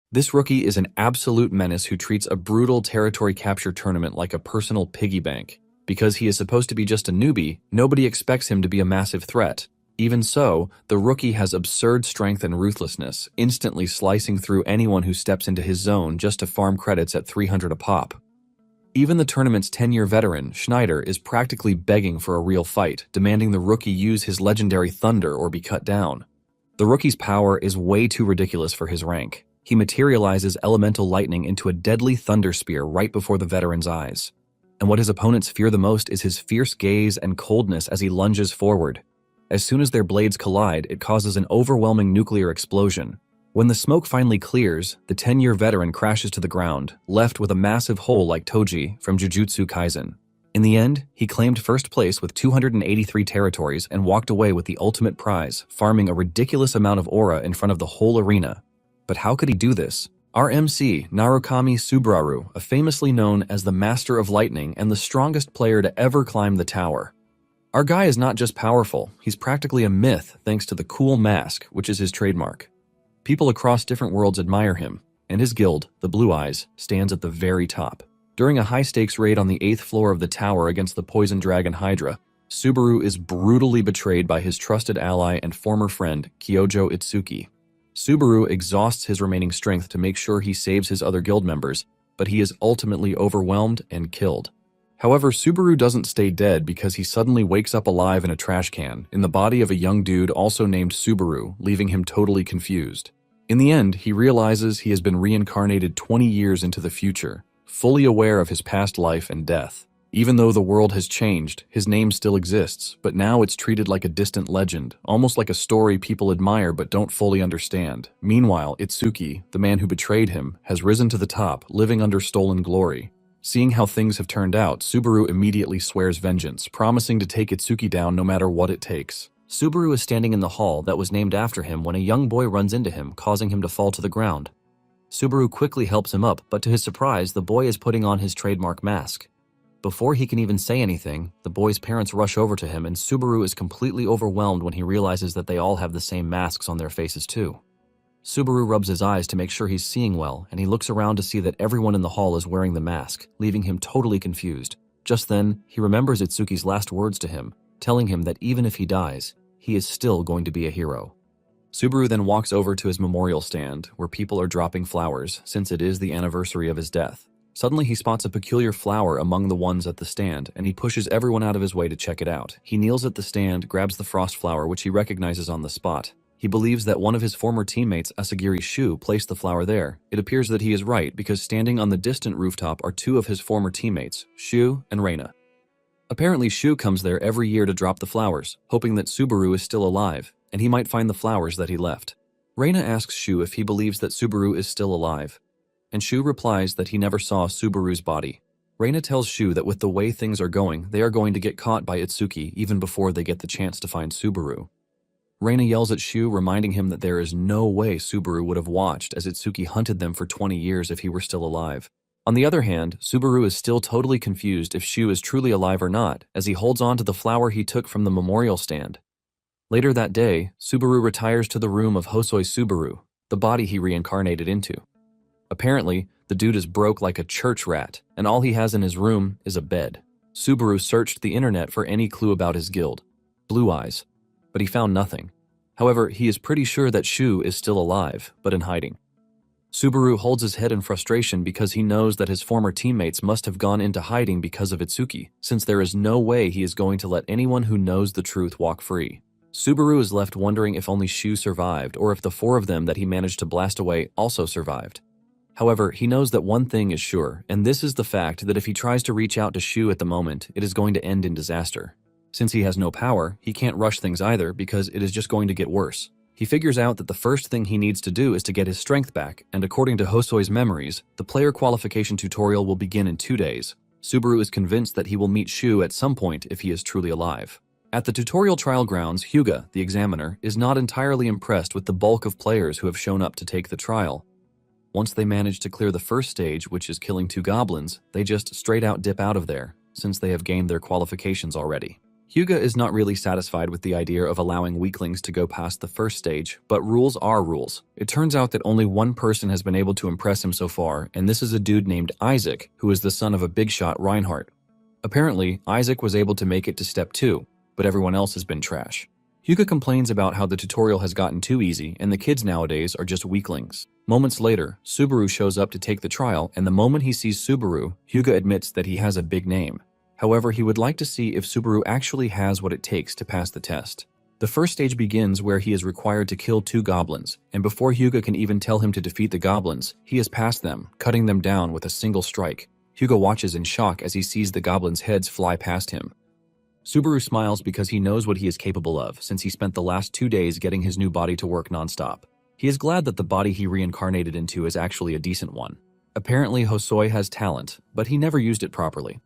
This rookie is an absolute menace who treats a brutal territory capture tournament like a personal piggy bank. Because he is supposed to be just a newbie, nobody expects him to be a massive threat. Even so, the rookie has absurd strength and ruthlessness, instantly slicing through anyone who steps into his zone just to farm credits at 300 a pop. Even the tournament's 10-year veteran, Schneider, is practically begging for a real fight, demanding the rookie use his legendary thunder or be cut down. The rookie's power is way too ridiculous for his rank. He materializes elemental lightning into a deadly thunder spear right before the veteran's eyes. And what his opponents fear the most is his fierce gaze and coldness as he lunges forward. As soon as their blades collide, it causes an overwhelming nuclear explosion. When the smoke finally clears, the 10-year veteran crashes to the ground, left with a massive hole like Toji from Jujutsu Kaisen. In the end, he claimed first place with 283 territories and walked away with the ultimate prize, farming a ridiculous amount of aura in front of the whole arena. But how could he do this? Our MC, Narukami Subaru, famously known as the Master of Lightning and the strongest player to ever climb the tower. Our guy is not just powerful, he's practically a myth thanks to the cool mask, which is his trademark. People across different worlds admire him, and his guild, the Blue Eyes, stands at the very top. During a high-stakes raid on the 8th floor of the tower against the Poison Dragon Hydra, Subaru is brutally betrayed by his trusted ally and former friend, Kyojo Itsuki. Subaru exhausts his remaining strength to make sure he saves his other guild members, but he is ultimately overwhelmed and killed. However, Subaru doesn't stay dead because he suddenly wakes up alive in a trash can, in the body of a young dude also named Subaru, leaving him totally confused. In the end, he realizes he has been reincarnated 20 years into the future, fully aware of his past life and death. Even though the world has changed, his name still exists, but now it's treated like a distant legend, almost like a story people admire but don't fully understand. Meanwhile, Itsuki, the man who betrayed him, has risen to the top, living under stolen glory. Seeing how things have turned out, Subaru immediately swears vengeance, promising to take Itsuki down no matter what it takes. Subaru is standing in the hall that was named after him when a young boy runs into him, causing him to fall to the ground. Subaru quickly helps him up, but to his surprise, the boy is putting on his trademark mask. Before he can even say anything, the boy's parents rush over to him and Subaru is completely overwhelmed when he realizes that they all have the same masks on their faces too. Subaru rubs his eyes to make sure he's seeing well, and he looks around to see that everyone in the hall is wearing the mask, leaving him totally confused. Just then, he remembers Itsuki's last words to him, telling him that even if he dies, he is still going to be a hero. Subaru then walks over to his memorial stand, where people are dropping flowers, since it is the anniversary of his death. Suddenly he spots a peculiar flower among the ones at the stand, and he pushes everyone out of his way to check it out. He kneels at the stand, grabs the frost flower, which he recognizes on the spot. He believes that one of his former teammates, Asagiri Shu, placed the flower there. It appears that he is right, because standing on the distant rooftop are two of his former teammates, Shu and Reina. Apparently Shu comes there every year to drop the flowers, hoping that Subaru is still alive, and he might find the flowers that he left. Reina asks Shu if he believes that Subaru is still alive, and Shu replies that he never saw Subaru's body. Reina tells Shu that with the way things are going, they are going to get caught by Itsuki even before they get the chance to find Subaru. Reina yells at Shu, reminding him that there is no way Subaru would have watched as Itsuki hunted them for 20 years if he were still alive. On the other hand, Subaru is still totally confused if Shu is truly alive or not, as he holds on to the flower he took from the memorial stand. Later that day, Subaru retires to the room of Hosoi Subaru, the body he reincarnated into. Apparently, the dude is broke like a church rat, and all he has in his room is a bed. Subaru searched the internet for any clue about his guild, Blue Eyes, but he found nothing. However, he is pretty sure that Shu is still alive, but in hiding. Subaru holds his head in frustration because he knows that his former teammates must have gone into hiding because of Itsuki, since there is no way he is going to let anyone who knows the truth walk free. Subaru is left wondering if only Shu survived, or if the four of them that he managed to blast away also survived. However, he knows that one thing is sure, and this is the fact that if he tries to reach out to Shu at the moment, it is going to end in disaster. Since he has no power, he can't rush things either because it is just going to get worse. He figures out that the first thing he needs to do is to get his strength back, and according to Hosoi's memories, the player qualification tutorial will begin in 2 days. Subaru is convinced that he will meet Shu at some point if he is truly alive. At the tutorial trial grounds, Hyuga, the examiner, is not entirely impressed with the bulk of players who have shown up to take the trial. Once they manage to clear the first stage, which is killing 2 goblins, they just straight out dip out of there, since they have gained their qualifications already. Hyuga is not really satisfied with the idea of allowing weaklings to go past the first stage, but rules are rules. It turns out that only one person has been able to impress him so far, and this is a dude named Isaac, who is the son of a big shot Reinhardt. Apparently, Isaac was able to make it to step 2, but everyone else has been trash. Hyuga complains about how the tutorial has gotten too easy and the kids nowadays are just weaklings. Moments later, Subaru shows up to take the trial, and the moment he sees Subaru, Hyuga admits that he has a big name. However, he would like to see if Subaru actually has what it takes to pass the test. The first stage begins where he is required to kill 2 goblins, and before Hyuga can even tell him to defeat the goblins, he has passed them, cutting them down with a single strike. Hyuga watches in shock as he sees the goblins' heads fly past him. Subaru smiles because he knows what he is capable of, since he spent the last 2 days getting his new body to work nonstop. He is glad that the body he reincarnated into is actually a decent one. Apparently, Hosoi has talent, but he never used it properly.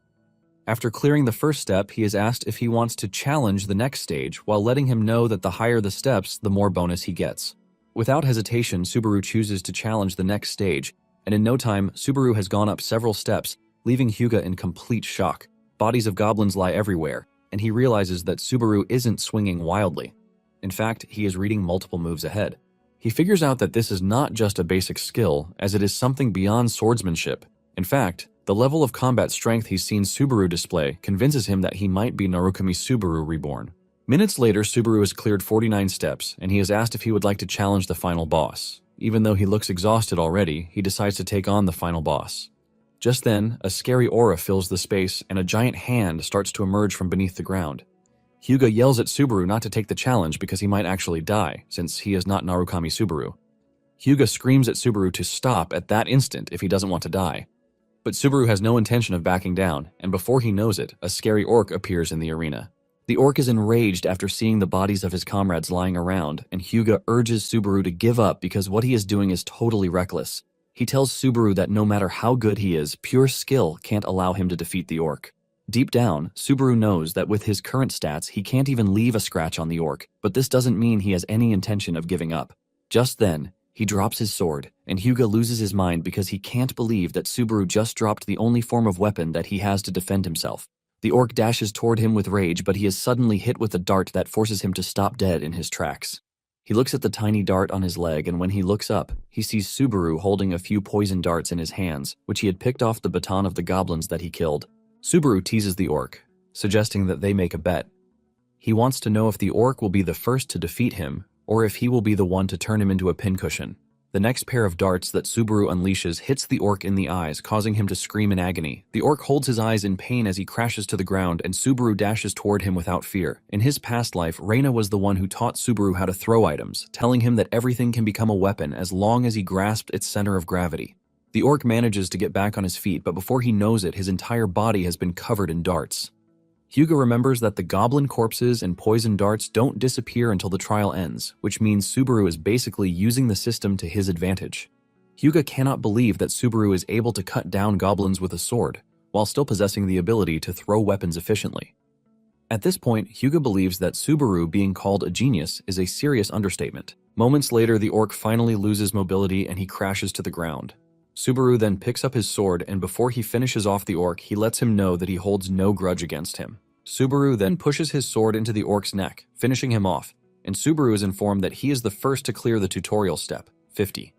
After clearing the first step, he is asked if he wants to challenge the next stage, while letting him know that the higher the steps, the more bonus he gets. Without hesitation, Subaru chooses to challenge the next stage, and in no time, Subaru has gone up several steps, leaving Hyuga in complete shock. Bodies of goblins lie everywhere, and he realizes that Subaru isn't swinging wildly. In fact, he is reading multiple moves ahead. He figures out that this is not just a basic skill, as it is something beyond swordsmanship. In fact, the level of combat strength he's seen Subaru display convinces him that he might be Narukami Subaru Reborn. Minutes later, Subaru has cleared 49 steps, and he is asked if he would like to challenge the final boss. Even though he looks exhausted already, he decides to take on the final boss. Just then, a scary aura fills the space, and a giant hand starts to emerge from beneath the ground. Hyuga yells at Subaru not to take the challenge because he might actually die, since he is not Narukami Subaru. Hyuga screams at Subaru to stop at that instant if he doesn't want to die. But Subaru has no intention of backing down, and before he knows it, a scary orc appears in the arena. The orc is enraged after seeing the bodies of his comrades lying around, and Hyuga urges Subaru to give up because what he is doing is totally reckless. He tells Subaru that no matter how good he is, pure skill can't allow him to defeat the orc. Deep down, Subaru knows that with his current stats, he can't even leave a scratch on the orc, but this doesn't mean he has any intention of giving up. Just then, he drops his sword, and Hyuga loses his mind because he can't believe that Subaru just dropped the only form of weapon that he has to defend himself. The orc dashes toward him with rage, but he is suddenly hit with a dart that forces him to stop dead in his tracks. He looks at the tiny dart on his leg, and when he looks up, he sees Subaru holding a few poison darts in his hands, which he had picked off the baton of the goblins that he killed. Subaru teases the orc, suggesting that they make a bet. He wants to know if the orc will be the first to defeat him, or if he will be the one to turn him into a pincushion. The next pair of darts that Subaru unleashes hits the orc in the eyes, causing him to scream in agony. The orc holds his eyes in pain as he crashes to the ground, and Subaru dashes toward him without fear. In his past life, Reina was the one who taught Subaru how to throw items, telling him that everything can become a weapon as long as he grasped its center of gravity. The orc manages to get back on his feet, but before he knows it, his entire body has been covered in darts. Hyuga remembers that the goblin corpses and poison darts don't disappear until the trial ends, which means Subaru is basically using the system to his advantage. Hyuga cannot believe that Subaru is able to cut down goblins with a sword, while still possessing the ability to throw weapons efficiently. At this point, Hyuga believes that Subaru being called a genius is a serious understatement. Moments later, the orc finally loses mobility and he crashes to the ground. Subaru then picks up his sword, and before he finishes off the orc, he lets him know that he holds no grudge against him. Subaru then pushes his sword into the orc's neck, finishing him off, and Subaru is informed that he is the first to clear the tutorial step, 50.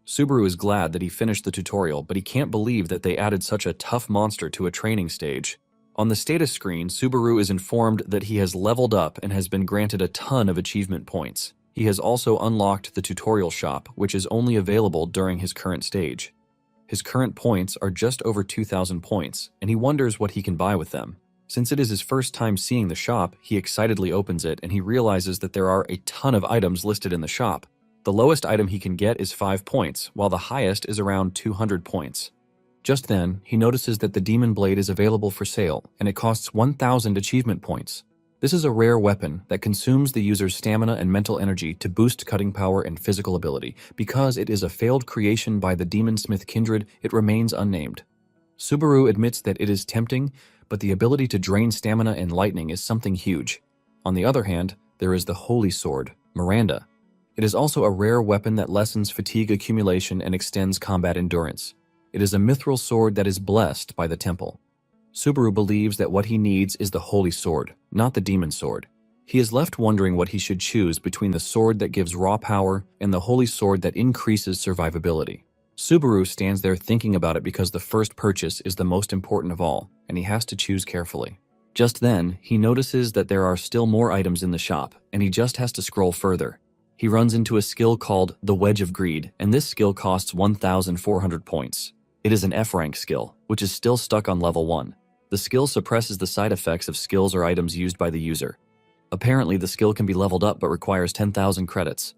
Subaru is glad that he finished the tutorial, but he can't believe that they added such a tough monster to a training stage. On the status screen, Subaru is informed that he has leveled up and has been granted a ton of achievement points. He has also unlocked the tutorial shop, which is only available during his current stage. His current points are just over 2,000 points, and he wonders what he can buy with them. Since it is his first time seeing the shop, he excitedly opens it and he realizes that there are a ton of items listed in the shop. The lowest item he can get is 5 points, while the highest is around 200 points. Just then, he notices that the Demon Blade is available for sale, and it costs 1,000 achievement points. This is a rare weapon that consumes the user's stamina and mental energy to boost cutting power and physical ability. Because it is a failed creation by the Demonsmith kindred, it remains unnamed. Subaru admits that it is tempting, but the ability to drain stamina and lightning is something huge. On the other hand, there is the Holy Sword, Miranda. It is also a rare weapon that lessens fatigue accumulation and extends combat endurance. It is a mithril sword that is blessed by the temple. Subaru believes that what he needs is the holy sword, not the demon sword. He is left wondering what he should choose between the sword that gives raw power and the holy sword that increases survivability. Subaru stands there thinking about it because the first purchase is the most important of all, and he has to choose carefully. Just then, he notices that there are still more items in the shop, and he just has to scroll further. He runs into a skill called the Wedge of Greed, and this skill costs 1,400 points. It is an F-rank skill, which is still stuck on level 1. The skill suppresses the side effects of skills or items used by the user. Apparently, the skill can be leveled up but requires 10,000 credits.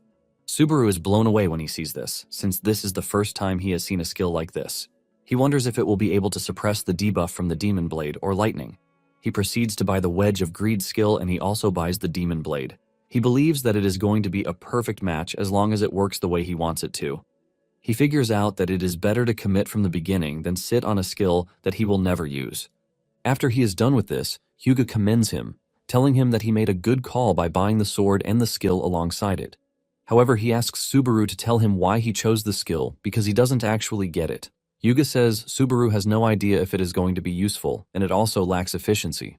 Subaru is blown away when he sees this, since this is the first time he has seen a skill like this. He wonders if it will be able to suppress the debuff from the Demon Blade or Lightning. He proceeds to buy the Wedge of Greed skill, and he also buys the Demon Blade. He believes that it is going to be a perfect match as long as it works the way he wants it to. He figures out that it is better to commit from the beginning than sit on a skill that he will never use. After he is done with this, Hyuga commends him, telling him that he made a good call by buying the sword and the skill alongside it. However, he asks Subaru to tell him why he chose the skill because he doesn't actually get it. Hyuga says Subaru has no idea if it is going to be useful, and it also lacks efficiency.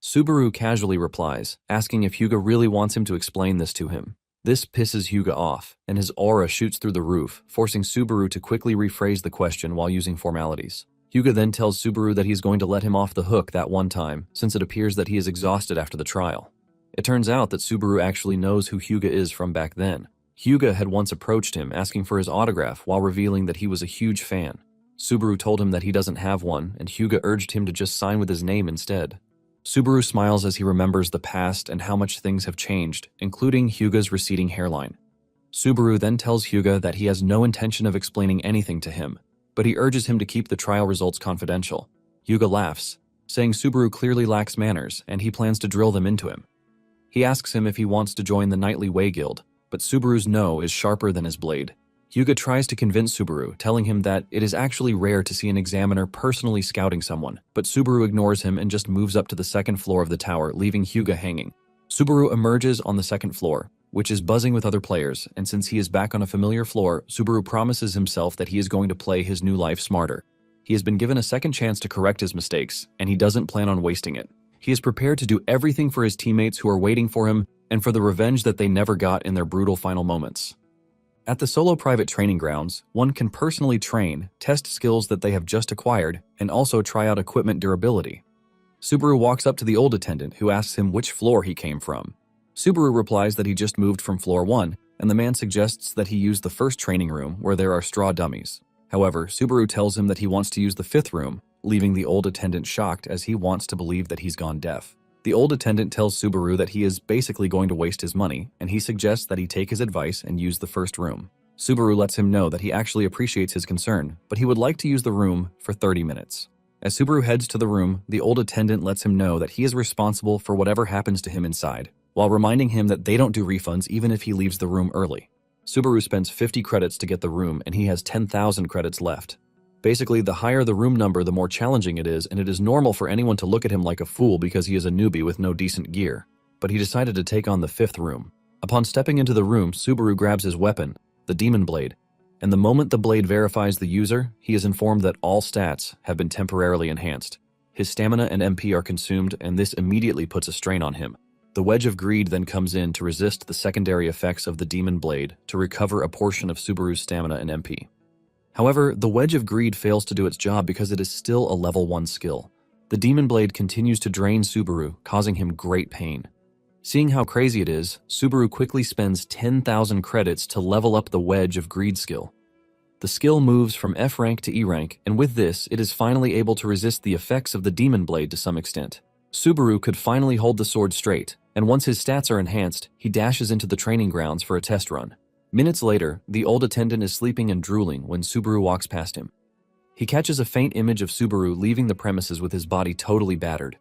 Subaru casually replies, asking if Hyuga really wants him to explain this to him. This pisses Hyuga off, and his aura shoots through the roof, forcing Subaru to quickly rephrase the question while using formalities. Hyuga then tells Subaru that he's going to let him off the hook that one time, since it appears that he is exhausted after the trial. It turns out that Subaru actually knows who Hyuga is from back then. Hyuga had once approached him asking for his autograph while revealing that he was a huge fan. Subaru told him that he doesn't have one, and Hyuga urged him to just sign with his name instead. Subaru smiles as he remembers the past and how much things have changed, including Hyuga's receding hairline. Subaru then tells Hyuga that he has no intention of explaining anything to him, but he urges him to keep the trial results confidential. Hyuga laughs, saying Subaru clearly lacks manners and he plans to drill them into him. He asks him if he wants to join the Knightly Way Guild, but Subaru's no is sharper than his blade. Hyuga tries to convince Subaru, telling him that it is actually rare to see an examiner personally scouting someone, but Subaru ignores him and just moves up to the second floor of the tower, leaving Hyuga hanging. Subaru emerges on the second floor, which is buzzing with other players, and since he is back on a familiar floor, Subaru promises himself that he is going to play his new life smarter. He has been given a second chance to correct his mistakes, and he doesn't plan on wasting it. He is prepared to do everything for his teammates who are waiting for him and for the revenge that they never got in their brutal final moments. At the solo private training grounds, one can personally train, test skills that they have just acquired, and also try out equipment durability. Subaru walks up to the old attendant who asks him which floor he came from. Subaru replies that he just moved from floor 1, and the man suggests that he use the first training room where there are straw dummies. However, Subaru tells him that he wants to use the 5th room, leaving the old attendant shocked as he wants to believe that he's gone deaf. The old attendant tells Subaru that he is basically going to waste his money, and he suggests that he take his advice and use the 1st room. Subaru lets him know that he actually appreciates his concern, but he would like to use the room for 30 minutes. As Subaru heads to the room, the old attendant lets him know that he is responsible for whatever happens to him inside, while reminding him that they don't do refunds even if he leaves the room early. Subaru spends 50 credits to get the room, and he has 10,000 credits left. Basically, the higher the room number, the more challenging it is, and it is normal for anyone to look at him like a fool because he is a newbie with no decent gear. But he decided to take on the 5th room. Upon stepping into the room, Subaru grabs his weapon, the Demon Blade, and the moment the blade verifies the user, he is informed that all stats have been temporarily enhanced. His stamina and MP are consumed, and this immediately puts a strain on him. The Wedge of Greed then comes in to resist the secondary effects of the Demon Blade to recover a portion of Subaru's stamina and MP. However, the Wedge of Greed fails to do its job because it is still a level 1 skill. The Demon Blade continues to drain Subaru, causing him great pain. Seeing how crazy it is, Subaru quickly spends 10,000 credits to level up the Wedge of Greed skill. The skill moves from F rank to E rank, and with this, it is finally able to resist the effects of the Demon Blade to some extent. Subaru could finally hold the sword straight, and once his stats are enhanced, he dashes into the training grounds for a test run. Minutes later, the old attendant is sleeping and drooling when Subaru walks past him. He catches a faint image of Subaru leaving the premises with his body totally battered.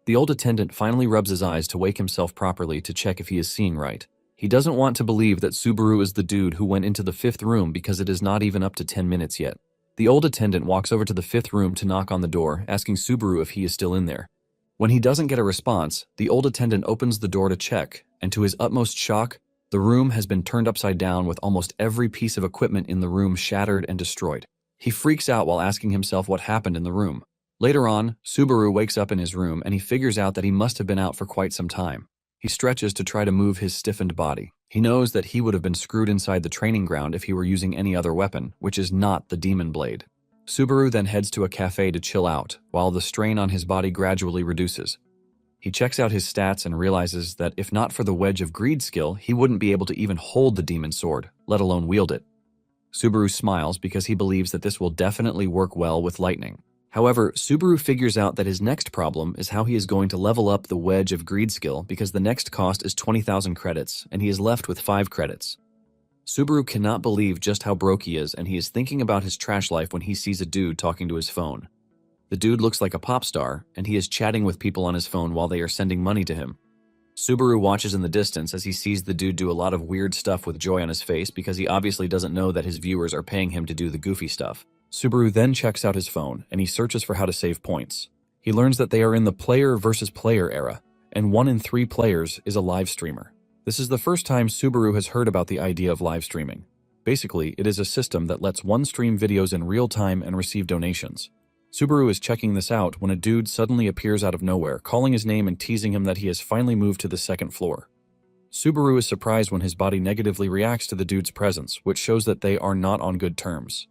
The old attendant finally rubs his eyes to wake himself properly to check if he is seeing right. He doesn't want to believe that Subaru is the dude who went into the 5th room because it is not even up to 10 minutes yet. The old attendant walks over to the 5th room to knock on the door, asking Subaru if he is still in there. When he doesn't get a response, the old attendant opens the door to check, and to his utmost shock, the room has been turned upside down with almost every piece of equipment in the room shattered and destroyed. He freaks out while asking himself what happened in the room. Later on, Subaru wakes up in his room and he figures out that he must have been out for quite some time. He stretches to try to move his stiffened body. He knows that he would have been screwed inside the training ground if he were using any other weapon, which is not the demon blade. Subaru then heads to a cafe to chill out, while the strain on his body gradually reduces. He checks out his stats and realizes that if not for the Wedge of Greed skill, he wouldn't be able to even hold the demon sword, let alone wield it. Subaru smiles because he believes that this will definitely work well with lightning. However, Subaru figures out that his next problem is how he is going to level up the Wedge of Greed skill because the next cost is 20,000 credits and he is left with 5 credits. Subaru cannot believe just how broke he is and he is thinking about his trash life when he sees a dude talking to his phone. The dude looks like a pop star and he is chatting with people on his phone while they are sending money to him. Subaru watches in the distance as he sees the dude do a lot of weird stuff with joy on his face because he obviously doesn't know that his viewers are paying him to do the goofy stuff. Subaru then checks out his phone and he searches for how to save points. He learns that they are in the player versus player era, and 1 in 3 players is a live streamer. This is the first time Subaru has heard about the idea of live streaming. Basically, it is a system that lets one stream videos in real time and receive donations. Subaru is checking this out when a dude suddenly appears out of nowhere, calling his name and teasing him that he has finally moved to the 2nd floor. Subaru is surprised when his body negatively reacts to the dude's presence, which shows that they are not on good terms.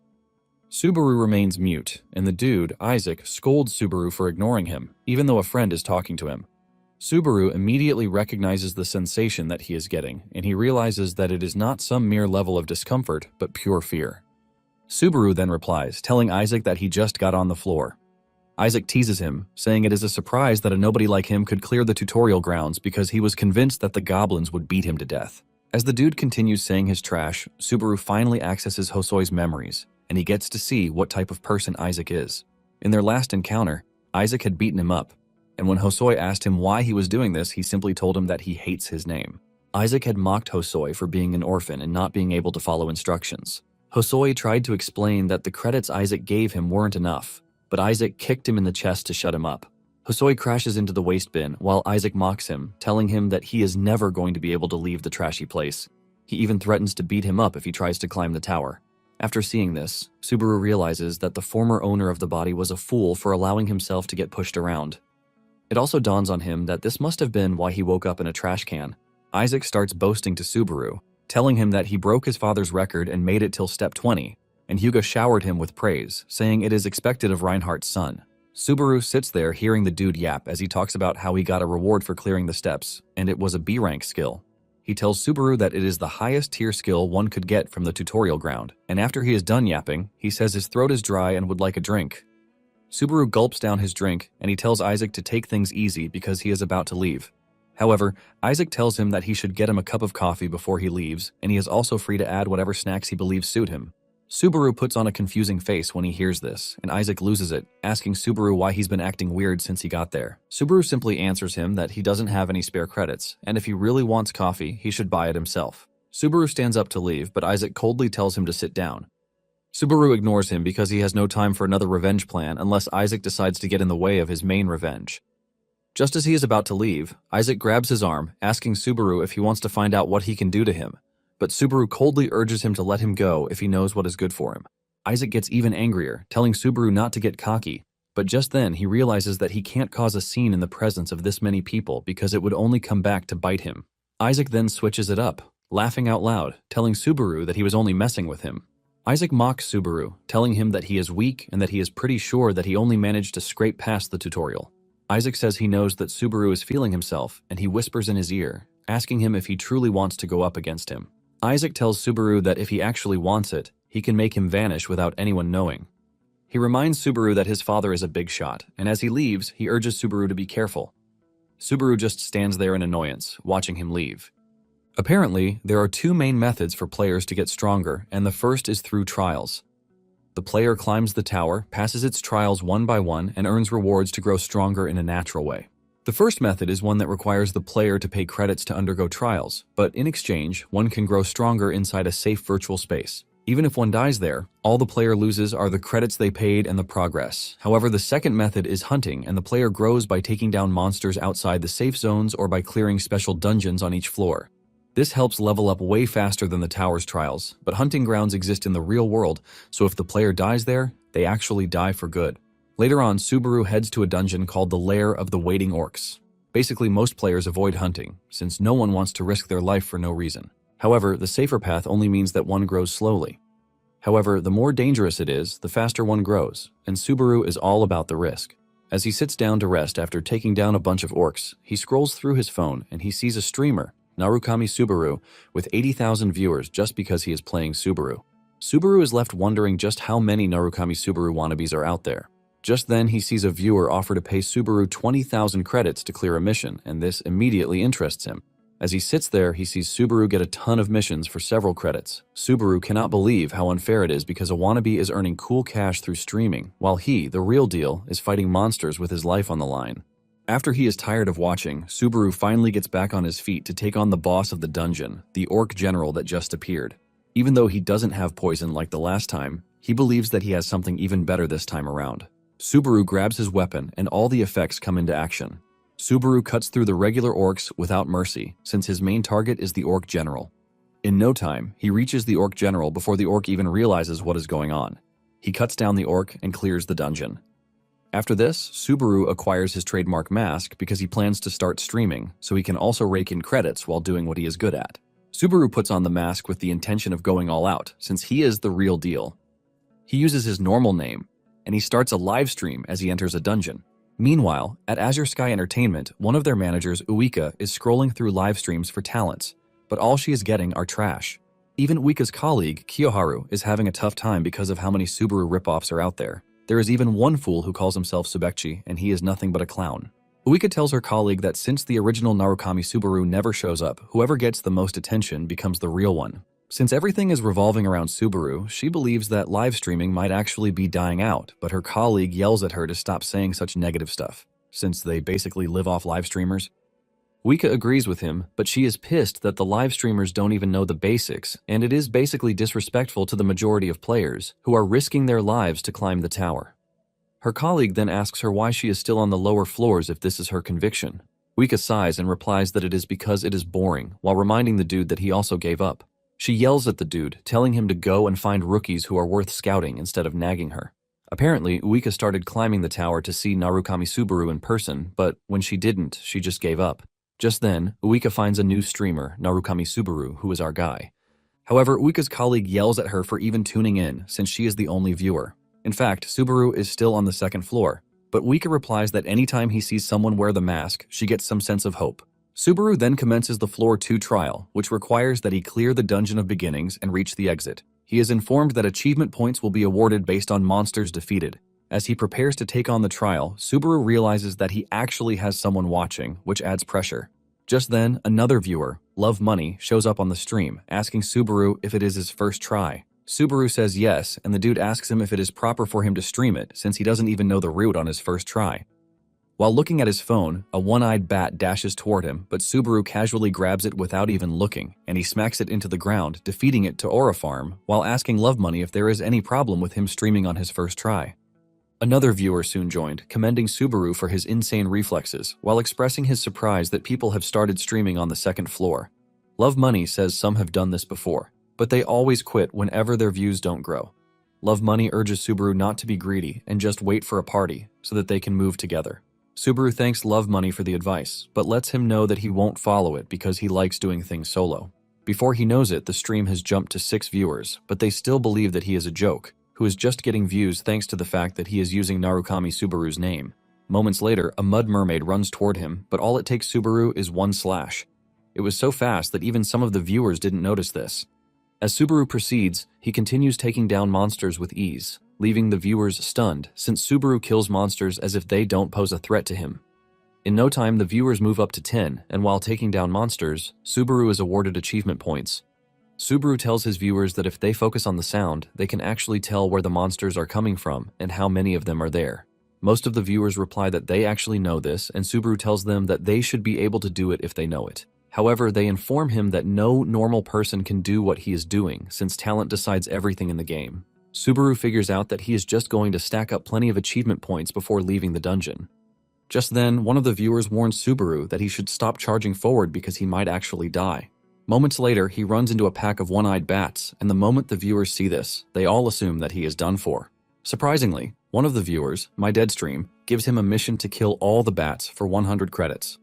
Subaru remains mute, and the dude, Isaac, scolds Subaru for ignoring him, even though a friend is talking to him. Subaru immediately recognizes the sensation that he is getting, and he realizes that it is not some mere level of discomfort, but pure fear. Subaru then replies, telling Isaac that he just got on the floor. Isaac teases him, saying it is a surprise that a nobody like him could clear the tutorial grounds because he was convinced that the goblins would beat him to death. As the dude continues saying his trash, Subaru finally accesses Hosoi's memories, and he gets to see what type of person Isaac is. In their last encounter, Isaac had beaten him up, and when Hosoi asked him why he was doing this, he simply told him that he hates his name. Isaac had mocked Hosoi for being an orphan and not being able to follow instructions. Hosoi tried to explain that the credits Isaac gave him weren't enough, but Isaac kicked him in the chest to shut him up. Hosoi crashes into the waste bin while Isaac mocks him, telling him that he is never going to be able to leave the trashy place. He even threatens to beat him up if he tries to climb the tower. After seeing this, Subaru realizes that the former owner of the body was a fool for allowing himself to get pushed around. It also dawns on him that this must have been why he woke up in a trash can. Isaac starts boasting to Subaru, telling him that he broke his father's record and made it till step 20, and Hyuga showered him with praise, saying it is expected of Reinhardt's son. Subaru sits there hearing the dude yap as he talks about how he got a reward for clearing the steps, and it was a B rank skill. He tells Subaru that it is the highest tier skill one could get from the tutorial ground, and after he is done yapping, he says his throat is dry and would like a drink. Subaru gulps down his drink, and he tells Isaac to take things easy because he is about to leave. However, Isaac tells him that he should get him a cup of coffee before he leaves, and he is also free to add whatever snacks he believes suit him. Subaru puts on a confusing face when he hears this, and Isaac loses it, asking Subaru why he's been acting weird since he got there. Subaru simply answers him that he doesn't have any spare credits, and if he really wants coffee, he should buy it himself. Subaru stands up to leave, but Isaac coldly tells him to sit down. Subaru ignores him because he has no time for another revenge plan unless Isaac decides to get in the way of his main revenge. Just as he is about to leave, Isaac grabs his arm, asking Subaru if he wants to find out what he can do to him, but Subaru coldly urges him to let him go if he knows what is good for him. Isaac gets even angrier, telling Subaru not to get cocky, but just then he realizes that he can't cause a scene in the presence of this many people because it would only come back to bite him. Isaac then switches it up, laughing out loud, telling Subaru that he was only messing with him. Isaac mocks Subaru, telling him that he is weak and that he is pretty sure that he only managed to scrape past the tutorial. Isaac says he knows that Subaru is feeling himself, and he whispers in his ear, asking him if he truly wants to go up against him. Isaac tells Subaru that if he actually wants it, he can make him vanish without anyone knowing. He reminds Subaru that his father is a big shot, and as he leaves, he urges Subaru to be careful. Subaru just stands there in annoyance, watching him leave. Apparently, there are 2 main methods for players to get stronger, and the first is through trials. The player climbs the tower, passes its trials one by one, and earns rewards to grow stronger in a natural way. The first method is one that requires the player to pay credits to undergo trials, but in exchange, one can grow stronger inside a safe virtual space. Even if one dies there, all the player loses are the credits they paid and the progress. However, the second method is hunting, and the player grows by taking down monsters outside the safe zones or by clearing special dungeons on each floor. This helps level up way faster than the tower's trials, but hunting grounds exist in the real world, so if the player dies there, they actually die for good. Later on, Subaru heads to a dungeon called the Lair of the Waiting Orcs. Basically, most players avoid hunting, since no one wants to risk their life for no reason. However, the safer path only means that one grows slowly. However, the more dangerous it is, the faster one grows, and Subaru is all about the risk. As he sits down to rest after taking down a bunch of orcs, he scrolls through his phone and he sees a streamer, Narukami Subaru, with 80,000 viewers just because he is playing Subaru. Subaru is left wondering just how many Narukami Subaru wannabes are out there. Just then, he sees a viewer offer to pay Subaru 20,000 credits to clear a mission, and this immediately interests him. As he sits there, he sees Subaru get a ton of missions for several credits. Subaru cannot believe how unfair it is because a wannabe is earning cool cash through streaming, while he, the real deal, is fighting monsters with his life on the line. After he is tired of watching, Subaru finally gets back on his feet to take on the boss of the dungeon, the orc general that just appeared. Even though he doesn't have poison like the last time, he believes that he has something even better this time around. Subaru grabs his weapon and all the effects come into action. Subaru cuts through the regular orcs without mercy, since his main target is the orc general. In no time, he reaches the orc general before the orc even realizes what is going on. He cuts down the orc and clears the dungeon. After this, Subaru acquires his trademark mask because he plans to start streaming, so he can also rake in credits while doing what he is good at. Subaru puts on the mask with the intention of going all out, since he is the real deal. He uses his normal name, and he starts a live stream as he enters a dungeon. Meanwhile, at Azure Sky Entertainment, one of their managers, Uika, is scrolling through live streams for talents, but all she is getting are trash. Even Uika's colleague, Kiyoharu, is having a tough time because of how many Subaru ripoffs are out there. There is even one fool who calls himself Subekchi, and he is nothing but a clown. Uika tells her colleague that since the original Narukami Subaru never shows up, whoever gets the most attention becomes the real one. Since everything is revolving around Subaru, she believes that live streaming might actually be dying out, but her colleague yells at her to stop saying such negative stuff, since they basically live off live streamers. Uika agrees with him, but she is pissed that the live streamers don't even know the basics, and it is basically disrespectful to the majority of players, who are risking their lives to climb the tower. Her colleague then asks her why she is still on the lower floors if this is her conviction. Uika sighs and replies that it is because it is boring, while reminding the dude that he also gave up. She yells at the dude, telling him to go and find rookies who are worth scouting instead of nagging her. Apparently, Uika started climbing the tower to see Narukami Subaru in person, but when she didn't, she just gave up. Just then, Uika finds a new streamer, Narukami Subaru, who is our guy. However, Uika's colleague yells at her for even tuning in, since she is the only viewer. In fact, Subaru is still on the second floor, but Uika replies that anytime he sees someone wear the mask, she gets some sense of hope. Subaru then commences the Floor 2 trial, which requires that he clear the Dungeon of Beginnings and reach the exit. He is informed that achievement points will be awarded based on monsters defeated. As he prepares to take on the trial, Subaru realizes that he actually has someone watching, which adds pressure. Just then, another viewer, Love Money, shows up on the stream, asking Subaru if it is his first try. Subaru says yes, and the dude asks him if it is proper for him to stream it, since he doesn't even know the route on his first try. While looking at his phone, a one-eyed bat dashes toward him, but Subaru casually grabs it without even looking, and he smacks it into the ground, defeating it to Aura Farm, while asking Love Money if there is any problem with him streaming on his first try. Another viewer soon joined, commending Subaru for his insane reflexes, while expressing his surprise that people have started streaming on the second floor. Love Money says some have done this before, but they always quit whenever their views don't grow. Love Money urges Subaru not to be greedy and just wait for a party so that they can move together. Subaru thanks Love Money for the advice, but lets him know that he won't follow it because he likes doing things solo. Before he knows it, the stream has jumped to 6 viewers, but they still believe that he is a joke, who is just getting views thanks to the fact that he is using Narukami Subaru's name. Moments later, a mud mermaid runs toward him, but all it takes Subaru is one slash. It was so fast that even some of the viewers didn't notice this. As Subaru proceeds, he continues taking down monsters with ease, leaving the viewers stunned since Subaru kills monsters as if they don't pose a threat to him. In no time, the viewers move up to 10, and while taking down monsters, Subaru is awarded achievement points. Subaru tells his viewers that if they focus on the sound, they can actually tell where the monsters are coming from and how many of them are there. Most of the viewers reply that they actually know this, and Subaru tells them that they should be able to do it if they know it. However, they inform him that no normal person can do what he is doing, since talent decides everything in the game. Subaru figures out that he is just going to stack up plenty of achievement points before leaving the dungeon. Just then, one of the viewers warns Subaru that he should stop charging forward because he might actually die. Moments later, he runs into a pack of one-eyed bats, and the moment the viewers see this, they all assume that he is done for. Surprisingly, One of the viewers, My Deadstream, gives him a mission to kill all the bats for 100 credits.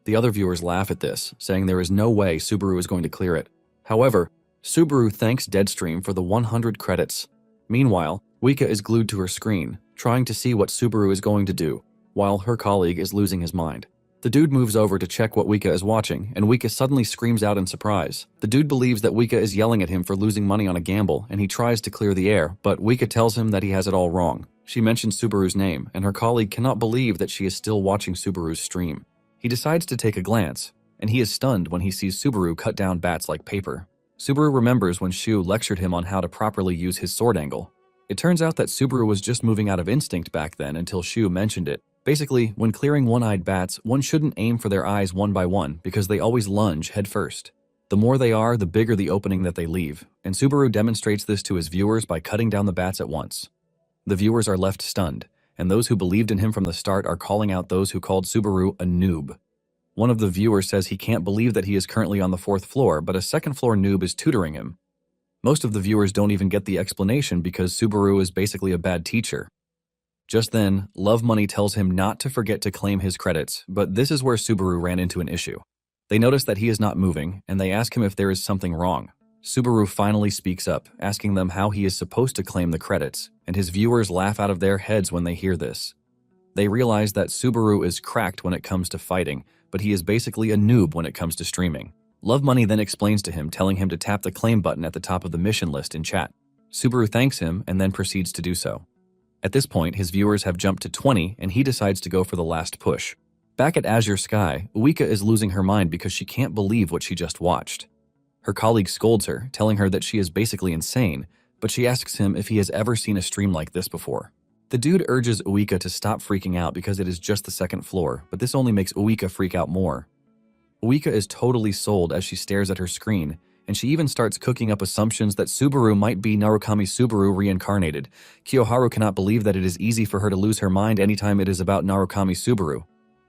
The other viewers laugh at this, saying there is no way Subaru is going to clear it. However, Subaru thanks Deadstream for the 100 credits. Meanwhile, Wika is glued to her screen, trying to see what Subaru is going to do, while her colleague is losing his mind. The dude moves over to check what Wika is watching, and Wika suddenly screams out in surprise. The dude believes that Wika is yelling at him for losing money on a gamble, and he tries to clear the air, but Wika tells him that he has it all wrong. She mentions Subaru's name, and her colleague cannot believe that she is still watching Subaru's stream. He decides to take a glance, and he is stunned when he sees Subaru cut down bats like paper. Subaru remembers when Shu lectured him on how to properly use his sword angle. It turns out that Subaru was just moving out of instinct back then until Shu mentioned it. Basically, when clearing one-eyed bats, one shouldn't aim for their eyes one by one because they always lunge head first. The more they are, the bigger the opening that they leave, and Subaru demonstrates this to his viewers by cutting down the bats at once. The viewers are left stunned, and those who believed in him from the start are calling out those who called Subaru a noob. One of the viewers says he can't believe that he is currently on the 4th floor, but a 2nd floor noob is tutoring him. Most of the viewers don't even get the explanation because Subaru is basically a bad teacher. Just then, Love Money tells him not to forget to claim his credits, but this is where Subaru ran into an issue. They notice that he is not moving, and they ask him if there is something wrong. Subaru finally speaks up, asking them how he is supposed to claim the credits, and his viewers laugh out of their heads when they hear this. They realize that Subaru is cracked when it comes to fighting, but he is basically a noob when it comes to streaming. Love Money then explains to him, telling him to tap the claim button at the top of the mission list in chat. Subaru thanks him and then proceeds to do so. At this point, his viewers have jumped to 20 and he decides to go for the last push. Back at Azure Sky, Uika is losing her mind because she can't believe what she just watched. Her colleague scolds her, telling her that she is basically insane, but she asks him if he has ever seen a stream like this before. The dude urges Uika to stop freaking out because it is just the 2nd floor, but this only makes Uika freak out more. Uika is totally sold as she stares at her screen, and she even starts cooking up assumptions that Subaru might be Narukami Subaru reincarnated. Kiyoharu cannot believe that it is easy for her to lose her mind anytime it is about Narukami Subaru.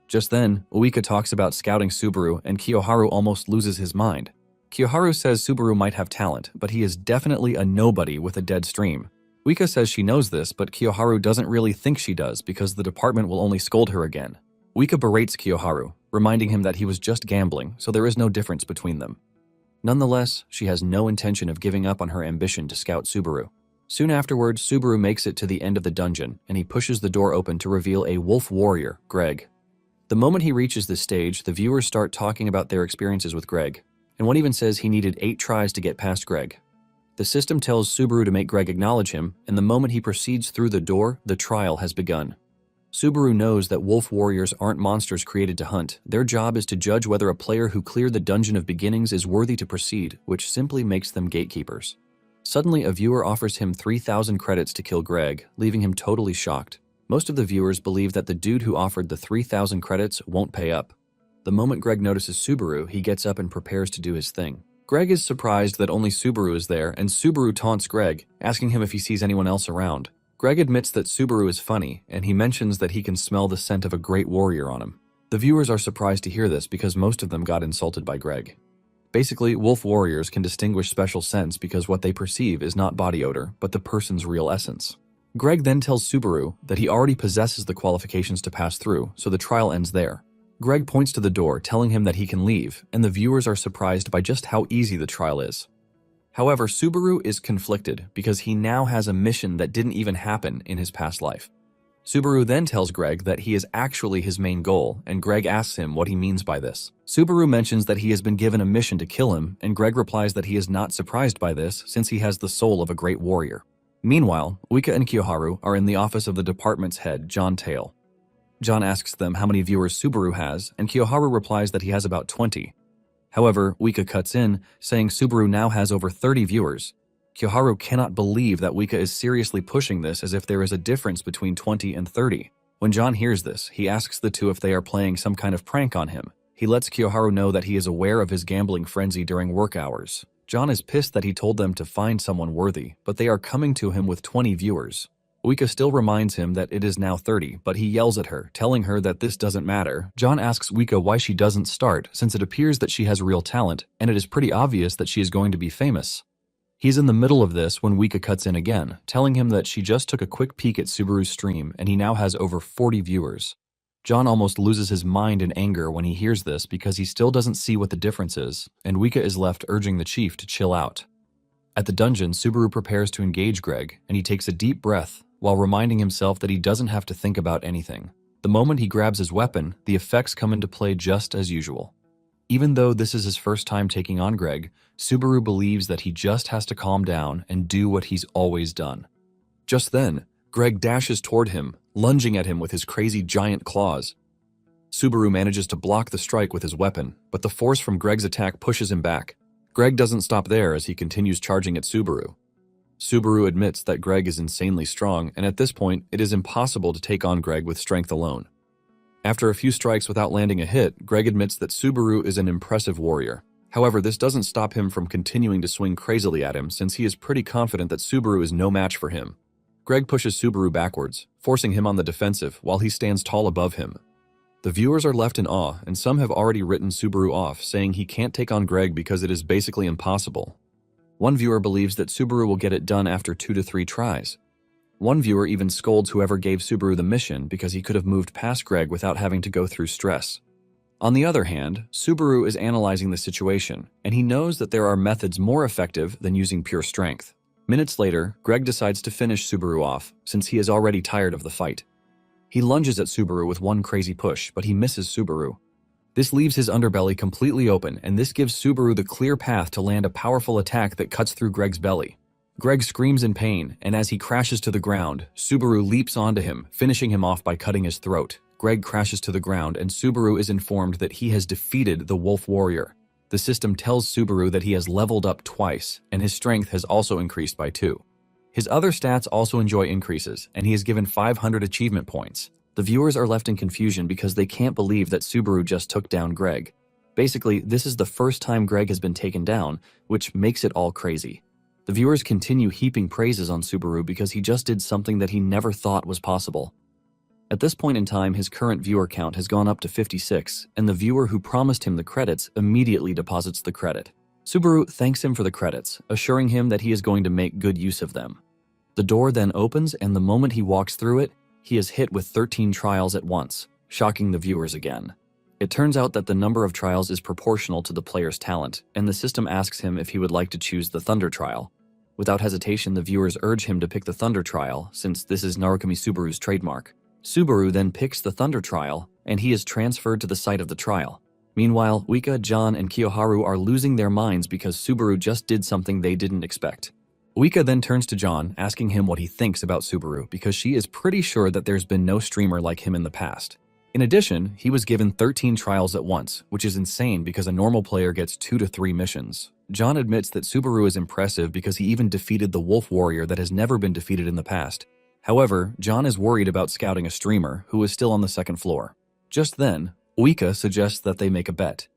Just then, Uika talks about scouting Subaru, and Kiyoharu almost loses his mind. Kiyoharu says Subaru might have talent, but he is definitely a nobody with a dead stream. Uika says she knows this, but Kiyoharu doesn't really think she does because the department will only scold her again. Uika berates Kiyoharu, reminding him that he was just gambling, so there is no difference between them. Nonetheless, she has no intention of giving up on her ambition to scout Subaru. Soon afterwards, Subaru makes it to the end of the dungeon, and he pushes the door open to reveal a wolf warrior, Greg. The moment he reaches this stage, the viewers start talking about their experiences with Greg, and one even says he needed 8 tries to get past Greg. The system tells Subaru to make Greg acknowledge him, and the moment he proceeds through the door, the trial has begun. Subaru knows that wolf warriors aren't monsters created to hunt. Their job is to judge whether a player who cleared the Dungeon of Beginnings is worthy to proceed, which simply makes them gatekeepers. Suddenly, a viewer offers him 3,000 credits to kill Greg, leaving him totally shocked. Most of the viewers believe that the dude who offered the 3,000 credits won't pay up. The moment Greg notices Subaru, he gets up and prepares to do his thing. Greg is surprised that only Subaru is there, and Subaru taunts Greg, asking him if he sees anyone else around. Greg admits that Subaru is funny, and he mentions that he can smell the scent of a great warrior on him. The viewers are surprised to hear this because most of them got insulted by Greg. Basically, wolf warriors can distinguish special scents because what they perceive is not body odor, but the person's real essence. Greg then tells Subaru that he already possesses the qualifications to pass through, so the trial ends there. Greg points to the door, telling him that he can leave, and the viewers are surprised by just how easy the trial is. However, Subaru is conflicted because he now has a mission that didn't even happen in his past life. Subaru then tells Greg that he is actually his main goal, and Greg asks him what he means by this. Subaru mentions that he has been given a mission to kill him, and Greg replies that he is not surprised by this since he has the soul of a great warrior. Meanwhile, Uika and Kiyoharu are in the office of the department's head, John Tail. John asks them how many viewers Subaru has, and Kiyoharu replies that he has about 20. However, Uika cuts in, saying Subaru now has over 30 viewers. Kiyoharu cannot believe that Uika is seriously pushing this as if there is a difference between 20 and 30. When John hears this, he asks the two if they are playing some kind of prank on him. He lets Kiyoharu know that he is aware of his gambling frenzy during work hours. John is pissed that he told them to find someone worthy, but they are coming to him with 20 viewers. Uika still reminds him that it is now 30, but he yells at her, telling her that this doesn't matter. John asks Uika why she doesn't start, since it appears that she has real talent, and it is pretty obvious that she is going to be famous. He's in the middle of this when Wika cuts in again, telling him that she just took a quick peek at Subaru's stream and he now has over 40 viewers. John almost loses his mind in anger when he hears this because he still doesn't see what the difference is, and Wika is left urging the chief to chill out. At the dungeon, Subaru prepares to engage Greg, and he takes a deep breath while reminding himself that he doesn't have to think about anything. The moment he grabs his weapon, the effects come into play just as usual. Even though this is his first time taking on Greg, Subaru believes that he just has to calm down and do what he's always done. Just then, Greg dashes toward him, lunging at him with his crazy giant claws. Subaru manages to block the strike with his weapon, but the force from Greg's attack pushes him back. Greg doesn't stop there as he continues charging at Subaru. Subaru admits that Greg is insanely strong, and at this point, it is impossible to take on Greg with strength alone. After a few strikes without landing a hit, Greg admits that Subaru is an impressive warrior. However, this doesn't stop him from continuing to swing crazily at him since he is pretty confident that Subaru is no match for him. Greg pushes Subaru backwards, forcing him on the defensive while he stands tall above him. The viewers are left in awe, and some have already written Subaru off, saying he can't take on Greg because it is basically impossible. One viewer believes that Subaru will get it done after 2 to 3 tries. One viewer even scolds whoever gave Subaru the mission because he could have moved past Greg without having to go through stress. On the other hand, Subaru is analyzing the situation, and he knows that there are methods more effective than using pure strength. Minutes later, Greg decides to finish Subaru off, since he is already tired of the fight. He lunges at Subaru with one crazy push, but he misses Subaru. This leaves his underbelly completely open, and this gives Subaru the clear path to land a powerful attack that cuts through Greg's belly. Greg screams in pain, and as he crashes to the ground, Subaru leaps onto him, finishing him off by cutting his throat. Greg crashes to the ground, and Subaru is informed that he has defeated the Wolf Warrior. The system tells Subaru that he has leveled up twice, and his strength has also increased by 2. His other stats also enjoy increases, and he is given 500 achievement points. The viewers are left in confusion because they can't believe that Subaru just took down Greg. Basically, this is the first time Greg has been taken down, which makes it all crazy. The viewers continue heaping praises on Subaru because he just did something that he never thought was possible. At this point in time, his current viewer count has gone up to 56, and the viewer who promised him the credits immediately deposits the credit. Subaru thanks him for the credits, assuring him that he is going to make good use of them. The door then opens, and the moment he walks through it, he is hit with 13 trials at once, shocking the viewers again. It turns out that the number of trials is proportional to the player's talent, and the system asks him if he would like to choose the Thunder trial. Without hesitation, the viewers urge him to pick the Thunder trial, since this is Narukami Subaru's trademark. Subaru then picks the Thunder trial, and he is transferred to the site of the trial. Meanwhile, Wika, John, and Kiyoharu are losing their minds because Subaru just did something they didn't expect. Wika then turns to John, asking him what he thinks about Subaru because she is pretty sure that there's been no streamer like him in the past. In addition, he was given 13 trials at once, which is insane because a normal player gets 2 to 3 missions. John admits that Subaru is impressive because he even defeated the Wolf Warrior that has never been defeated in the past. However, John is worried about scouting a streamer who is still on the second floor. Just then, Wika suggests that they make a bet.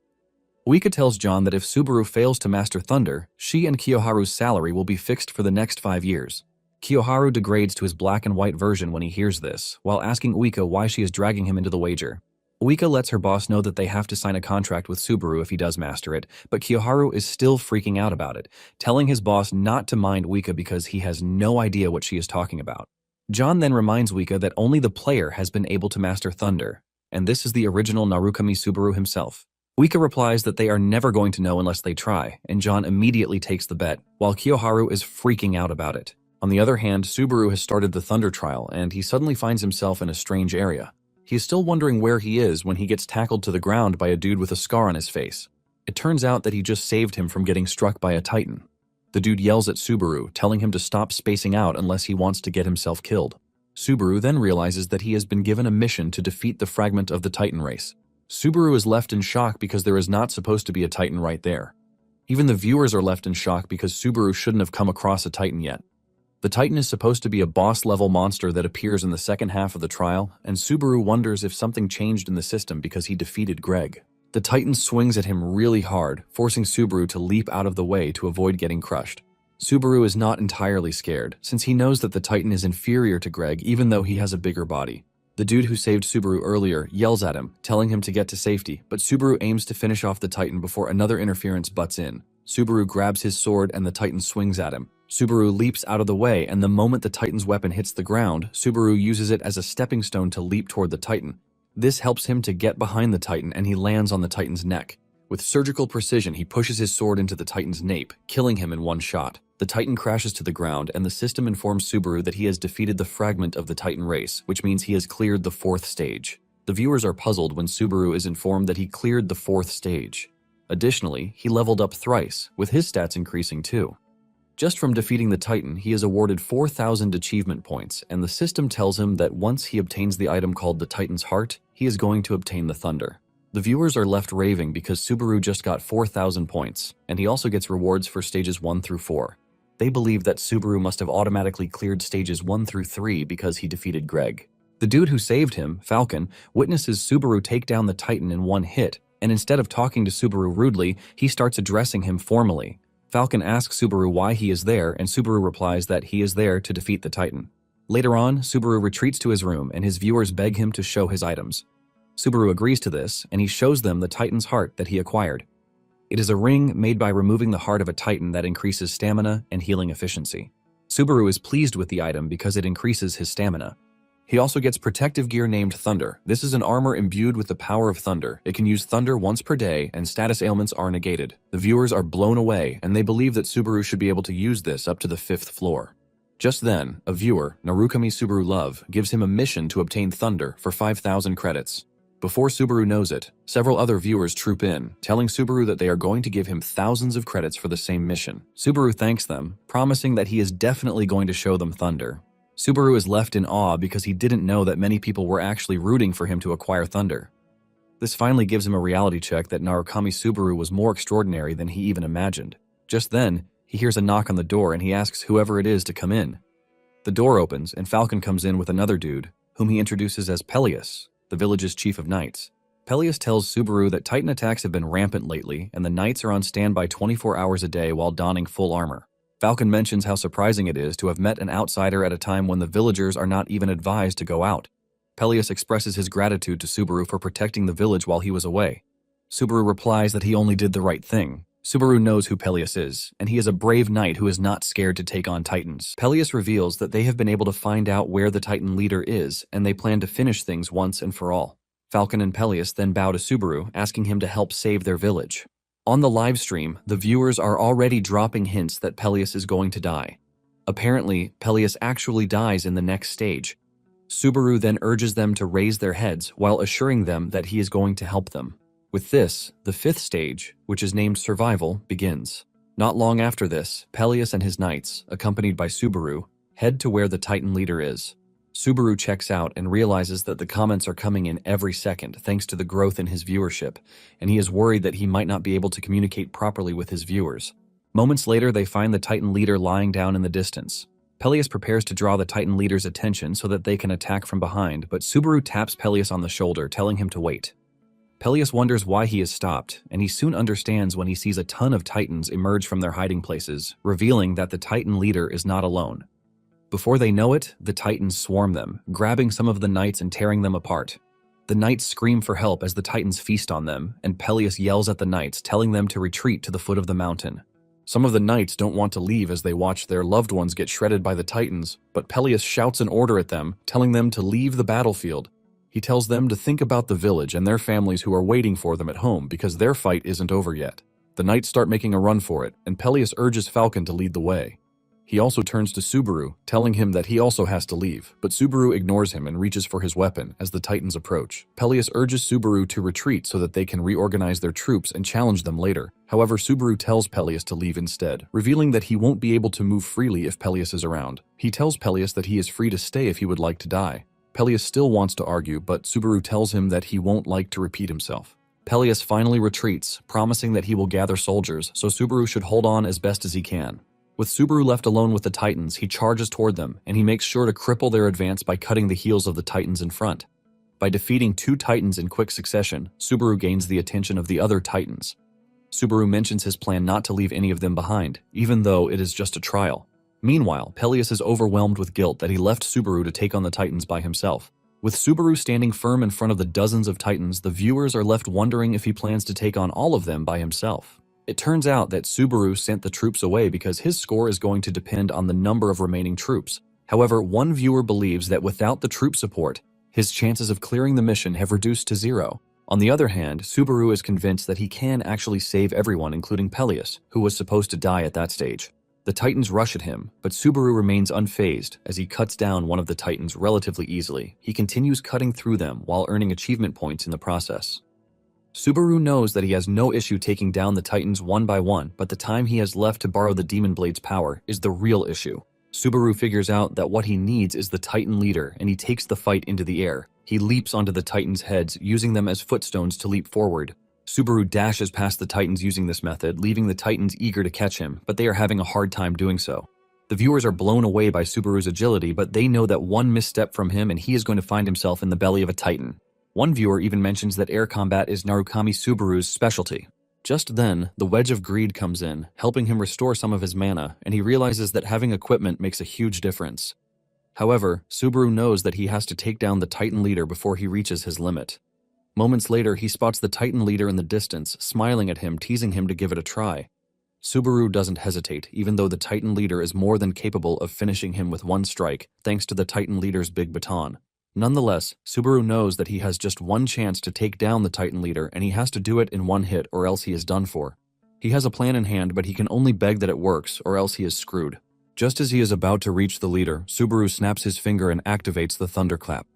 Wika tells John that if Subaru fails to master Thunder, she and Kiyoharu's salary will be fixed for the next 5 years. Kiyoharu degrades to his black and white version when he hears this, while asking Wika why she is dragging him into the wager. Wika lets her boss know that they have to sign a contract with Subaru if he does master it, but Kiyoharu is still freaking out about it, telling his boss not to mind Wika because he has no idea what she is talking about. John then reminds Wika that only the player has been able to master Thunder, and this is the original Narukami Subaru himself. Wika replies that they are never going to know unless they try, and John immediately takes the bet, while Kiyoharu is freaking out about it. On the other hand, Subaru has started the Thunder trial, and he suddenly finds himself in a strange area. He is still wondering where he is when he gets tackled to the ground by a dude with a scar on his face. It turns out that he just saved him from getting struck by a Titan. The dude yells at Subaru, telling him to stop spacing out unless he wants to get himself killed. Subaru then realizes that he has been given a mission to defeat the fragment of the Titan race. Subaru is left in shock because there is not supposed to be a Titan right there. Even the viewers are left in shock because Subaru shouldn't have come across a Titan yet. The Titan is supposed to be a boss-level monster that appears in the second half of the trial, and Subaru wonders if something changed in the system because he defeated Greg. The Titan swings at him really hard, forcing Subaru to leap out of the way to avoid getting crushed. Subaru is not entirely scared, since he knows that the Titan is inferior to Greg even though he has a bigger body. The dude who saved Subaru earlier yells at him, telling him to get to safety, but Subaru aims to finish off the Titan before another interference butts in. Subaru grabs his sword and the Titan swings at him. Subaru leaps out of the way, and the moment the Titan's weapon hits the ground, Subaru uses it as a stepping stone to leap toward the Titan. This helps him to get behind the Titan, and he lands on the Titan's neck. With surgical precision, he pushes his sword into the Titan's nape, killing him in one shot. The Titan crashes to the ground, and the system informs Subaru that he has defeated the fragment of the Titan race, which means he has cleared the 4th stage. The viewers are puzzled when Subaru is informed that he cleared the 4th stage. Additionally, he leveled up thrice, with his stats increasing too. Just from defeating the Titan, he is awarded 4,000 achievement points, and the system tells him that once he obtains the item called the Titan's Heart, he is going to obtain the Thunder. The viewers are left raving because Subaru just got 4,000 points, and he also gets rewards for stages 1 through 4. They believe that Subaru must have automatically cleared stages 1 through 3 because he defeated Greg. The dude who saved him, Falcon, witnesses Subaru take down the Titan in one hit, and instead of talking to Subaru rudely, he starts addressing him formally. Falcon asks Subaru why he is there, and Subaru replies that he is there to defeat the Titan. Later on, Subaru retreats to his room, and his viewers beg him to show his items. Subaru agrees to this, and he shows them the Titan's heart that he acquired. It is a ring made by removing the heart of a Titan that increases stamina and healing efficiency. Subaru is pleased with the item because it increases his stamina. He also gets protective gear named Thunder. This is an armor imbued with the power of thunder. It can use thunder once per day, and status ailments are negated. The viewers are blown away, and they believe that Subaru should be able to use this up to the 5th floor. Just then, a viewer, Narukami Subaru Love, gives him a mission to obtain Thunder for 5,000 credits. Before Subaru knows it, several other viewers troop in, telling Subaru that they are going to give him thousands of credits for the same mission. Subaru thanks them, promising that he is definitely going to show them Thunder. Subaru is left in awe because he didn't know that many people were actually rooting for him to acquire Thunder. This finally gives him a reality check that Narukami Subaru was more extraordinary than he even imagined. Just then, he hears a knock on the door and he asks whoever it is to come in. The door opens and Falcon comes in with another dude, whom he introduces as Peleus, the village's chief of knights. Peleus tells Subaru that Titan attacks have been rampant lately and the knights are on standby 24 hours a day while donning full armor. Falcon mentions how surprising it is to have met an outsider at a time when the villagers are not even advised to go out. Peleus expresses his gratitude to Subaru for protecting the village while he was away. Subaru replies that he only did the right thing. Subaru knows who Peleus is, and he is a brave knight who is not scared to take on Titans. Peleus reveals that they have been able to find out where the Titan leader is, and they plan to finish things once and for all. Falcon and Peleus then bow to Subaru, asking him to help save their village. On the live stream, the viewers are already dropping hints that Peleus is going to die. Apparently, Peleus actually dies in the next stage. Subaru then urges them to raise their heads while assuring them that he is going to help them. With this, the 5th stage, which is named Survival, begins. Not long after this, Peleus and his knights, accompanied by Subaru, head to where the Titan leader is. Subaru checks out and realizes that the comments are coming in every second thanks to the growth in his viewership, and he is worried that he might not be able to communicate properly with his viewers. Moments later, they find the Titan leader lying down in the distance. Peleus prepares to draw the Titan leader's attention so that they can attack from behind, but Subaru taps Peleus on the shoulder, telling him to wait. Peleus wonders why he is stopped, and he soon understands when he sees a ton of Titans emerge from their hiding places, revealing that the Titan leader is not alone. Before they know it, the Titans swarm them, grabbing some of the knights and tearing them apart. The knights scream for help as the Titans feast on them, and Peleus yells at the knights, telling them to retreat to the foot of the mountain. Some of the knights don't want to leave as they watch their loved ones get shredded by the Titans, but Peleus shouts an order at them, telling them to leave the battlefield. He tells them to think about the village and their families who are waiting for them at home because their fight isn't over yet. The knights start making a run for it, and Peleus urges Falcon to lead the way. He also turns to Subaru, telling him that he also has to leave, but Subaru ignores him and reaches for his weapon as the Titans approach. Peleus urges Subaru to retreat so that they can reorganize their troops and challenge them later. However, Subaru tells Peleus to leave instead, revealing that he won't be able to move freely if Peleus is around. He tells Peleus that he is free to stay if he would like to die. Peleus still wants to argue, but Subaru tells him that he won't like to repeat himself. Peleus finally retreats, promising that he will gather soldiers, so Subaru should hold on as best as he can. With Subaru left alone with the Titans, he charges toward them, and he makes sure to cripple their advance by cutting the heels of the Titans in front. By defeating 2 Titans in quick succession, Subaru gains the attention of the other Titans. Subaru mentions his plan not to leave any of them behind, even though it is just a trial. Meanwhile, Peleus is overwhelmed with guilt that he left Subaru to take on the Titans by himself. With Subaru standing firm in front of the dozens of Titans, the viewers are left wondering if he plans to take on all of them by himself. It turns out that Subaru sent the troops away because his score is going to depend on the number of remaining troops. However, one viewer believes that without the troop support, his chances of clearing the mission have reduced to 0. On the other hand, Subaru is convinced that he can actually save everyone, including Peleus, who was supposed to die at that stage. The Titans rush at him, but Subaru remains unfazed as he cuts down one of the Titans relatively easily. He continues cutting through them while earning achievement points in the process. Subaru knows that he has no issue taking down the Titans one by one, but the time he has left to borrow the Demon Blade's power is the real issue. Subaru figures out that what he needs is the Titan leader, and he takes the fight into the air. He leaps onto the Titans' heads, using them as footstones to leap forward. Subaru dashes past the Titans using this method, leaving the Titans eager to catch him, but they are having a hard time doing so. The viewers are blown away by Subaru's agility, but they know that one misstep from him and he is going to find himself in the belly of a Titan. One viewer even mentions that air combat is Narukami Subaru's specialty. Just then, the Wedge of Greed comes in, helping him restore some of his mana, and he realizes that having equipment makes a huge difference. However, Subaru knows that he has to take down the Titan leader before he reaches his limit. Moments later, he spots the Titan leader in the distance, smiling at him, teasing him to give it a try. Subaru doesn't hesitate, even though the Titan leader is more than capable of finishing him with one strike, thanks to the Titan leader's big baton. Nonetheless, Subaru knows that he has just one chance to take down the Titan leader, and he has to do it in one hit or else he is done for. He has a plan in hand, but he can only beg that it works, or else he is screwed. Just as he is about to reach the leader, Subaru snaps his finger and activates the thunderclap.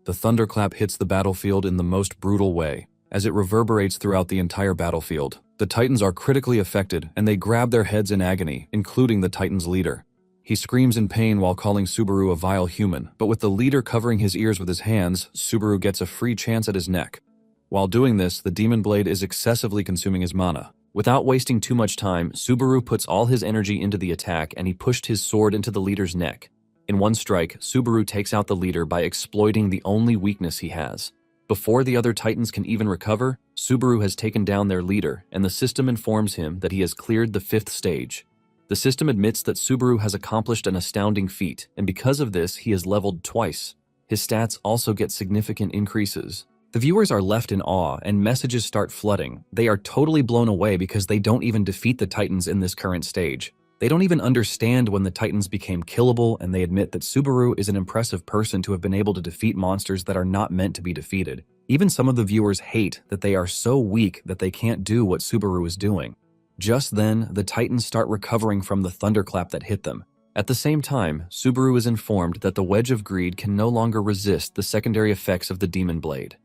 The thunderclap hits the battlefield in the most brutal way. As it reverberates throughout the entire battlefield, the Titans are critically affected, and they grab their heads in agony, including the Titan's leader. He screams in pain while calling Subaru a vile human, but with the leader covering his ears with his hands, Subaru gets a free chance at his neck. While doing this, the Demon Blade is excessively consuming his mana. Without wasting too much time, Subaru puts all his energy into the attack and he pushed his sword into the leader's neck. In one strike, Subaru takes out the leader by exploiting the only weakness he has. Before the other Titans can even recover, Subaru has taken down their leader, and the system informs him that he has cleared the 5th stage. The system admits that Subaru has accomplished an astounding feat, and because of this, he is leveled twice. His stats also get significant increases. The viewers are left in awe, and messages start flooding. They are totally blown away because they don't even defeat the Titans in this current stage. They don't even understand when the Titans became killable, and they admit that Subaru is an impressive person to have been able to defeat monsters that are not meant to be defeated. Even some of the viewers hate that they are so weak that they can't do what Subaru is doing. Just then, the Titans start recovering from the thunderclap that hit them. At the same time, Subaru is informed that the Wedge of Greed can no longer resist the secondary effects of the Demon Blade.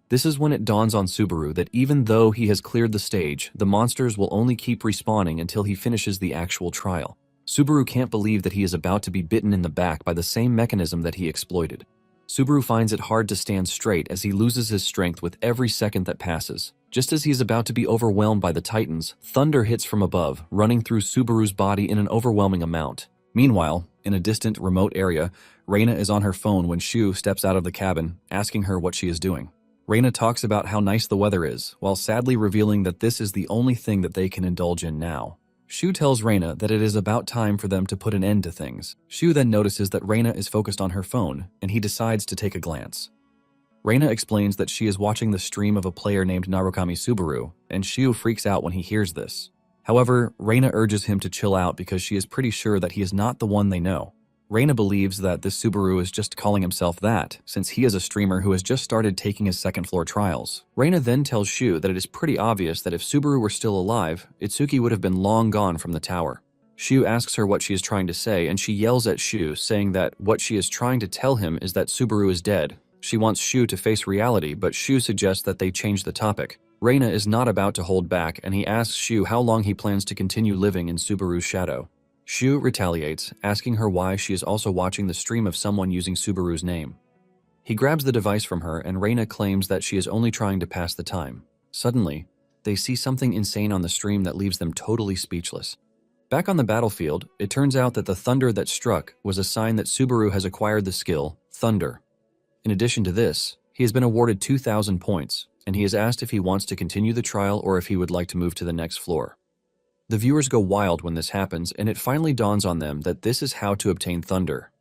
This is when it dawns on Subaru that even though he has cleared the stage, the monsters will only keep respawning until he finishes the actual trial. Subaru can't believe that he is about to be bitten in the back by the same mechanism that he exploited. Subaru finds it hard to stand straight as he loses his strength with every second that passes. Just as he is about to be overwhelmed by the Titans, thunder hits from above, running through Subaru's body in an overwhelming amount. Meanwhile, in a distant, remote area, Reina is on her phone when Shu steps out of the cabin, asking her what she is doing. Reina talks about how nice the weather is, while sadly revealing that this is the only thing that they can indulge in now. Shu tells Reina that it is about time for them to put an end to things. Shu then notices that Reina is focused on her phone, and he decides to take a glance. Reina explains that she is watching the stream of a player named Narukami Subaru, and Shu freaks out when he hears this. However, Reina urges him to chill out because she is pretty sure that he is not the one they know. Reina believes that this Subaru is just calling himself that, since he is a streamer who has just started taking his second-floor trials. Reina then tells Shu that it is pretty obvious that if Subaru were still alive, Itsuki would have been long gone from the tower. Shu asks her what she is trying to say, and she yells at Shu, saying that what she is trying to tell him is that Subaru is dead. She wants Shu to face reality, but Shu suggests that they change the topic. Reina is not about to hold back, and he asks Shu how long he plans to continue living in Subaru's shadow. Shu retaliates, asking her why she is also watching the stream of someone using Subaru's name. He grabs the device from her, and Reina claims that she is only trying to pass the time. Suddenly, they see something insane on the stream that leaves them totally speechless. Back on the battlefield, it turns out that the thunder that struck was a sign that Subaru has acquired the skill, Thunder. In addition to this, he has been awarded 2,000 points, and he is asked if he wants to continue the trial or if he would like to move to the next floor. The viewers go wild when this happens, and it finally dawns on them that this is how to obtain Thunder.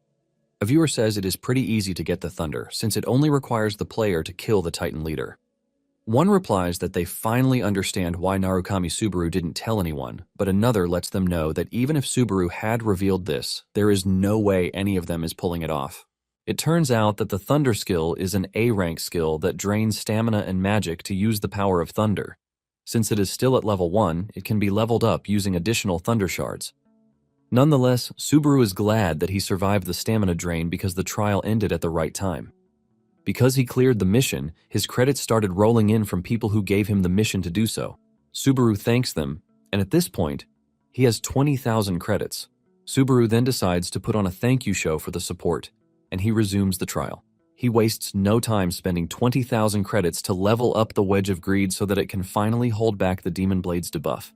A viewer says it is pretty easy to get the Thunder, since it only requires the player to kill the Titan leader. One replies that they finally understand why Narukami Subaru didn't tell anyone, but another lets them know that even if Subaru had revealed this, there is no way any of them is pulling it off. It turns out that the Thunder skill is an A-rank skill that drains stamina and magic to use the power of Thunder. Since it is still at level 1, it can be leveled up using additional Thunder shards. Nonetheless, Subaru is glad that he survived the stamina drain because the trial ended at the right time. Because he cleared the mission, his credits started rolling in from people who gave him the mission to do so. Subaru thanks them, and at this point, he has 20,000 credits. Subaru then decides to put on a thank you show for the support, and he resumes the trial. He wastes no time spending 20,000 credits to level up the Wedge of Greed so that it can finally hold back the Demon Blade's debuff.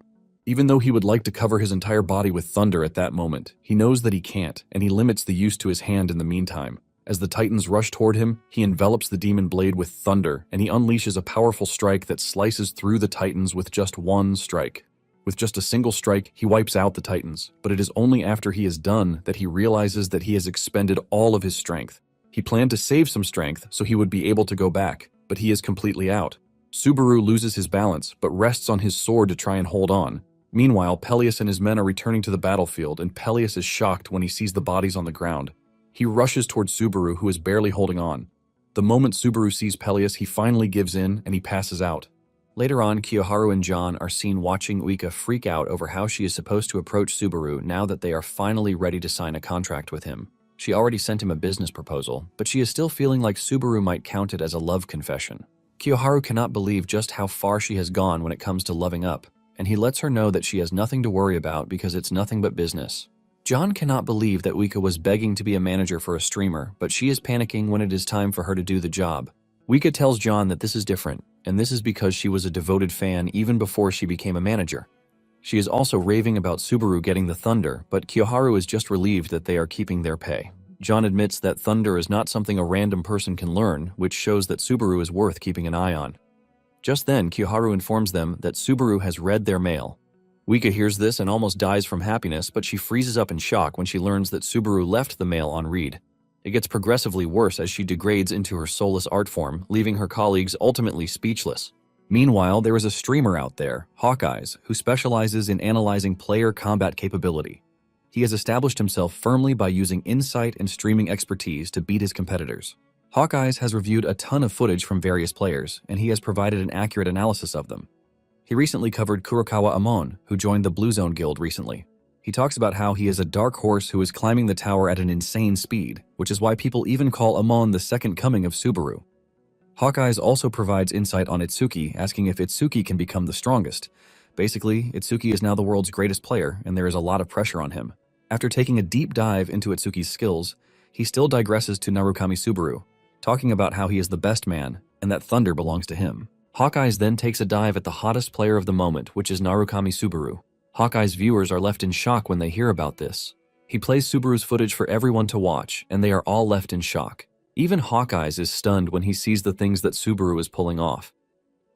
Even though he would like to cover his entire body with thunder at that moment, he knows that he can't, and he limits the use to his hand in the meantime. As the Titans rush toward him, he envelops the Demon Blade with thunder, and he unleashes a powerful strike that slices through the Titans with just one strike. With just a single strike, he wipes out the Titans, but it is only after he is done that he realizes that he has expended all of his strength. He planned to save some strength so he would be able to go back, but he is completely out. Subaru loses his balance, but rests on his sword to try and hold on. Meanwhile, Peleus and his men are returning to the battlefield, and Peleus is shocked when he sees the bodies on the ground. He rushes towards Subaru, who is barely holding on. The moment Subaru sees Peleus, he finally gives in, and he passes out. Later on, Kiyoharu and John are seen watching Uika freak out over how she is supposed to approach Subaru now that they are finally ready to sign a contract with him. She already sent him a business proposal, but she is still feeling like Subaru might count it as a love confession. Kiyoharu cannot believe just how far she has gone when it comes to loving up, and he lets her know that she has nothing to worry about because it's nothing but business. John cannot believe that Uika was begging to be a manager for a streamer, but she is panicking when it is time for her to do the job. Uika tells John that this is different, and this is because she was a devoted fan even before she became a manager. She is also raving about Subaru getting the thunder, but Kiyoharu is just relieved that they are keeping their pay. John admits that thunder is not something a random person can learn, which shows that Subaru is worth keeping an eye on. Just then, Kiyoharu informs them that Subaru has read their mail. Uika hears this and almost dies from happiness, but she freezes up in shock when she learns that Subaru left the mail on read. It gets progressively worse as she degrades into her soulless art form, leaving her colleagues ultimately speechless. Meanwhile, there is a streamer out there, Hawkeyes, who specializes in analyzing player combat capability. He has established himself firmly by using insight and streaming expertise to beat his competitors. Hawkeyes has reviewed a ton of footage from various players, and he has provided an accurate analysis of them. He recently covered Kurokawa Amon, who joined the Blue Zone Guild recently. He talks about how he is a dark horse who is climbing the tower at an insane speed, which is why people even call Amon the second coming of Subaru. Hawkeyes also provides insight on Itsuki, asking if Itsuki can become the strongest. Basically, Itsuki is now the world's greatest player, and there is a lot of pressure on him. After taking a deep dive into Itsuki's skills, he still digresses to Narukami Subaru, talking about how he is the best man, and that thunder belongs to him. Hawkeyes then takes a dive at the hottest player of the moment, which is Narukami Subaru. Hawkeye's viewers are left in shock when they hear about this. He plays Subaru's footage for everyone to watch, and they are all left in shock. Even Hawkeyes is stunned when he sees the things that Subaru is pulling off.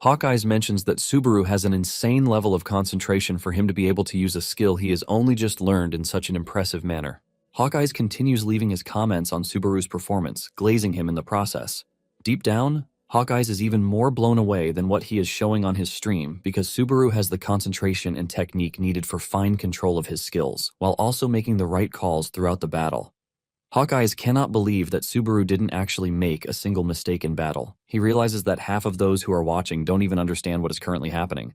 Hawkeyes mentions that Subaru has an insane level of concentration for him to be able to use a skill he has only just learned in such an impressive manner. Hawkeyes continues leaving his comments on Subaru's performance, glazing him in the process. Deep down, Hawkeyes is even more blown away than what he is showing on his stream because Subaru has the concentration and technique needed for fine control of his skills, while also making the right calls throughout the battle. Hawkeyes cannot believe that Subaru didn't actually make a single mistake in battle. He realizes that half of those who are watching don't even understand what is currently happening.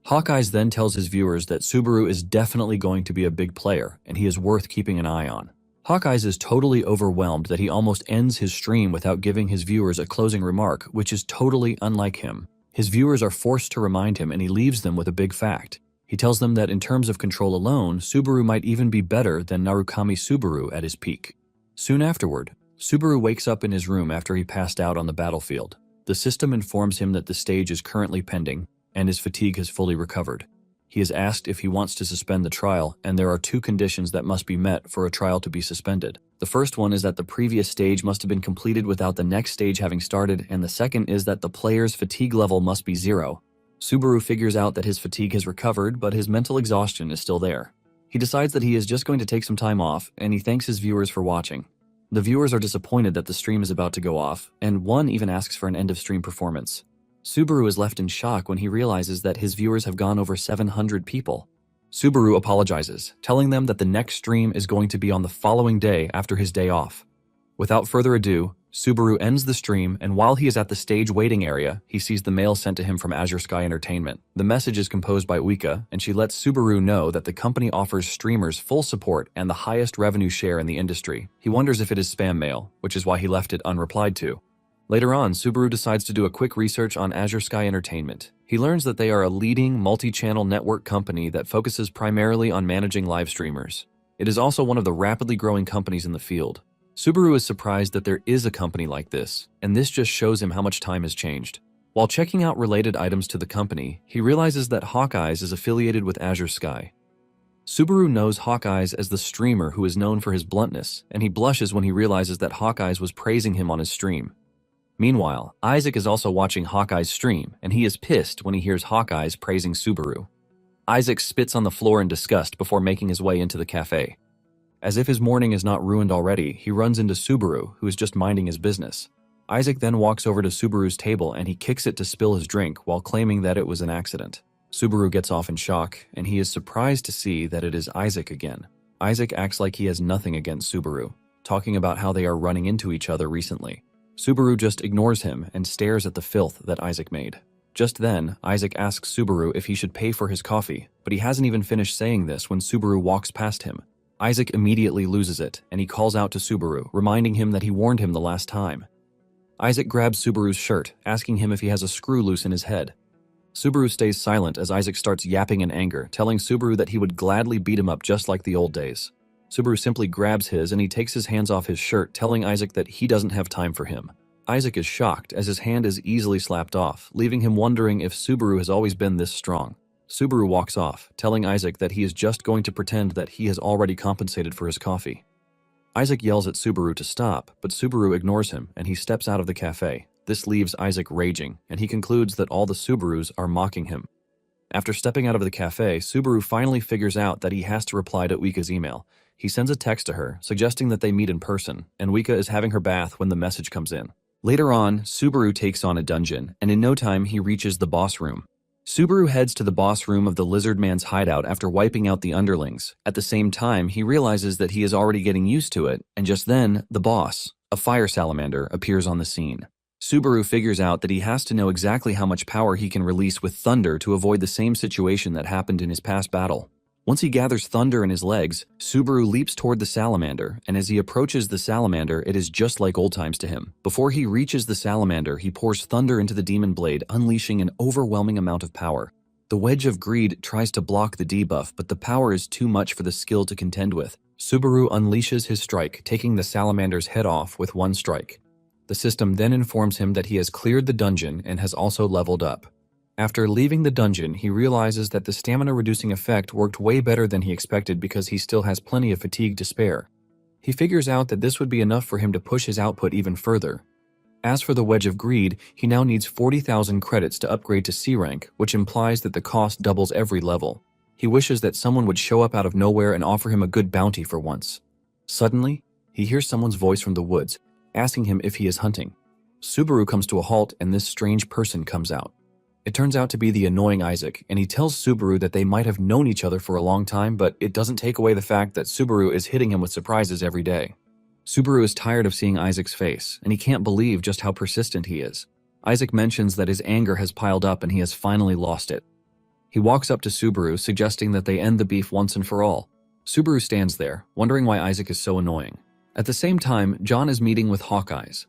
Hawkeyes then tells his viewers that Subaru is definitely going to be a big player, and he is worth keeping an eye on. Hawkeyes is totally overwhelmed that he almost ends his stream without giving his viewers a closing remark, which is totally unlike him. His viewers are forced to remind him, and he leaves them with a big fact. He tells them that in terms of control alone, Subaru might even be better than Narukami Subaru at his peak. Soon afterward, Subaru wakes up in his room after he passed out on the battlefield. The system informs him that the stage is currently pending, and his fatigue has fully recovered. He is asked if he wants to suspend the trial, and there are two conditions that must be met for a trial to be suspended. The first one is that the previous stage must have been completed without the next stage having started, and the second is that the player's fatigue level must be 0. Subaru figures out that his fatigue has recovered, but his mental exhaustion is still there. He decides that he is just going to take some time off, and he thanks his viewers for watching. The viewers are disappointed that the stream is about to go off, and one even asks for an end-of-stream performance. Subaru is left in shock when he realizes that his viewers have gone over 700 people. Subaru apologizes, telling them that the next stream is going to be on the following day after his day off. Without further ado, Subaru ends the stream, and while he is at the stage waiting area, he sees the mail sent to him from Azure Sky Entertainment. The message is composed by Uika, and she lets Subaru know that the company offers streamers full support and the highest revenue share in the industry. He wonders if it is spam mail, which is why he left it unreplied to. Later on, Subaru decides to do a quick research on Azure Sky Entertainment. He learns that they are a leading multi-channel network company that focuses primarily on managing live streamers. It is also one of the rapidly growing companies in the field. Subaru is surprised that there is a company like this, and this just shows him how much time has changed. While checking out related items to the company, he realizes that Hawkeyes is affiliated with Azure Sky. Subaru knows Hawkeyes as the streamer who is known for his bluntness, and he blushes when he realizes that Hawkeyes was praising him on his stream. Meanwhile, Isaac is also watching Hawkeye's stream, and he is pissed when he hears Hawkeyes praising Subaru. Isaac spits on the floor in disgust before making his way into the cafe. As if his morning is not ruined already, he runs into Subaru, who is just minding his business. Isaac then walks over to Subaru's table and he kicks it to spill his drink while claiming that it was an accident. Subaru gets off in shock, and he is surprised to see that it is Isaac again. Isaac acts like he has nothing against Subaru, talking about how they are running into each other recently. Subaru just ignores him and stares at the filth that Isaac made. Just then, Isaac asks Subaru if he should pay for his coffee, but he hasn't even finished saying this when Subaru walks past him. Isaac immediately loses it, and he calls out to Subaru, reminding him that he warned him the last time. Isaac grabs Subaru's shirt, asking him if he has a screw loose in his head. Subaru stays silent as Isaac starts yapping in anger, telling Subaru that he would gladly beat him up just like the old days. Subaru simply grabs his and he takes his hands off his shirt, telling Isaac that he doesn't have time for him. Isaac is shocked as his hand is easily slapped off, leaving him wondering if Subaru has always been this strong. Subaru walks off, telling Isaac that he is just going to pretend that he has already compensated for his coffee. Isaac yells at Subaru to stop, but Subaru ignores him and he steps out of the cafe. This leaves Isaac raging, and he concludes that all the Subarus are mocking him. After stepping out of the cafe, Subaru finally figures out that he has to reply to Uika's email. He sends a text to her, suggesting that they meet in person, and Uika is having her bath when the message comes in. Later on, Subaru takes on a dungeon, and in no time he reaches the boss room. Subaru heads to the boss room of the Lizard Man's hideout after wiping out the underlings. At the same time, he realizes that he is already getting used to it, and just then, the boss, a fire salamander, appears on the scene. Subaru figures out that he has to know exactly how much power he can release with thunder to avoid the same situation that happened in his past battle. Once he gathers thunder in his legs, Subaru leaps toward the salamander, and as he approaches the salamander, it is just like old times to him. Before he reaches the salamander, he pours thunder into the demon blade, unleashing an overwhelming amount of power. The Wedge of Greed tries to block the debuff, but the power is too much for the skill to contend with. Subaru unleashes his strike, taking the salamander's head off with one strike. The system then informs him that he has cleared the dungeon and has also leveled up. After leaving the dungeon, he realizes that the stamina-reducing effect worked way better than he expected because he still has plenty of fatigue to spare. He figures out that this would be enough for him to push his output even further. As for the Wedge of Greed, he now needs 40,000 credits to upgrade to C rank, which implies that the cost doubles every level. He wishes that someone would show up out of nowhere and offer him a good bounty for once. Suddenly, he hears someone's voice from the woods, asking him if he is hunting. Subaru comes to a halt and this strange person comes out. It turns out to be the annoying Isaac, and he tells Subaru that they might have known each other for a long time, but it doesn't take away the fact that Subaru is hitting him with surprises every day. Subaru is tired of seeing Isaac's face, and he can't believe just how persistent he is. Isaac mentions that his anger has piled up and he has finally lost it. He walks up to Subaru, suggesting that they end the beef once and for all. Subaru stands there, wondering why Isaac is so annoying. At the same time, John is meeting with Hawkeyes.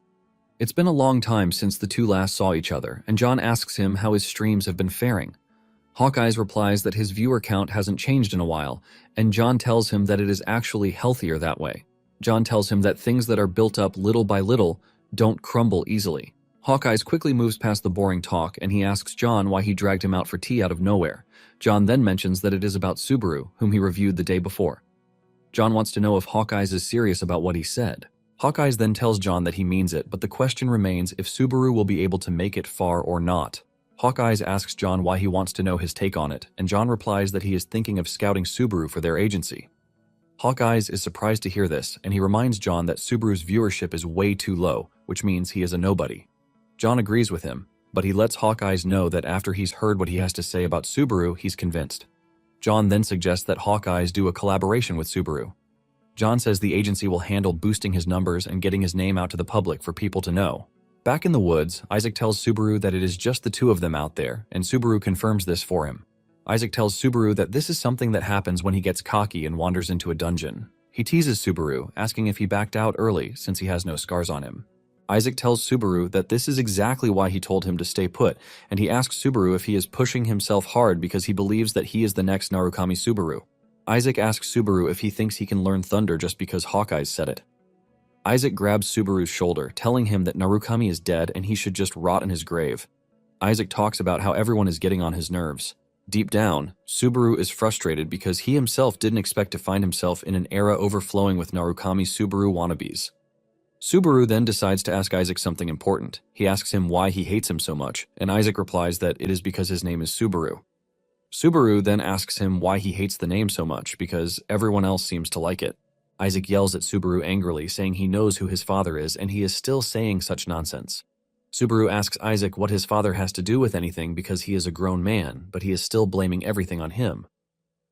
It's been a long time since the two last saw each other, and John asks him how his streams have been faring. Hawkeyes replies that his viewer count hasn't changed in a while, and John tells him that it is actually healthier that way. John tells him that things that are built up little by little don't crumble easily. Hawkeyes quickly moves past the boring talk, and he asks John why he dragged him out for tea out of nowhere. John then mentions that it is about Subaru, whom he reviewed the day before. John wants to know if Hawkeyes is serious about what he said. Hawkeyes then tells John that he means it, but the question remains if Subaru will be able to make it far or not. Hawkeyes asks John why he wants to know his take on it, and John replies that he is thinking of scouting Subaru for their agency. Hawkeyes is surprised to hear this, and he reminds John that Subaru's viewership is way too low, which means he is a nobody. John agrees with him. but he lets Hawkeyes know that after he's heard what he has to say about Subaru, he's convinced. John then suggests that Hawkeyes do a collaboration with Subaru. John says the agency will handle boosting his numbers and getting his name out to the public for people to know. Back in the woods, Isaac tells Subaru that it is just the two of them out there, and Subaru confirms this for him. Isaac tells Subaru that this is something that happens when he gets cocky and wanders into a dungeon. He teases Subaru, asking if he backed out early since he has no scars on him. Isaac tells Subaru that this is exactly why he told him to stay put, and he asks Subaru if he is pushing himself hard because he believes that he is the next Narukami Subaru. Isaac asks Subaru if he thinks he can learn thunder just because Hawkeyes said it. Isaac grabs Subaru's shoulder, telling him that Narukami is dead and he should just rot in his grave. Isaac talks about how everyone is getting on his nerves. Deep down, Subaru is frustrated because he himself didn't expect to find himself in an era overflowing with Narukami Subaru wannabes. Subaru then decides to ask Isaac something important. He asks him why he hates him so much, and Isaac replies that it is because his name is Subaru. Subaru then asks him why he hates the name so much, because everyone else seems to like it. Isaac yells at Subaru angrily, saying he knows who his father is and he is still saying such nonsense. Subaru asks Isaac what his father has to do with anything because he is a grown man, but he is still blaming everything on him.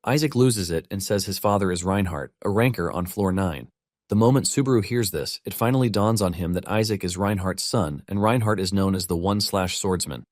Isaac loses it and says his father is Reinhardt, a ranker on floor 9. The moment Subaru hears this, it finally dawns on him that Isaac is Reinhardt's son, and Reinhardt is known as the One-Swordsman.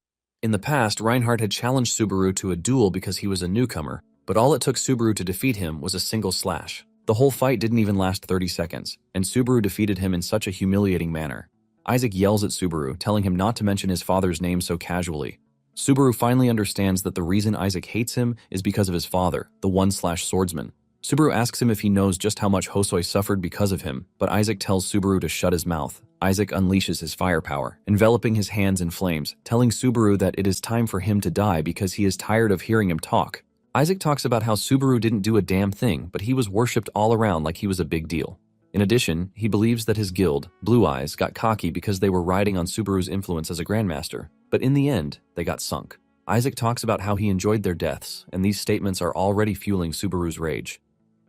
In the past, Reinhardt had challenged Subaru to a duel because he was a newcomer, but all it took Subaru to defeat him was a single slash. The whole fight didn't even last 30 seconds, and Subaru defeated him in such a humiliating manner. Isaac yells at Subaru, telling him not to mention his father's name so casually. Subaru finally understands that the reason Isaac hates him is because of his father, the One-Swordsman. Subaru asks him if he knows just how much Hosoi suffered because of him, but Isaac tells Subaru to shut his mouth. Isaac unleashes his firepower, enveloping his hands in flames, telling Subaru that it is time for him to die because he is tired of hearing him talk. Isaac talks about how Subaru didn't do a damn thing, but he was worshipped all around like he was a big deal. In addition, he believes that his guild, Blue Eyes, got cocky because they were riding on Subaru's influence as a grandmaster, but in the end, they got sunk. Isaac talks about how he enjoyed their deaths, and these statements are already fueling Subaru's rage.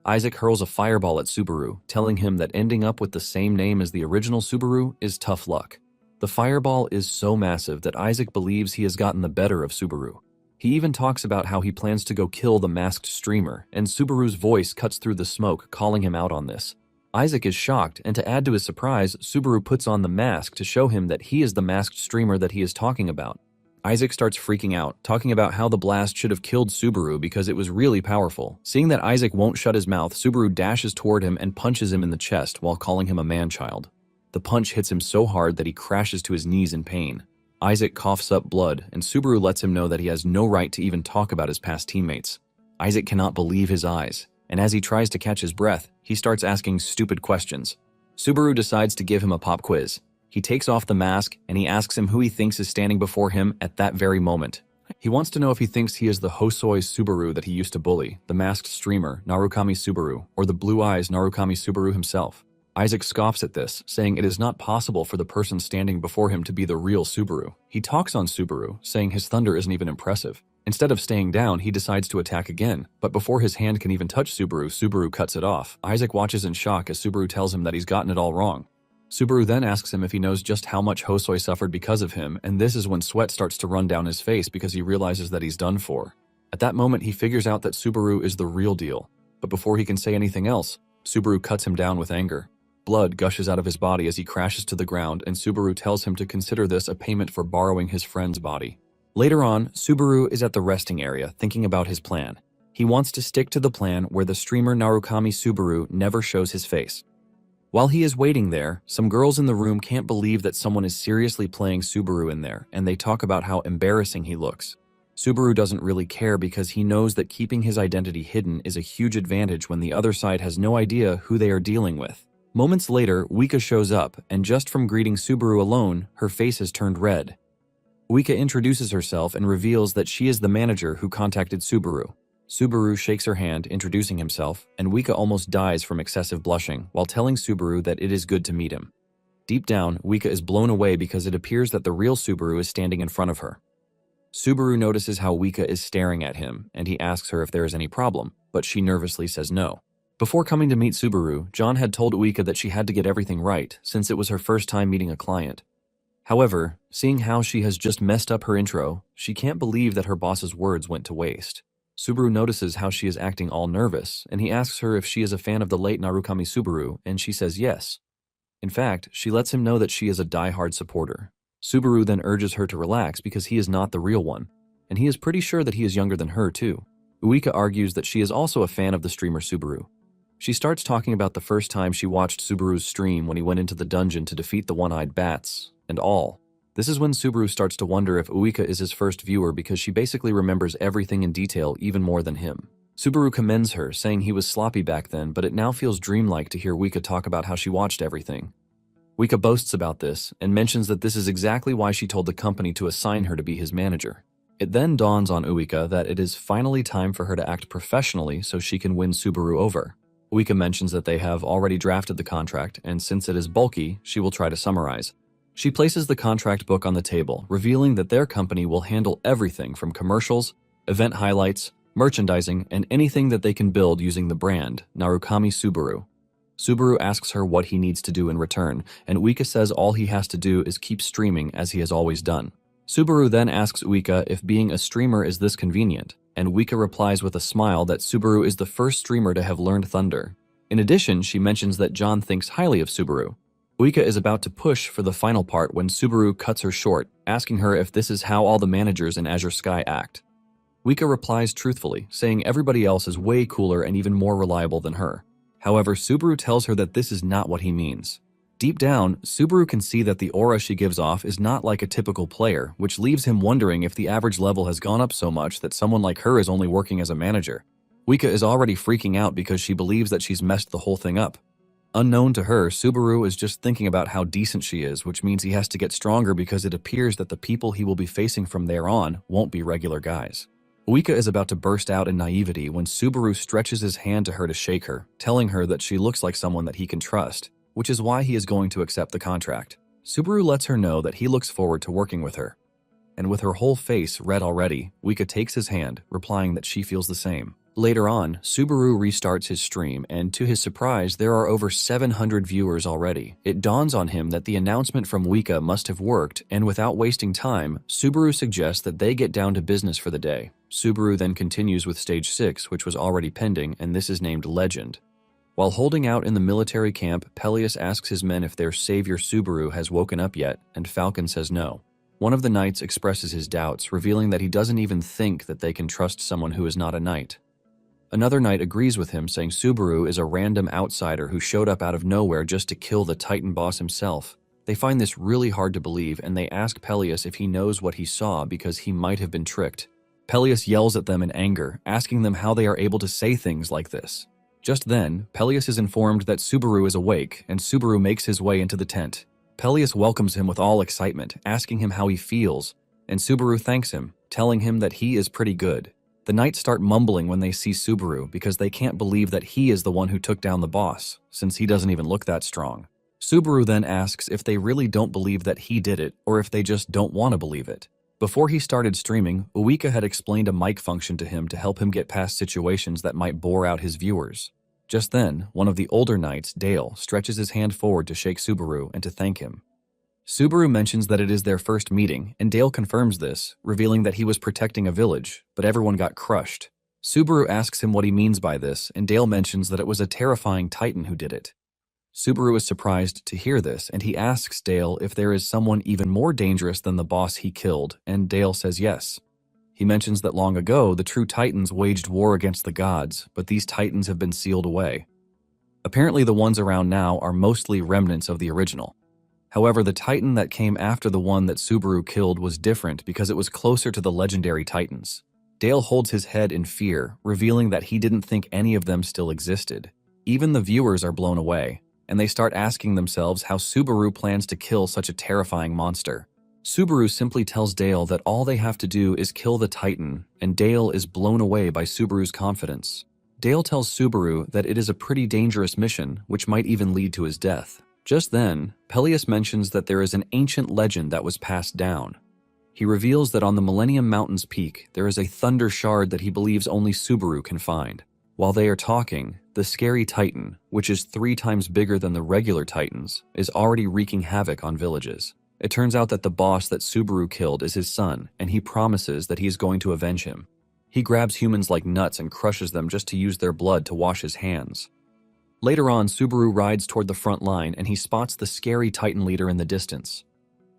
Isaac hurls a fireball at Subaru, telling him that ending up with the same name as the original Subaru is tough luck. The fireball is so massive that Isaac believes he has gotten the better of Subaru. He even talks about how he plans to go kill the masked streamer, and Subaru's voice cuts through the smoke, calling him out on this. Isaac is shocked, and to add to his surprise, Subaru puts on the mask to show him that he is the masked streamer that he is talking about. Isaac starts freaking out, talking about how the blast should have killed Subaru because it was really powerful. Seeing that Isaac won't shut his mouth, Subaru dashes toward him and punches him in the chest while calling him a man-child. The punch hits him so hard that he crashes to his knees in pain. Isaac coughs up blood, and Subaru lets him know that he has no right to even talk about his past teammates. Isaac cannot believe his eyes, and as he tries to catch his breath, he starts asking stupid questions. Subaru decides to give him a pop quiz. He takes off the mask, and he asks him who he thinks is standing before him at that very moment. He wants to know if he thinks he is the Hosoi Subaru that he used to bully, the masked streamer, Narukami Subaru, or the Blue Eyes Narukami Subaru himself. Isaac scoffs at this, saying it is not possible for the person standing before him to be the real Subaru. He talks on Subaru, saying his thunder isn't even impressive. Instead of staying down, he decides to attack again, but before his hand can even touch Subaru, Subaru cuts it off. Isaac watches in shock as Subaru tells him that he's gotten it all wrong. Subaru then asks him if he knows just how much Hosoi suffered because of him, and this is when sweat starts to run down his face because he realizes that he's done for. At that moment, he figures out that Subaru is the real deal, but before he can say anything else, Subaru cuts him down with anger. Blood gushes out of his body as he crashes to the ground, and Subaru tells him to consider this a payment for borrowing his friend's body. Later on, Subaru is at the resting area thinking about his plan. He wants to stick to the plan where the streamer Narukami Subaru never shows his face. While he is waiting there, some girls in the room can't believe that someone is seriously playing Subaru in there, and they talk about how embarrassing he looks. Subaru doesn't really care because he knows that keeping his identity hidden is a huge advantage when the other side has no idea who they are dealing with. Moments later, Wika shows up, and just from greeting Subaru alone, her face has turned red. Wika introduces herself and reveals that she is the manager who contacted Subaru. Subaru shakes her hand, introducing himself, and Wika almost dies from excessive blushing while telling Subaru that it is good to meet him. Deep down, Wika is blown away because it appears that the real Subaru is standing in front of her. Subaru notices how Wika is staring at him, and he asks her if there is any problem, but she nervously says no. Before coming to meet Subaru, John had told Wika that she had to get everything right, since it was her first time meeting a client. However, seeing how she has just messed up her intro, she can't believe that her boss's words went to waste. Subaru notices how she is acting all nervous, and he asks her if she is a fan of the late Narukami Subaru, and she says yes. In fact, she lets him know that she is a die-hard supporter. Subaru then urges her to relax because he is not the real one, and he is pretty sure that he is younger than her too. Uika argues that she is also a fan of the streamer Subaru. She starts talking about the first time she watched Subaru's stream when he went into the dungeon to defeat the one-eyed bats, and all. This is when Subaru starts to wonder if Uika is his first viewer because she basically remembers everything in detail even more than him. Subaru commends her, saying he was sloppy back then, but it now feels dreamlike to hear Uika talk about how she watched everything. Uika boasts about this and mentions that this is exactly why she told the company to assign her to be his manager. It then dawns on Uika that it is finally time for her to act professionally so she can win Subaru over. Uika mentions that they have already drafted the contract, and since it is bulky, she will try to summarize. She places the contract book on the table, revealing that their company will handle everything from commercials, event highlights, merchandising, and anything that they can build using the brand, Narukami Subaru. Subaru asks her what he needs to do in return, and Uika says all he has to do is keep streaming as he has always done. Subaru then asks Uika if being a streamer is this convenient, and Uika replies with a smile that Subaru is the first streamer to have learned Thunder. In addition, she mentions that John thinks highly of Subaru. Uika is about to push for the final part when Subaru cuts her short, asking her if this is how all the managers in Azure Sky act. Uika replies truthfully, saying everybody else is way cooler and even more reliable than her. However, Subaru tells her that this is not what he means. Deep down, Subaru can see that the aura she gives off is not like a typical player, which leaves him wondering if the average level has gone up so much that someone like her is only working as a manager. Uika is already freaking out because she believes that she's messed the whole thing up. Unknown to her, Subaru is just thinking about how decent she is, which means he has to get stronger because it appears that the people he will be facing from there on won't be regular guys. Uika is about to burst out in naivety when Subaru stretches his hand to her to shake her, telling her that she looks like someone that he can trust, which is why he is going to accept the contract. Subaru lets her know that he looks forward to working with her. And with her whole face red already, Uika takes his hand, replying that she feels the same. Later on, Subaru restarts his stream, and to his surprise, there are over 700 viewers already. It dawns on him that the announcement from Uika must have worked, and without wasting time, Subaru suggests that they get down to business for the day. Subaru then continues with Stage 6, which was already pending, and this is named Legend. While holding out in the military camp, Peleus asks his men if their savior Subaru has woken up yet, and Falcon says no. One of the knights expresses his doubts, revealing that he doesn't even think that they can trust someone who is not a knight. Another knight agrees with him, saying Subaru is a random outsider who showed up out of nowhere just to kill the Titan boss himself. They find this really hard to believe, and they ask Peleus if he knows what he saw because he might have been tricked. Peleus yells at them in anger, asking them how they are able to say things like this. Just then, Peleus is informed that Subaru is awake, and Subaru makes his way into the tent. Peleus welcomes him with all excitement, asking him how he feels, and Subaru thanks him, telling him that he is pretty good. The knights start mumbling when they see Subaru because they can't believe that he is the one who took down the boss, since he doesn't even look that strong. Subaru then asks if they really don't believe that he did it, or if they just don't want to believe it. Before he started streaming, Uika had explained a mic function to him to help him get past situations that might bore out his viewers. Just then, one of the older knights, Dale, stretches his hand forward to shake Subaru and to thank him. Subaru mentions that it is their first meeting, and Dale confirms this, revealing that he was protecting a village, but everyone got crushed. Subaru asks him what he means by this, and Dale mentions that it was a terrifying Titan who did it. Subaru is surprised to hear this, and he asks Dale if there is someone even more dangerous than the boss he killed, and Dale says yes. He mentions that long ago, the true Titans waged war against the gods, but these Titans have been sealed away. Apparently the ones around now are mostly remnants of the original. However, the Titan that came after the one that Subaru killed was different because it was closer to the legendary Titans. Dale holds his head in fear, revealing that he didn't think any of them still existed. Even the viewers are blown away, and they start asking themselves how Subaru plans to kill such a terrifying monster. Subaru simply tells Dale that all they have to do is kill the Titan, and Dale is blown away by Subaru's confidence. Dale tells Subaru that it is a pretty dangerous mission, which might even lead to his death. Just then, Peleus mentions that there is an ancient legend that was passed down. He reveals that on the Millennium Mountain's peak, there is a thunder shard that he believes only Subaru can find. While they are talking, the scary Titan, which is 3 times bigger than the regular Titans, is already wreaking havoc on villages. It turns out that the boss that Subaru killed is his son, and he promises that he is going to avenge him. He grabs humans like nuts and crushes them just to use their blood to wash his hands. Later on, Subaru rides toward the front line and he spots the scary Titan leader in the distance.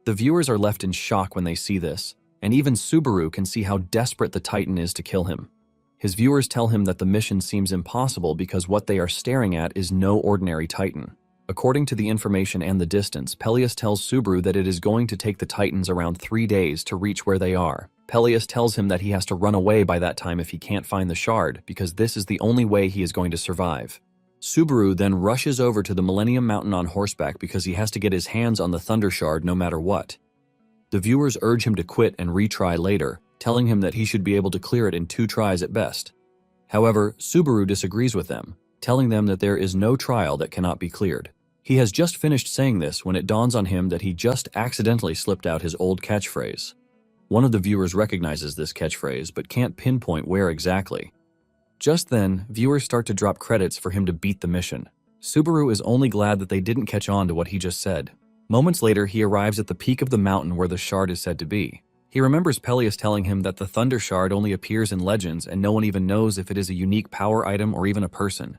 The viewers are left in shock when they see this, and even Subaru can see how desperate the Titan is to kill him. His viewers tell him that the mission seems impossible because what they are staring at is no ordinary Titan. According to the information and the distance, Peleus tells Subaru that it is going to take the Titans around 3 days to reach where they are. Peleus tells him that he has to run away by that time if he can't find the shard, because this is the only way he is going to survive. Subaru then rushes over to the Millennium Mountain on horseback because he has to get his hands on the Thunder Shard no matter what. The viewers urge him to quit and retry later, telling him that he should be able to clear it in 2 tries at best. However, Subaru disagrees with them, telling them that there is no trial that cannot be cleared. He has just finished saying this when it dawns on him that he just accidentally slipped out his old catchphrase. One of the viewers recognizes this catchphrase but can't pinpoint where exactly. Just then, viewers start to drop credits for him to beat the mission. Subaru is only glad that they didn't catch on to what he just said. Moments later, he arrives at the peak of the mountain where the shard is said to be. He remembers Peleus telling him that the Thunder Shard only appears in legends and no one even knows if it is a unique power item or even a person.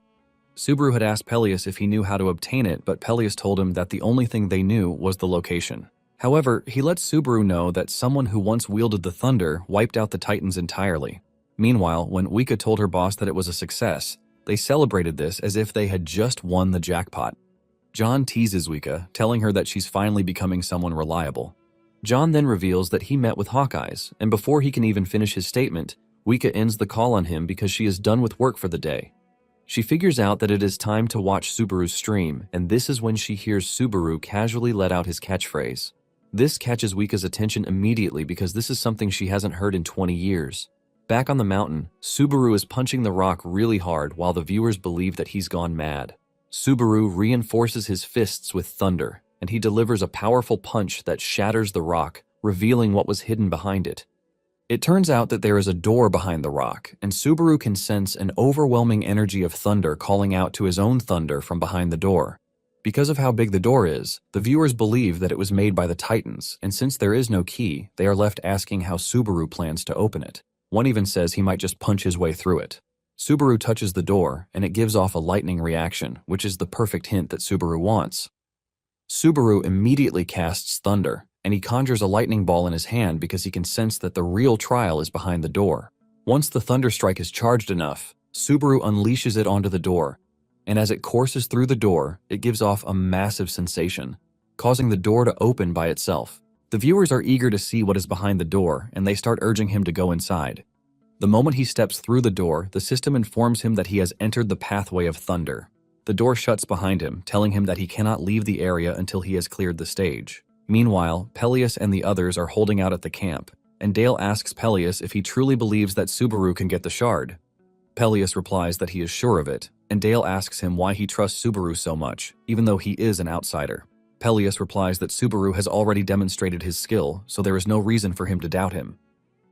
Subaru had asked Peleus if he knew how to obtain it, but Peleus told him that the only thing they knew was the location. However, he lets Subaru know that someone who once wielded the thunder wiped out the Titans entirely. Meanwhile, when Wika told her boss that it was a success, they celebrated this as if they had just won the jackpot. John teases Wika, telling her that she's finally becoming someone reliable. John then reveals that he met with Hawkeyes, and before he can even finish his statement, Wika ends the call on him because she is done with work for the day. She figures out that it is time to watch Subaru's stream, and this is when she hears Subaru casually let out his catchphrase. This catches Wika's attention immediately because this is something she hasn't heard in 20 years. Back on the mountain, Subaru is punching the rock really hard while the viewers believe that he's gone mad. Subaru reinforces his fists with thunder, and he delivers a powerful punch that shatters the rock, revealing what was hidden behind it. It turns out that there is a door behind the rock, and Subaru can sense an overwhelming energy of thunder calling out to his own thunder from behind the door. Because of how big the door is, the viewers believe that it was made by the Titans, and since there is no key, they are left asking how Subaru plans to open it. One even says he might just punch his way through it. Subaru touches the door, and it gives off a lightning reaction, which is the perfect hint that Subaru wants. Subaru immediately casts thunder, and he conjures a lightning ball in his hand because he can sense that the real trial is behind the door. Once the thunder strike is charged enough, Subaru unleashes it onto the door, and as it courses through the door, it gives off a massive sensation, causing the door to open by itself. The viewers are eager to see what is behind the door, and they start urging him to go inside. The moment he steps through the door, the system informs him that he has entered the pathway of thunder. The door shuts behind him, telling him that he cannot leave the area until he has cleared the stage. Meanwhile, Peleus and the others are holding out at the camp, and Dale asks Peleus if he truly believes that Subaru can get the shard. Peleus replies that he is sure of it, and Dale asks him why he trusts Subaru so much, even though he is an outsider. Peleus replies that Subaru has already demonstrated his skill, so there is no reason for him to doubt him.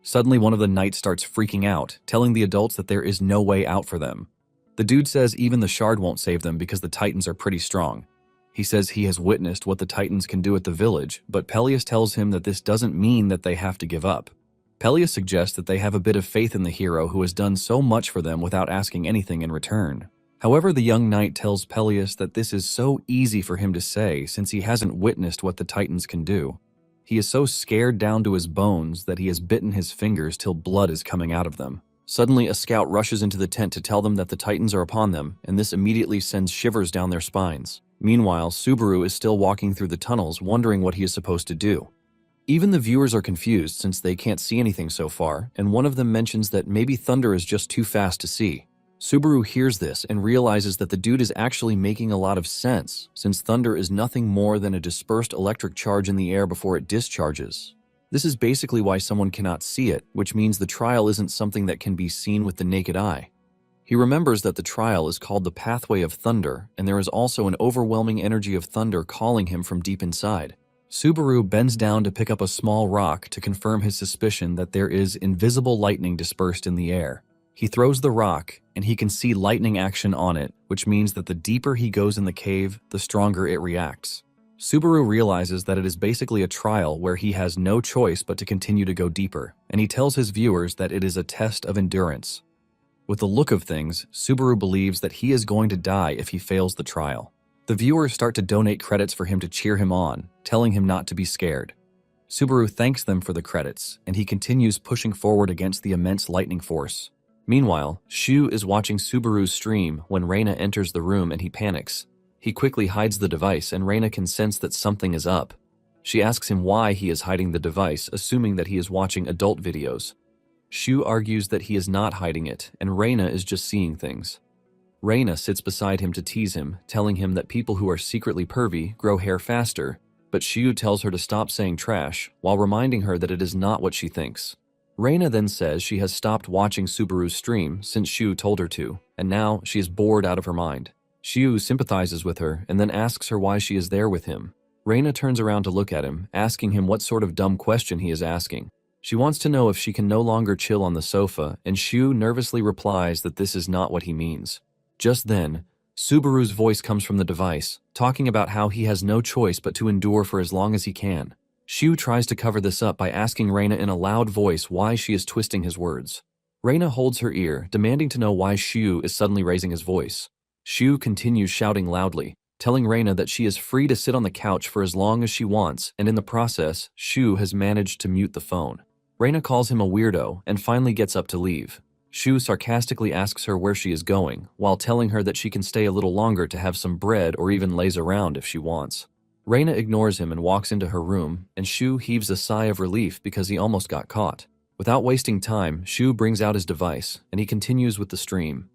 Suddenly, one of the knights starts freaking out, telling the adults that there is no way out for them. The dude says even the shard won't save them because the Titans are pretty strong. He says he has witnessed what the Titans can do at the village, but Peleus tells him that this doesn't mean that they have to give up. Peleus suggests that they have a bit of faith in the hero who has done so much for them without asking anything in return. However, the young knight tells Peleus that this is so easy for him to say since he hasn't witnessed what the Titans can do. He is so scared down to his bones that he has bitten his fingers till blood is coming out of them. Suddenly, a scout rushes into the tent to tell them that the Titans are upon them, and this immediately sends shivers down their spines. Meanwhile, Subaru is still walking through the tunnels, wondering what he is supposed to do. Even the viewers are confused since they can't see anything so far, and one of them mentions that maybe thunder is just too fast to see. Subaru hears this and realizes that the dude is actually making a lot of sense, since thunder is nothing more than a dispersed electric charge in the air before it discharges. This is basically why someone cannot see it, which means the trial isn't something that can be seen with the naked eye. He remembers that the trial is called the Pathway of Thunder, and there is also an overwhelming energy of thunder calling him from deep inside. Subaru bends down to pick up a small rock to confirm his suspicion that there is invisible lightning dispersed in the air. He throws the rock, and he can see lightning action on it, which means that the deeper he goes in the cave, the stronger it reacts. Subaru realizes that it is basically a trial where he has no choice but to continue to go deeper, and he tells his viewers that it is a test of endurance. With the look of things, Subaru believes that he is going to die if he fails the trial. The viewers start to donate credits for him to cheer him on, telling him not to be scared. Subaru thanks them for the credits, and he continues pushing forward against the immense lightning force. Meanwhile, Shu is watching Subaru's stream when Reina enters the room and he panics. He quickly hides the device and Reina can sense that something is up. She asks him why he is hiding the device, assuming that he is watching adult videos. Shu argues that he is not hiding it, and Reina is just seeing things. Reina sits beside him to tease him, telling him that people who are secretly pervy grow hair faster, but Shu tells her to stop saying trash, while reminding her that it is not what she thinks. Reina then says she has stopped watching Subaru's stream since Shu told her to, and now she is bored out of her mind. Shu sympathizes with her and then asks her why she is there with him. Reina turns around to look at him, asking him what sort of dumb question he is asking. She wants to know if she can no longer chill on the sofa, and Shu nervously replies that this is not what he means. Just then, Subaru's voice comes from the device, talking about how he has no choice but to endure for as long as he can. Shu tries to cover this up by asking Reina in a loud voice why she is twisting his words. Reina holds her ear, demanding to know why Shu is suddenly raising his voice. Shu continues shouting loudly, telling Reina that she is free to sit on the couch for as long as she wants, and in the process, Shu has managed to mute the phone. Reina calls him a weirdo and finally gets up to leave. Shu sarcastically asks her where she is going, while telling her that she can stay a little longer to have some bread or even laze around if she wants. Reina ignores him and walks into her room, and Shu heaves a sigh of relief because he almost got caught. Without wasting time, Shu brings out his device, and he continues with the stream.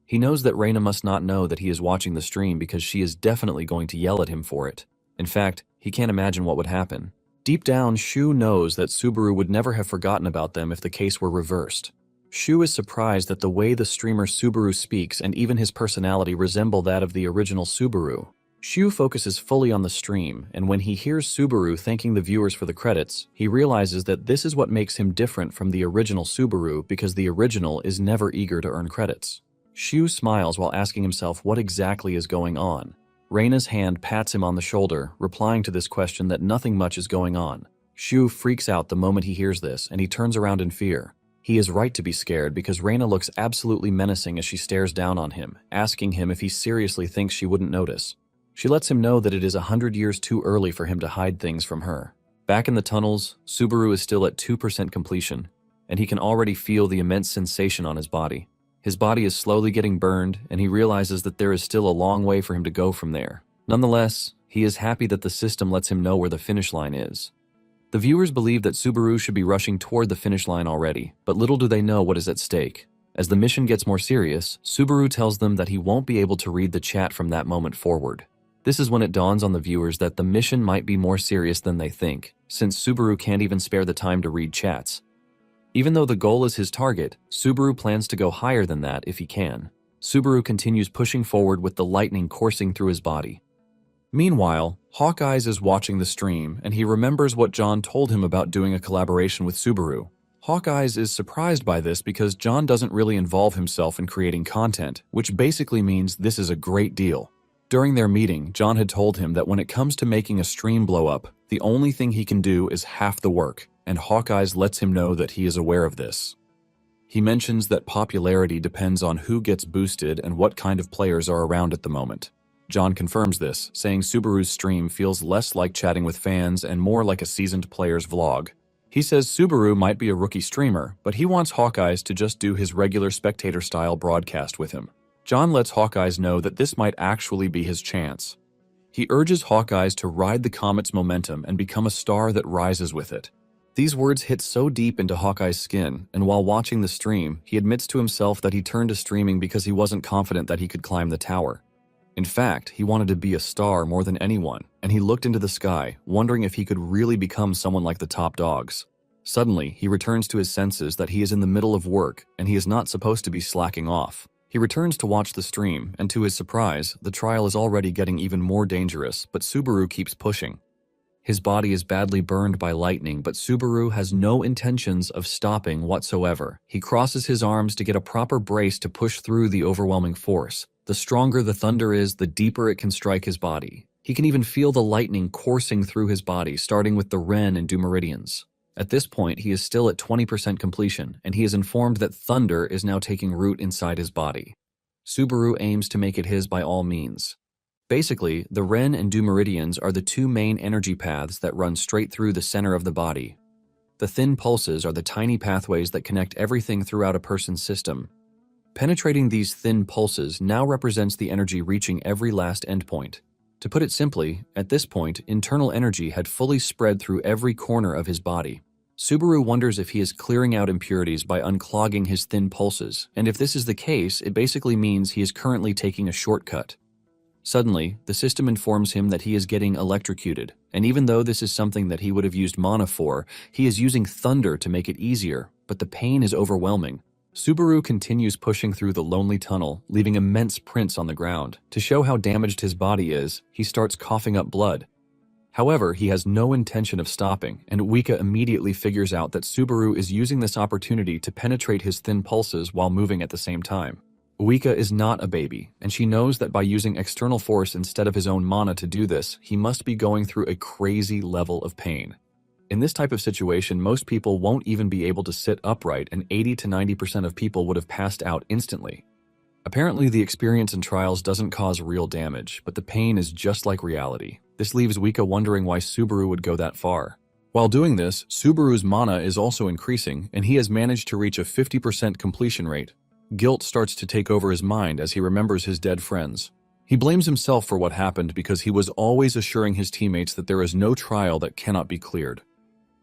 He knows that Reina must not know that he is watching the stream because she is definitely going to yell at him for it. In fact, he can't imagine what would happen. Deep down, Shu knows that Subaru would never have forgotten about them if the case were reversed. Shu is surprised that the way the streamer Subaru speaks and even his personality resemble that of the original Subaru. Shu focuses fully on the stream, and when he hears Subaru thanking the viewers for the credits, he realizes that this is what makes him different from the original Subaru because the original is never eager to earn credits. Shu smiles while asking himself what exactly is going on. Reina's hand pats him on the shoulder, replying to this question that nothing much is going on. Shu freaks out the moment he hears this, and he turns around in fear. He is right to be scared because Reina looks absolutely menacing as she stares down on him, asking him if he seriously thinks she wouldn't notice. She lets him know that it is 100 years too early for him to hide things from her. Back in the tunnels, Subaru is still at 2% completion, and he can already feel the immense sensation on his body. His body is slowly getting burned, and he realizes that there is still a long way for him to go from there. Nonetheless, he is happy that the system lets him know where the finish line is. The viewers believe that Subaru should be rushing toward the finish line already, but little do they know what is at stake. As the mission gets more serious, Subaru tells them that he won't be able to read the chat from that moment forward. This is when it dawns on the viewers that the mission might be more serious than they think, since Subaru can't even spare the time to read chats. Even though the goal is his target, Subaru plans to go higher than that if he can. Subaru continues pushing forward with the lightning coursing through his body. Meanwhile, Hawkeyes is watching the stream, and he remembers what John told him about doing a collaboration with Subaru. Hawkeyes is surprised by this because John doesn't really involve himself in creating content, which basically means this is a great deal. During their meeting, John had told him that when it comes to making a stream blow up, the only thing he can do is half the work, and Hawkeyes lets him know that he is aware of this. He mentions that popularity depends on who gets boosted and what kind of players are around at the moment. John confirms this, saying Subaru's stream feels less like chatting with fans and more like a seasoned player's vlog. He says Subaru might be a rookie streamer, but he wants Hawkeyes to just do his regular spectator-style broadcast with him. John lets Hawkeyes know that this might actually be his chance. He urges Hawkeyes to ride the comet's momentum and become a star that rises with it. These words hit so deep into Hawkeye's skin, and while watching the stream, he admits to himself that he turned to streaming because he wasn't confident that he could climb the tower. In fact, he wanted to be a star more than anyone, and he looked into the sky, wondering if he could really become someone like the top dogs. Suddenly, he returns to his senses that he is in the middle of work, and he is not supposed to be slacking off. He returns to watch the stream, and to his surprise, the trial is already getting even more dangerous, but Subaru keeps pushing. His body is badly burned by lightning, but Subaru has no intentions of stopping whatsoever. He crosses his arms to get a proper brace to push through the overwhelming force. The stronger the thunder is, the deeper it can strike his body. He can even feel the lightning coursing through his body, starting with the Ren and Du meridians. At this point, he is still at 20% completion, and he is informed that thunder is now taking root inside his body. Subaru aims to make it his by all means. Basically, the Ren and Du meridians are the two main energy paths that run straight through the center of the body. The thin pulses are the tiny pathways that connect everything throughout a person's system. Penetrating these thin pulses now represents the energy reaching every last endpoint. To put it simply, at this point, internal energy had fully spread through every corner of his body. Subaru wonders if he is clearing out impurities by unclogging his thin pulses, and if this is the case, it basically means he is currently taking a shortcut. Suddenly, the system informs him that he is getting electrocuted, and even though this is something that he would have used mana for, he is using thunder to make it easier, but the pain is overwhelming. Subaru continues pushing through the lonely tunnel, leaving immense prints on the ground. To show how damaged his body is, he starts coughing up blood. However, he has no intention of stopping, and Wika immediately figures out that Subaru is using this opportunity to penetrate his thin pulses while moving at the same time. Wika is not a baby, and she knows that by using external force instead of his own mana to do this, he must be going through a crazy level of pain. In this type of situation, most people won't even be able to sit upright, and 80 to 90% of people would have passed out instantly. Apparently, the experience in trials doesn't cause real damage, but the pain is just like reality. This leaves Wika wondering why Subaru would go that far. While doing this, Subaru's mana is also increasing, and he has managed to reach a 50% completion rate. Guilt starts to take over his mind as he remembers his dead friends. He blames himself for what happened because he was always assuring his teammates that there is no trial that cannot be cleared.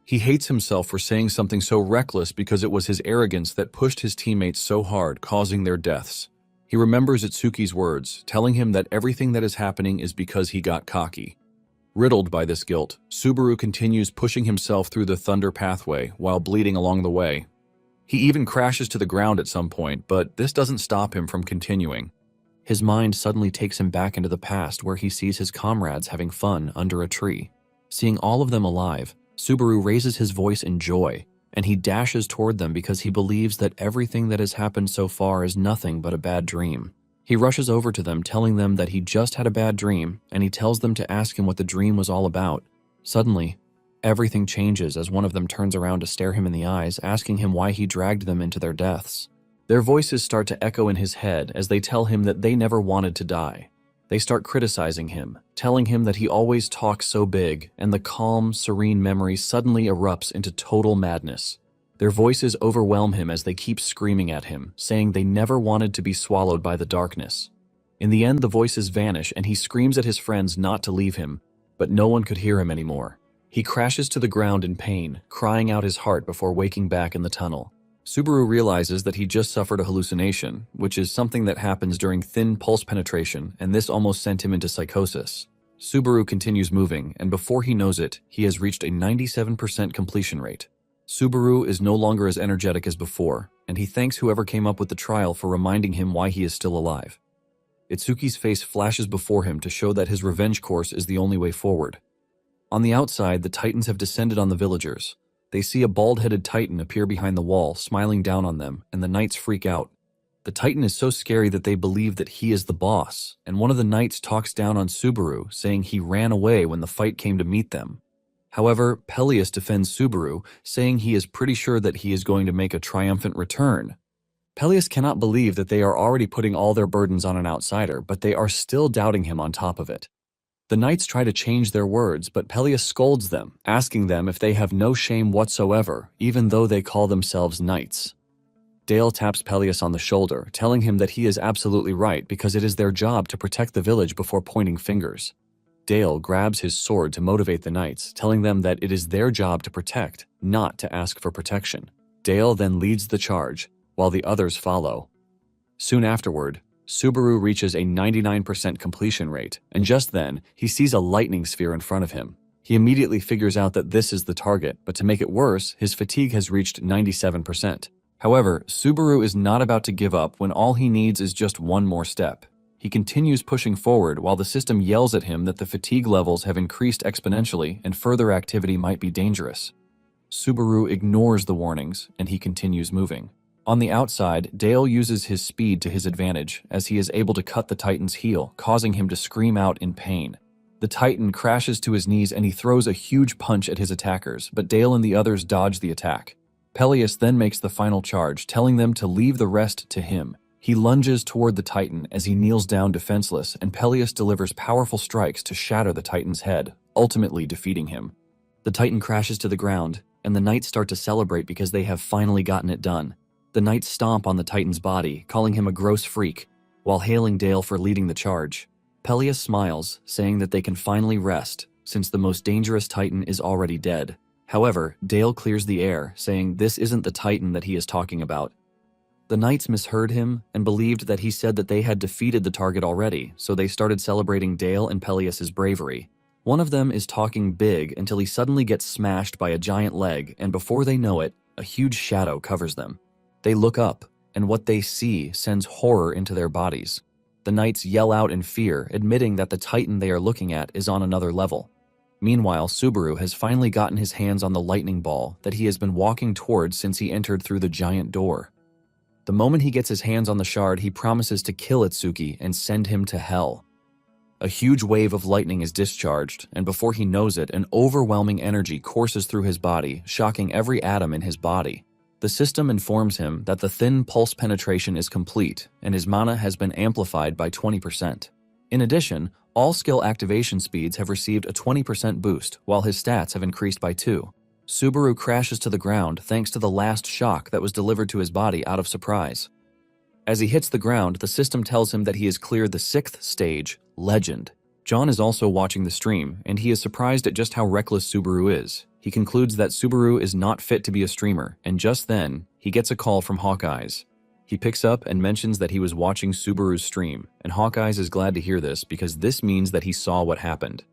He hates himself for saying something so reckless because it was his arrogance that pushed his teammates so hard, causing their deaths. He remembers Itsuki's words, telling him that everything that is happening is because he got cocky. Riddled by this guilt, Subaru continues pushing himself through the thunder pathway while bleeding along the way. He even crashes to the ground at some point, but this doesn't stop him from continuing. His mind suddenly takes him back into the past where he sees his comrades having fun under a tree. Seeing all of them alive, Subaru raises his voice in joy, and he dashes toward them because he believes that everything that has happened so far is nothing but a bad dream. He rushes over to them, telling them that he just had a bad dream, and he tells them to ask him what the dream was all about. Suddenly, everything changes as one of them turns around to stare him in the eyes, asking him why he dragged them into their deaths. Their voices start to echo in his head as they tell him that they never wanted to die. They start criticizing him, telling him that he always talks so big, and the calm, serene memory suddenly erupts into total madness. Their voices overwhelm him as they keep screaming at him, saying they never wanted to be swallowed by the darkness. In the end, the voices vanish and he screams at his friends not to leave him, but no one could hear him anymore. He crashes to the ground in pain, crying out his heart before waking back in the tunnel. Subaru realizes that he just suffered a hallucination, which is something that happens during thin pulse penetration, and this almost sent him into psychosis. Subaru continues moving, and before he knows it, he has reached a 97% completion rate. Subaru is no longer as energetic as before, and he thanks whoever came up with the trial for reminding him why he is still alive. Itsuki's face flashes before him to show that his revenge course is the only way forward. On the outside, the Titans have descended on the villagers. They see a bald-headed Titan appear behind the wall, smiling down on them, and the knights freak out. The Titan is so scary that they believe that he is the boss, and one of the knights talks down on Subaru, saying he ran away when the fight came to meet them. However, Peleus defends Subaru, saying he is pretty sure that he is going to make a triumphant return. Peleus cannot believe that they are already putting all their burdens on an outsider, but they are still doubting him on top of it. The knights try to change their words, but Peleus scolds them, asking them if they have no shame whatsoever, even though they call themselves knights. Dale taps Peleus on the shoulder, telling him that he is absolutely right because it is their job to protect the village before pointing fingers. Dale grabs his sword to motivate the knights, telling them that it is their job to protect, not to ask for protection. Dale then leads the charge, while the others follow. Soon afterward, Subaru reaches a 99% completion rate, and just then, he sees a lightning sphere in front of him. He immediately figures out that this is the target, but to make it worse, his fatigue has reached 97%. However, Subaru is not about to give up when all he needs is just one more step. He continues pushing forward while the system yells at him that the fatigue levels have increased exponentially and further activity might be dangerous. Subaru ignores the warnings, and he continues moving. On the outside, Dale uses his speed to his advantage as he is able to cut the Titan's heel, causing him to scream out in pain. The Titan crashes to his knees and he throws a huge punch at his attackers, but Dale and the others dodge the attack. Peleus then makes the final charge, telling them to leave the rest to him. He lunges toward the Titan as he kneels down defenseless, and Peleus delivers powerful strikes to shatter the Titan's head, ultimately defeating him. The Titan crashes to the ground, and the knights start to celebrate because they have finally gotten it done. The knights stomp on the Titan's body, calling him a gross freak, while hailing Dale for leading the charge. Peleus smiles, saying that they can finally rest, since the most dangerous Titan is already dead. However, Dale clears the air, saying this isn't the Titan that he is talking about. The knights misheard him and believed that he said that they had defeated the target already, so they started celebrating Dale and Peleus's bravery. One of them is talking big until he suddenly gets smashed by a giant leg, and before they know it, a huge shadow covers them. They look up, and what they see sends horror into their bodies. The knights yell out in fear, admitting that the Titan they are looking at is on another level. Meanwhile, Subaru has finally gotten his hands on the lightning ball that he has been walking towards since he entered through the giant door. The moment he gets his hands on the shard, he promises to kill Itsuki and send him to hell. A huge wave of lightning is discharged, and before he knows it, an overwhelming energy courses through his body, shocking every atom in his body. The system informs him that the thin pulse penetration is complete, and his mana has been amplified by 20%. In addition, all skill activation speeds have received a 20% boost, while his stats have increased by 2. Subaru crashes to the ground thanks to the last shock that was delivered to his body out of surprise. As he hits the ground, the system tells him that he has cleared the 6th stage, Legend. John is also watching the stream, and he is surprised at just how reckless Subaru is. He concludes that Subaru is not fit to be a streamer, and just then, he gets a call from Hawkeyes. He picks up and mentions that he was watching Subaru's stream, and Hawkeyes is glad to hear this because this means that he saw what happened.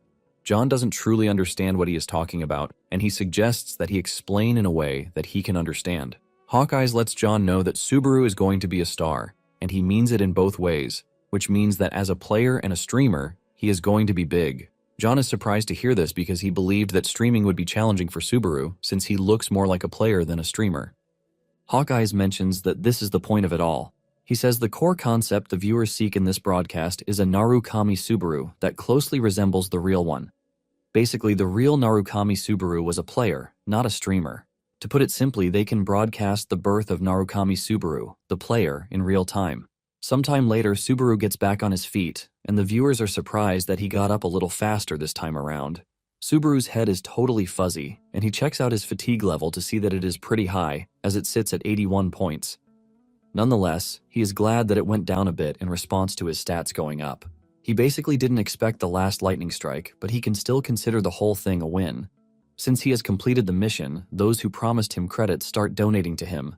John doesn't truly understand what he is talking about, and he suggests that he explain in a way that he can understand. Hawkeyes lets John know that Subaru is going to be a star, and he means it in both ways, which means that as a player and a streamer, he is going to be big. John is surprised to hear this because he believed that streaming would be challenging for Subaru since he looks more like a player than a streamer. Hawkeyes mentions that this is the point of it all. He says the core concept the viewers seek in this broadcast is a Narukami Subaru that closely resembles the real one. Basically, the real Narukami Subaru was a player, not a streamer. To put it simply, they can broadcast the birth of Narukami Subaru, the player, in real time. Sometime later, Subaru gets back on his feet, and the viewers are surprised that he got up a little faster this time around. Subaru's head is totally fuzzy, and he checks out his fatigue level to see that it is pretty high, as it sits at 81 points. Nonetheless, he is glad that it went down a bit in response to his stats going up. He basically didn't expect the last lightning strike, but he can still consider the whole thing a win. Since he has completed the mission, those who promised him credits start donating to him.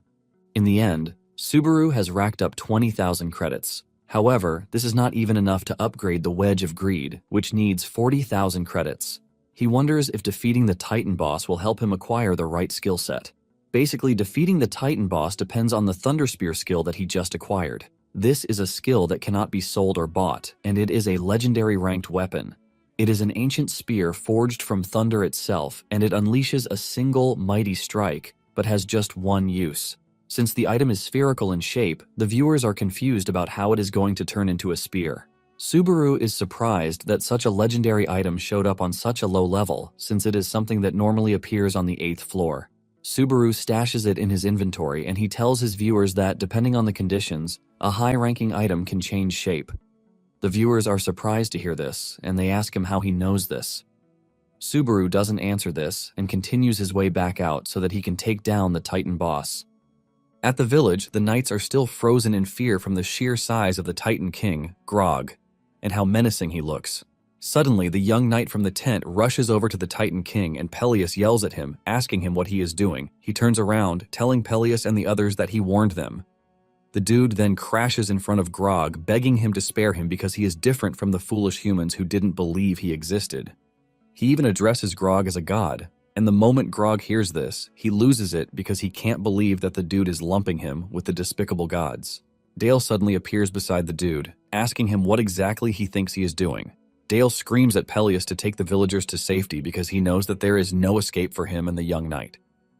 In the end, Subaru has racked up 20,000 credits. However, this is not even enough to upgrade the Wedge of Greed, which needs 40,000 credits. He wonders if defeating the Titan boss will help him acquire the right skill set. Basically, defeating the Titan boss depends on the Thunder Spear skill that he just acquired. This is a skill that cannot be sold or bought, and it is a legendary ranked weapon. It is an ancient spear forged from thunder itself, and it unleashes a single mighty strike, but has just one use. Since the item is spherical in shape, the viewers are confused about how it is going to turn into a spear. Subaru is surprised that such a legendary item showed up on such a low level, since it is something that normally appears on the 8th floor. Subaru stashes it in his inventory, and he tells his viewers that, depending on the conditions, a high-ranking item can change shape. The viewers are surprised to hear this, and they ask him how he knows this. Subaru doesn't answer this, and continues his way back out so that he can take down the Titan boss. At the village, the knights are still frozen in fear from the sheer size of the Titan King, Grog, and how menacing he looks. Suddenly, the young knight from the tent rushes over to the Titan King, and Peleus yells at him, asking him what he is doing. He turns around, telling Peleus and the others that he warned them. The dude then crashes in front of Grog, begging him to spare him because he is different from the foolish humans who didn't believe he existed. He even addresses Grog as a god, and the moment Grog hears this, he loses it because he can't believe that the dude is lumping him with the despicable gods. Dale suddenly appears beside the dude, asking him what exactly he thinks he is doing. Dale screams at Peleus to take the villagers to safety because he knows that there is no escape for him and the young knight.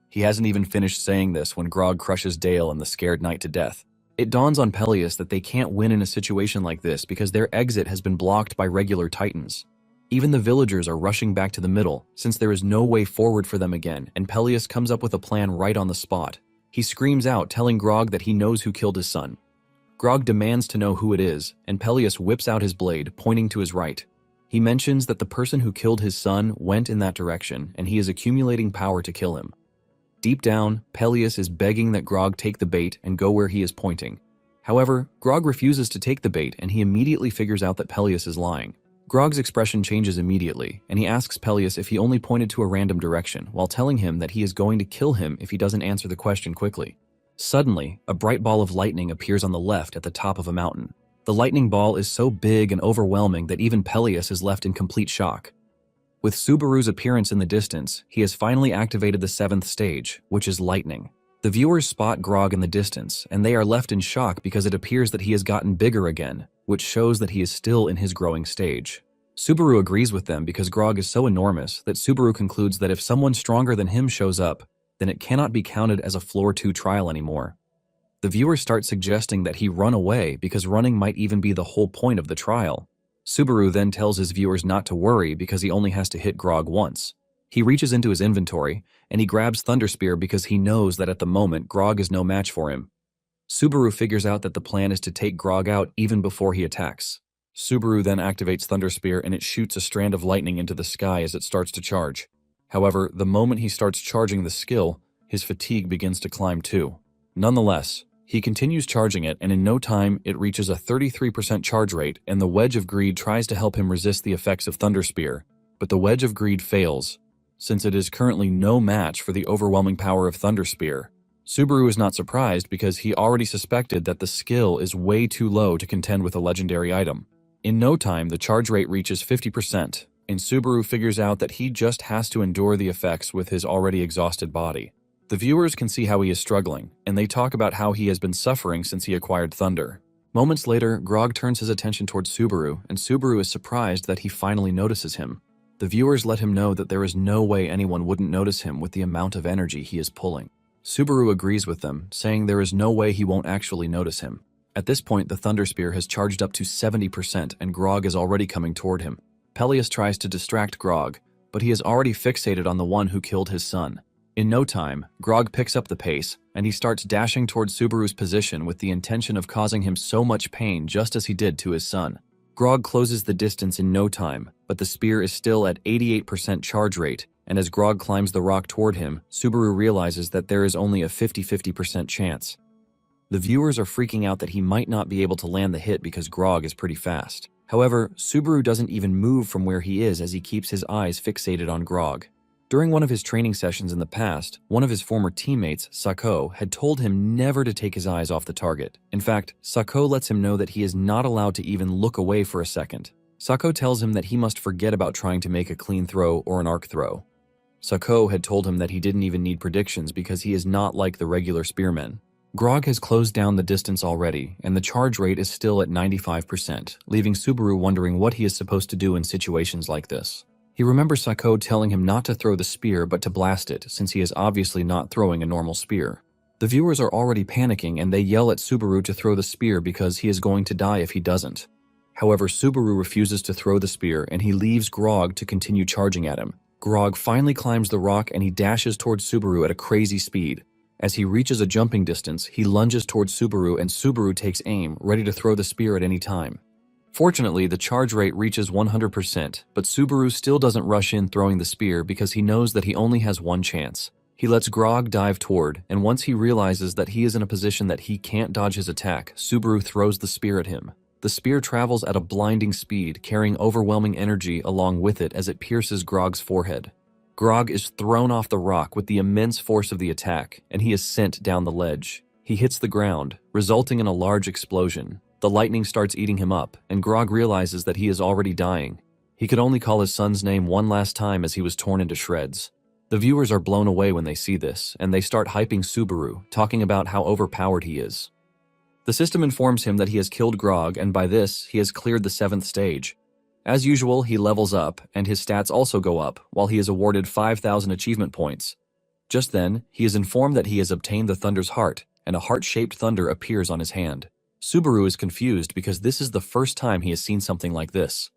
He hasn't even finished saying this when Grog crushes Dale and the scared knight to death. It dawns on Peleus that they can't win in a situation like this because their exit has been blocked by regular titans. Even the villagers are rushing back to the middle, since there is no way forward for them again, and Peleus comes up with a plan right on the spot. He screams out, telling Grog that he knows who killed his son. Grog demands to know who it is, and Peleus whips out his blade, pointing to his right. He mentions that the person who killed his son went in that direction, and he is accumulating power to kill him. Deep down, Peleus is begging that Grog take the bait and go where he is pointing. However, Grog refuses to take the bait, and he immediately figures out that Peleus is lying. Grog's expression changes immediately, and he asks Peleus if he only pointed to a random direction, while telling him that he is going to kill him if he doesn't answer the question quickly. Suddenly, a bright ball of lightning appears on the left at the top of a mountain. The lightning ball is so big and overwhelming that even Peleus is left in complete shock. With Subaru's appearance in the distance, he has finally activated the 7th stage, which is lightning. The viewers spot Grog in the distance, and they are left in shock because it appears that he has gotten bigger again, which shows that he is still in his growing stage. Subaru agrees with them because Grog is so enormous that Subaru concludes that if someone stronger than him shows up, then it cannot be counted as a Floor 2 trial anymore. The viewers start suggesting that he run away because running might even be the whole point of the trial. Subaru then tells his viewers not to worry because he only has to hit Grog once. He reaches into his inventory, and he grabs Thunder Spear because he knows that at the moment Grog is no match for him. Subaru figures out that the plan is to take Grog out even before he attacks. Subaru then activates Thunder Spear and it shoots a strand of lightning into the sky as it starts to charge. However, the moment he starts charging the skill, his fatigue begins to climb too. Nonetheless, he continues charging it, and in no time it reaches a 33% charge rate, and the Wedge of Greed tries to help him resist the effects of Thunder Spear, but the Wedge of Greed fails, since it is currently no match for the overwhelming power of Thunder Spear. Subaru is not surprised because he already suspected that the skill is way too low to contend with a legendary item. In no time, the charge rate reaches 50%, and Subaru figures out that he just has to endure the effects with his already exhausted body. The viewers can see how he is struggling, and they talk about how he has been suffering since he acquired Thunder. Moments later, Grog turns his attention towards Subaru, and Subaru is surprised that he finally notices him. The viewers let him know that there is no way anyone wouldn't notice him with the amount of energy he is pulling. Subaru agrees with them, saying there is no way he won't actually notice him. At this point, the Thunder Spear has charged up to 70%, and Grog is already coming toward him. Peleus tries to distract Grog, but he is already fixated on the one who killed his son. In no time, Grog picks up the pace, and he starts dashing towards Subaru's position with the intention of causing him so much pain just as he did to his son. Grog closes the distance in no time, but the spear is still at 88% charge rate, and as Grog climbs the rock toward him, Subaru realizes that there is only a 50-50% chance. The viewers are freaking out that he might not be able to land the hit because Grog is pretty fast. However, Subaru doesn't even move from where he is as he keeps his eyes fixated on Grog. During one of his training sessions in the past, one of his former teammates, Sako, had told him never to take his eyes off the target. In fact, Sako lets him know that he is not allowed to even look away for a second. Sako tells him that he must forget about trying to make a clean throw or an arc throw. Sako had told him that he didn't even need predictions because he is not like the regular spearmen. Grog has closed down the distance already, and the charge rate is still at 95%, leaving Subaru wondering what he is supposed to do in situations like this. He remembers Sako telling him not to throw the spear but to blast it, since he is obviously not throwing a normal spear. The viewers are already panicking and they yell at Subaru to throw the spear because he is going to die if he doesn't. However, Subaru refuses to throw the spear and he leaves Grog to continue charging at him. Grog finally climbs the rock and he dashes towards Subaru at a crazy speed. As he reaches a jumping distance, he lunges towards Subaru and Subaru takes aim, ready to throw the spear at any time. Fortunately, the charge rate reaches 100%, but Subaru still doesn't rush in throwing the spear because he knows that he only has one chance. He lets Grog dive toward, and once he realizes that he is in a position that he can't dodge his attack, Subaru throws the spear at him. The spear travels at a blinding speed, carrying overwhelming energy along with it as it pierces Grog's forehead. Grog is thrown off the rock with the immense force of the attack, and he is sent down the ledge. He hits the ground, resulting in a large explosion. The lightning starts eating him up, and Grog realizes that he is already dying. He could only call his son's name one last time as he was torn into shreds. The viewers are blown away when they see this, and they start hyping Subaru, talking about how overpowered he is. The system informs him that he has killed Grog, and by this, he has cleared the 7th stage. As usual, he levels up, and his stats also go up, while he is awarded 5,000 achievement points. Just then, he is informed that he has obtained the Thunder's heart, and a heart-shaped thunder appears on his hand. Subaru is confused because this is the first time he has seen something like this.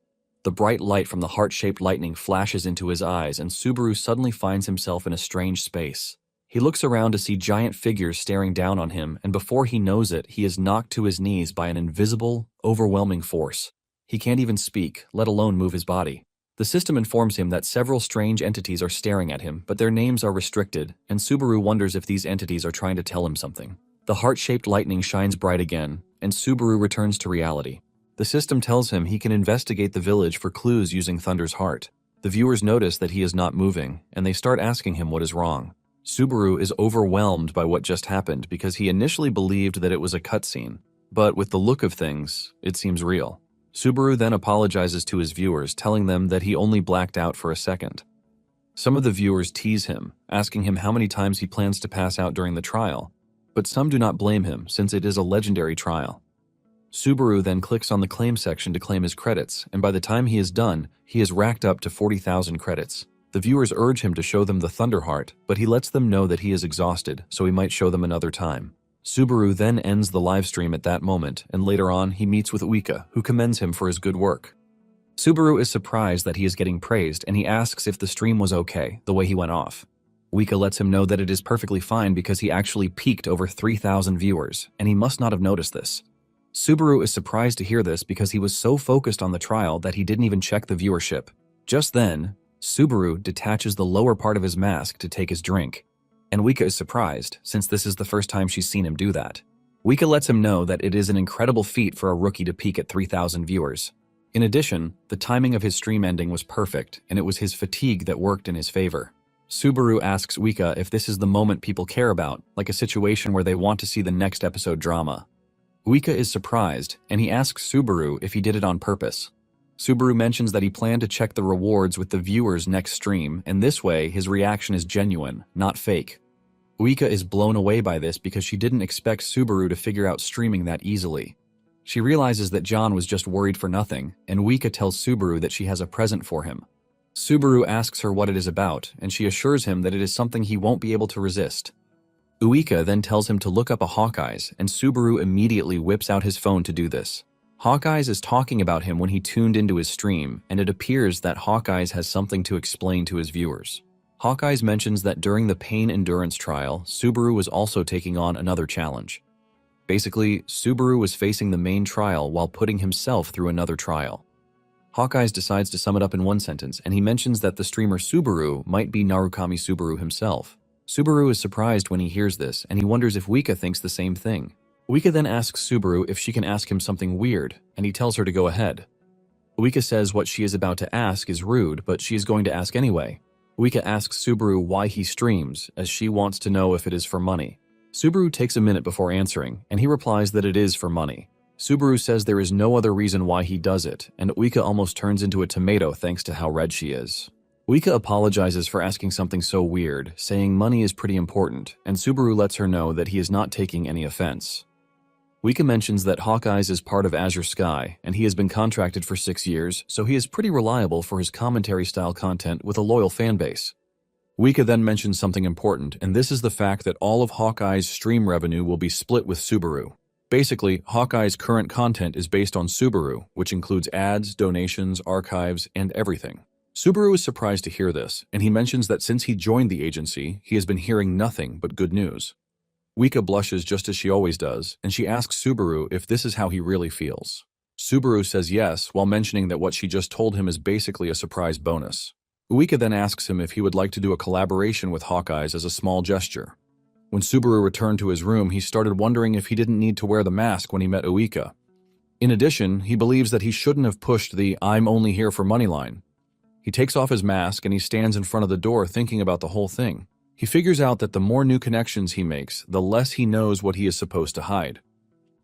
The bright light from the heart-shaped lightning flashes into his eyes, and Subaru suddenly finds himself in a strange space. He looks around to see giant figures staring down on him, and before he knows it, he is knocked to his knees by an invisible, overwhelming force. He can't even speak, let alone move his body. The system informs him that several strange entities are staring at him, but their names are restricted, and Subaru wonders if these entities are trying to tell him something. The heart-shaped lightning shines bright again, and Subaru returns to reality. The system tells him he can investigate the village for clues using Thunder's heart. The viewers notice that he is not moving, and they start asking him what is wrong. Subaru is overwhelmed by what just happened because he initially believed that it was a cutscene, but with the look of things, it seems real. Subaru then apologizes to his viewers, telling them that he only blacked out for a second. Some of the viewers tease him, asking him how many times he plans to pass out during the trial, but some do not blame him since it is a legendary trial. Subaru then clicks on the claim section to claim his credits, and by the time he is done, he has racked up to 40,000 credits. The viewers urge him to show them the Thunder Heart, but he lets them know that he is exhausted, so he might show them another time. Subaru then ends the live stream at that moment, and later on he meets with Uika, who commends him for his good work. Subaru is surprised that he is getting praised, and he asks if the stream was okay, the way he went off. Uika lets him know that it is perfectly fine because he actually peaked over 3,000 viewers, and he must not have noticed this. Subaru is surprised to hear this because he was so focused on the trial that he didn't even check the viewership. Just then, Subaru detaches the lower part of his mask to take his drink. And Uika is surprised, since this is the first time she's seen him do that. Uika lets him know that it is an incredible feat for a rookie to peak at 3,000 viewers. In addition, the timing of his stream ending was perfect, and it was his fatigue that worked in his favor. Subaru asks Uika if this is the moment people care about, like a situation where they want to see the next episode drama. Uika is surprised, and he asks Subaru if he did it on purpose. Subaru mentions that he planned to check the rewards with the viewers next stream, and this way his reaction is genuine, not fake. Uika is blown away by this because she didn't expect Subaru to figure out streaming that easily. She realizes that John was just worried for nothing, and Uika tells Subaru that she has a present for him. Subaru asks her what it is about, and she assures him that it is something he won't be able to resist. Uika then tells him to look up a Hawkeyes, and Subaru immediately whips out his phone to do this. Hawkeyes is talking about him when he tuned into his stream, and it appears that Hawkeyes has something to explain to his viewers. Hawkeyes mentions that during the pain endurance trial, Subaru was also taking on another challenge. Basically, Subaru was facing the main trial while putting himself through another trial. Hawkeyes decides to sum it up in one sentence, and he mentions that the streamer Subaru might be Narukami Subaru himself. Subaru is surprised when he hears this, and he wonders if Uika thinks the same thing. Uika then asks Subaru if she can ask him something weird, and he tells her to go ahead. Uika says what she is about to ask is rude, but she is going to ask anyway. Uika asks Subaru why he streams, as she wants to know if it is for money. Subaru takes a minute before answering, and he replies that it is for money. Subaru says there is no other reason why he does it, and Uika almost turns into a tomato thanks to how red she is. Uika apologizes for asking something so weird, saying money is pretty important, and Subaru lets her know that he is not taking any offense. Uika mentions that Hawkeyes is part of Azure Sky, and he has been contracted for 6 years, so he is pretty reliable for his commentary-style content with a loyal fanbase. Uika then mentions something important, and this is the fact that all of Hawkeye's stream revenue will be split with Subaru. Basically, Hawkeye's current content is based on Subaru, which includes ads, donations, archives, and everything. Subaru is surprised to hear this, and he mentions that since he joined the agency, he has been hearing nothing but good news. Uika blushes just as she always does, and she asks Subaru if this is how he really feels. Subaru says yes, while mentioning that what she just told him is basically a surprise bonus. Uika then asks him if he would like to do a collaboration with Hawkeyes as a small gesture. When Subaru returned to his room, he started wondering if he didn't need to wear the mask when he met Uika. In addition, he believes that he shouldn't have pushed the "I'm only here for money" line. He takes off his mask and he stands in front of the door thinking about the whole thing. He figures out that the more new connections he makes, the less he knows what he is supposed to hide.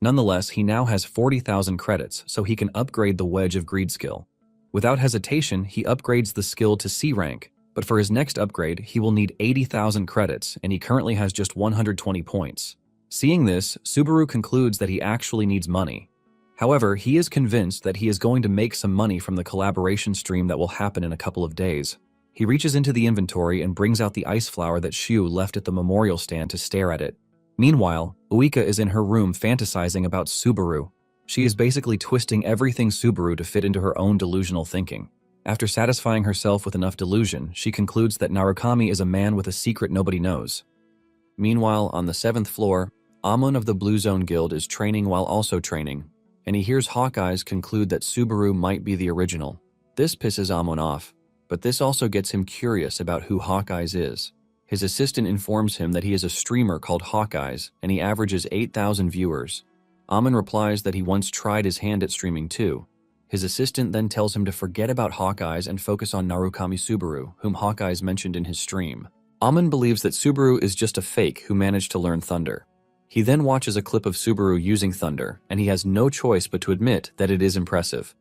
Nonetheless, he now has 40,000 credits, so he can upgrade the Wedge of Greed skill. Without hesitation, he upgrades the skill to C rank, but for his next upgrade, he will need 80,000 credits, and he currently has just 120 points. Seeing this, Subaru concludes that he actually needs money. However, he is convinced that he is going to make some money from the collaboration stream that will happen in a couple of days. He reaches into the inventory and brings out the ice flower that Shu left at the memorial stand to stare at it. Meanwhile, Uika is in her room fantasizing about Subaru. She is basically twisting everything Subaru to fit into her own delusional thinking. After satisfying herself with enough delusion, she concludes that Narukami is a man with a secret nobody knows. Meanwhile, on the 7th floor, Amon of the Blue Zone Guild is training while also training, and he hears Hawkeye's conclude that Subaru might be the original. This pisses Amon off, but this also gets him curious about who Hawkeye's is. His assistant informs him that he is a streamer called Hawkeye's, and he averages 8,000 viewers. Amon replies that he once tried his hand at streaming too. His assistant then tells him to forget about Hawkeye's and focus on Narukami Subaru, whom Hawkeye's mentioned in his stream. Amon believes that Subaru is just a fake who managed to learn Thunder. He then watches a clip of Subaru using Thunder, and he has no choice but to admit that it is impressive.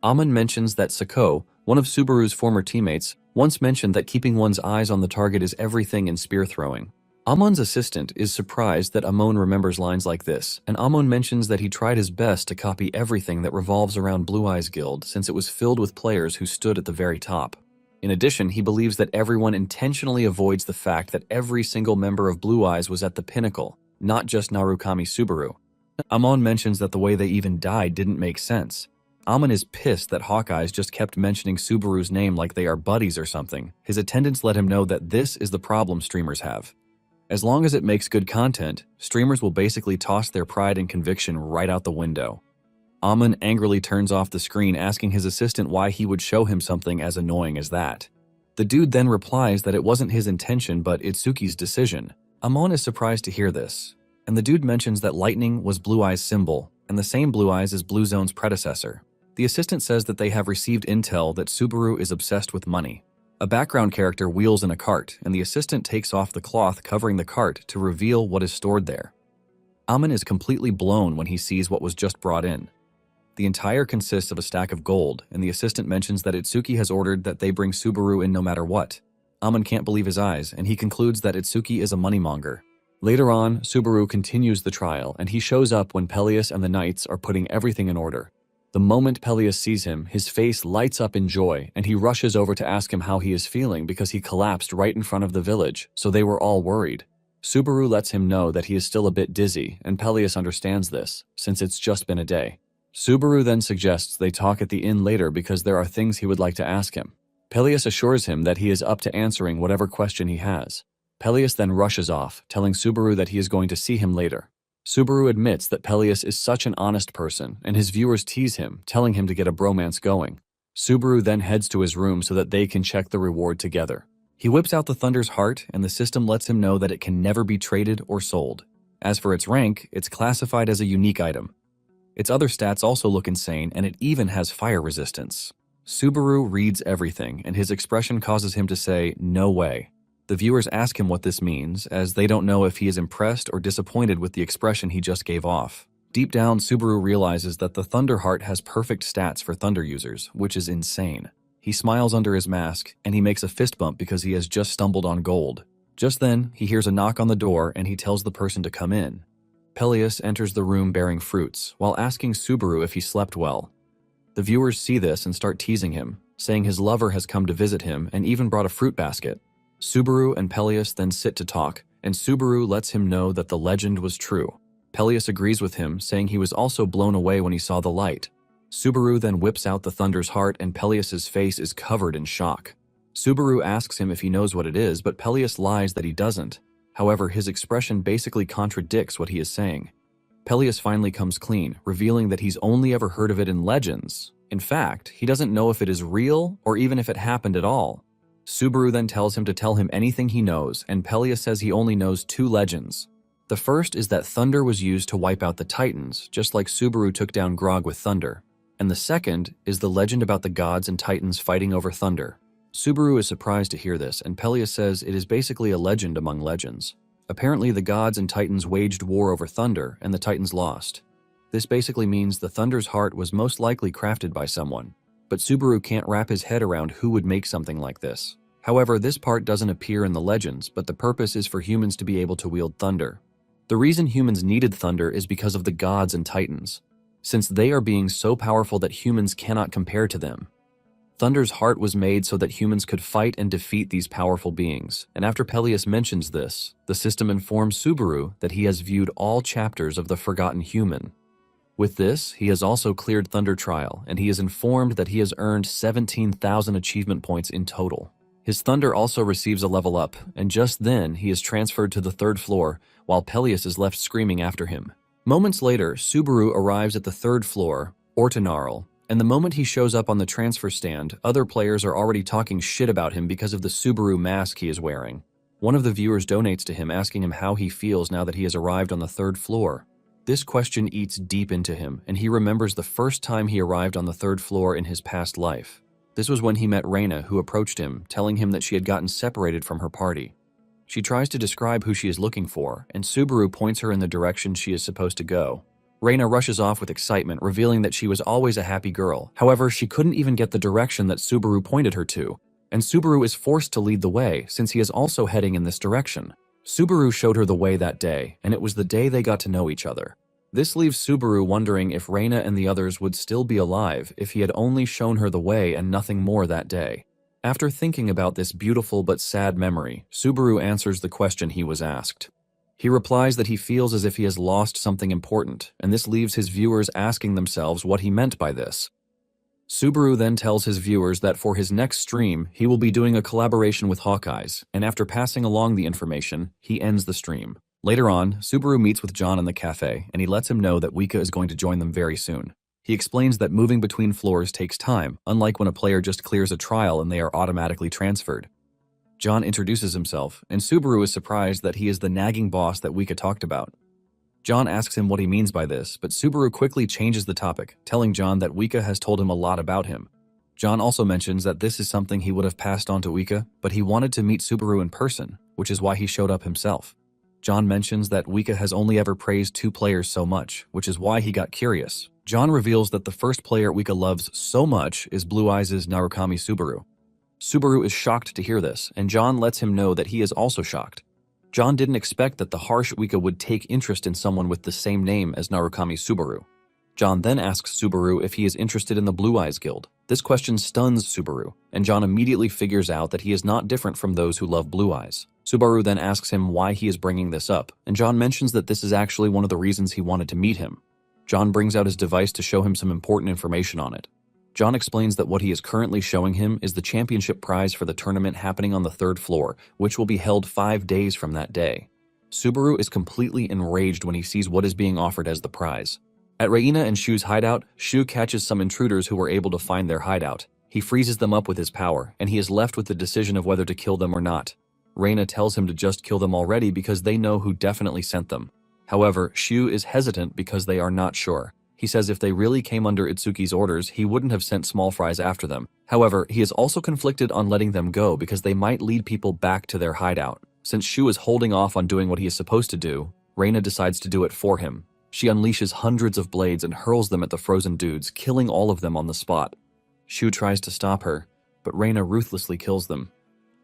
Amon mentions that Sako, one of Subaru's former teammates, once mentioned that keeping one's eyes on the target is everything in spear throwing. Amon's assistant is surprised that Amon remembers lines like this, and Amon mentions that he tried his best to copy everything that revolves around Blue Eyes Guild since it was filled with players who stood at the very top. In addition, he believes that everyone intentionally avoids the fact that every single member of Blue Eyes was at the pinnacle, not just Narukami Subaru. Amon mentions that the way they even died didn't make sense. Amon is pissed that Hawkeye's just kept mentioning Subaru's name like they are buddies or something. His attendants let him know that this is the problem streamers have. As long as it makes good content, streamers will basically toss their pride and conviction right out the window. Amon angrily turns off the screen, asking his assistant why he would show him something as annoying as that. The dude then replies that it wasn't his intention but Itsuki's decision. Amon is surprised to hear this, and the dude mentions that lightning was Blue Eyes' symbol, and the same Blue Eyes as Blue Zone's predecessor. The assistant says that they have received intel that Subaru is obsessed with money. A background character wheels in a cart, and the assistant takes off the cloth covering the cart to reveal what is stored there. Amon is completely blown when he sees what was just brought in. The entire consists of a stack of gold, and the assistant mentions that Itsuki has ordered that they bring Subaru in no matter what. Amon can't believe his eyes, and he concludes that Itsuki is a moneymonger. Later on, Subaru continues the trial, and he shows up when Peleus and the knights are putting everything in order. The moment Peleus sees him, his face lights up in joy, and he rushes over to ask him how he is feeling because he collapsed right in front of the village, so they were all worried. Subaru lets him know that he is still a bit dizzy, and Peleus understands this, since it's just been a day. Subaru then suggests they talk at the inn later because there are things he would like to ask him. Peleus assures him that he is up to answering whatever question he has. Peleus then rushes off, telling Subaru that he is going to see him later. Subaru admits that Peleus is such an honest person, and his viewers tease him, telling him to get a bromance going. Subaru then heads to his room so that they can check the reward together. He whips out the Thunder's heart, and the system lets him know that it can never be traded or sold. As for its rank, it's classified as a unique item. Its other stats also look insane, and it even has fire resistance. Subaru reads everything, and his expression causes him to say, "No way." The viewers ask him what this means, as they don't know if he is impressed or disappointed with the expression he just gave off. Deep down, Subaru realizes that the Thunder Heart has perfect stats for Thunder users, which is insane. He smiles under his mask, and he makes a fist bump because he has just stumbled on gold. Just then, he hears a knock on the door, and he tells the person to come in. Peleus enters the room bearing fruits, while asking Subaru if he slept well. The viewers see this and start teasing him, saying his lover has come to visit him and even brought a fruit basket. Subaru and Peleus then sit to talk, and Subaru lets him know that the legend was true. Peleus agrees with him, saying he was also blown away when he saw the light. Subaru then whips out the Thunder's heart, and Peleus's face is covered in shock. Subaru asks him if he knows what it is, but Peleus lies that he doesn't. However, his expression basically contradicts what he is saying. Peleus finally comes clean, revealing that he's only ever heard of it in legends. In fact, he doesn't know if it is real or even if it happened at all. Subaru then tells him to tell him anything he knows, and Peleus says he only knows 2 legends. The first is that thunder was used to wipe out the Titans, just like Subaru took down Grog with thunder. And the second is the legend about the gods and Titans fighting over thunder. Subaru is surprised to hear this, and Peleus says it is basically a legend among legends. Apparently, the gods and Titans waged war over thunder, and the Titans lost. This basically means the Thunder's heart was most likely crafted by someone. But Subaru can't wrap his head around who would make something like this. However, this part doesn't appear in the legends, but the purpose is for humans to be able to wield thunder. The reason humans needed thunder is because of the gods and Titans, since they are beings so powerful that humans cannot compare to them. Thunder's heart was made so that humans could fight and defeat these powerful beings, and after Peleus mentions this, the system informs Subaru that he has viewed all chapters of The Forgotten Human. With this, he has also cleared Thunder Trial, and he is informed that he has earned 17,000 achievement points in total. His Thunder also receives a level up, and just then he is transferred to the 3rd floor, while Peleus is left screaming after him. Moments later, Subaru arrives at the 3rd floor, Ortonarl, and the moment he shows up on the transfer stand, other players are already talking shit about him because of the Subaru mask he is wearing. One of the viewers donates to him asking him how he feels now that he has arrived on the 3rd floor. This question eats deep into him, and he remembers the first time he arrived on the 3rd floor in his past life. This was when he met Reina, who approached him, telling him that she had gotten separated from her party. She tries to describe who she is looking for, and Subaru points her in the direction she is supposed to go. Reina rushes off with excitement, revealing that she was always a happy girl. However, she couldn't even get the direction that Subaru pointed her to, and Subaru is forced to lead the way since he is also heading in this direction. Subaru showed her the way that day, and it was the day they got to know each other. This leaves Subaru wondering if Reina and the others would still be alive if he had only shown her the way and nothing more that day. After thinking about this beautiful but sad memory, Subaru answers the question he was asked. He replies that he feels as if he has lost something important, and this leaves his viewers asking themselves what he meant by this. Subaru then tells his viewers that for his next stream, he will be doing a collaboration with Hawkeyes, and after passing along the information, he ends the stream. Later on, Subaru meets with John in the cafe, and he lets him know that Wika is going to join them very soon. He explains that moving between floors takes time, unlike when a player just clears a trial and they are automatically transferred. John introduces himself, and Subaru is surprised that he is the nagging boss that Wika talked about. John asks him what he means by this, but Subaru quickly changes the topic, telling John that Wika has told him a lot about him. John also mentions that this is something he would have passed on to Wika, but he wanted to meet Subaru in person, which is why he showed up himself. John mentions that Wika has only ever praised 2 players so much, which is why he got curious. John reveals that the first player Wika loves so much is Blue Eyes' Narukami Subaru. Subaru is shocked to hear this, and John lets him know that he is also shocked. John didn't expect that the harsh Wika would take interest in someone with the same name as Narukami Subaru. John then asks Subaru if he is interested in the Blue Eyes Guild. This question stuns Subaru, and John immediately figures out that he is not different from those who love Blue Eyes. Subaru then asks him why he is bringing this up, and John mentions that this is actually one of the reasons he wanted to meet him. John brings out his device to show him some important information on it. John explains that what he is currently showing him is the championship prize for the tournament happening on the 3rd floor, which will be held 5 days from that day. Subaru is completely enraged when he sees what is being offered as the prize. At Reina and Shu's hideout, Shu catches some intruders who were able to find their hideout. He freezes them up with his power, and he is left with the decision of whether to kill them or not. Reina tells him to just kill them already because they know who definitely sent them. However, Shu is hesitant because they are not sure. He says if they really came under Itsuki's orders, he wouldn't have sent small fries after them. However, he is also conflicted on letting them go because they might lead people back to their hideout. Since Shu is holding off on doing what he is supposed to do, Reina decides to do it for him. She unleashes hundreds of blades and hurls them at the frozen dudes, killing all of them on the spot. Shu tries to stop her, but Reina ruthlessly kills them,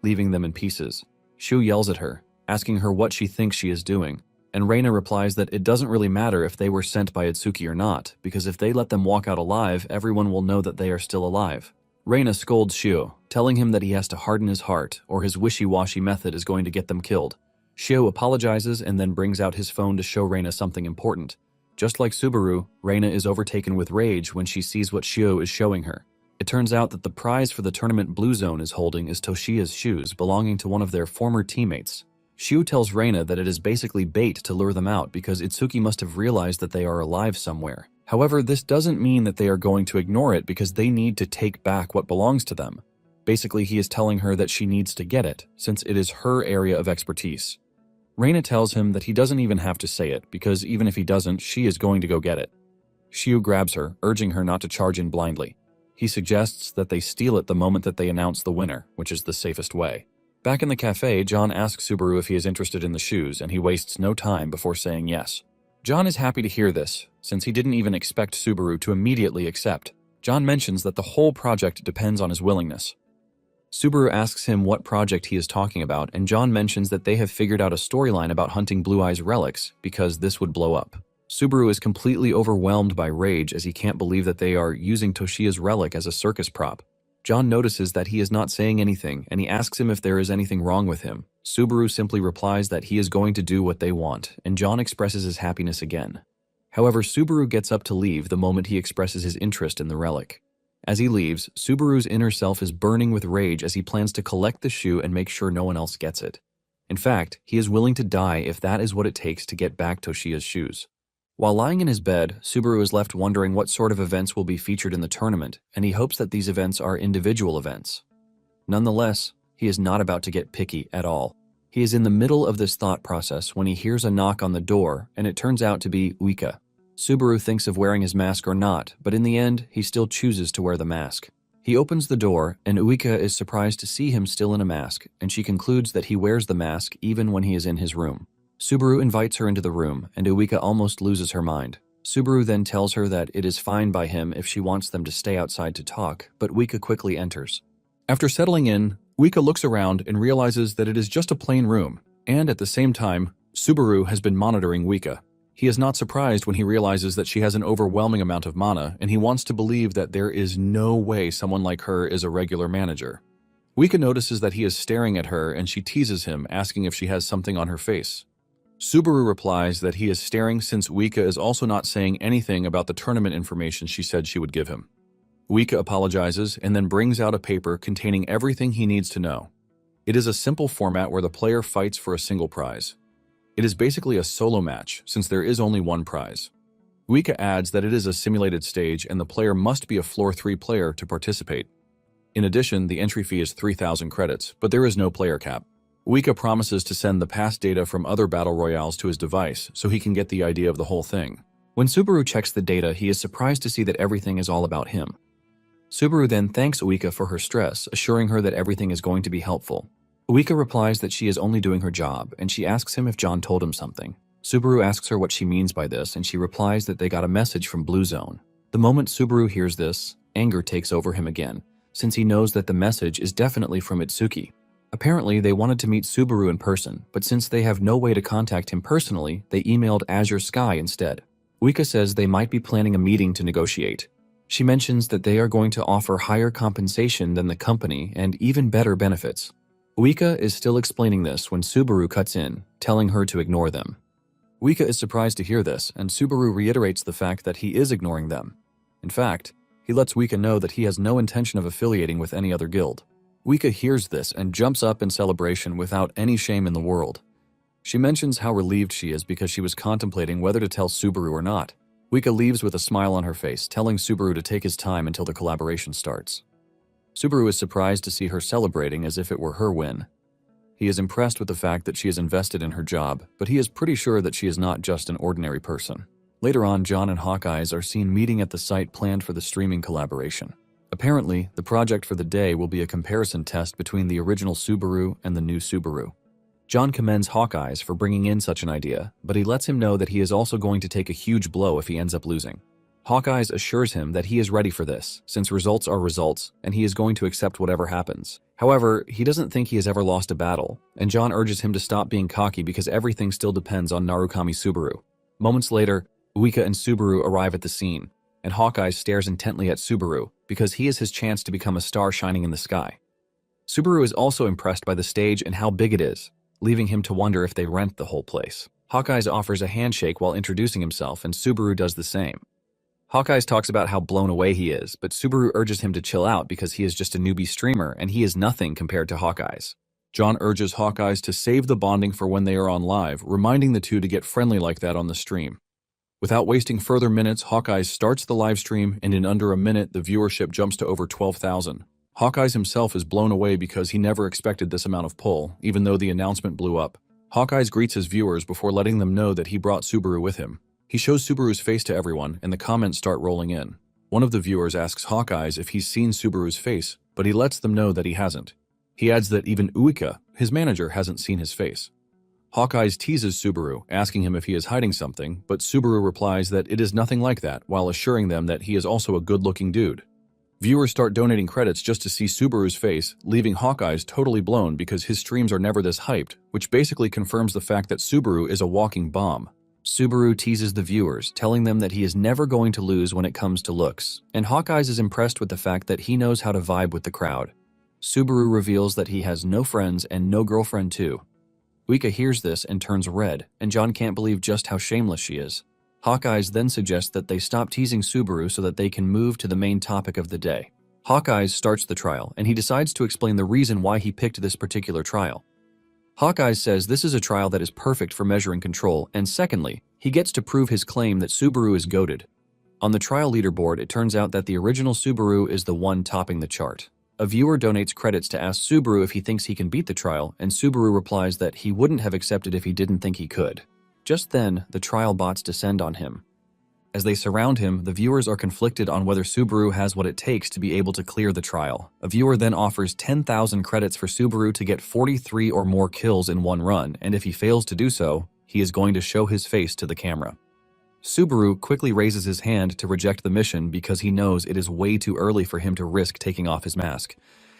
leaving them in pieces. Shu yells at her, asking her what she thinks she is doing, and Reina replies that it doesn't really matter if they were sent by Itsuki or not, because if they let them walk out alive, everyone will know that they are still alive. Reina scolds Shu, telling him that he has to harden his heart, or his wishy-washy method is going to get them killed. Shu apologizes and then brings out his phone to show Reina something important. Just like Subaru, Reina is overtaken with rage when she sees what Shu is showing her. It turns out that the prize for the tournament Blue Zone is holding is Toshiya's shoes belonging to one of their former teammates. Shu tells Reina that it is basically bait to lure them out because Itsuki must have realized that they are alive somewhere. However, this doesn't mean that they are going to ignore it because they need to take back what belongs to them. Basically, he is telling her that she needs to get it, since it is her area of expertise. Reina tells him that he doesn't even have to say it, because even if he doesn't, she is going to go get it. Shu grabs her, urging her not to charge in blindly. He suggests that they steal it the moment that they announce the winner, which is the safest way. Back in the cafe, John asks Subaru if he is interested in the shoes, and he wastes no time before saying yes. John is happy to hear this, since he didn't even expect Subaru to immediately accept. John mentions that the whole project depends on his willingness. Subaru asks him what project he is talking about, and John mentions that they have figured out a storyline about hunting Blue Eyes relics, because this would blow up. Subaru is completely overwhelmed by rage as he can't believe that they are using Toshiya's relic as a circus prop. John notices that he is not saying anything, and he asks him if there is anything wrong with him. Subaru simply replies that he is going to do what they want, and John expresses his happiness again. However, Subaru gets up to leave the moment he expresses his interest in the relic. As he leaves, Subaru's inner self is burning with rage as he plans to collect the shoe and make sure no one else gets it. In fact, he is willing to die if that is what it takes to get back Toshiya's shoes. While lying in his bed, Subaru is left wondering what sort of events will be featured in the tournament, and he hopes that these events are individual events. Nonetheless, he is not about to get picky at all. He is in the middle of this thought process when he hears a knock on the door, and it turns out to be Uika. Subaru thinks of wearing his mask or not, but in the end, he still chooses to wear the mask. He opens the door, and Uika is surprised to see him still in a mask, and she concludes that he wears the mask even when he is in his room. Subaru invites her into the room, and Uika almost loses her mind. Subaru then tells her that it is fine by him if she wants them to stay outside to talk, but Uika quickly enters. After settling in, Uika looks around and realizes that it is just a plain room, and at the same time, Subaru has been monitoring Uika. He is not surprised when he realizes that she has an overwhelming amount of mana, and he wants to believe that there is no way someone like her is a regular manager. Uika notices that he is staring at her, and she teases him, asking if she has something on her face. Subaru replies that he is staring since Uika is also not saying anything about the tournament information she said she would give him. Uika apologizes and then brings out a paper containing everything he needs to know. It is a simple format where the player fights for a single prize. It is basically a solo match, since there is only one prize. Uika adds that it is a simulated stage and the player must be a Floor 3 player to participate. In addition, the entry fee is 3,000 credits, but there is no player cap. Uika promises to send the past data from other battle royales to his device so he can get the idea of the whole thing. When Subaru checks the data, he is surprised to see that everything is all about him. Subaru then thanks Uika for her stress, assuring her that everything is going to be helpful. Uika replies that she is only doing her job, and she asks him if John told him something. Subaru asks her what she means by this, and she replies that they got a message from Blue Zone. The moment Subaru hears this, anger takes over him again, since he knows that the message is definitely from Itsuki. Apparently, they wanted to meet Subaru in person, but since they have no way to contact him personally, they emailed Azure Sky instead. Uika says they might be planning a meeting to negotiate. She mentions that they are going to offer higher compensation than the company and even better benefits. Uika is still explaining this when Subaru cuts in, telling her to ignore them. Uika is surprised to hear this, and Subaru reiterates the fact that he is ignoring them. In fact, he lets Uika know that he has no intention of affiliating with any other guild. Uika hears this and jumps up in celebration without any shame in the world. She mentions how relieved she is because she was contemplating whether to tell Subaru or not. Uika leaves with a smile on her face, telling Subaru to take his time until the collaboration starts. Subaru is surprised to see her celebrating as if it were her win. He is impressed with the fact that she is invested in her job, but he is pretty sure that she is not just an ordinary person. Later on, John and Hawkeyes are seen meeting at the site planned for the streaming collaboration. Apparently, the project for the day will be a comparison test between the original Subaru and the new Subaru. John commends Hawkeyes for bringing in such an idea, but he lets him know that he is also going to take a huge blow if he ends up losing. Hawkeyes assures him that he is ready for this, since results are results, and he is going to accept whatever happens. However, he doesn't think he has ever lost a battle, and John urges him to stop being cocky because everything still depends on Narukami Subaru. Moments later, Uika and Subaru arrive at the scene, and Hawkeyes stares intently at Subaru because he is his chance to become a star shining in the sky. Subaru is also impressed by the stage and how big it is, leaving him to wonder if they rent the whole place. Hawkeyes offers a handshake while introducing himself, and Subaru does the same. Hawkeyes talks about how blown away he is, but Subaru urges him to chill out because he is just a newbie streamer and he is nothing compared to Hawkeyes. John urges Hawkeyes to save the bonding for when they are on live, reminding the two to get friendly like that on the stream. Without wasting further minutes, Hawkeyes starts the live stream, and in under a minute, the viewership jumps to over 12,000. Hawkeyes himself is blown away because he never expected this amount of pull, even though the announcement blew up. Hawkeyes greets his viewers before letting them know that he brought Subaru with him. He shows Subaru's face to everyone, and the comments start rolling in. One of the viewers asks Hawkeyes if he's seen Subaru's face, but he lets them know that he hasn't. He adds that even Uika, his manager, hasn't seen his face. Hawkeyes teases Subaru, asking him if he is hiding something, but Subaru replies that it is nothing like that, while assuring them that he is also a good-looking dude. Viewers start donating credits just to see Subaru's face, leaving Hawkeyes totally blown because his streams are never this hyped, which basically confirms the fact that Subaru is a walking bomb. Subaru teases the viewers, telling them that he is never going to lose when it comes to looks, and Hawkeyes is impressed with the fact that he knows how to vibe with the crowd. Subaru reveals that he has no friends and no girlfriend too. Uika hears this and turns red, and John can't believe just how shameless she is. Hawkeyes then suggests that they stop teasing Subaru so that they can move to the main topic of the day. Hawkeyes starts the trial, and he decides to explain the reason why he picked this particular trial. Hawkeyes says this is a trial that is perfect for measuring control, and secondly, he gets to prove his claim that Subaru is goated. On the trial leaderboard, it turns out that the original Subaru is the one topping the chart. A viewer donates credits to ask Subaru if he thinks he can beat the trial, and Subaru replies that he wouldn't have accepted if he didn't think he could. Just then, the trial bots descend on him. As they surround him, the viewers are conflicted on whether Subaru has what it takes to be able to clear the trial. A viewer then offers 10,000 credits for Subaru to get 43 or more kills in one run, and if he fails to do so, he is going to show his face to the camera. Subaru quickly raises his hand to reject the mission because he knows it is way too early for him to risk taking off his mask.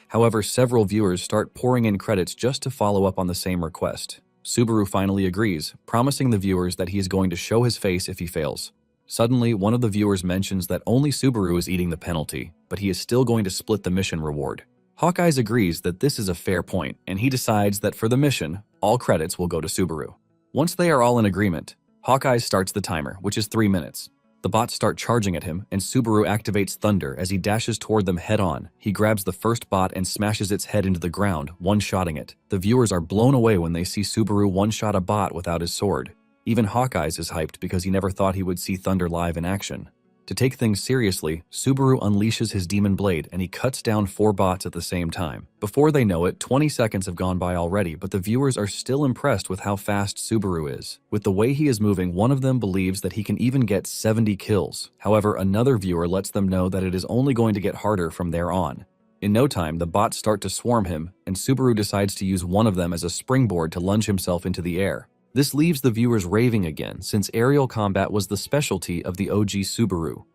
However, several viewers start pouring in credits just to follow up on the same request. Subaru finally agrees, promising the viewers that he is going to show his face if he fails. Suddenly, one of the viewers mentions that only Subaru is eating the penalty, but he is still going to split the mission reward. Hawkeyes agrees that this is a fair point, and he decides that for the mission, all credits will go to Subaru. Once they are all in agreement, Hawkeyes starts the timer, which is 3 minutes. The bots start charging at him, and Subaru activates Thunder as he dashes toward them head-on. He grabs the first bot and smashes its head into the ground, one-shotting it. The viewers are blown away when they see Subaru one-shot a bot without his sword. Even Hawkeyes is hyped because he never thought he would see Thunder live in action. To take things seriously, Subaru unleashes his demon blade and he cuts down 4 bots at the same time. Before they know it, 20 seconds have gone by already, but the viewers are still impressed with how fast Subaru is. With the way he is moving, one of them believes that he can even get 70 kills. However, another viewer lets them know that it is only going to get harder from there on. In no time, the bots start to swarm him, and Subaru decides to use one of them as a springboard to lunge himself into the air. This leaves the viewers raving again, since aerial combat was the specialty of the OG Subaru.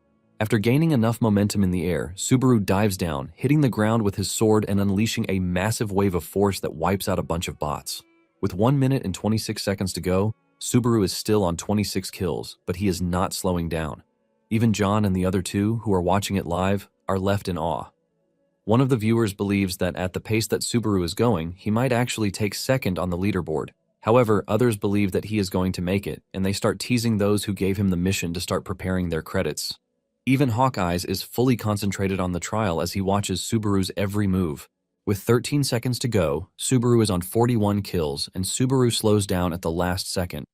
After gaining enough momentum in the air, Subaru dives down, hitting the ground with his sword and unleashing a massive wave of force that wipes out a bunch of bots. With 1 minute and 26 seconds to go, Subaru is still on 26 kills, but he is not slowing down. Even John and the other 2, who are watching it live, are left in awe. One of the viewers believes that at the pace that Subaru is going, he might actually take second on the leaderboard. However, others believe that he is going to make it, and they start teasing those who gave him the mission to start preparing their credits. Even Hawkeyes is fully concentrated on the trial as he watches Subaru's every move. With 13 seconds to go, Subaru is on 41 kills, and Subaru slows down at the last second.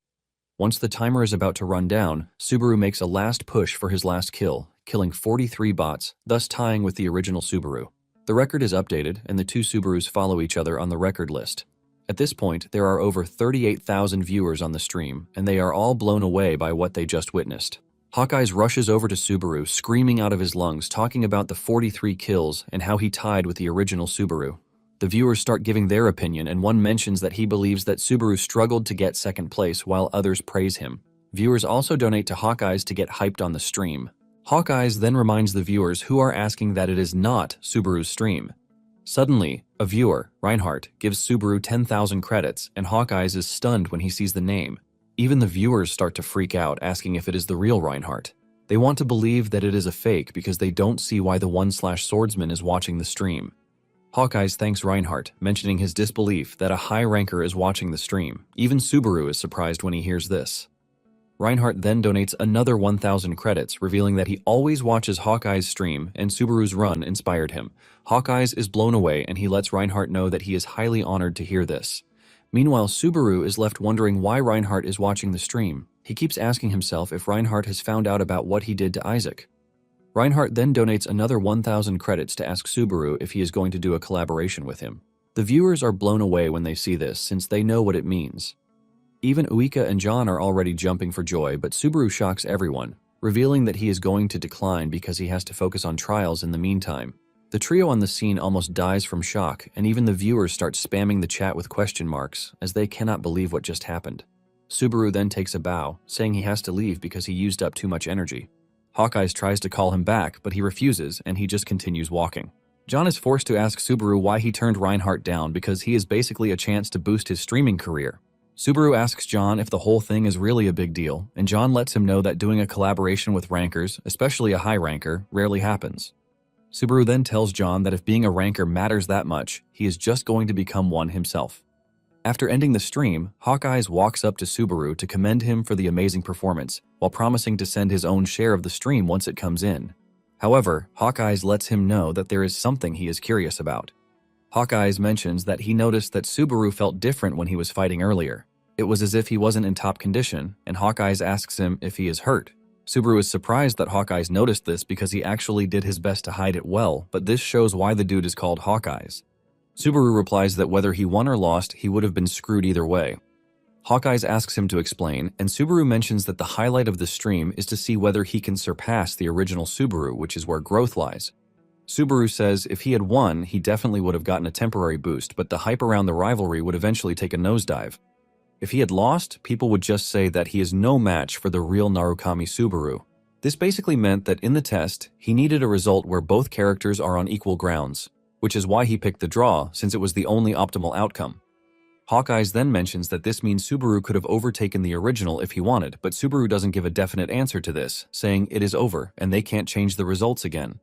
Once the timer is about to run down, Subaru makes a last push for his last kill, killing 43 bots, thus tying with the original Subaru. The record is updated, and the 2 Subarus follow each other on the record list. At this point, there are over 38,000 viewers on the stream, and they are all blown away by what they just witnessed. Hawkeyes rushes over to Subaru, screaming out of his lungs, talking about the 43 kills and how he tied with the original Subaru. The viewers start giving their opinion, and one mentions that he believes that Subaru struggled to get second place while others praise him. Viewers also donate to Hawkeyes to get hyped on the stream. Hawkeyes then reminds the viewers who are asking that it is not Subaru's stream. Suddenly, a viewer, Reinhardt, gives Subaru 10,000 credits, and Hawkeyes is stunned when he sees the name. Even the viewers start to freak out, asking if it is the real Reinhardt. They want to believe that it is a fake because they don't see why the 1/swordsman is watching the stream. Hawkeyes thanks Reinhardt, mentioning his disbelief that a high ranker is watching the stream. Even Subaru is surprised when he hears this. Reinhardt then donates another 1,000 credits, revealing that he always watches Hawkeye's stream and Subaru's run inspired him. Hawkeyes is blown away and he lets Reinhardt know that he is highly honored to hear this. Meanwhile, Subaru is left wondering why Reinhardt is watching the stream. He keeps asking himself if Reinhardt has found out about what he did to Isaac. Reinhardt then donates another 1,000 credits to ask Subaru if he is going to do a collaboration with him. The viewers are blown away when they see this, since they know what it means. Even Uika and John are already jumping for joy, but Subaru shocks everyone, revealing that he is going to decline because he has to focus on trials in the meantime. The trio on the scene almost dies from shock, and even the viewers start spamming the chat with question marks, as they cannot believe what just happened. Subaru then takes a bow, saying he has to leave because he used up too much energy. Hawkeyes tries to call him back, but he refuses, and he just continues walking. John is forced to ask Subaru why he turned Reinhardt down because he is basically a chance to boost his streaming career. Subaru asks John if the whole thing is really a big deal, and John lets him know that doing a collaboration with rankers, especially a high ranker, rarely happens. Subaru then tells John that if being a ranker matters that much, he is just going to become one himself. After ending the stream, Hawkeyes walks up to Subaru to commend him for the amazing performance, while promising to send his own share of the stream once it comes in. However, Hawkeyes lets him know that there is something he is curious about. Hawkeyes mentions that he noticed that Subaru felt different when he was fighting earlier. It was as if he wasn't in top condition, and Hawkeyes asks him if he is hurt. Subaru is surprised that Hawkeyes noticed this because he actually did his best to hide it well, but this shows why the dude is called Hawkeyes. Subaru replies that whether he won or lost, he would have been screwed either way. Hawkeyes asks him to explain, and Subaru mentions that the highlight of the stream is to see whether he can surpass the original Subaru, which is where growth lies. Subaru says if he had won, he definitely would have gotten a temporary boost, but the hype around the rivalry would eventually take a nosedive. If he had lost, people would just say that he is no match for the real Narukami Subaru. This basically meant that in the test, he needed a result where both characters are on equal grounds, which is why he picked the draw, since it was the only optimal outcome. Hawkeyes then mentions that this means Subaru could have overtaken the original if he wanted, but Subaru doesn't give a definite answer to this, saying it is over and they can't change the results again.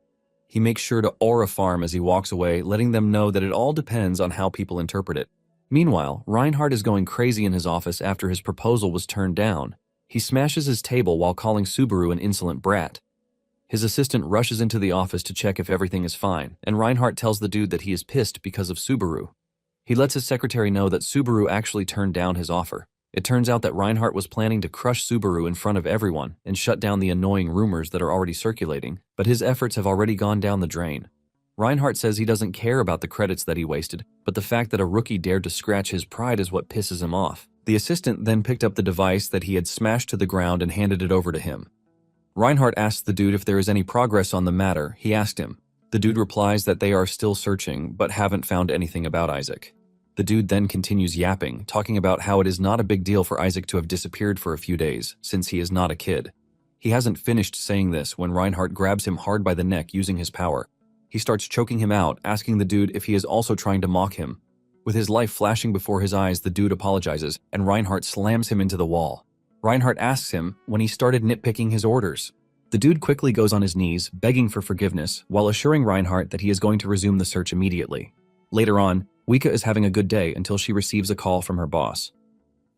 He makes sure to aura farm as he walks away, letting them know that it all depends on how people interpret it. Meanwhile, Reinhardt is going crazy in his office after his proposal was turned down. He smashes his table while calling Subaru an insolent brat. His assistant rushes into the office to check if everything is fine, and Reinhardt tells the dude that he is pissed because of Subaru. He lets his secretary know that Subaru actually turned down his offer. It turns out that Reinhardt was planning to crush Subaru in front of everyone and shut down the annoying rumors that are already circulating, but his efforts have already gone down the drain. Reinhardt says he doesn't care about the credits that he wasted, but the fact that a rookie dared to scratch his pride is what pisses him off. The assistant then picked up the device that he had smashed to the ground and handed it over to him. Reinhardt asks the dude if there is any progress on the matter he asked him. The dude replies that they are still searching, but haven't found anything about Isaac. The dude then continues yapping, talking about how it is not a big deal for Isaac to have disappeared for a few days, since he is not a kid. He hasn't finished saying this when Reinhardt grabs him hard by the neck using his power. He starts choking him out, asking the dude if he is also trying to mock him. With his life flashing before his eyes, the dude apologizes, and Reinhardt slams him into the wall. Reinhardt asks him when he started nitpicking his orders. The dude quickly goes on his knees, begging for forgiveness, while assuring Reinhardt that he is going to resume the search immediately. Later on, Wika is having a good day until she receives a call from her boss.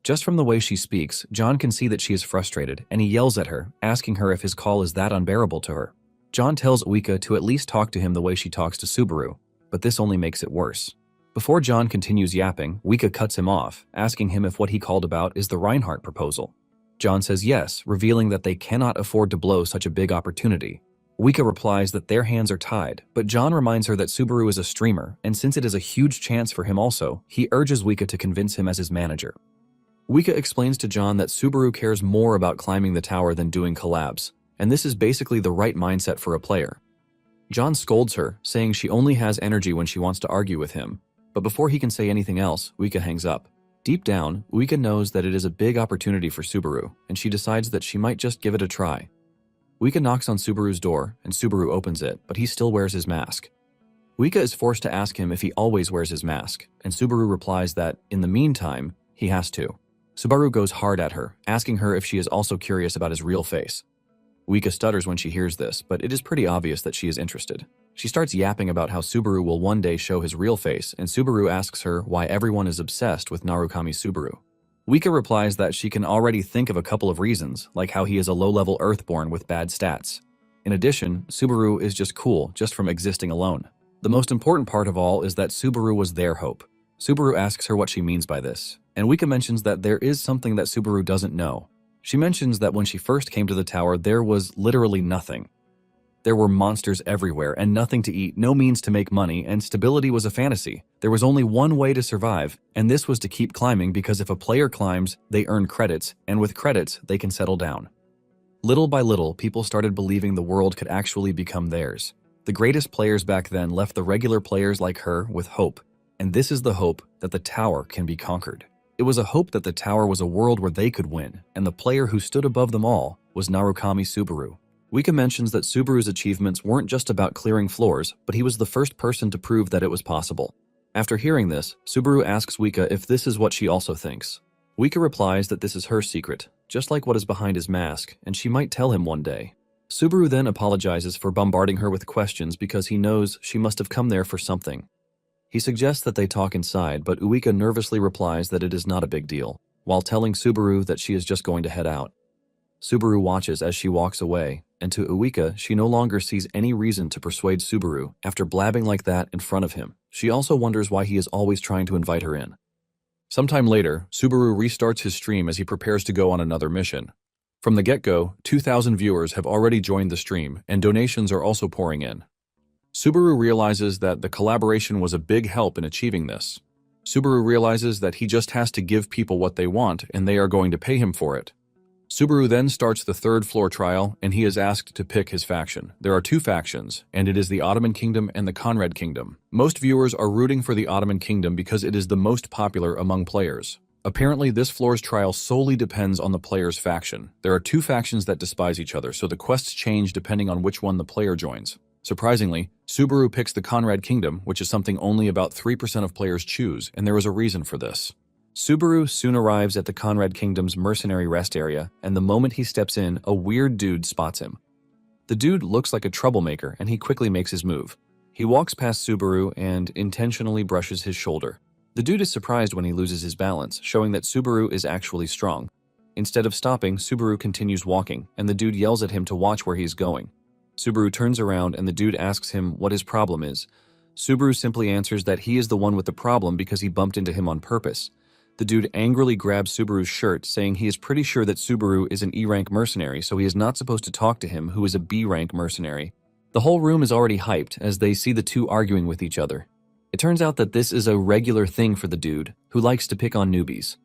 Just from the way she speaks, John can see that she is frustrated, and he yells at her, asking her if his call is that unbearable to her. John tells Wika to at least talk to him the way she talks to Subaru, but this only makes it worse. Before John continues yapping, Wika cuts him off, asking him if what he called about is the Reinhardt proposal. John says yes, revealing that they cannot afford to blow such a big opportunity. Wika replies that their hands are tied, but John reminds her that Subaru is a streamer, and since it is a huge chance for him also, he urges Wika to convince him as his manager. Wika explains to John that Subaru cares more about climbing the tower than doing collabs, and this is basically the right mindset for a player. John scolds her, saying she only has energy when she wants to argue with him, but before he can say anything else, Wika hangs up. Deep down, Wika knows that it is a big opportunity for Subaru, and she decides that she might just give it a try. Wika knocks on Subaru's door, and Subaru opens it, but he still wears his mask. Wika is forced to ask him if he always wears his mask, and Subaru replies that, in the meantime, he has to. Subaru goes hard at her, asking her if she is also curious about his real face. Wika stutters when she hears this, but it is pretty obvious that she is interested. She starts yapping about how Subaru will one day show his real face, and Subaru asks her why everyone is obsessed with Narukami Subaru. Wika replies that she can already think of a couple of reasons, like how he is a low-level Earthborn with bad stats. In addition, Subaru is just cool, just from existing alone. The most important part of all is that Subaru was their hope. Subaru asks her what she means by this, and Wika mentions that there is something that Subaru doesn't know. She mentions that when she first came to the tower, there was literally nothing. There were monsters everywhere and nothing to eat, no means to make money, and stability was a fantasy. There was only one way to survive, and this was to keep climbing because if a player climbs, they earn credits, and with credits, they can settle down. Little by little, people started believing the world could actually become theirs. The greatest players back then left the regular players like her with hope, and this is the hope that the tower can be conquered. It was a hope that the tower was a world where they could win, and the player who stood above them all was Narukami Subaru. Wika mentions that Subaru's achievements weren't just about clearing floors, but he was the first person to prove that it was possible. After hearing this, Subaru asks Wika if this is what she also thinks. Wika replies that this is her secret, just like what is behind his mask, and she might tell him one day. Subaru then apologizes for bombarding her with questions because he knows she must have come there for something. He suggests that they talk inside, but Uika nervously replies that it is not a big deal, while telling Subaru that she is just going to head out. Subaru watches as she walks away, and to Uika, she no longer sees any reason to persuade Subaru after blabbing like that in front of him. She also wonders why he is always trying to invite her in. Sometime later, Subaru restarts his stream as he prepares to go on another mission. From the get-go, 2,000 viewers have already joined the stream, and donations are also pouring in. Subaru realizes that the collaboration was a big help in achieving this. Subaru realizes that he just has to give people what they want, and they are going to pay him for it. Subaru then starts the third floor trial, and he is asked to pick his faction. There are two factions, and it is the Ottoman Kingdom and the Conrad Kingdom. Most viewers are rooting for the Ottoman Kingdom because it is the most popular among players. Apparently, this floor's trial solely depends on the player's faction. There are two factions that despise each other, so the quests change depending on which one the player joins. Surprisingly, Subaru picks the Conrad Kingdom, which is something only about 3% of players choose, and there is a reason for this. Subaru soon arrives at the Conrad Kingdom's mercenary rest area, and the moment he steps in, a weird dude spots him. The dude looks like a troublemaker, and he quickly makes his move. He walks past Subaru and intentionally brushes his shoulder. The dude is surprised when he loses his balance, showing that Subaru is actually strong. Instead of stopping, Subaru continues walking, and the dude yells at him to watch where he's going. Subaru turns around and the dude asks him what his problem is. Subaru simply answers that he is the one with the problem because he bumped into him on purpose. The dude angrily grabs Subaru's shirt, saying he is pretty sure that Subaru is an E-rank mercenary, so he is not supposed to talk to him, who is a B-rank mercenary. The whole room is already hyped as they see the two arguing with each other. It turns out that this is a regular thing for the dude, who likes to pick on newbies.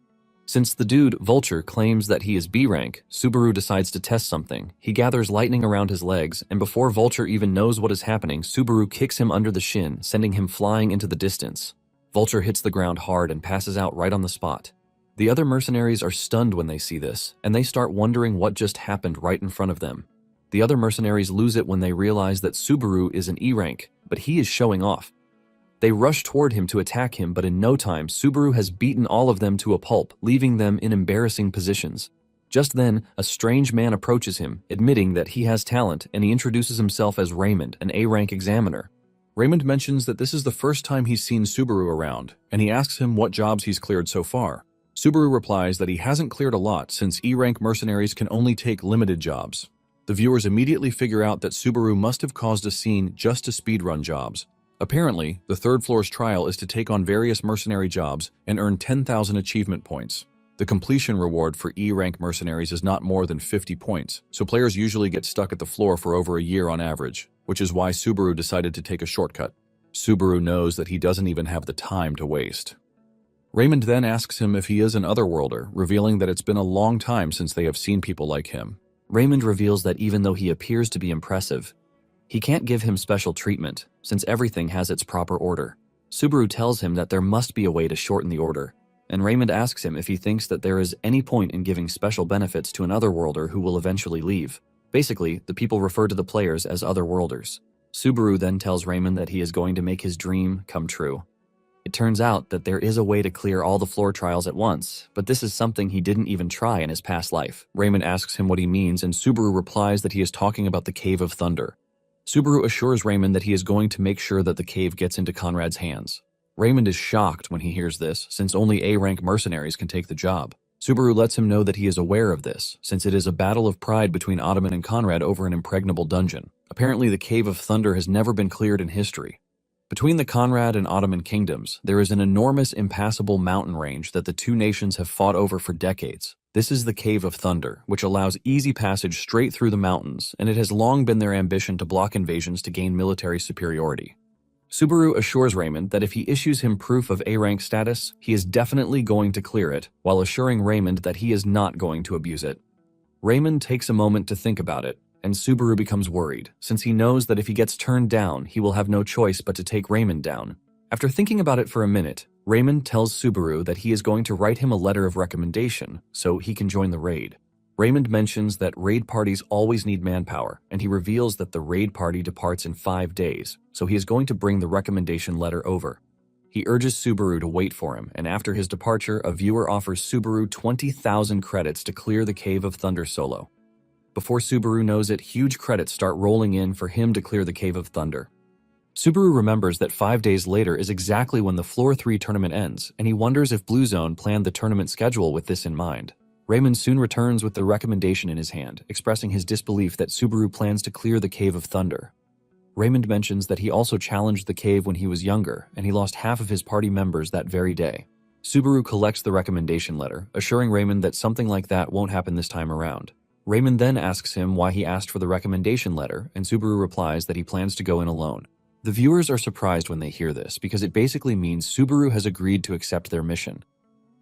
Since the dude, Vulture, claims that he is B-rank, Subaru decides to test something. He gathers lightning around his legs, and before Vulture even knows what is happening, Subaru kicks him under the shin, sending him flying into the distance. Vulture hits the ground hard and passes out right on the spot. The other mercenaries are stunned when they see this, and they start wondering what just happened right in front of them. The other mercenaries lose it when they realize that Subaru is an E-rank, but he is showing off. They rush toward him to attack him, but in no time, Subaru has beaten all of them to a pulp, leaving them in embarrassing positions. Just then, a strange man approaches him, admitting that he has talent, and he introduces himself as Raymond, an A-rank examiner. Raymond mentions that this is the first time he's seen Subaru around, and he asks him what jobs he's cleared so far. Subaru replies that he hasn't cleared a lot since E-rank mercenaries can only take limited jobs. The viewers immediately figure out that Subaru must have caused a scene just to speedrun jobs. Apparently, the third floor's trial is to take on various mercenary jobs and earn 10,000 achievement points. The completion reward for E-rank mercenaries is not more than 50 points, so players usually get stuck at the floor for over a year on average, which is why Subaru decided to take a shortcut. Subaru knows that he doesn't even have the time to waste. Raymond then asks him if he is an otherworlder, revealing that it's been a long time since they have seen people like him. Raymond reveals that even though he appears to be impressive, he can't give him special treatment, since everything has its proper order. Subaru tells him that there must be a way to shorten the order, and Raymond asks him if he thinks that there is any point in giving special benefits to an otherworlder who will eventually leave. Basically, the people refer to the players as otherworlders. Subaru then tells Raymond that he is going to make his dream come true. It turns out that there is a way to clear all the floor trials at once, but this is something he didn't even try in his past life. Raymond asks him what he means, and Subaru replies that he is talking about the Cave of Thunder. Subaru assures Raymond that he is going to make sure that the cave gets into Conrad's hands. Raymond is shocked when he hears this, since only A-rank mercenaries can take the job. Subaru lets him know that he is aware of this, since it is a battle of pride between Ottoman and Conrad over an impregnable dungeon. Apparently, the Cave of Thunder has never been cleared in history. Between the Conrad and Ottoman kingdoms, there is an enormous impassable mountain range that the two nations have fought over for decades. This is the Cave of Thunder, which allows easy passage straight through the mountains, and it has long been their ambition to block invasions to gain military superiority. Subaru assures Raymond that if he issues him proof of A-rank status, he is definitely going to clear it, while assuring Raymond that he is not going to abuse it. Raymond takes a moment to think about it, and Subaru becomes worried, since he knows that if he gets turned down, he will have no choice but to take Raymond down. After thinking about it for a minute, Raymond tells Subaru that he is going to write him a letter of recommendation so he can join the raid. Raymond mentions that raid parties always need manpower, and he reveals that the raid party departs in 5 days, so he is going to bring the recommendation letter over. He urges Subaru to wait for him, and after his departure, a viewer offers Subaru 20,000 credits to clear the Cave of Thunder solo. Before Subaru knows it, huge credits start rolling in for him to clear the Cave of Thunder. Subaru remembers that 5 days later is exactly when the Floor 3 tournament ends, and he wonders if Blue Zone planned the tournament schedule with this in mind. Raymond soon returns with the recommendation in his hand, expressing his disbelief that Subaru plans to clear the Cave of Thunder. Raymond mentions that he also challenged the cave when he was younger, and he lost half of his party members that very day. Subaru collects the recommendation letter, assuring Raymond that something like that won't happen this time around. Raymond then asks him why he asked for the recommendation letter, and Subaru replies that he plans to go in alone. The viewers are surprised when they hear this because it basically means Subaru has agreed to accept their mission.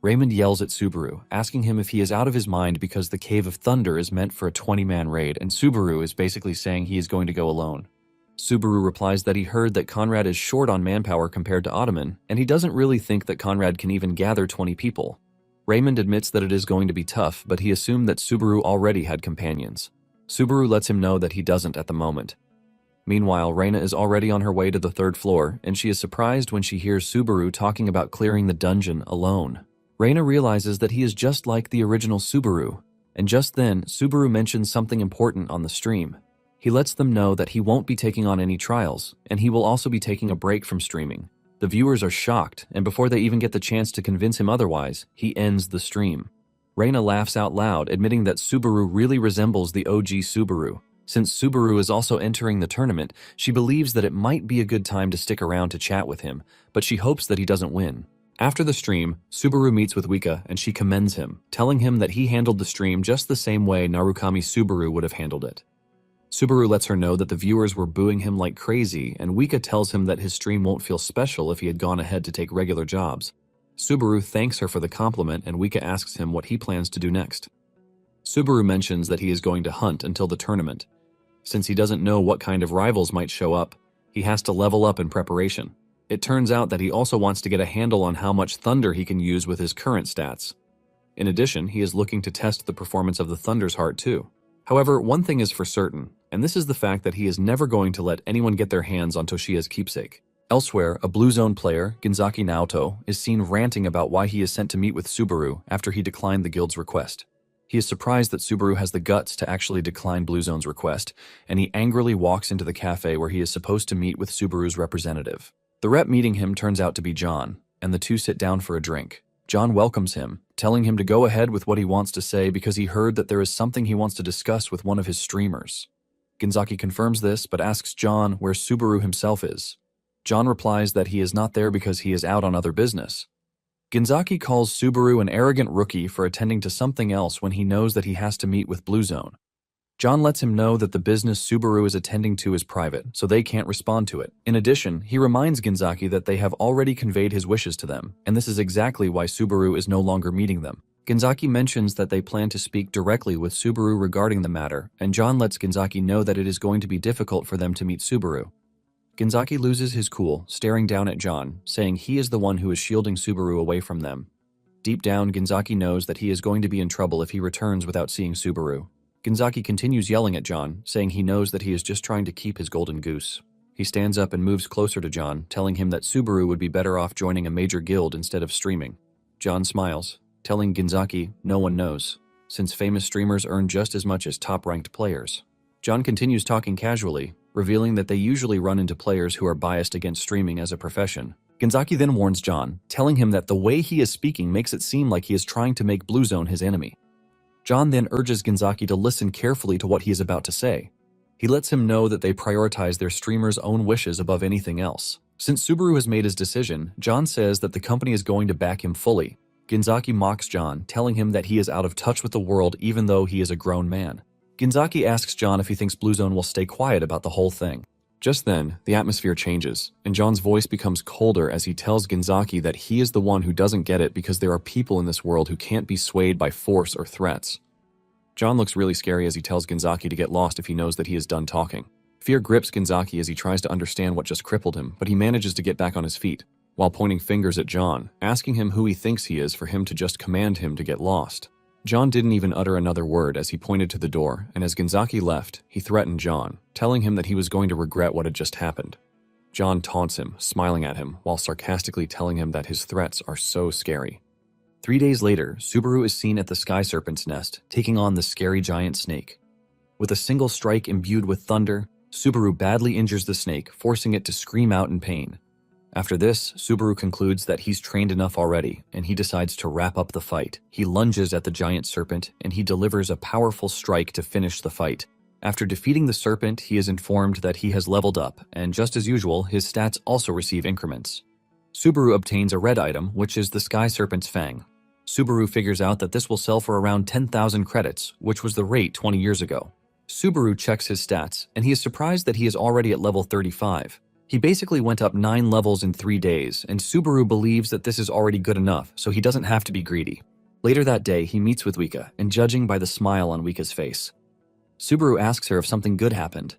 Raymond yells at Subaru, asking him if he is out of his mind because the Cave of Thunder is meant for a 20-man raid, and Subaru is basically saying he is going to go alone. Subaru replies that he heard that Conrad is short on manpower compared to Ottoman, and he doesn't really think that Conrad can even gather 20 people. Raymond admits that it is going to be tough, but he assumed that Subaru already had companions. Subaru lets him know that he doesn't at the moment. Meanwhile, Reina is already on her way to the 3rd floor, and she is surprised when she hears Subaru talking about clearing the dungeon alone. Reina realizes that he is just like the original Subaru, and just then, Subaru mentions something important on the stream. He lets them know that he won't be taking on any trials, and he will also be taking a break from streaming. The viewers are shocked, and before they even get the chance to convince him otherwise, he ends the stream. Reina laughs out loud, admitting that Subaru really resembles the OG Subaru. Since Subaru is also entering the tournament, she believes that it might be a good time to stick around to chat with him, but she hopes that he doesn't win. After the stream, Subaru meets with Wika and she commends him, telling him that he handled the stream just the same way Narukami Subaru would have handled it. Subaru lets her know that the viewers were booing him like crazy, and Wika tells him that his stream won't feel special if he had gone ahead to take regular jobs. Subaru thanks her for the compliment, and Wika asks him what he plans to do next. Subaru mentions that he is going to hunt until the tournament. Since he doesn't know what kind of rivals might show up, he has to level up in preparation. It turns out that he also wants to get a handle on how much thunder he can use with his current stats. In addition, he is looking to test the performance of the Thunder's Heart too. However, one thing is for certain, and this is the fact that he is never going to let anyone get their hands on Toshiya's keepsake. Elsewhere, a Blue Zone player, Ginzaki Naoto, is seen ranting about why he is sent to meet with Subaru after he declined the guild's request. He is surprised that Subaru has the guts to actually decline Blue Zone's request, and he angrily walks into the cafe where he is supposed to meet with Subaru's representative. The rep meeting him turns out to be John, and the two sit down for a drink. John welcomes him, telling him to go ahead with what he wants to say because he heard that there is something he wants to discuss with one of his streamers. Ginzaki confirms this, but asks John where Subaru himself is. John replies that he is not there because he is out on other business. Ginzaki calls Subaru an arrogant rookie for attending to something else when he knows that he has to meet with Blue Zone. John lets him know that the business Subaru is attending to is private, so they can't respond to it. In addition, he reminds Ginzaki that they have already conveyed his wishes to them, and this is exactly why Subaru is no longer meeting them. Ginzaki mentions that they plan to speak directly with Subaru regarding the matter, and John lets Ginzaki know that it is going to be difficult for them to meet Subaru. Ginzaki loses his cool, staring down at John, saying he is the one who is shielding Subaru away from them. Deep down, Ginzaki knows that he is going to be in trouble if he returns without seeing Subaru. Ginzaki continues yelling at John, saying he knows that he is just trying to keep his golden goose. He stands up and moves closer to John, telling him that Subaru would be better off joining a major guild instead of streaming. John smiles, telling Ginzaki no one knows, since famous streamers earn just as much as top-ranked players. John continues talking casually, revealing that they usually run into players who are biased against streaming as a profession. Ginzaki then warns John, telling him that the way he is speaking makes it seem like he is trying to make Blue Zone his enemy. John then urges Ginzaki to listen carefully to what he is about to say. He lets him know that they prioritize their streamer's own wishes above anything else. Since Subaru has made his decision, John says that the company is going to back him fully. Ginzaki mocks John, telling him that he is out of touch with the world even though he is a grown man. Ginzaki asks John if he thinks Blue Zone will stay quiet about the whole thing. Just then, the atmosphere changes, and John's voice becomes colder as he tells Ginzaki that he is the one who doesn't get it because there are people in this world who can't be swayed by force or threats. John looks really scary as he tells Ginzaki to get lost if he knows that he is done talking. Fear grips Ginzaki as he tries to understand what just crippled him, but he manages to get back on his feet, while pointing fingers at John, asking him who he thinks he is for him to just command him to get lost. John didn't even utter another word as he pointed to the door, and as Ginzaki left, he threatened John, telling him that he was going to regret what had just happened. John taunts him, smiling at him, while sarcastically telling him that his threats are so scary. 3 days later, Subaru is seen at the Sky Serpent's nest, taking on the scary giant snake. With a single strike imbued with thunder, Subaru badly injures the snake, forcing it to scream out in pain. After this, Subaru concludes that he's trained enough already, and he decides to wrap up the fight. He lunges at the giant serpent, and he delivers a powerful strike to finish the fight. After defeating the serpent, he is informed that he has leveled up, and just as usual, his stats also receive increments. Subaru obtains a red item, which is the Sky Serpent's Fang. Subaru figures out that this will sell for around 10,000 credits, which was the rate 20 years ago. Subaru checks his stats, and he is surprised that he is already at level 35. He basically went up 9 levels in 3 days, and Subaru believes that this is already good enough, so he doesn't have to be greedy. Later that day, he meets with Wika, and judging by the smile on Wika's face, Subaru asks her if something good happened.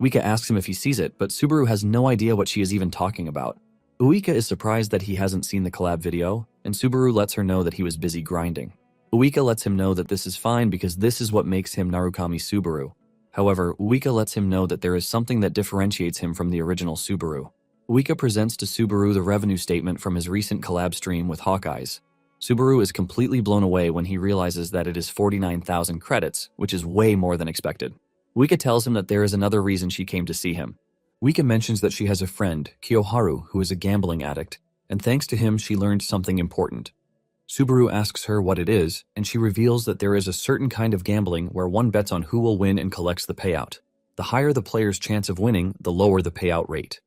Wika asks him if he sees it, but Subaru has no idea what she is even talking about. Uika is surprised that he hasn't seen the collab video, and Subaru lets her know that he was busy grinding. Uika lets him know that this is fine because this is what makes him Narukami Subaru. However, Uika lets him know that there is something that differentiates him from the original Subaru. Uika presents to Subaru the revenue statement from his recent collab stream with Hawkeyes. Subaru is completely blown away when he realizes that it is 49,000 credits, which is way more than expected. Uika tells him that there is another reason she came to see him. Uika mentions that she has a friend, Kiyoharu, who is a gambling addict, and thanks to him she learned something important. Subaru asks her what it is, and she reveals that there is a certain kind of gambling where one bets on who will win and collects the payout. The higher the player's chance of winning, the lower the payout rate.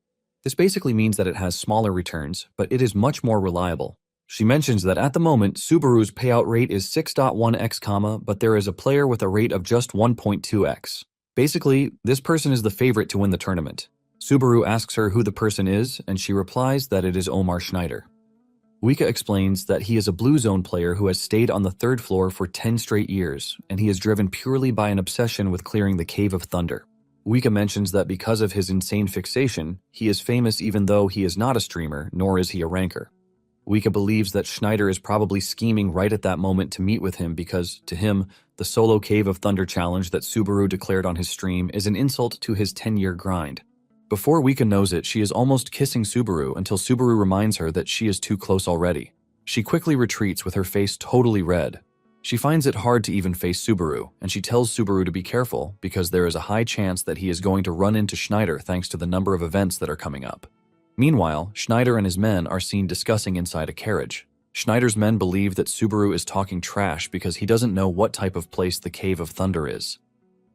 This basically means that it has smaller returns, but it is much more reliable. She mentions that at the moment, Subaru's payout rate is 6.1x, but there is a player with a rate of just 1.2x. Basically, this person is the favorite to win the tournament. Subaru asks her who the person is, and she replies that it is Omar Schneider. Uika explains that he is a Blue Zone player who has stayed on the 3rd floor for 10 straight years, and he is driven purely by an obsession with clearing the Cave of Thunder. Uika mentions that because of his insane fixation, he is famous even though he is not a streamer, nor is he a ranker. Uika believes that Schneider is probably scheming right at that moment to meet with him because, to him, the solo Cave of Thunder challenge that Subaru declared on his stream is an insult to his 10-year grind. Before Uika knows it, she is almost kissing Subaru until Subaru reminds her that she is too close already. She quickly retreats with her face totally red. She finds it hard to even face Subaru, and she tells Subaru to be careful because there is a high chance that he is going to run into Schneider thanks to the number of events that are coming up. Meanwhile, Schneider and his men are seen discussing inside a carriage. Schneider's men believe that Subaru is talking trash because he doesn't know what type of place the Cave of Thunder is.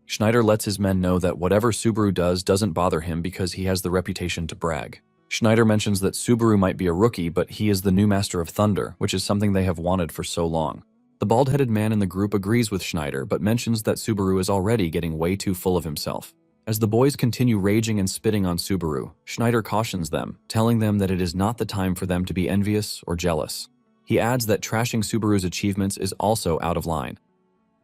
Schneider lets his men know that whatever Subaru does doesn't bother him because he has the reputation to brag. Schneider mentions that Subaru might be a rookie, but he is the new Master of Thunder, which is something they have wanted for so long. The bald-headed man in the group agrees with Schneider, but mentions that Subaru is already getting way too full of himself. As the boys continue raging and spitting on Subaru, Schneider cautions them, telling them that it is not the time for them to be envious or jealous. He adds that trashing Subaru's achievements is also out of line.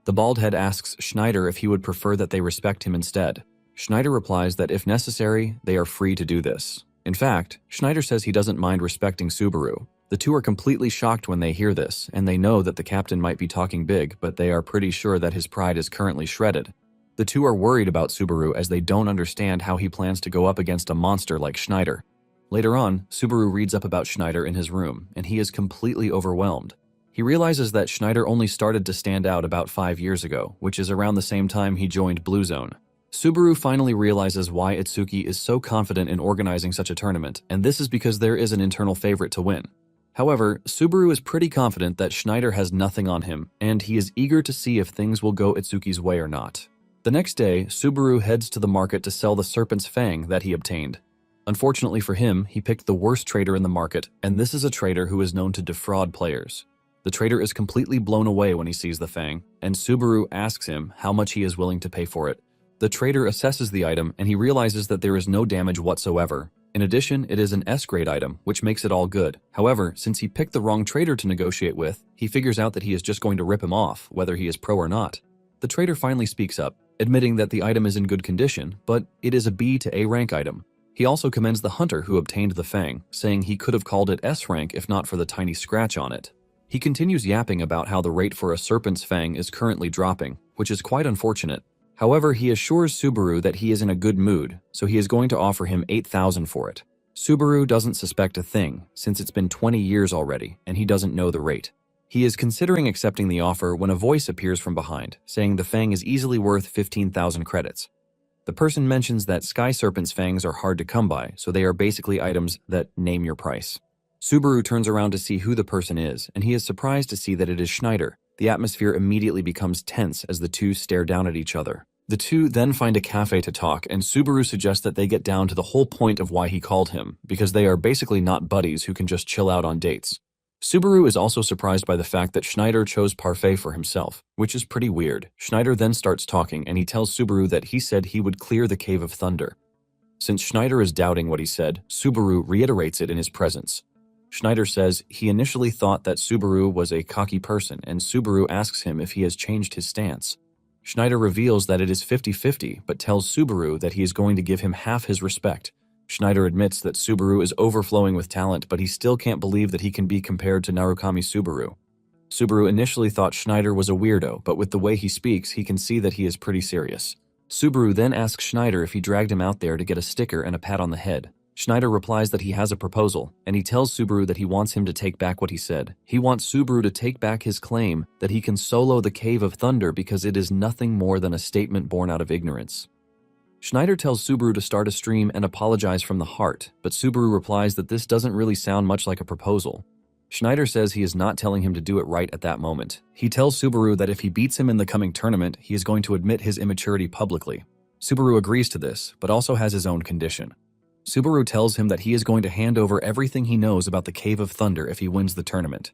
The baldhead asks Schneider if he would prefer that they respect him instead. Schneider replies that if necessary, they are free to do this. In fact, Schneider says he doesn't mind respecting Subaru. The two are completely shocked when they hear this, and they know that the captain might be talking big, but they are pretty sure that his pride is currently shredded. The two are worried about Subaru as they don't understand how he plans to go up against a monster like Schneider. Later on, Subaru reads up about Schneider in his room, and he is completely overwhelmed. He realizes that Schneider only started to stand out about 5 years ago, which is around the same time he joined Blue Zone. Subaru finally realizes why Itsuki is so confident in organizing such a tournament, and this is because there is an internal favorite to win. However, Subaru is pretty confident that Schneider has nothing on him, and he is eager to see if things will go Itsuki's way or not. The next day, Subaru heads to the market to sell the Serpent's Fang that he obtained. Unfortunately for him, he picked the worst trader in the market, and this is a trader who is known to defraud players. The trader is completely blown away when he sees the Fang, and Subaru asks him how much he is willing to pay for it. The trader assesses the item, and he realizes that there is no damage whatsoever. In addition, it is an S-grade item, which makes it all good. However, since he picked the wrong trader to negotiate with, he figures out that he is just going to rip him off, whether he is pro or not. The trader finally speaks up, admitting that the item is in good condition, but it is a B to A rank item. He also commends the hunter who obtained the Fang, saying he could have called it S rank if not for the tiny scratch on it. He continues yapping about how the rate for a Serpent's Fang is currently dropping, which is quite unfortunate. However, he assures Subaru that he is in a good mood, so he is going to offer him 8,000 for it. Subaru doesn't suspect a thing, since it's been 20 years already, and he doesn't know the rate. He is considering accepting the offer when a voice appears from behind, saying the Fang is easily worth 15,000 credits. The person mentions that Sky Serpent's fangs are hard to come by, so they are basically items that name your price. Subaru turns around to see who the person is, and he is surprised to see that it is Schneider. The atmosphere immediately becomes tense as the two stare down at each other. The two then find a cafe to talk, and Subaru suggests that they get down to the whole point of why he called him, because they are basically not buddies who can just chill out on dates. Subaru is also surprised by the fact that Schneider chose parfait for himself, which is pretty weird. Schneider then starts talking, and he tells Subaru that he said he would clear the Cave of Thunder. Since Schneider is doubting what he said, Subaru reiterates it in his presence. Schneider says he initially thought that Subaru was a cocky person, and Subaru asks him if he has changed his stance. Schneider reveals that it is 50-50, but tells Subaru that he is going to give him half his respect. Schneider admits that Subaru is overflowing with talent, but he still can't believe that he can be compared to Narukami Subaru. Subaru initially thought Schneider was a weirdo, but with the way he speaks, he can see that he is pretty serious. Subaru then asks Schneider if he dragged him out there to get a sticker and a pat on the head. Schneider replies that he has a proposal, and he tells Subaru that he wants him to take back what he said. He wants Subaru to take back his claim that he can solo the Cave of Thunder because it is nothing more than a statement born out of ignorance. Schneider tells Subaru to start a stream and apologize from the heart, but Subaru replies that this doesn't really sound much like a proposal. Schneider says he is not telling him to do it right at that moment. He tells Subaru that if he beats him in the coming tournament, he is going to admit his immaturity publicly. Subaru agrees to this, but also has his own condition. Subaru tells him that he is going to hand over everything he knows about the Cave of Thunder if he wins the tournament.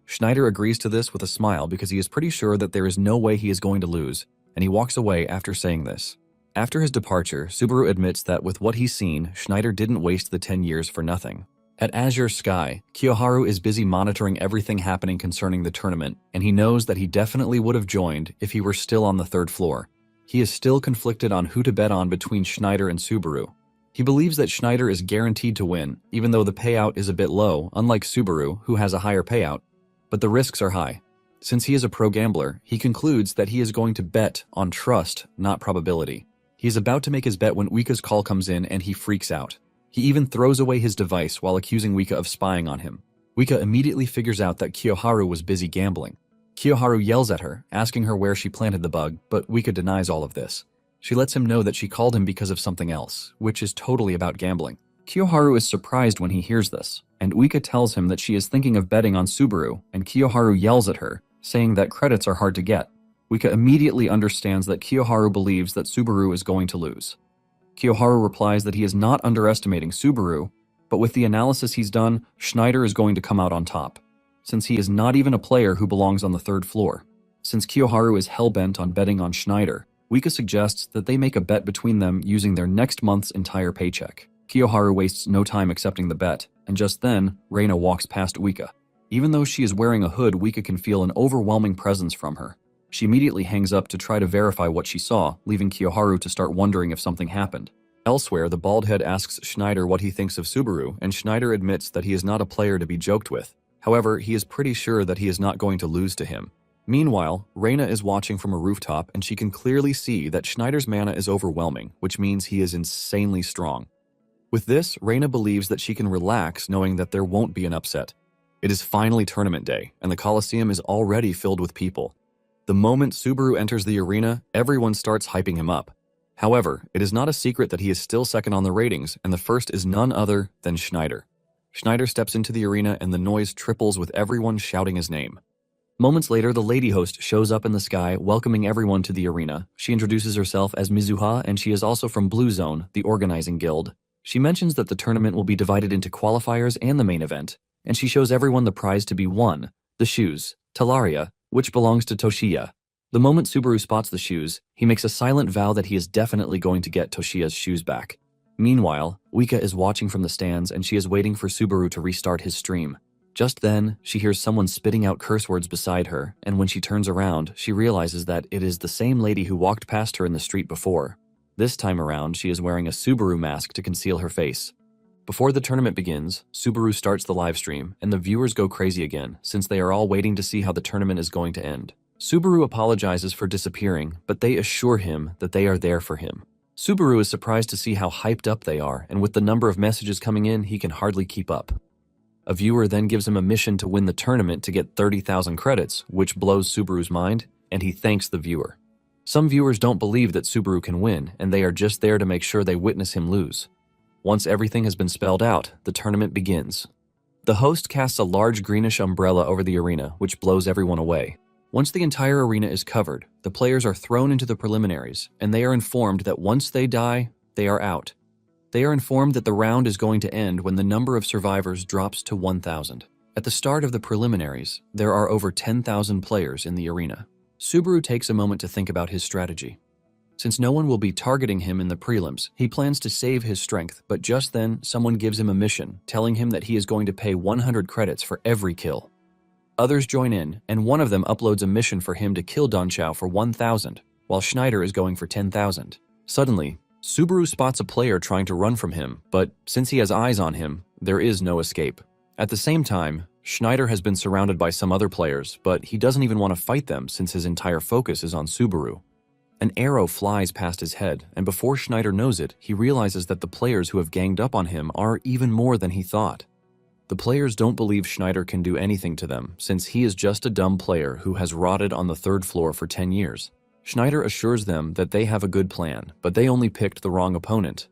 Schneider agrees to this with a smile because he is pretty sure that there is no way he is going to lose, and he walks away after saying this. After his departure, Subaru admits that with what he's seen, Schneider didn't waste the 10 years for nothing. At Azure Sky, Kiyoharu is busy monitoring everything happening concerning the tournament, and he knows that he definitely would have joined if he were still on the 3rd floor. He is still conflicted on who to bet on between Schneider and Subaru. He believes that Schneider is guaranteed to win, even though the payout is a bit low, unlike Subaru, who has a higher payout, but the risks are high. Since he is a pro gambler, he concludes that he is going to bet on trust, not probability. He is about to make his bet when Uika's call comes in and he freaks out. He even throws away his device while accusing Uika of spying on him. Uika immediately figures out that Kiyoharu was busy gambling. Kiyoharu yells at her, asking her where she planted the bug, but Uika denies all of this. She lets him know that she called him because of something else, which is totally about gambling. Kiyoharu is surprised when he hears this, and Uika tells him that she is thinking of betting on Subaru, and Kiyoharu yells at her, saying that credits are hard to get. Uika immediately understands that Kiyoharu believes that Subaru is going to lose. Kiyoharu replies that he is not underestimating Subaru, but with the analysis he's done, Schneider is going to come out on top, since he is not even a player who belongs on the 3rd floor. Since Kiyoharu is hell-bent on betting on Schneider, Uika suggests that they make a bet between them using their next month's entire paycheck. Kiyoharu wastes no time accepting the bet, and just then, Reina walks past Uika. Even though she is wearing a hood, Uika can feel an overwhelming presence from her. She immediately hangs up to try to verify what she saw, leaving Kiyoharu to start wondering if something happened. Elsewhere, the baldhead asks Schneider what he thinks of Subaru, and Schneider admits that he is not a player to be joked with. However, he is pretty sure that he is not going to lose to him. Meanwhile, Reina is watching from a rooftop, and she can clearly see that Schneider's mana is overwhelming, which means he is insanely strong. With this, Reina believes that she can relax knowing that there won't be an upset. It is finally tournament day, and the Coliseum is already filled with people. The moment Subaru enters the arena, everyone starts hyping him up. However, it is not a secret that he is still second on the ratings, and the first is none other than Schneider. Schneider steps into the arena and the noise triples with everyone shouting his name. Moments later, the lady host shows up in the sky, welcoming everyone to the arena. She introduces herself as Mizuha, and she is also from Blue Zone, the organizing guild. She mentions that the tournament will be divided into qualifiers and the main event, and she shows everyone the prize to be won, the shoes, Talaria, which belongs to Toshiya. The moment Subaru spots the shoes, he makes a silent vow that he is definitely going to get Toshiya's shoes back. Meanwhile, Uika is watching from the stands and she is waiting for Subaru to restart his stream. Just then, she hears someone spitting out curse words beside her, and when she turns around, she realizes that it is the same lady who walked past her in the street before. This time around, she is wearing a Subaru mask to conceal her face. Before the tournament begins, Subaru starts the live stream, and the viewers go crazy again, since they are all waiting to see how the tournament is going to end. Subaru apologizes for disappearing, but they assure him that they are there for him. Subaru is surprised to see how hyped up they are, and with the number of messages coming in, he can hardly keep up. A viewer then gives him a mission to win the tournament to get 30,000 credits, which blows Subaru's mind, and he thanks the viewer. Some viewers don't believe that Subaru can win, and they are just there to make sure they witness him lose. Once everything has been spelled out, the tournament begins. The host casts a large greenish umbrella over the arena, which blows everyone away. Once the entire arena is covered, the players are thrown into the preliminaries, and they are informed that once they die, they are out. They are informed that the round is going to end when the number of survivors drops to 1,000. At the start of the preliminaries, there are over 10,000 players in the arena. Subaru takes a moment to think about his strategy. Since no one will be targeting him in the prelims, he plans to save his strength, but just then, someone gives him a mission, telling him that he is going to pay 100 credits for every kill. Others join in, and one of them uploads a mission for him to kill Donchao for 1,000, while Schneider is going for 10,000. Suddenly, Subaru spots a player trying to run from him, but since he has eyes on him, there is no escape. At the same time, Schneider has been surrounded by some other players, but he doesn't even want to fight them since his entire focus is on Subaru. An arrow flies past his head, and before Schneider knows it, he realizes that the players who have ganged up on him are even more than he thought. The players don't believe Schneider can do anything to them, since he is just a dumb player who has rotted on the 3rd floor for 10 years. Schneider assures them that they have a good plan, but they only picked the wrong opponent.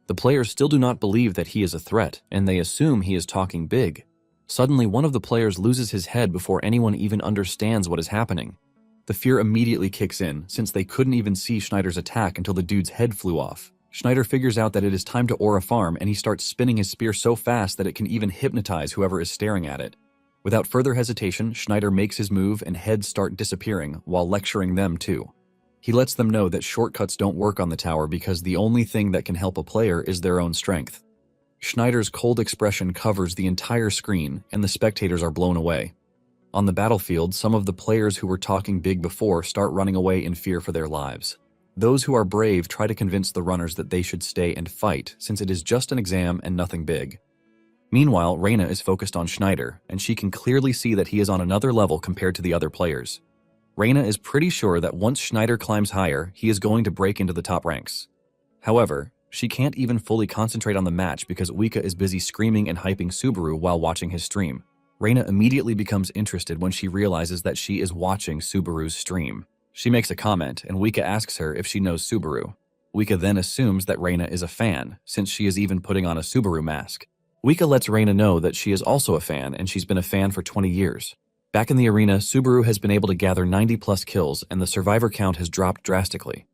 The players still do not believe that he is a threat, and they assume he is talking big. Suddenly, one of the players loses his head before anyone even understands what is happening. The fear immediately kicks in, since they couldn't even see Schneider's attack until the dude's head flew off. Schneider figures out that it is time to aura farm, and he starts spinning his spear so fast that it can even hypnotize whoever is staring at it. Without further hesitation, Schneider makes his move and heads start disappearing, while lecturing them too. He lets them know that shortcuts don't work on the tower because the only thing that can help a player is their own strength. Schneider's cold expression covers the entire screen, and the spectators are blown away. On the battlefield, some of the players who were talking big before start running away in fear for their lives. Those who are brave try to convince the runners that they should stay and fight, since it is just an exam and nothing big. Meanwhile, Reina is focused on Schneider, and she can clearly see that he is on another level compared to the other players. Reina is pretty sure that once Schneider climbs higher, he is going to break into the top ranks. However, she can't even fully concentrate on the match because Wika is busy screaming and hyping Subaru while watching his stream. Reina immediately becomes interested when she realizes that she is watching Subaru's stream. She makes a comment, and Wika asks her if she knows Subaru. Wika then assumes that Reina is a fan, since she is even putting on a Subaru mask. Wika lets Reina know that she is also a fan, and she's been a fan for 20 years. Back in the arena, Subaru has been able to gather 90+ kills, and the survivor count has dropped drastically.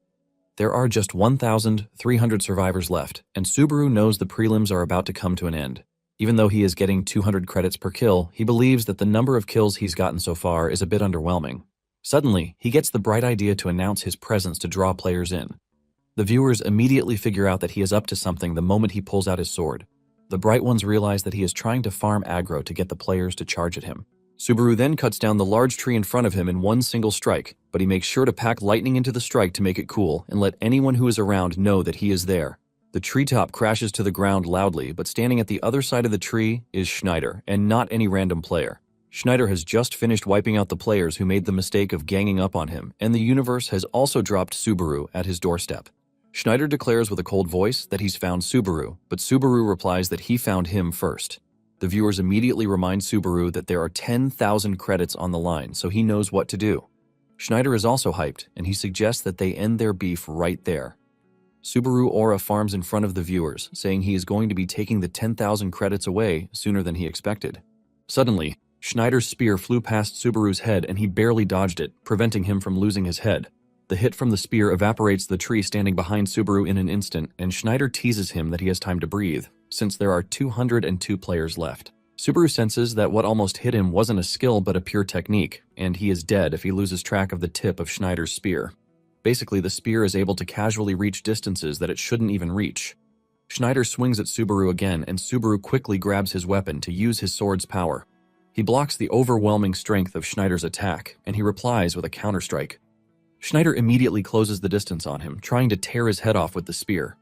There are just 1,300 survivors left, and Subaru knows the prelims are about to come to an end. Even though he is getting 200 credits per kill, he believes that the number of kills he's gotten so far is a bit underwhelming. Suddenly, he gets the bright idea to announce his presence to draw players in. The viewers immediately figure out that he is up to something the moment he pulls out his sword. The bright ones realize that he is trying to farm aggro to get the players to charge at him. Subaru then cuts down the large tree in front of him in one single strike, but he makes sure to pack lightning into the strike to make it cool and let anyone who is around know that he is there. The treetop crashes to the ground loudly, but standing at the other side of the tree is Schneider, and not any random player. Schneider has just finished wiping out the players who made the mistake of ganging up on him, and the universe has also dropped Subaru at his doorstep. Schneider declares with a cold voice that he's found Subaru, but Subaru replies that he found him first. The viewers immediately remind Subaru that there are 10,000 credits on the line, so he knows what to do. Schneider is also hyped, and he suggests that they end their beef right there. Subaru aura farms in front of the viewers, saying he is going to be taking the 10,000 credits away sooner than he expected. Suddenly, Schneider's spear flew past Subaru's head and he barely dodged it, preventing him from losing his head. The hit from the spear evaporates the tree standing behind Subaru in an instant, and Schneider teases him that he has time to breathe, since there are 202 players left. Subaru senses that what almost hit him wasn't a skill but a pure technique, and he is dead if he loses track of the tip of Schneider's spear. Basically, the spear is able to casually reach distances that it shouldn't even reach. Schneider swings at Subaru again, and Subaru quickly grabs his weapon to use his sword's power. He blocks the overwhelming strength of Schneider's attack, and he replies with a counterstrike. Schneider immediately closes the distance on him, trying to tear his head off with the spear.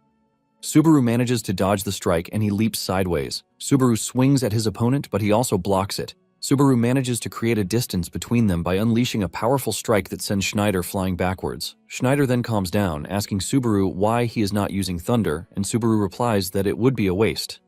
Subaru manages to dodge the strike and he leaps sideways. Subaru swings at his opponent, but he also blocks it. Subaru manages to create a distance between them by unleashing a powerful strike that sends Schneider flying backwards. Schneider then calms down, asking Subaru why he is not using thunder, and Subaru replies that it would be a waste.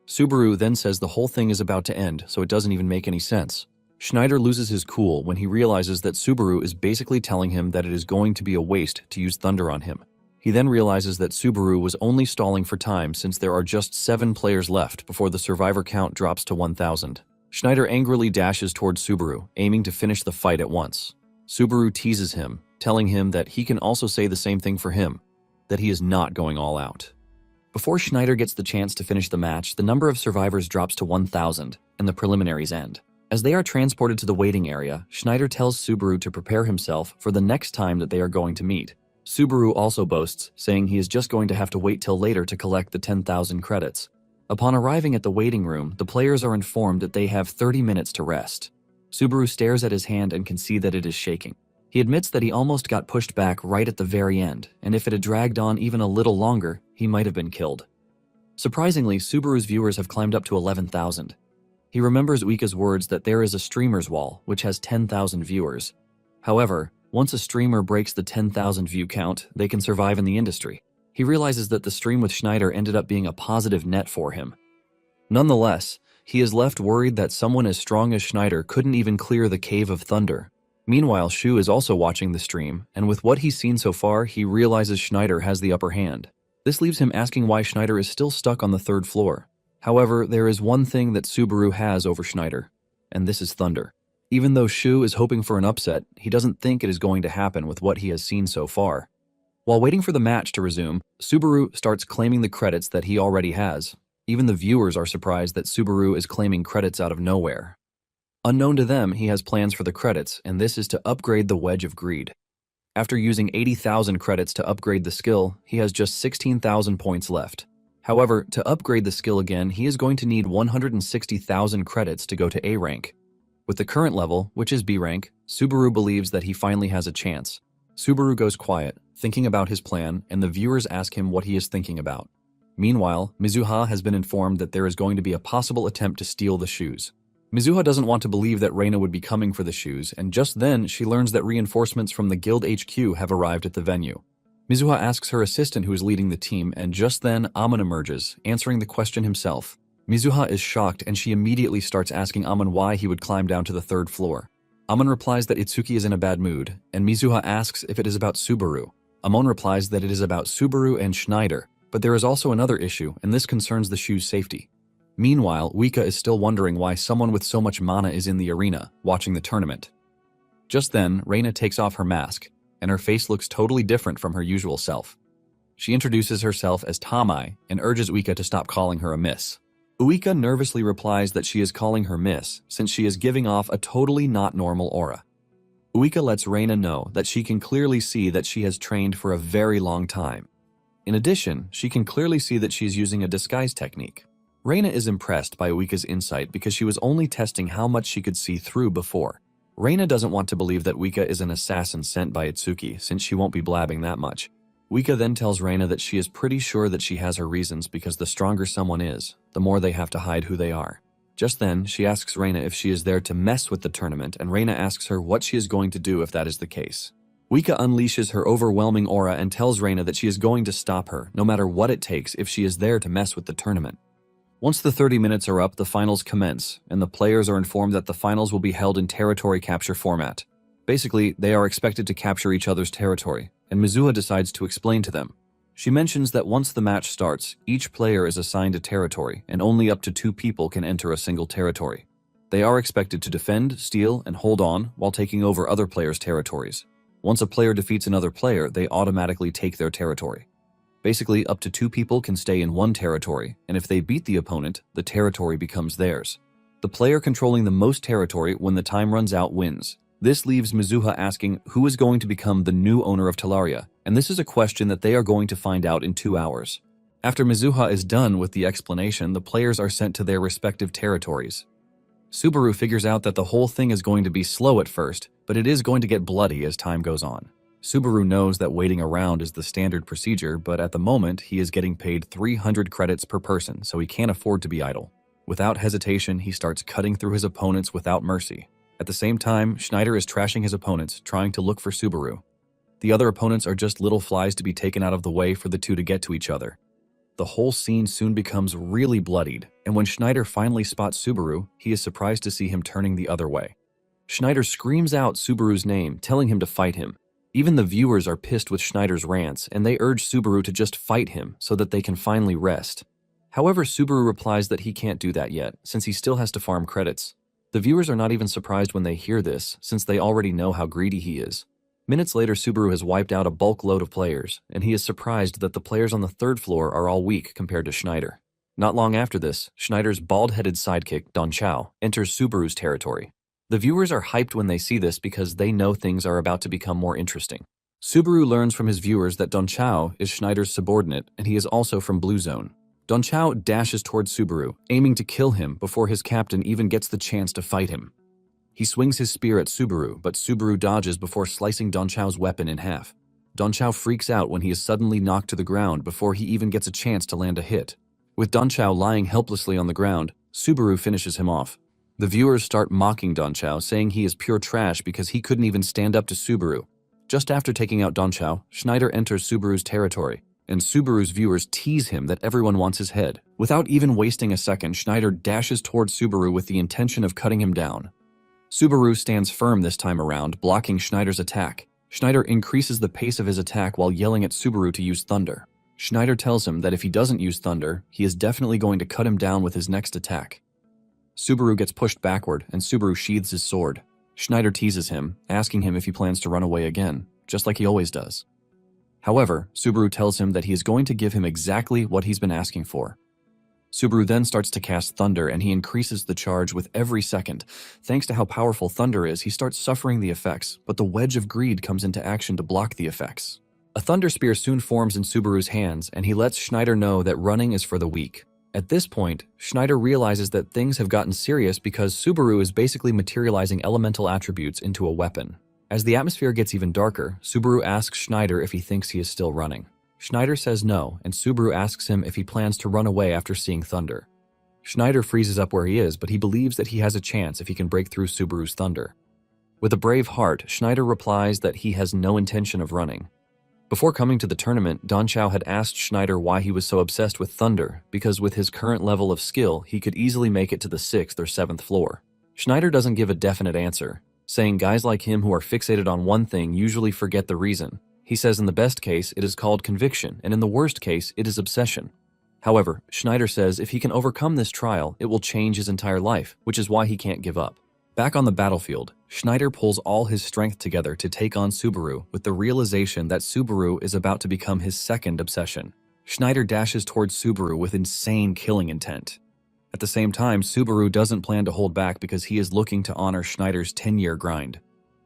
Subaru then says the whole thing is about to end, so it doesn't even make any sense. Schneider loses his cool when he realizes that Subaru is basically telling him that it is going to be a waste to use Thunder on him. He then realizes that Subaru was only stalling for time since there are just 7 players left before the survivor count drops to 1,000. Schneider angrily dashes towards Subaru, aiming to finish the fight at once. Subaru teases him, telling him that he can also say the same thing for him, that he is not going all out. Before Schneider gets the chance to finish the match, the number of survivors drops to 1,000, and the preliminaries end. As they are transported to the waiting area, Schneider tells Subaru to prepare himself for the next time that they are going to meet. Subaru also boasts, saying he is just going to have to wait till later to collect the 10,000 credits. Upon arriving at the waiting room, the players are informed that they have 30 minutes to rest. Subaru stares at his hand and can see that it is shaking. He admits that he almost got pushed back right at the very end, and if it had dragged on even a little longer, he might have been killed. Surprisingly, Subaru's viewers have climbed up to 11,000. He remembers Uika's words that there is a streamer's wall, which has 10,000 viewers. However, once a streamer breaks the 10,000 view count, they can survive in the industry. He realizes that the stream with Schneider ended up being a positive net for him. Nonetheless, he is left worried that someone as strong as Schneider couldn't even clear the Cave of Thunder. Meanwhile, Shu is also watching the stream, and with what he's seen so far, he realizes Schneider has the upper hand. This leaves him asking why Schneider is still stuck on the 3rd floor. However, there is one thing that Subaru has over Schneider, and this is Thunder. Even though Shu is hoping for an upset, he doesn't think it is going to happen with what he has seen so far. While waiting for the match to resume, Subaru starts claiming the credits that he already has. Even the viewers are surprised that Subaru is claiming credits out of nowhere. Unknown to them, he has plans for the credits, and this is to upgrade the Wedge of Greed. After using 80,000 credits to upgrade the skill, he has just 16,000 points left. However, to upgrade the skill again, he is going to need 160,000 credits to go to A rank. With the current level, which is B rank, Subaru believes that he finally has a chance. Subaru goes quiet, thinking about his plan, and the viewers ask him what he is thinking about. Meanwhile, Mizuha has been informed that there is going to be a possible attempt to steal the shoes. Mizuha doesn't want to believe that Reina would be coming for the shoes, and just then she learns that reinforcements from the Guild HQ have arrived at the venue. Mizuha asks her assistant who is leading the team, and just then Amon emerges, answering the question himself. Mizuha is shocked and she immediately starts asking Amon why he would climb down to the 3rd floor. Amon replies that Itsuki is in a bad mood, and Mizuha asks if it is about Subaru. Amon replies that it is about Subaru and Schneider, but there is also another issue, and this concerns the shoe's safety. Meanwhile, Uika is still wondering why someone with so much mana is in the arena, watching the tournament. Just then, Reina takes off her mask, and her face looks totally different from her usual self. She introduces herself as Tamai and urges Uika to stop calling her a miss. Uika nervously replies that she is calling her miss since she is giving off a totally not normal aura. Uika lets Reina know that she can clearly see that she has trained for a very long time. In addition, she can clearly see that she is using a disguise technique. Reina is impressed by Uika's insight because she was only testing how much she could see through before. Reina doesn't want to believe that Uika is an assassin sent by Itsuki since she won't be blabbing that much. Uika then tells Reina that she is pretty sure that she has her reasons because the stronger someone is, the more they have to hide who they are. Just then, she asks Reina if she is there to mess with the tournament, and Reina asks her what she is going to do if that is the case. Uika unleashes her overwhelming aura and tells Reina that she is going to stop her, no matter what it takes if she is there to mess with the tournament. Once the 30 minutes are up, the finals commence, and the players are informed that the finals will be held in territory capture format. Basically, they are expected to capture each other's territory, and Mizuha decides to explain to them. She mentions that once the match starts, each player is assigned a territory, and only up to 2 people can enter a single territory. They are expected to defend, steal, and hold on while taking over other players' territories. Once a player defeats another player, they automatically take their territory. Basically, up to 2 people can stay in one territory, and if they beat the opponent, the territory becomes theirs. The player controlling the most territory when the time runs out wins. This leaves Mizuha asking who is going to become the new owner of Talaria, and this is a question that they are going to find out in 2 hours. After Mizuha is done with the explanation, the players are sent to their respective territories. Subaru figures out that the whole thing is going to be slow at first, but it is going to get bloody as time goes on. Subaru knows that waiting around is the standard procedure, but at the moment, he is getting paid 300 credits per person, so he can't afford to be idle. Without hesitation, he starts cutting through his opponents without mercy. At the same time, Schneider is trashing his opponents, trying to look for Subaru. The other opponents are just little flies to be taken out of the way for the two to get to each other. The whole scene soon becomes really bloodied, and when Schneider finally spots Subaru, he is surprised to see him turning the other way. Schneider screams out Subaru's name, telling him to fight him. Even the viewers are pissed with Schneider's rants, and they urge Subaru to just fight him so that they can finally rest. However, Subaru replies that he can't do that yet, since he still has to farm credits. The viewers are not even surprised when they hear this, since they already know how greedy he is. Minutes later, Subaru has wiped out a bulk load of players, and he is surprised that the players on the third floor are all weak compared to Schneider. Not long after this, Schneider's bald-headed sidekick, Don Chow, enters Subaru's territory. The viewers are hyped when they see this because they know things are about to become more interesting. Subaru learns from his viewers that Don Chow is Schneider's subordinate, and he is also from Blue Zone. Don Chow dashes towards Subaru, aiming to kill him before his captain even gets the chance to fight him. He swings his spear at Subaru, but Subaru dodges before slicing Don Chow's weapon in half. Don Chow freaks out when he is suddenly knocked to the ground before he even gets a chance to land a hit. With Don Chow lying helplessly on the ground, Subaru finishes him off. The viewers start mocking Don Chow, saying he is pure trash because he couldn't even stand up to Subaru. Just after taking out Don Chow, Schneider enters Subaru's territory, and Subaru's viewers tease him that everyone wants his head. Without even wasting a second, Schneider dashes towards Subaru with the intention of cutting him down. Subaru stands firm this time around, blocking Schneider's attack. Schneider increases the pace of his attack while yelling at Subaru to use thunder. Schneider tells him that if he doesn't use thunder, he is definitely going to cut him down with his next attack. Subaru gets pushed backward, and Subaru sheathes his sword. Schneider teases him, asking him if he plans to run away again, just like he always does. However, Subaru tells him that he is going to give him exactly what he's been asking for. Subaru then starts to cast thunder, and he increases the charge with every second. Thanks to how powerful thunder is, he starts suffering the effects, but the wedge of greed comes into action to block the effects. A thunder spear soon forms in Subaru's hands, and he lets Schneider know that running is for the weak. At this point, Schneider realizes that things have gotten serious because Subaru is basically materializing elemental attributes into a weapon. As the atmosphere gets even darker, Subaru asks Schneider if he thinks he is still running. Schneider says no, and Subaru asks him if he plans to run away after seeing thunder. Schneider freezes up where he is, but he believes that he has a chance if he can break through Subaru's thunder. With a brave heart, Schneider replies that he has no intention of running. Before coming to the tournament, Don Chow had asked Schneider why he was so obsessed with thunder, because with his current level of skill, he could easily make it to the 6th or 7th floor. Schneider doesn't give a definite answer, saying guys like him who are fixated on one thing usually forget the reason. He says in the best case, it is called conviction, and in the worst case, it is obsession. However, Schneider says if he can overcome this trial, it will change his entire life, which is why he can't give up. Back on the battlefield, Schneider pulls all his strength together to take on Subaru with the realization that Subaru is about to become his second obsession. Schneider dashes towards Subaru with insane killing intent. At the same time, Subaru doesn't plan to hold back because he is looking to honor Schneider's 10-year grind.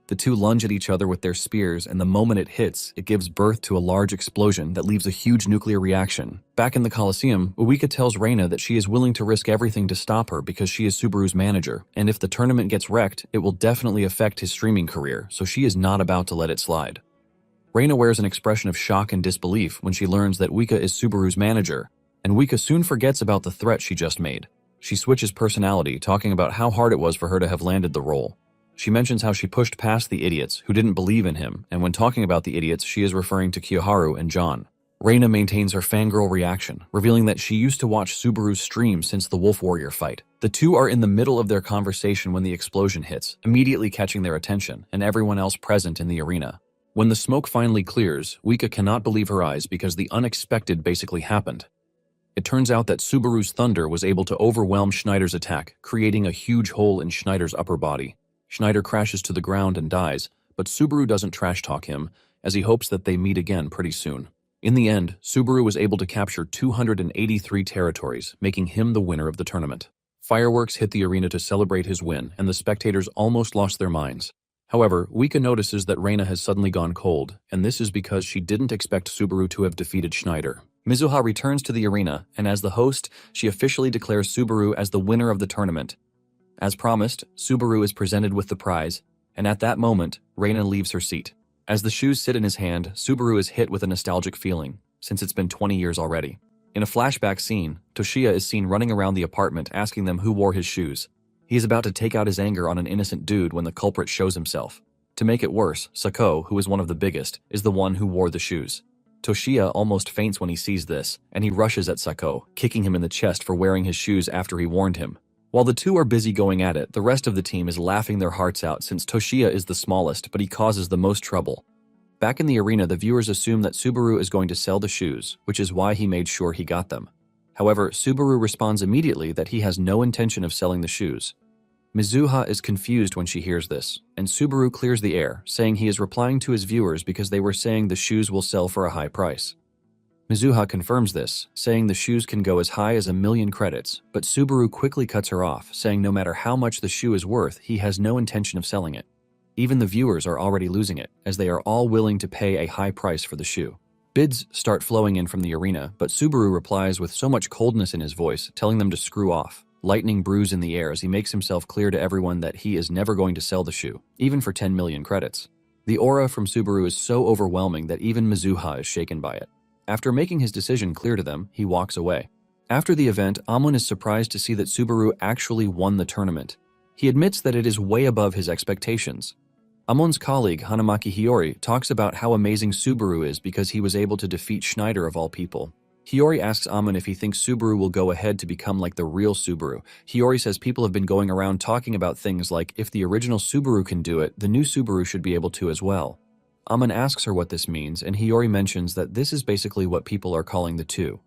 The two lunge at each other with their spears, and the moment it hits, it gives birth to a large explosion that leaves a huge nuclear reaction. Back in the Coliseum, Uika tells Reina that she is willing to risk everything to stop her because she is Subaru's manager, and if the tournament gets wrecked, it will definitely affect his streaming career, so she is not about to let it slide. Reina wears an expression of shock and disbelief when she learns that Uika is Subaru's manager, and Uika soon forgets about the threat she just made. She switches personality, talking about how hard it was for her to have landed the role. She mentions how she pushed past the idiots who didn't believe in him, and when talking about the idiots, she is referring to Kiyoharu and John. Reina maintains her fangirl reaction, revealing that she used to watch Subaru's stream since the Wolf Warrior fight. The two are in the middle of their conversation when the explosion hits, immediately catching their attention and everyone else present in the arena. When the smoke finally clears, Uika cannot believe her eyes because the unexpected basically happened. It turns out that Subaru's thunder was able to overwhelm Schneider's attack, creating a huge hole in Schneider's upper body. Schneider crashes to the ground and dies, but Subaru doesn't trash talk him, as he hopes that they meet again pretty soon. In the end, Subaru was able to capture 283 territories, making him the winner of the tournament. Fireworks hit the arena to celebrate his win, and the spectators almost lost their minds. However, Uika notices that Reina has suddenly gone cold, and this is because she didn't expect Subaru to have defeated Schneider. Mizuha returns to the arena, and as the host, she officially declares Subaru as the winner of the tournament. As promised, Subaru is presented with the prize, and at that moment, Reina leaves her seat. As the shoes sit in his hand, Subaru is hit with a nostalgic feeling, since it's been 20 years already. In a flashback scene, Toshiya is seen running around the apartment asking them who wore his shoes. He is about to take out his anger on an innocent dude when the culprit shows himself. To make it worse, Sako, who is one of the biggest, is the one who wore the shoes. Toshiya almost faints when he sees this, and he rushes at Sako, kicking him in the chest for wearing his shoes after he warned him. While the two are busy going at it, the rest of the team is laughing their hearts out since Toshiya is the smallest, but he causes the most trouble. Back in the arena, the viewers assume that Subaru is going to sell the shoes, which is why he made sure he got them. However, Subaru responds immediately that he has no intention of selling the shoes. Mizuha is confused when she hears this, and Subaru clears the air, saying he is replying to his viewers because they were saying the shoes will sell for a high price. Mizuha confirms this, saying the shoes can go as high as 1,000,000 credits, but Subaru quickly cuts her off, saying no matter how much the shoe is worth, he has no intention of selling it. Even the viewers are already losing it, as they are all willing to pay a high price for the shoe. Bids start flowing in from the arena, but Subaru replies with so much coldness in his voice, telling them to screw off. Lightning brews in the air as he makes himself clear to everyone that he is never going to sell the shoe, even for 10,000,000 credits. The aura from Subaru is so overwhelming that even Mizuha is shaken by it. After making his decision clear to them, he walks away. After the event, Amon is surprised to see that Subaru actually won the tournament. He admits that it is way above his expectations. Amon's colleague, Hanamaki Hiyori, talks about how amazing Subaru is because he was able to defeat Schneider of all people. Hiyori asks Amon if he thinks Subaru will go ahead to become like the real Subaru. Hiyori says people have been going around talking about things like if the original Subaru can do it, the new Subaru should be able to as well. Amon asks her what this means, and Hiyori mentions that this is basically what people are calling the two.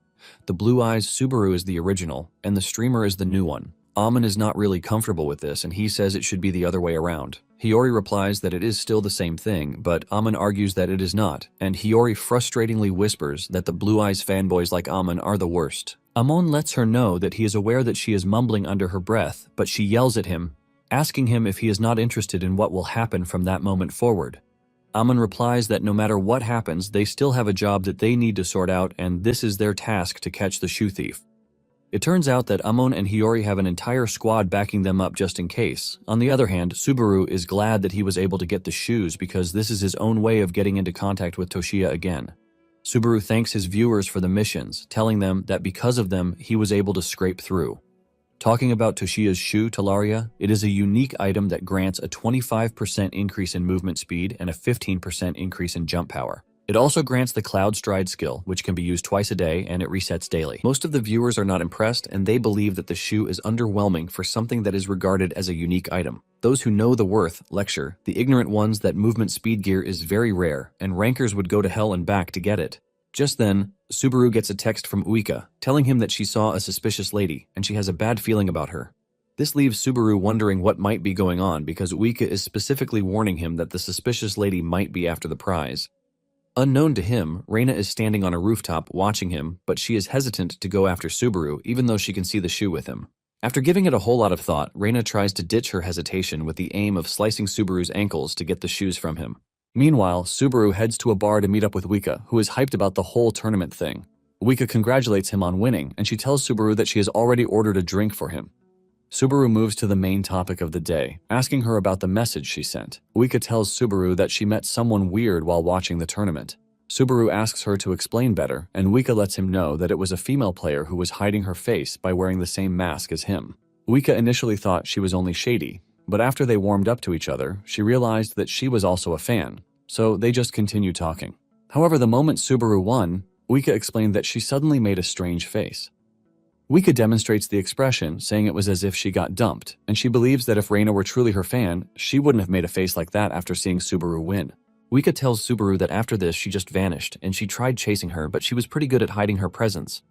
The Blue Eyes Subaru is the original, and the streamer is the new one. Amon is not really comfortable with this, and he says it should be the other way around. Hiyori replies that it is still the same thing, but Amon argues that it is not, and Hiyori frustratingly whispers that the Blue Eyes fanboys like Amon are the worst. Amon lets her know that he is aware that she is mumbling under her breath, but she yells at him, asking him if he is not interested in what will happen from that moment forward. Amon replies that no matter what happens, they still have a job that they need to sort out, and this is their task to catch the shoe thief. It turns out that Amon and Hiyori have an entire squad backing them up just in case. On the other hand, Subaru is glad that he was able to get the shoes because this is his own way of getting into contact with Toshiya again. Subaru thanks his viewers for the missions, telling them that because of them, he was able to scrape through. Talking about Toshiya's shoe, Talaria, it is a unique item that grants a 25% increase in movement speed and a 15% increase in jump power. It also grants the Cloud Stride skill, which can be used twice a day and it resets daily. Most of the viewers are not impressed and they believe that the shoe is underwhelming for something that is regarded as a unique item. Those who know the worth lecture the ignorant ones that movement speed gear is very rare and rankers would go to hell and back to get it. Just then, Subaru gets a text from Uika, telling him that she saw a suspicious lady, and she has a bad feeling about her. This leaves Subaru wondering what might be going on because Uika is specifically warning him that the suspicious lady might be after the prize. Unknown to him, Reina is standing on a rooftop watching him, but she is hesitant to go after Subaru even though she can see the shoe with him. After giving it a whole lot of thought, Reina tries to ditch her hesitation with the aim of slicing Subaru's ankles to get the shoes from him. Meanwhile, Subaru heads to a bar to meet up with Uika, who is hyped about the whole tournament thing. Uika congratulates him on winning, and she tells Subaru that she has already ordered a drink for him. Subaru moves to the main topic of the day, asking her about the message she sent. Uika tells Subaru that she met someone weird while watching the tournament. Subaru asks her to explain better, and Uika lets him know that it was a female player who was hiding her face by wearing the same mask as him. Uika initially thought she was only shady, but after they warmed up to each other, she realized that she was also a fan, so they just continued talking. However, the moment Subaru won, Uika explained that she suddenly made a strange face. Uika demonstrates the expression, saying it was as if she got dumped, and she believes that if Reina were truly her fan, she wouldn't have made a face like that after seeing Subaru win. Uika tells Subaru that after this she just vanished, and she tried chasing her, but she was pretty good at hiding her presence.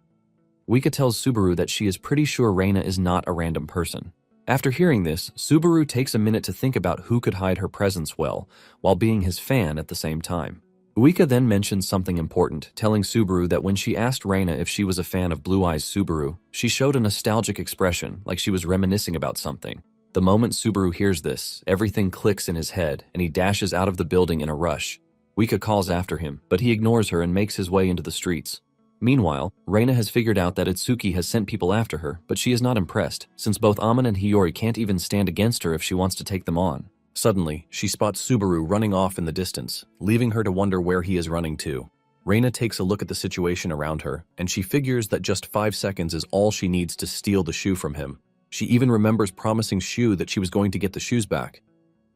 Uika tells Subaru that she is pretty sure Reina is not a random person. After hearing this, Subaru takes a minute to think about who could hide her presence well, while being his fan at the same time. Uika then mentions something important, telling Subaru that when she asked Reina if she was a fan of Blue Eyes Subaru, she showed a nostalgic expression, like she was reminiscing about something. The moment Subaru hears this, everything clicks in his head, and he dashes out of the building in a rush. Uika calls after him, but he ignores her and makes his way into the streets. Meanwhile, Reina has figured out that Itsuki has sent people after her, but she is not impressed, since both Amon and Hiyori can't even stand against her if she wants to take them on. Suddenly, she spots Subaru running off in the distance, leaving her to wonder where he is running to. Reina takes a look at the situation around her, and she figures that just 5 seconds is all she needs to steal the shoe from him. She even remembers promising Shu that she was going to get the shoes back.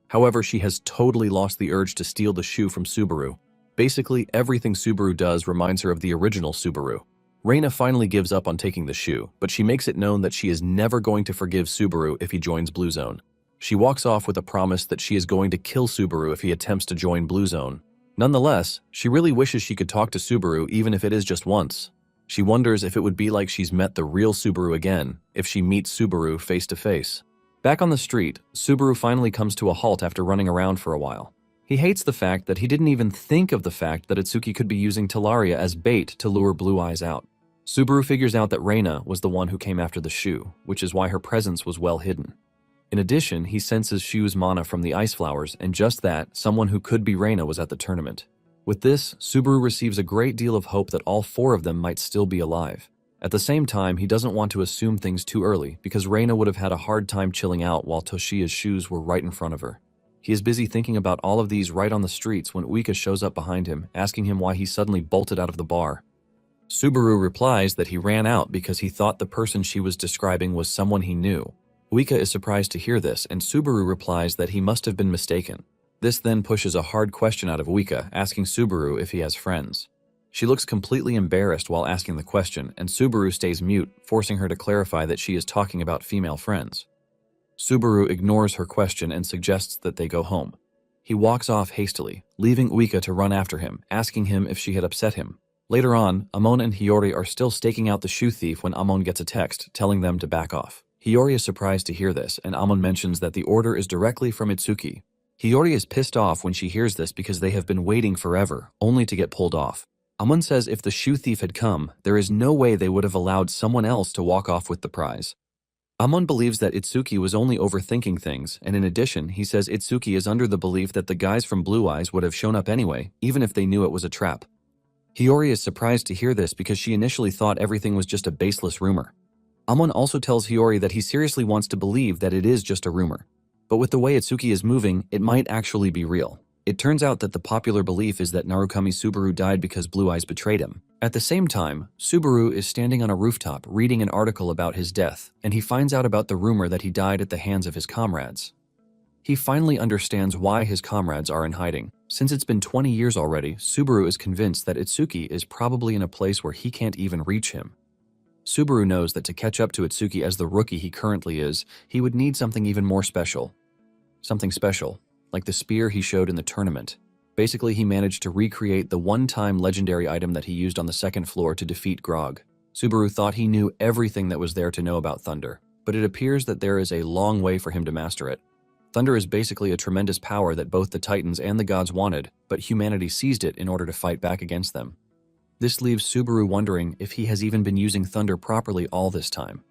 However, she has totally lost the urge to steal the shoe from Subaru. Basically, everything Subaru does reminds her of the original Subaru. Reina finally gives up on taking the shoe, but she makes it known that she is never going to forgive Subaru if he joins Blue Zone. She walks off with a promise that she is going to kill Subaru if he attempts to join Blue Zone. Nonetheless, she really wishes she could talk to Subaru even if it is just once. She wonders if it would be like she's met the real Subaru again, if she meets Subaru face to face. Back on the street, Subaru finally comes to a halt after running around for a while. He hates the fact that he didn't even think of the fact that Itsuki could be using Talaria as bait to lure Blue Eyes out. Subaru figures out that Reina was the one who came after the shoe, which is why her presence was well hidden. In addition, he senses Shu's mana from the ice flowers, and just that, someone who could be Reina was at the tournament. With this, Subaru receives a great deal of hope that all four of them might still be alive. At the same time, he doesn't want to assume things too early, because Reina would have had a hard time chilling out while Toshiya's shoes were right in front of her. He is busy thinking about all of these right on the streets when Uika shows up behind him, asking him why he suddenly bolted out of the bar. Subaru replies that he ran out because he thought the person she was describing was someone he knew. Uika is surprised to hear this, and Subaru replies that he must have been mistaken. This then pushes a hard question out of Uika, asking Subaru if he has friends. She looks completely embarrassed while asking the question, and Subaru stays mute, forcing her to clarify that she is talking about female friends. Subaru ignores her question and suggests that they go home. He walks off hastily, leaving Uika to run after him, asking him if she had upset him. Later on, Amon and Hiyori are still staking out the shoe thief when Amon gets a text telling them to back off. Hiyori is surprised to hear this, and Amon mentions that the order is directly from Itsuki. Hiyori is pissed off when she hears this because they have been waiting forever, only to get pulled off. Amon says if the shoe thief had come, there is no way they would have allowed someone else to walk off with the prize. Amon believes that Itsuki was only overthinking things, and in addition, he says Itsuki is under the belief that the guys from Blue Eyes would have shown up anyway, even if they knew it was a trap. Hiyori is surprised to hear this because she initially thought everything was just a baseless rumor. Amon also tells Hiyori that he seriously wants to believe that it is just a rumor. But with the way Itsuki is moving, it might actually be real. It turns out that the popular belief is that Narukami Subaru died because Blue Eyes betrayed him. At the same time, Subaru is standing on a rooftop reading an article about his death, and he finds out about the rumor that he died at the hands of his comrades. He finally understands why his comrades are in hiding. Since it's been 20 years already, Subaru is convinced that Itsuki is probably in a place where he can't even reach him. Subaru knows that to catch up to Itsuki as the rookie he currently is, he would need something even more special. Something special, like the spear he showed in the tournament. Basically, he managed to recreate the one-time legendary item that he used on the second floor to defeat Grog. Subaru thought he knew everything that was there to know about Thunder, but it appears that there is a long way for him to master it. Thunder is basically a tremendous power that both the Titans and the gods wanted, but humanity seized it in order to fight back against them. This leaves Subaru wondering if he has even been using Thunder properly all this time.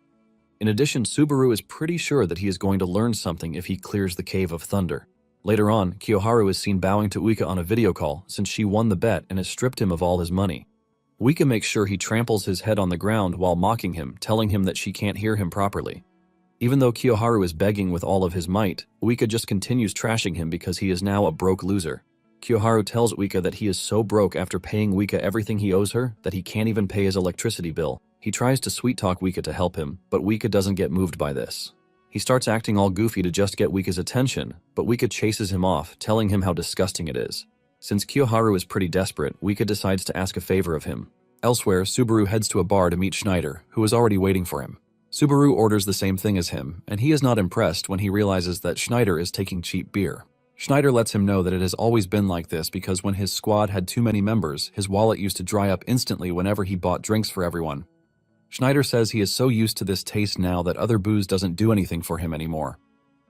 In addition, Subaru is pretty sure that he is going to learn something if he clears the Cave of Thunder. Later on, Kiyoharu is seen bowing to Uika on a video call since she won the bet and has stripped him of all his money. Uika makes sure he tramples his head on the ground while mocking him, telling him that she can't hear him properly. Even though Kiyoharu is begging with all of his might, Uika just continues trashing him because he is now a broke loser. Kiyoharu tells Uika that he is so broke after paying Uika everything he owes her that he can't even pay his electricity bill. He tries to sweet-talk Uika to help him, but Uika doesn't get moved by this. He starts acting all goofy to just get Uika's attention, but Uika chases him off, telling him how disgusting it is. Since Kiyoharu is pretty desperate, Uika decides to ask a favor of him. Elsewhere, Subaru heads to a bar to meet Schneider, who is already waiting for him. Subaru orders the same thing as him, and he is not impressed when he realizes that Schneider is taking cheap beer. Schneider lets him know that it has always been like this because when his squad had too many members, his wallet used to dry up instantly whenever he bought drinks for everyone. Schneider says he is so used to this taste now that other booze doesn't do anything for him anymore.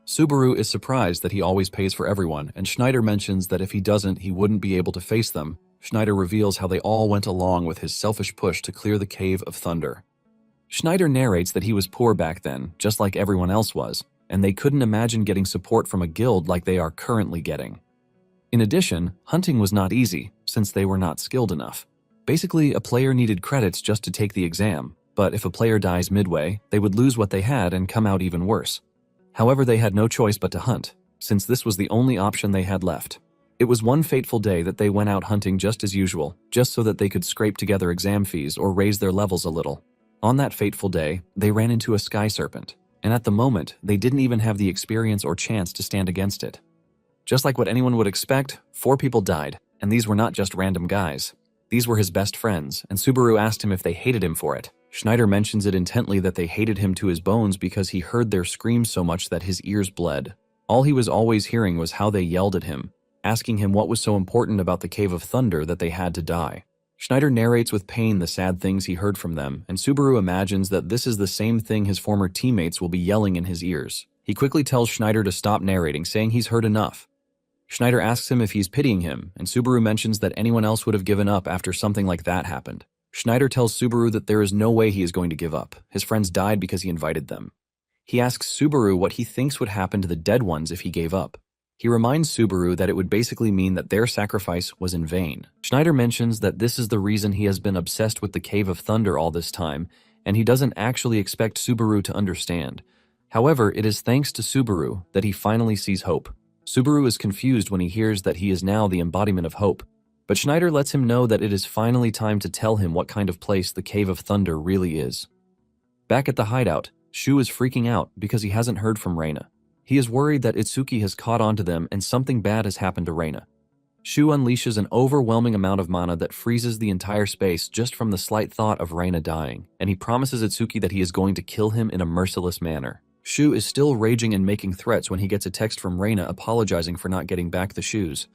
Subaru is surprised that he always pays for everyone, and Schneider mentions that if he doesn't, he wouldn't be able to face them. Schneider reveals how they all went along with his selfish push to clear the Cave of Thunder. Schneider narrates that he was poor back then, just like everyone else was, and they couldn't imagine getting support from a guild like they are currently getting. In addition, hunting was not easy, since they were not skilled enough. Basically, a player needed credits just to take the exam, but if a player dies midway, they would lose what they had and come out even worse. However, they had no choice but to hunt, since this was the only option they had left. It was one fateful day that they went out hunting just as usual, just so that they could scrape together exam fees or raise their levels a little. On that fateful day, they ran into a sky serpent, and at the moment, they didn't even have the experience or chance to stand against it. Just like what anyone would expect, 4 people died, and these were not just random guys. These were his best friends, and Subaru asked him if they hated him for it. Schneider mentions it intently that they hated him to his bones because he heard their screams so much that his ears bled. All he was always hearing was how they yelled at him, asking him what was so important about the Cave of Thunder that they had to die. Schneider narrates with pain the sad things he heard from them, and Subaru imagines that this is the same thing his former teammates will be yelling in his ears. He quickly tells Schneider to stop narrating, saying he's heard enough. Schneider asks him if he's pitying him, and Subaru mentions that anyone else would have given up after something like that happened. Schneider tells Subaru that there is no way he is going to give up. His friends died because he invited them. He asks Subaru what he thinks would happen to the dead ones if he gave up. He reminds Subaru that it would basically mean that their sacrifice was in vain. Schneider mentions that this is the reason he has been obsessed with the Cave of Thunder all this time, and he doesn't actually expect Subaru to understand. However, it is thanks to Subaru that he finally sees hope. Subaru is confused when he hears that he is now the embodiment of hope, but Schneider lets him know that it is finally time to tell him what kind of place the Cave of Thunder really is. Back at the hideout, Shu is freaking out because he hasn't heard from Reina. He is worried that Itsuki has caught on to them and something bad has happened to Reina. Shu unleashes an overwhelming amount of mana that freezes the entire space just from the slight thought of Reina dying, and he promises Itsuki that he is going to kill him in a merciless manner. Shu is still raging and making threats when he gets a text from Reina apologizing for not getting back the shoes.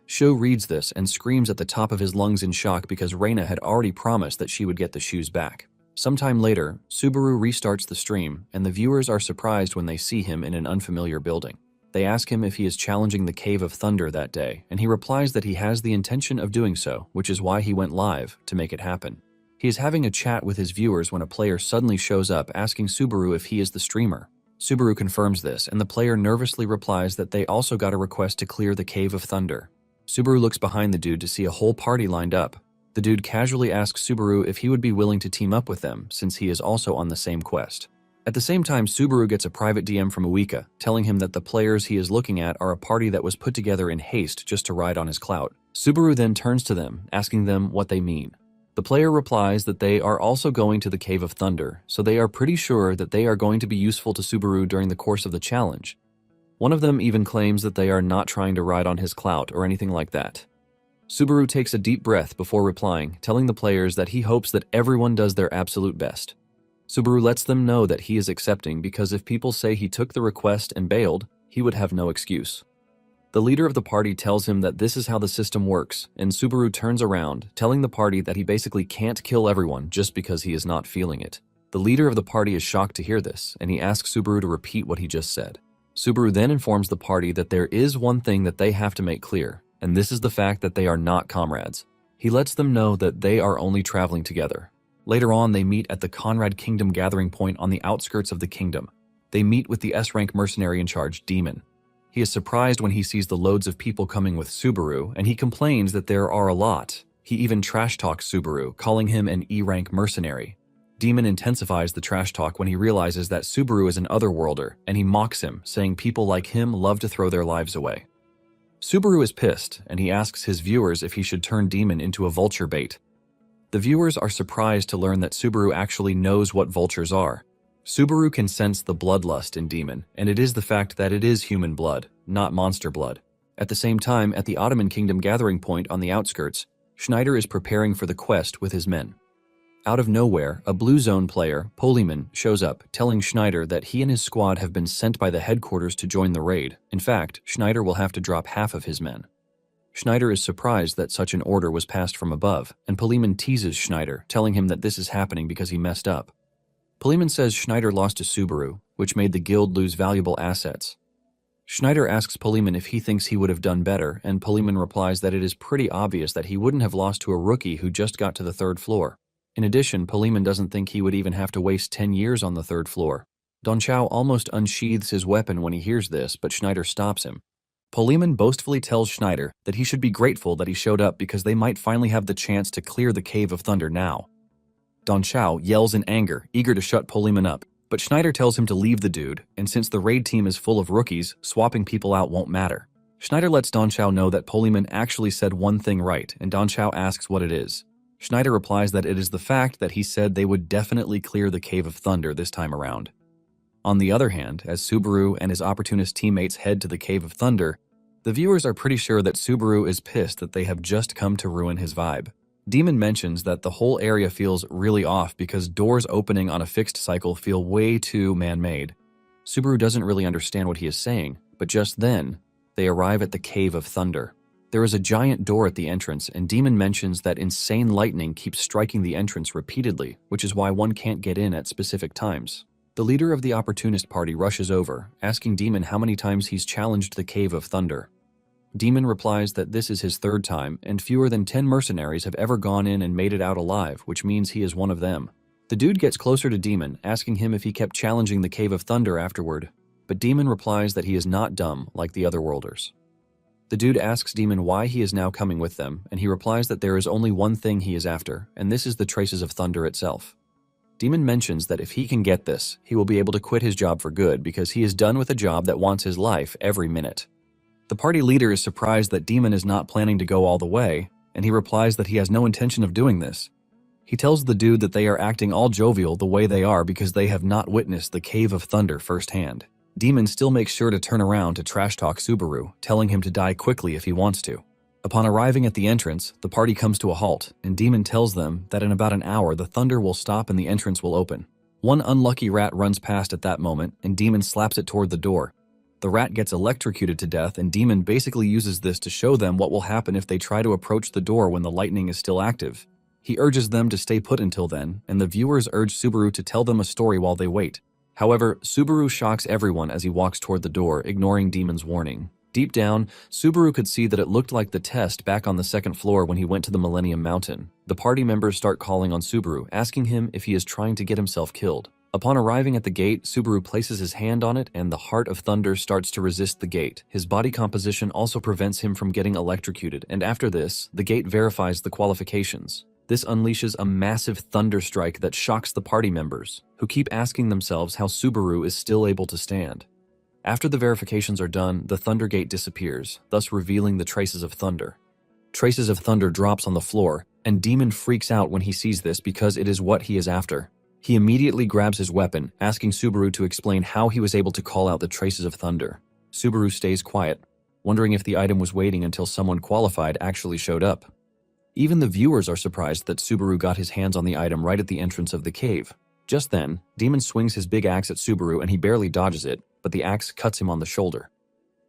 Shu reads this and screams at the top of his lungs in shock because Reina had already promised that she would get the shoes back. Sometime later, Subaru restarts the stream, and the viewers are surprised when they see him in an unfamiliar building. They ask him if he is challenging the Cave of Thunder that day, and he replies that he has the intention of doing so, which is why he went live, to make it happen. He is having a chat with his viewers when a player suddenly shows up asking Subaru if he is the streamer. Subaru confirms this, and the player nervously replies that they also got a request to clear the Cave of Thunder. Subaru looks behind the dude to see a whole party lined up. The dude casually asks Subaru if he would be willing to team up with them, since he is also on the same quest. At the same time, Subaru gets a private DM from Uika, telling him that the players he is looking at are a party that was put together in haste just to ride on his clout. Subaru then turns to them, asking them what they mean. The player replies that they are also going to the Cave of Thunder, so they are pretty sure that they are going to be useful to Subaru during the course of the challenge. One of them even claims that they are not trying to ride on his clout or anything like that. Subaru takes a deep breath before replying, telling the players that he hopes that everyone does their absolute best. Subaru lets them know that he is accepting because if people say he took the request and bailed, he would have no excuse. The leader of the party tells him that this is how the system works, and Subaru turns around, telling the party that he basically can't kill everyone just because he is not feeling it. The leader of the party is shocked to hear this, and he asks Subaru to repeat what he just said. Subaru then informs the party that there is one thing that they have to make clear, and this is the fact that they are not comrades. He lets them know that they are only traveling together. Later on, they meet at the Conrad Kingdom gathering point on the outskirts of the kingdom. They meet with the S-rank mercenary in charge, Demon. He is surprised when he sees the loads of people coming with Subaru, and he complains that there are a lot. He even trash-talks Subaru, calling him an E-rank mercenary. Demon intensifies the trash talk when he realizes that Subaru is an otherworlder, and he mocks him, saying people like him love to throw their lives away. Subaru is pissed, and he asks his viewers if he should turn Demon into a vulture bait. The viewers are surprised to learn that Subaru actually knows what vultures are. Subaru can sense the bloodlust in Demon, and it is the fact that it is human blood, not monster blood. At the same time, at the Ottoman Kingdom gathering point on the outskirts, Schneider is preparing for the quest with his men. Out of nowhere, a Blue Zone player, Polyman, shows up, telling Schneider that he and his squad have been sent by the headquarters to join the raid. In fact, Schneider will have to drop half of his men. Schneider is surprised that such an order was passed from above, and Polyman teases Schneider, telling him that this is happening because he messed up. Polyman says Schneider lost to Subaru, which made the guild lose valuable assets. Schneider asks Polyman if he thinks he would have done better, and Polyman replies that it is pretty obvious that he wouldn't have lost to a rookie who just got to the 3rd floor. In addition, Polyman doesn't think he would even have to waste 10 years on the 3rd floor. Don Chao almost unsheathes his weapon when he hears this, but Schneider stops him. Polyman boastfully tells Schneider that he should be grateful that he showed up because they might finally have the chance to clear the Cave of Thunder now. Don Chao yells in anger, eager to shut Polyman up, but Schneider tells him to leave the dude, and since the raid team is full of rookies, swapping people out won't matter. Schneider lets Don Chao know that Polyman actually said one thing right, and Don Chao asks what it is. Schneider replies that it is the fact that he said they would definitely clear the Cave of Thunder this time around. On the other hand, as Subaru and his opportunist teammates head to the Cave of Thunder, the viewers are pretty sure that Subaru is pissed that they have just come to ruin his vibe. Demon mentions that the whole area feels really off because doors opening on a fixed cycle feel way too man-made. Subaru doesn't really understand what he is saying, but just then, they arrive at the Cave of Thunder. There is a giant door at the entrance, and Demon mentions that insane lightning keeps striking the entrance repeatedly, which is why one can't get in at specific times. The leader of the opportunist party rushes over, asking Demon how many times he's challenged the Cave of Thunder. Demon replies that this is his third time, and fewer than 10 mercenaries have ever gone in and made it out alive, which means he is one of them. The dude gets closer to Demon, asking him if he kept challenging the Cave of Thunder afterward, but Demon replies that he is not dumb like the other worlders. The dude asks Demon why he is now coming with them, and he replies that there is only one thing he is after, and this is the Traces of Thunder itself. Demon mentions that if he can get this, he will be able to quit his job for good because he is done with a job that wants his life every minute. The party leader is surprised that Demon is not planning to go all the way, and he replies that he has no intention of doing this. He tells the dude that they are acting all jovial the way they are because they have not witnessed the Cave of Thunder firsthand. Demon still makes sure to turn around to trash-talk Subaru, telling him to die quickly if he wants to. Upon arriving at the entrance, the party comes to a halt, and Demon tells them that in about an hour the thunder will stop and the entrance will open. One unlucky rat runs past at that moment, and Demon slaps it toward the door. The rat gets electrocuted to death, and Demon basically uses this to show them what will happen if they try to approach the door when the lightning is still active. He urges them to stay put until then, and the viewers urge Subaru to tell them a story while they wait. However, Subaru shocks everyone as he walks toward the door, ignoring Demon's warning. Deep down, Subaru could see that it looked like the test back on the second floor when he went to the Millennium Mountain. The party members start calling on Subaru, asking him if he is trying to get himself killed. Upon arriving at the gate, Subaru places his hand on it and the Heart of Thunder starts to resist the gate. His body composition also prevents him from getting electrocuted, and after this, the gate verifies the qualifications. This unleashes a massive thunder strike that shocks the party members, who keep asking themselves how Subaru is still able to stand. After the verifications are done, the Thunder Gate disappears, thus revealing the Traces of Thunder. Traces of Thunder drops on the floor, and Demon freaks out when he sees this because it is what he is after. He immediately grabs his weapon, asking Subaru to explain how he was able to call out the Traces of Thunder. Subaru stays quiet, wondering if the item was waiting until someone qualified actually showed up. Even the viewers are surprised that Subaru got his hands on the item right at the entrance of the cave. Just then, Demon swings his big axe at Subaru and he barely dodges it, but the axe cuts him on the shoulder.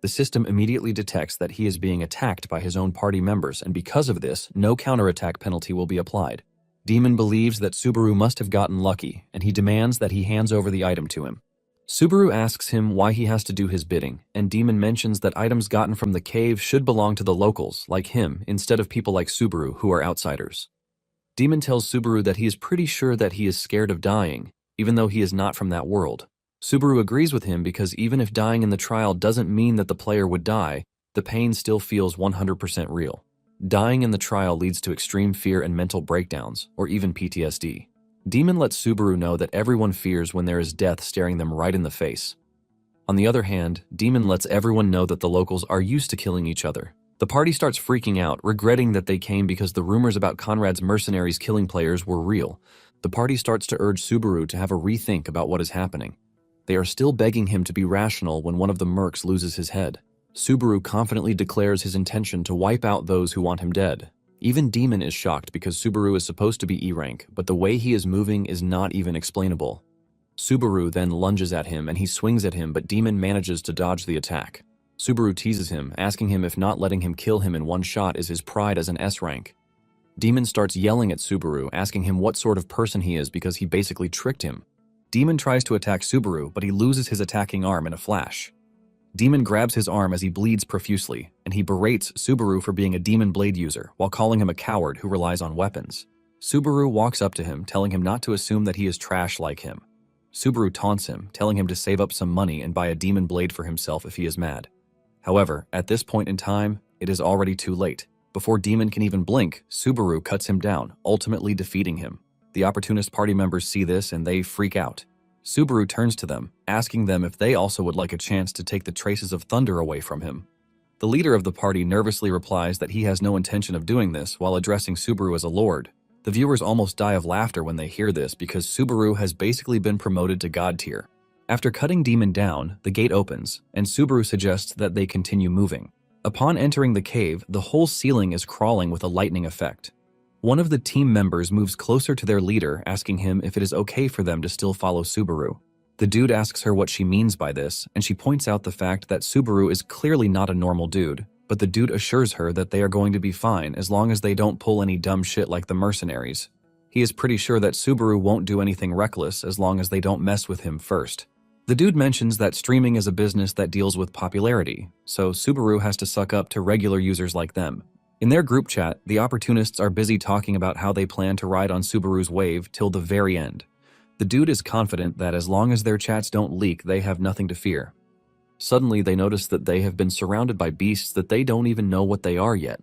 The system immediately detects that he is being attacked by his own party members, and because of this, no counterattack penalty will be applied. Demon believes that Subaru must have gotten lucky, and he demands that he hands over the item to him. Subaru asks him why he has to do his bidding, and Demon mentions that items gotten from the cave should belong to the locals, like him, instead of people like Subaru who are outsiders. Demon tells Subaru that he is pretty sure that he is scared of dying, even though he is not from that world. Subaru agrees with him because even if dying in the trial doesn't mean that the player would die, the pain still feels 100% real. Dying in the trial leads to extreme fear and mental breakdowns, or even PTSD. Demon lets Subaru know that everyone fears when there is death staring them right in the face. On the other hand, Demon lets everyone know that the locals are used to killing each other. The party starts freaking out, regretting that they came because the rumors about Conrad's mercenaries killing players were real. The party starts to urge Subaru to have a rethink about what is happening. They are still begging him to be rational when one of the mercs loses his head. Subaru confidently declares his intention to wipe out those who want him dead. Even Demon is shocked because Subaru is supposed to be E rank, but the way he is moving is not even explainable. Subaru then lunges at him and he swings at him, but Demon manages to dodge the attack. Subaru teases him, asking him if not letting him kill him in one shot is his pride as an S rank. Demon starts yelling at Subaru, asking him what sort of person he is because he basically tricked him. Demon tries to attack Subaru, but he loses his attacking arm in a flash. Demon grabs his arm as he bleeds profusely, and he berates Subaru for being a demon blade user while calling him a coward who relies on weapons. Subaru walks up to him, telling him not to assume that he is trash like him. Subaru taunts him, telling him to save up some money and buy a demon blade for himself if he is mad. However, at this point in time, it is already too late. Before Demon can even blink, Subaru cuts him down, ultimately defeating him. The opportunist party members see this and they freak out. Subaru turns to them, asking them if they also would like a chance to take the Traces of Thunder away from him. The leader of the party nervously replies that he has no intention of doing this while addressing Subaru as a lord. The viewers almost die of laughter when they hear this because Subaru has basically been promoted to God tier. After cutting Demon down, the gate opens, and Subaru suggests that they continue moving. Upon entering the cave, the whole ceiling is crawling with a lightning effect. One of the team members moves closer to their leader, asking him if it is okay for them to still follow Subaru. The dude asks her what she means by this, and she points out the fact that Subaru is clearly not a normal dude, but the dude assures her that they are going to be fine as long as they don't pull any dumb shit like the mercenaries. He is pretty sure that Subaru won't do anything reckless as long as they don't mess with him first. The dude mentions that streaming is a business that deals with popularity, so Subaru has to suck up to regular users like them. In their group chat, the opportunists are busy talking about how they plan to ride on Subaru's wave till the very end. The dude is confident that as long as their chats don't leak, they have nothing to fear. Suddenly, they notice that they have been surrounded by beasts that they don't even know what they are yet.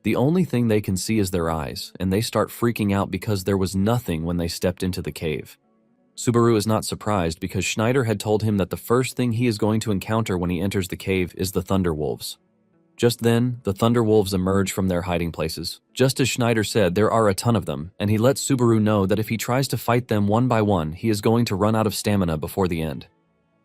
The only thing they can see is their eyes, and they start freaking out because there was nothing when they stepped into the cave. Subaru is not surprised because Schneider had told him that the first thing he is going to encounter when he enters the cave is the Thunderwolves. Just then, the Thunderwolves emerge from their hiding places. Just as Schneider said, there are a ton of them, and he lets Subaru know that if he tries to fight them one by one, he is going to run out of stamina before the end.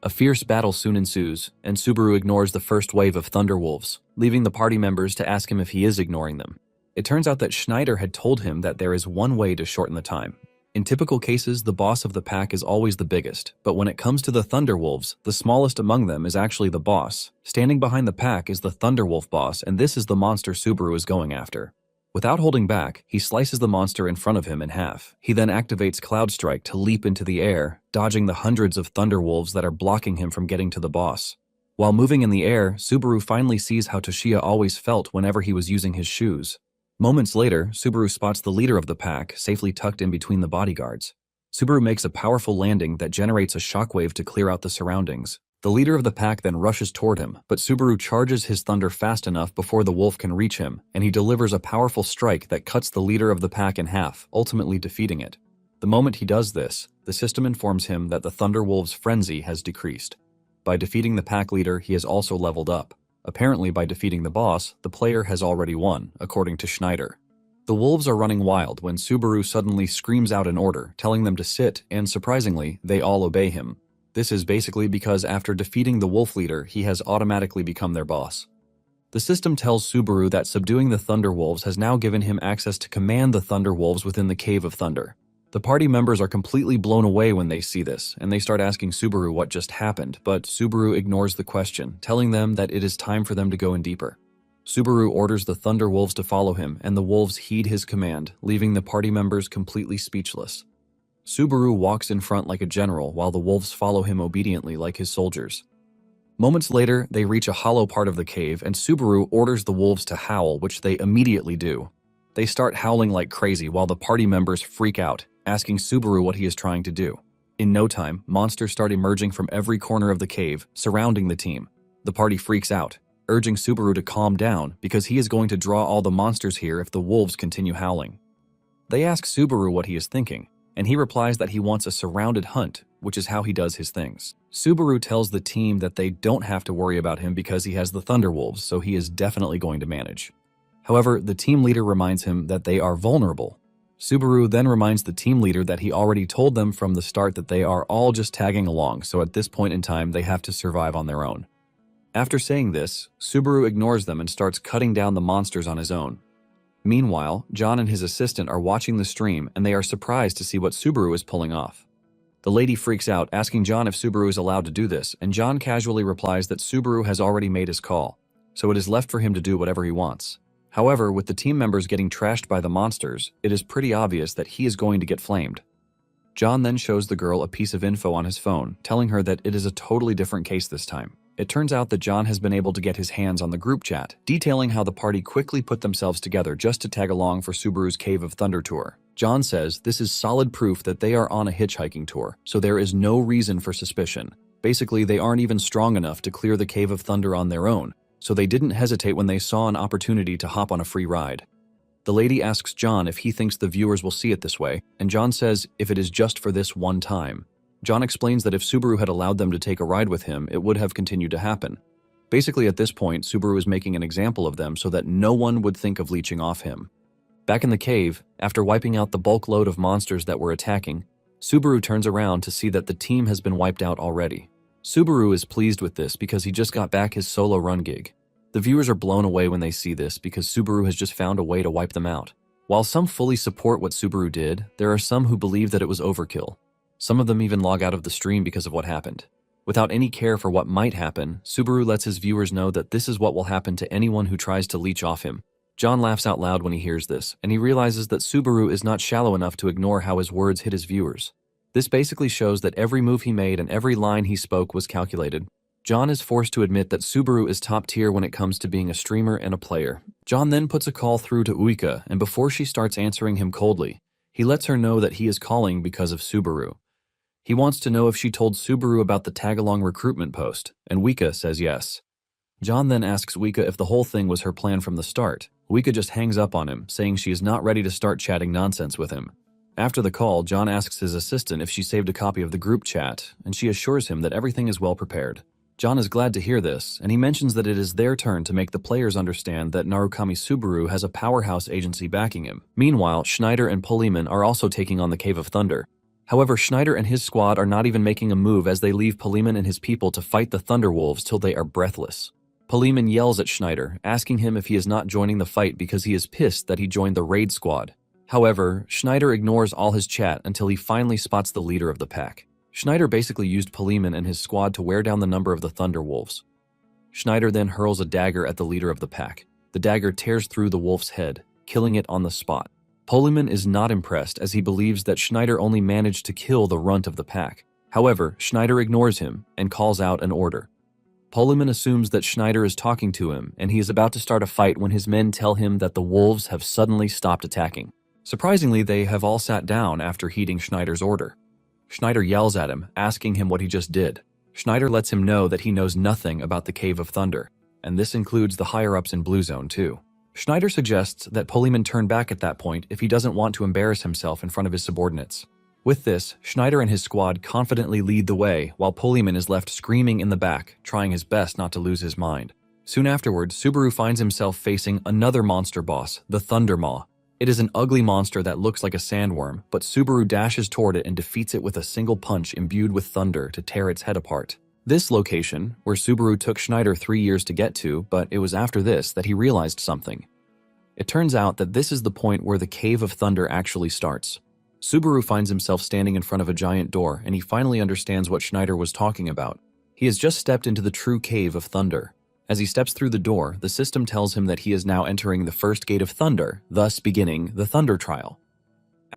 A fierce battle soon ensues, and Subaru ignores the first wave of Thunderwolves, leaving the party members to ask him if he is ignoring them. It turns out that Schneider had told him that there is one way to shorten the time. In typical cases, the boss of the pack is always the biggest, but when it comes to the Thunderwolves, the smallest among them is actually the boss. Standing behind the pack is the Thunderwolf boss, and this is the monster Subaru is going after. Without holding back, he slices the monster in front of him in half. He then activates Cloud Strike to leap into the air, dodging the hundreds of Thunderwolves that are blocking him from getting to the boss. While moving in the air, Subaru finally sees how Toshiya always felt whenever he was using his shoes. Moments later, Subaru spots the leader of the pack, safely tucked in between the bodyguards. Subaru makes a powerful landing that generates a shockwave to clear out the surroundings. The leader of the pack then rushes toward him, but Subaru charges his thunder fast enough before the wolf can reach him, and he delivers a powerful strike that cuts the leader of the pack in half, ultimately defeating it. The moment he does this, the system informs him that the Thunderwolf's frenzy has decreased. By defeating the pack leader, he has also leveled up. Apparently, by defeating the boss, the player has already won, according to Schneider. The wolves are running wild when Subaru suddenly screams out an order, telling them to sit, and surprisingly, they all obey him. This is basically because after defeating the wolf leader, he has automatically become their boss. The system tells Subaru that subduing the Thunderwolves has now given him access to command the Thunderwolves within the Cave of Thunder. The party members are completely blown away when they see this, and they start asking Subaru what just happened, but Subaru ignores the question, telling them that it is time for them to go in deeper. Subaru orders the Thunderwolves to follow him, and the wolves heed his command, leaving the party members completely speechless. Subaru walks in front like a general, while the wolves follow him obediently like his soldiers. Moments later, they reach a hollow part of the cave, and Subaru orders the wolves to howl, which they immediately do. They start howling like crazy while the party members freak out, asking Subaru what he is trying to do. In no time, monsters start emerging from every corner of the cave, surrounding the team. The party freaks out, urging Subaru to calm down because he is going to draw all the monsters here if the wolves continue howling. They ask Subaru what he is thinking, and he replies that he wants a surrounded hunt, which is how he does his things. Subaru tells the team that they don't have to worry about him because he has the Thunderwolves, so he is definitely going to manage. However, the team leader reminds him that they are vulnerable. Subaru then reminds the team leader that he already told them from the start that they are all just tagging along, so at this point in time they have to survive on their own. After saying this, Subaru ignores them and starts cutting down the monsters on his own. Meanwhile, John and his assistant are watching the stream and they are surprised to see what Subaru is pulling off. The lady freaks out, asking John if Subaru is allowed to do this, and John casually replies that Subaru has already made his call, so it is left for him to do whatever he wants. However, with the team members getting trashed by the monsters, it is pretty obvious that he is going to get flamed. John then shows the girl a piece of info on his phone, telling her that it is a totally different case this time. It turns out that John has been able to get his hands on the group chat, detailing how the party quickly put themselves together just to tag along for Subaru's Cave of Thunder tour. John says this is solid proof that they are on a hitchhiking tour, so there is no reason for suspicion. Basically, they aren't even strong enough to clear the Cave of Thunder on their own, so they didn't hesitate when they saw an opportunity to hop on a free ride. The lady asks John if he thinks the viewers will see it this way, and John says if it is just for this one time. John explains that if Subaru had allowed them to take a ride with him, it would have continued to happen. Basically, at this point, Subaru is making an example of them so that no one would think of leeching off him. Back in the cave, after wiping out the bulk load of monsters that were attacking, Subaru turns around to see that the team has been wiped out already. Subaru is pleased with this because he just got back his solo run gig. The viewers are blown away when they see this because Subaru has just found a way to wipe them out. While some fully support what Subaru did, there are some who believe that it was overkill. Some of them even log out of the stream because of what happened. Without any care for what might happen, Subaru lets his viewers know that this is what will happen to anyone who tries to leech off him. John laughs out loud when he hears this, and he realizes that Subaru is not shallow enough to ignore how his words hit his viewers. This basically shows that every move he made and every line he spoke was calculated. John is forced to admit that Subaru is top tier when it comes to being a streamer and a player. John then puts a call through to Uika, and before she starts answering him coldly, he lets her know that he is calling because of Subaru. He wants to know if she told Subaru about the tag-along recruitment post, and Uika says yes. John then asks Uika if the whole thing was her plan from the start. Uika just hangs up on him, saying she is not ready to start chatting nonsense with him. After the call, John asks his assistant if she saved a copy of the group chat, and she assures him that everything is well prepared. John is glad to hear this, and he mentions that it is their turn to make the players understand that Narukami Subaru has a powerhouse agency backing him. Meanwhile, Schneider and Poliman are also taking on the Cave of Thunder. However, Schneider and his squad are not even making a move as they leave Poliman and his people to fight the Thunderwolves till they are breathless. Poliman yells at Schneider, asking him if he is not joining the fight because he is pissed that he joined the raid squad. However, Schneider ignores all his chat until he finally spots the leader of the pack. Schneider basically used Poliman and his squad to wear down the number of the Thunderwolves. Schneider then hurls a dagger at the leader of the pack. The dagger tears through the wolf's head, killing it on the spot. Poliman is not impressed as he believes that Schneider only managed to kill the runt of the pack. However, Schneider ignores him and calls out an order. Poliman assumes that Schneider is talking to him and he is about to start a fight when his men tell him that the wolves have suddenly stopped attacking. Surprisingly, they have all sat down after heeding Schneider's order. Schneider yells at him, asking him what he just did. Schneider lets him know that he knows nothing about the Cave of Thunder, and this includes the higher-ups in Blue Zone too. Schneider suggests that Poliman turn back at that point if he doesn't want to embarrass himself in front of his subordinates. With this, Schneider and his squad confidently lead the way while Poliman is left screaming in the back, trying his best not to lose his mind. Soon afterwards, Subaru finds himself facing another monster boss, the Thundermaw. It is an ugly monster that looks like a sandworm, but Subaru dashes toward it and defeats it with a single punch imbued with thunder to tear its head apart. This location, where Subaru took Schneider 3 years to get to, but it was after this that he realized something. It turns out that this is the point where the Cave of Thunder actually starts. Subaru finds himself standing in front of a giant door, and he finally understands what Schneider was talking about. He has just stepped into the true Cave of Thunder. As he steps through the door, the system tells him that he is now entering the first gate of Thunder, thus beginning the Thunder Trial.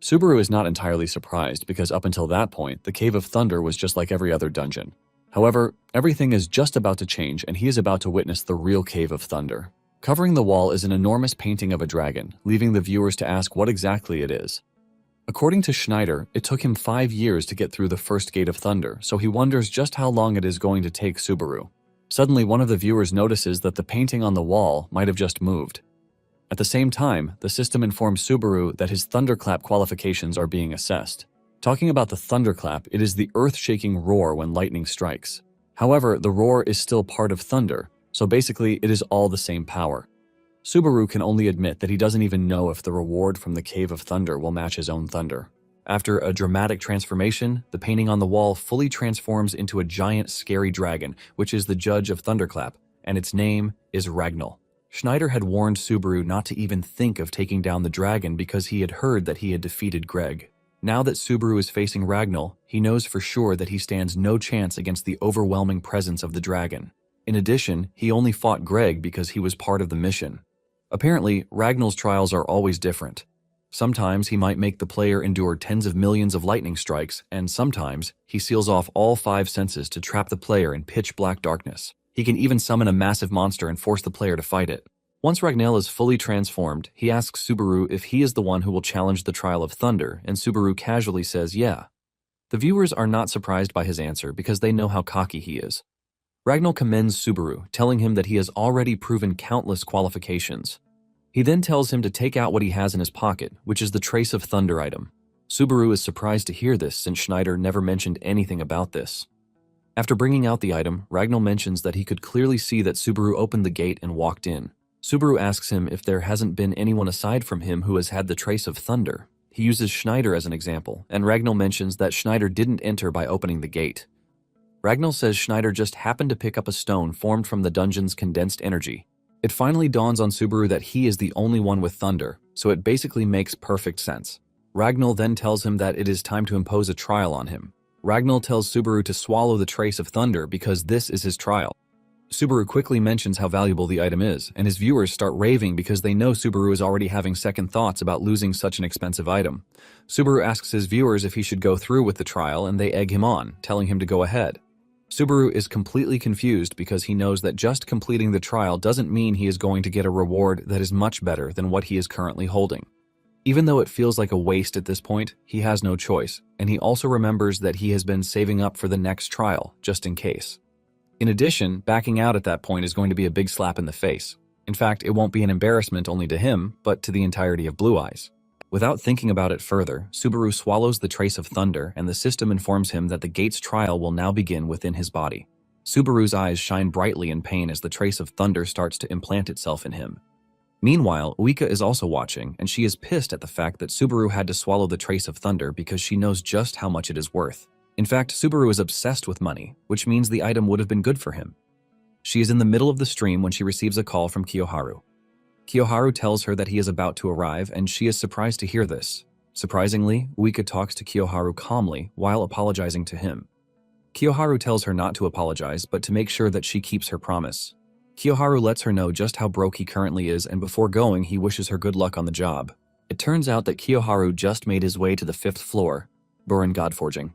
Subaru is not entirely surprised because up until that point, the Cave of Thunder was just like every other dungeon. However, everything is just about to change and he is about to witness the real Cave of Thunder. Covering the wall is an enormous painting of a dragon, leaving the viewers to ask what exactly it is. According to Schneider, it took him 5 years to get through the first gate of Thunder, so he wonders just how long it is going to take Subaru. Suddenly, one of the viewers notices that the painting on the wall might have just moved. At the same time, the system informs Subaru that his thunderclap qualifications are being assessed. Talking about the thunderclap, it is the earth-shaking roar when lightning strikes. However, the roar is still part of thunder, so basically it is all the same power. Subaru can only admit that he doesn't even know if the reward from the Cave of Thunder will match his own thunder. After a dramatic transformation, the painting on the wall fully transforms into a giant scary dragon, which is the judge of Thunderclap, and its name is Ragnall. Schneider had warned Subaru not to even think of taking down the dragon because he had heard that he had defeated Greg. Now that Subaru is facing Ragnall, he knows for sure that he stands no chance against the overwhelming presence of the dragon. In addition, he only fought Greg because he was part of the mission. Apparently, Ragnall's trials are always different. Sometimes he might make the player endure tens of millions of lightning strikes, and sometimes he seals off all 5 senses to trap the player in pitch-black darkness. He can even summon a massive monster and force the player to fight it. Once Ragnall is fully transformed, he asks Subaru if he is the one who will challenge the Trial of Thunder, and Subaru casually says yeah. The viewers are not surprised by his answer because they know how cocky he is. Ragnall commends Subaru, telling him that he has already proven countless qualifications. He then tells him to take out what he has in his pocket, which is the Trace of Thunder item. Subaru is surprised to hear this since Schneider never mentioned anything about this. After bringing out the item, Ragnall mentions that he could clearly see that Subaru opened the gate and walked in. Subaru asks him if there hasn't been anyone aside from him who has had the Trace of Thunder. He uses Schneider as an example, and Ragnall mentions that Schneider didn't enter by opening the gate. Ragnall says Schneider just happened to pick up a stone formed from the dungeon's condensed energy. It finally dawns on Subaru that he is the only one with thunder, so it basically makes perfect sense. Ragnall then tells him that it is time to impose a trial on him. Ragnall tells Subaru to swallow the trace of thunder because this is his trial. Subaru quickly mentions how valuable the item is, and his viewers start raving because they know Subaru is already having second thoughts about losing such an expensive item. Subaru asks his viewers if he should go through with the trial, and they egg him on, telling him to go ahead. Subaru is completely confused because he knows that just completing the trial doesn't mean he is going to get a reward that is much better than what he is currently holding. Even though it feels like a waste at this point, he has no choice, and he also remembers that he has been saving up for the next trial, just in case. In addition, backing out at that point is going to be a big slap in the face. In fact, it won't be an embarrassment only to him, but to the entirety of Blue Eyes. Without thinking about it further, Subaru swallows the trace of thunder, and the system informs him that the gate's trial will now begin within his body. Subaru's eyes shine brightly in pain as the trace of thunder starts to implant itself in him. Meanwhile, Uika is also watching, and she is pissed at the fact that Subaru had to swallow the trace of thunder because she knows just how much it is worth. In fact, Subaru is obsessed with money, which means the item would have been good for him. She is in the middle of the stream when she receives a call from Kiyoharu. Kiyoharu tells her that he is about to arrive, and she is surprised to hear this. Surprisingly, Uika talks to Kiyoharu calmly while apologizing to him. Kiyoharu tells her not to apologize, but to make sure that she keeps her promise. Kiyoharu lets her know just how broke he currently is, and before going, he wishes her good luck on the job. It turns out that Kiyoharu just made his way to the 5th floor, Burin Godforging.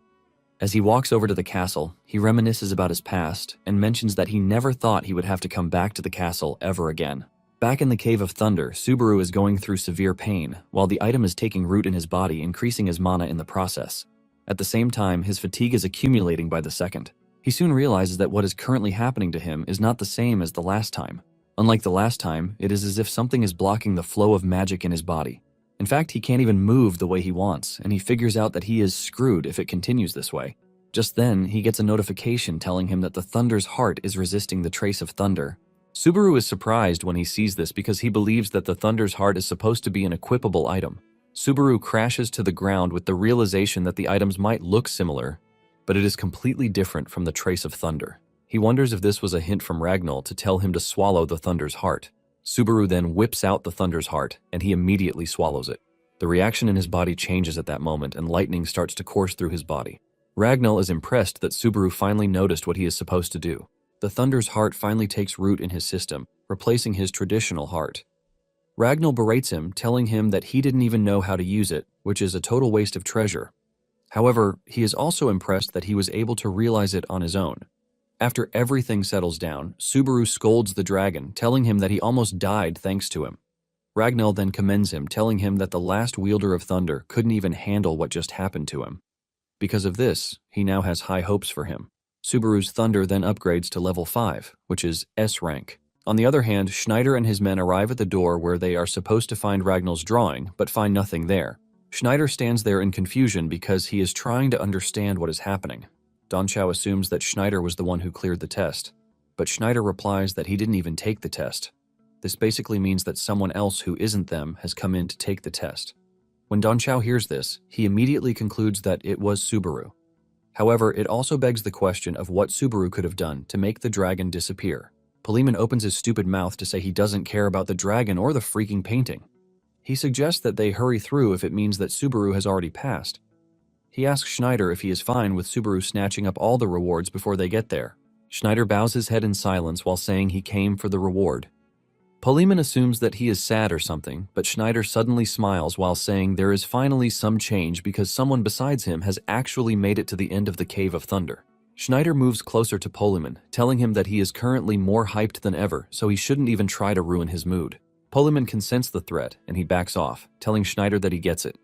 As he walks over to the castle, he reminisces about his past and mentions that he never thought he would have to come back to the castle ever again. Back in the Cave of Thunder, Subaru is going through severe pain, while the item is taking root in his body, increasing his mana in the process. At the same time, his fatigue is accumulating by the second. He soon realizes that what is currently happening to him is not the same as the last time. Unlike the last time, it is as if something is blocking the flow of magic in his body. In fact, he can't even move the way he wants, and he figures out that he is screwed if it continues this way. Just then, he gets a notification telling him that the Thunder's heart is resisting the trace of thunder. Subaru is surprised when he sees this because he believes that the Thunder's heart is supposed to be an equipable item. Subaru crashes to the ground with the realization that the items might look similar, but it is completely different from the trace of thunder. He wonders if this was a hint from Ragnall to tell him to swallow the Thunder's heart. Subaru then whips out the Thunder's heart, and he immediately swallows it. The reaction in his body changes at that moment, and lightning starts to course through his body. Ragnall is impressed that Subaru finally noticed what he is supposed to do. The Thunder's heart finally takes root in his system, replacing his traditional heart. Ragnall berates him, telling him that he didn't even know how to use it, which is a total waste of treasure. However, he is also impressed that he was able to realize it on his own. After everything settles down, Subaru scolds the dragon, telling him that he almost died thanks to him. Ragnall then commends him, telling him that the last wielder of thunder couldn't even handle what just happened to him. Because of this, he now has high hopes for him. Subaru's thunder then upgrades to level 5, which is S rank. On the other hand, Schneider and his men arrive at the door where they are supposed to find Ragnall's drawing, but find nothing there. Schneider stands there in confusion because he is trying to understand what is happening. Don Chow assumes that Schneider was the one who cleared the test, but Schneider replies that he didn't even take the test. This basically means that someone else who isn't them has come in to take the test. When Don Chow hears this, he immediately concludes that it was Subaru. However, it also begs the question of what Subaru could have done to make the dragon disappear. Poliman opens his stupid mouth to say he doesn't care about the dragon or the freaking painting. He suggests that they hurry through if it means that Subaru has already passed. He asks Schneider if he is fine with Subaru snatching up all the rewards before they get there. Schneider bows his head in silence while saying he came for the reward. Poliman assumes that he is sad or something, but Schneider suddenly smiles while saying there is finally some change because someone besides him has actually made it to the end of the Cave of Thunder. Schneider moves closer to Poliman, telling him that he is currently more hyped than ever, so he shouldn't even try to ruin his mood. Poliman can sense the threat, and he backs off, telling Schneider that he gets it.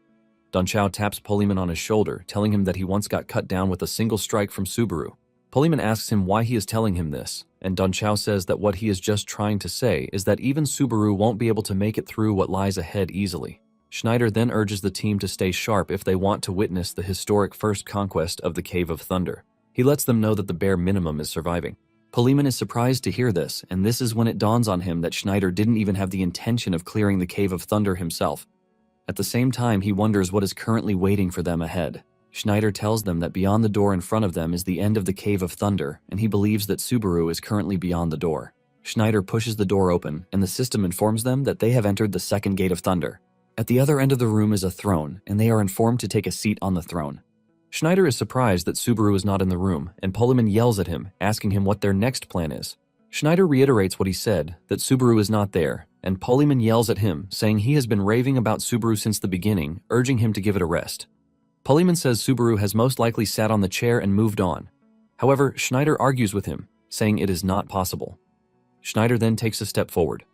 Don Chow taps Poliman on his shoulder, telling him that he once got cut down with a single strike from Subaru. Poliman asks him why he is telling him this, and Don Chow says that what he is just trying to say is that even Subaru won't be able to make it through what lies ahead easily. Schneider then urges the team to stay sharp if they want to witness the historic first conquest of the Cave of Thunder. He lets them know that the bare minimum is surviving. Poliman is surprised to hear this, and this is when it dawns on him that Schneider didn't even have the intention of clearing the Cave of Thunder himself. At the same time, he wonders what is currently waiting for them ahead. Schneider tells them that beyond the door in front of them is the end of the Cave of Thunder, and he believes that Subaru is currently beyond the door. Schneider pushes the door open, and the system informs them that they have entered the second Gate of Thunder. At the other end of the room is a throne, and they are informed to take a seat on the throne. Schneider is surprised that Subaru is not in the room, and Polyman yells at him, asking him what their next plan is. Schneider reiterates what he said, that Subaru is not there, and Polyman yells at him, saying he has been raving about Subaru since the beginning, urging him to give it a rest. Polyman says Subaru has most likely sat on the chair and moved on. However, Schneider argues with him, saying it is not possible. Schneider then takes a step forward.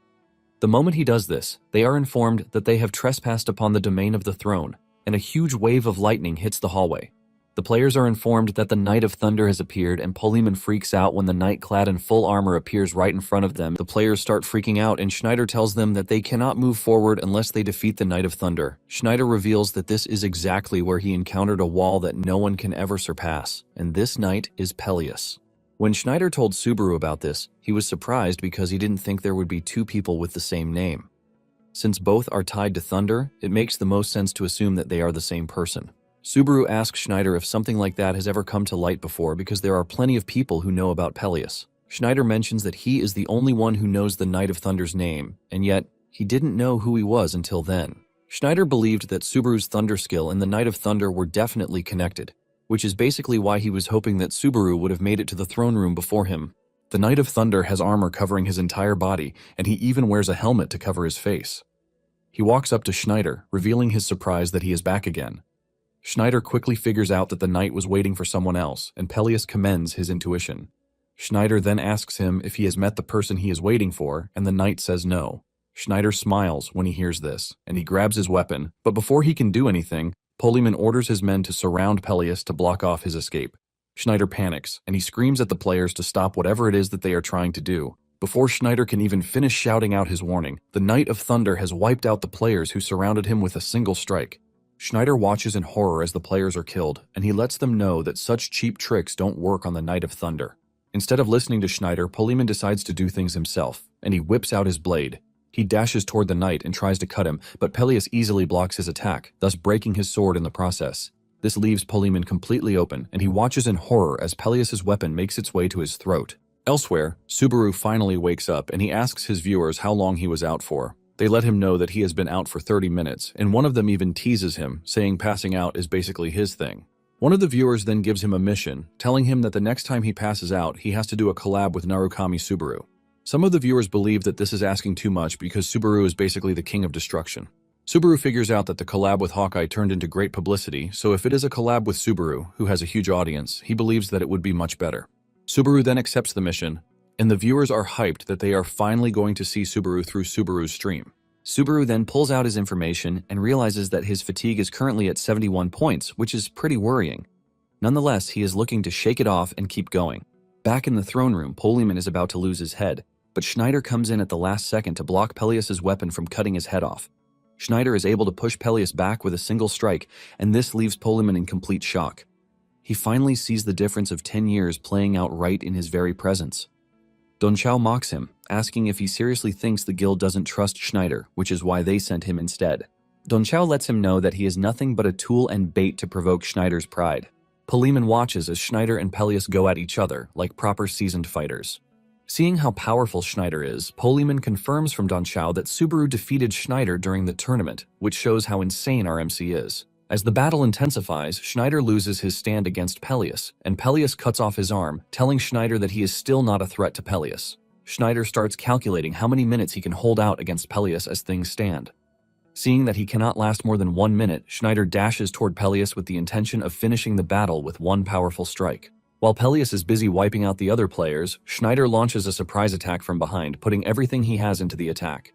The moment he does this, they are informed that they have trespassed upon the domain of the throne, and a huge wave of lightning hits the hallway. The players are informed that the Knight of Thunder has appeared, and Polyman freaks out when the knight clad in full armor appears right in front of them. The players start freaking out, and Schneider tells them that they cannot move forward unless they defeat the Knight of Thunder. Schneider reveals that this is exactly where he encountered a wall that no one can ever surpass, and this knight is Peleus. When Schneider told Subaru about this, he was surprised because he didn't think there would be two people with the same name. Since both are tied to thunder, it makes the most sense to assume that they are the same person. Subaru asks Schneider if something like that has ever come to light before because there are plenty of people who know about Peleus. Schneider mentions that he is the only one who knows the Knight of Thunder's name, and yet he didn't know who he was until then. Schneider believed that Subaru's thunder skill and the Knight of Thunder were definitely connected, which is basically why he was hoping that Subaru would have made it to the throne room before him. The Knight of Thunder has armor covering his entire body, and he even wears a helmet to cover his face. He walks up to Schneider, revealing his surprise that he is back again. Schneider quickly figures out that the knight was waiting for someone else, and Peleus commends his intuition. Schneider then asks him if he has met the person he is waiting for, and the knight says no. Schneider smiles when he hears this, and he grabs his weapon, but before he can do anything, Polyman orders his men to surround Peleus to block off his escape. Schneider panics, and he screams at the players to stop whatever it is that they are trying to do. Before Schneider can even finish shouting out his warning, the Knight of Thunder has wiped out the players who surrounded him with a single strike. Schneider watches in horror as the players are killed, and he lets them know that such cheap tricks don't work on the Knight of Thunder. Instead of listening to Schneider, Polyman decides to do things himself, and he whips out his blade. He dashes toward the knight and tries to cut him, but Peleus easily blocks his attack, thus breaking his sword in the process. This leaves Polyman completely open, and he watches in horror as Peleus's weapon makes its way to his throat. Elsewhere, Subaru finally wakes up, and he asks his viewers how long he was out for. They let him know that he has been out for 30 minutes, and one of them even teases him, saying passing out is basically his thing. One of the viewers then gives him a mission, telling him that the next time he passes out, he has to do a collab with Narukami Subaru. Some of the viewers believe that this is asking too much because Subaru is basically the king of destruction. Subaru figures out that the collab with Hawkeye turned into great publicity, so if it is a collab with Subaru, who has a huge audience, he believes that it would be much better. Subaru then accepts the mission, and the viewers are hyped that they are finally going to see Subaru through Subaru's stream. Subaru then pulls out his information and realizes that his fatigue is currently at 71 points, which is pretty worrying. Nonetheless, he is looking to shake it off and keep going. Back in the throne room, Polyman is about to lose his head, but Schneider comes in at the last second to block Peleus's weapon from cutting his head off. Schneider is able to push Peleus back with a single strike, and this leaves Polyman in complete shock. He finally sees the difference of 10 years playing out right in his very presence. Don Chao mocks him, asking if he seriously thinks the guild doesn't trust Schneider, which is why they sent him instead. Don Chao lets him know that he is nothing but a tool and bait to provoke Schneider's pride. Polyman watches as Schneider and Peleus go at each other, like proper seasoned fighters. Seeing how powerful Schneider is, Polyman confirms from Don Chao that Subaru defeated Schneider during the tournament, which shows how insane our MC is. As the battle intensifies, Schneider loses his stand against Peleus, and Peleus cuts off his arm, telling Schneider that he is still not a threat to Peleus. Schneider starts calculating how many minutes he can hold out against Peleus as things stand. Seeing that he cannot last more than 1 minute, Schneider dashes toward Peleus with the intention of finishing the battle with one powerful strike. While Peleus is busy wiping out the other players, Schneider launches a surprise attack from behind, putting everything he has into the attack.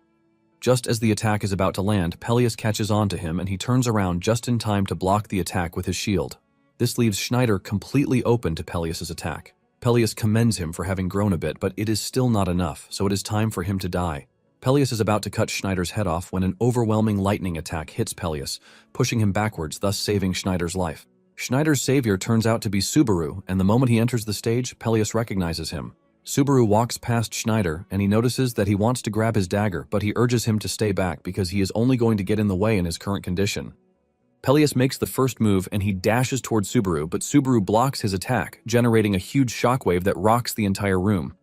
Just as the attack is about to land, Peleus catches on to him and he turns around just in time to block the attack with his shield. This leaves Schneider completely open to Peleus's attack. Peleus commends him for having grown a bit, but it is still not enough, so it is time for him to die. Peleus is about to cut Schneider's head off when an overwhelming lightning attack hits Peleus, pushing him backwards, thus saving Schneider's life. Schneider's savior turns out to be Subaru, and the moment he enters the stage, Peleus recognizes him. Subaru walks past Schneider, and he notices that he wants to grab his dagger, but he urges him to stay back because he is only going to get in the way in his current condition. Peleus makes the first move, and he dashes toward Subaru, but Subaru blocks his attack, generating a huge shockwave that rocks the entire room.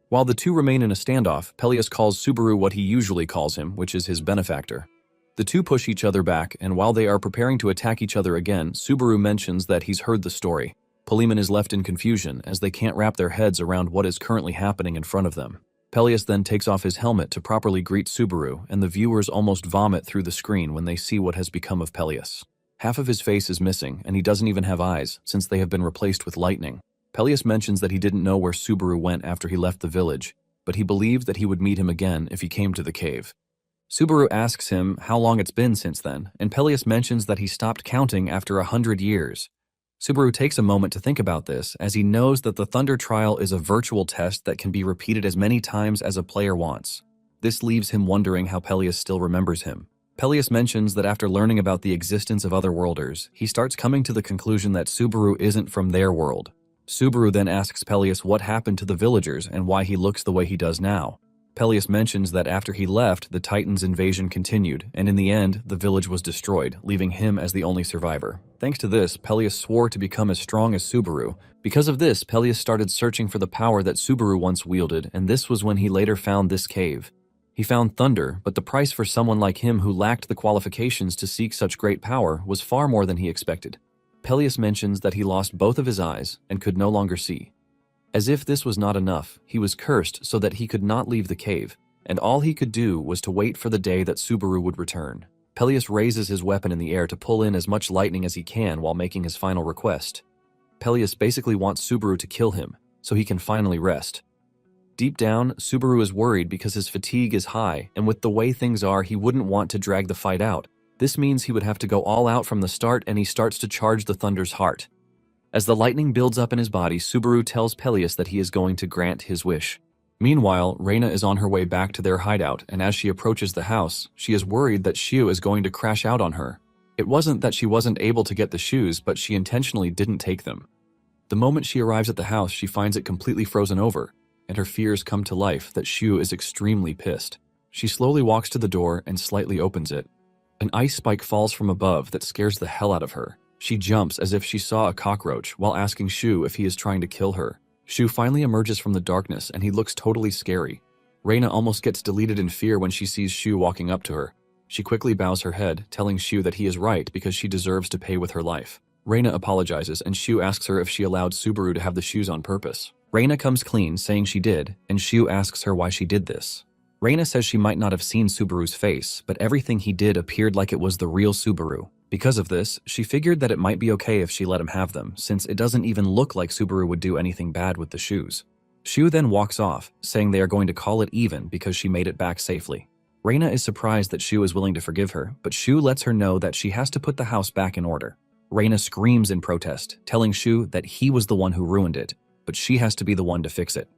While the two remain in a standoff, Peleus calls Subaru what he usually calls him, which is his benefactor. The two push each other back, and while they are preparing to attack each other again, Subaru mentions that he's heard the story. Polemon is left in confusion as they can't wrap their heads around what is currently happening in front of them. Peleus then takes off his helmet to properly greet Subaru, and the viewers almost vomit through the screen when they see what has become of Peleus. Half of his face is missing, and he doesn't even have eyes, since they have been replaced with lightning. Peleus mentions that he didn't know where Subaru went after he left the village, but he believed that he would meet him again if he came to the cave. Subaru asks him how long it's been since then, and Peleus mentions that he stopped counting after 100 years. Subaru takes a moment to think about this, as he knows that the Thunder Trial is a virtual test that can be repeated as many times as a player wants. This leaves him wondering how Peleus still remembers him. Peleus mentions that after learning about the existence of other worlders, he starts coming to the conclusion that Subaru isn't from their world. Subaru then asks Peleus what happened to the villagers and why he looks the way he does now. Peleus mentions that after he left, the Titans' invasion continued, and in the end, the village was destroyed, leaving him as the only survivor. Thanks to this, Peleus swore to become as strong as Subaru. Because of this, Peleus started searching for the power that Subaru once wielded, and this was when he later found this cave. He found thunder, but the price for someone like him who lacked the qualifications to seek such great power was far more than he expected. Peleus mentions that he lost both of his eyes and could no longer see. As if this was not enough, he was cursed so that he could not leave the cave, and all he could do was to wait for the day that Subaru would return. Peleus raises his weapon in the air to pull in as much lightning as he can while making his final request. Peleus basically wants Subaru to kill him, so he can finally rest. Deep down, Subaru is worried because his fatigue is high, and with the way things are, he wouldn't want to drag the fight out. This means he would have to go all out from the start, and he starts to charge the Thunder's heart. As the lightning builds up in his body, Subaru tells Peleus that he is going to grant his wish. Meanwhile, Reina is on her way back to their hideout, and as she approaches the house, she is worried that Xiu is going to crash out on her. It wasn't that she wasn't able to get the shoes, but she intentionally didn't take them. The moment she arrives at the house, she finds it completely frozen over, and her fears come to life that Xiu is extremely pissed. She slowly walks to the door and slightly opens it. An ice spike falls from above that scares the hell out of her. She jumps as if she saw a cockroach while asking Xiu if he is trying to kill her. Xiu finally emerges from the darkness and he looks totally scary. Reina almost gets deleted in fear when she sees Xiu walking up to her. She quickly bows her head, telling Xiu that he is right because she deserves to pay with her life. Reina apologizes and Xiu asks her if she allowed Subaru to have the shoes on purpose. Reina comes clean, saying she did, and Xiu asks her why she did this. Reina says she might not have seen Subaru's face, but everything he did appeared like it was the real Subaru. Because of this, she figured that it might be okay if she let him have them, since it doesn't even look like Subaru would do anything bad with the shoes. Xiu then walks off, saying they are going to call it even because she made it back safely. Reina is surprised that Xiu is willing to forgive her, but Xiu lets her know that she has to put the house back in order. Reina screams in protest, telling Xiu that he was the one who ruined it, but she has to be the one to fix it.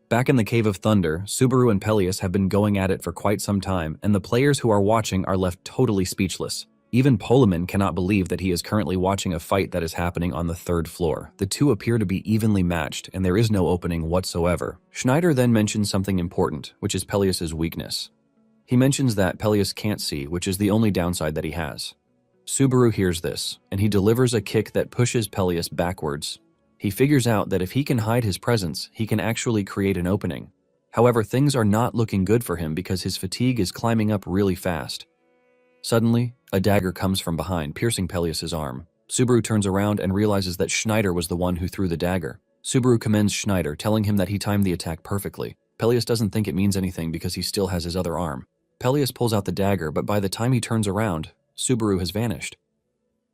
Back in the Cave of Thunder, Subaru and Peleus have been going at it for quite some time, and the players who are watching are left totally speechless. Even Polemon cannot believe that he is currently watching a fight that is happening on the 3rd floor. The two appear to be evenly matched, and there is no opening whatsoever. Schneider then mentions something important, which is Peleus's weakness. He mentions that Peleus can't see, which is the only downside that he has. Subaru hears this, and he delivers a kick that pushes Peleus backwards. He figures out that if he can hide his presence, he can actually create an opening. However, things are not looking good for him because his fatigue is climbing up really fast. Suddenly, a dagger comes from behind, piercing Peleus's arm. Subaru turns around and realizes that Schneider was the one who threw the dagger. Subaru commends Schneider, telling him that he timed the attack perfectly. Peleus doesn't think it means anything because he still has his other arm. Peleus pulls out the dagger, but by the time he turns around, Subaru has vanished.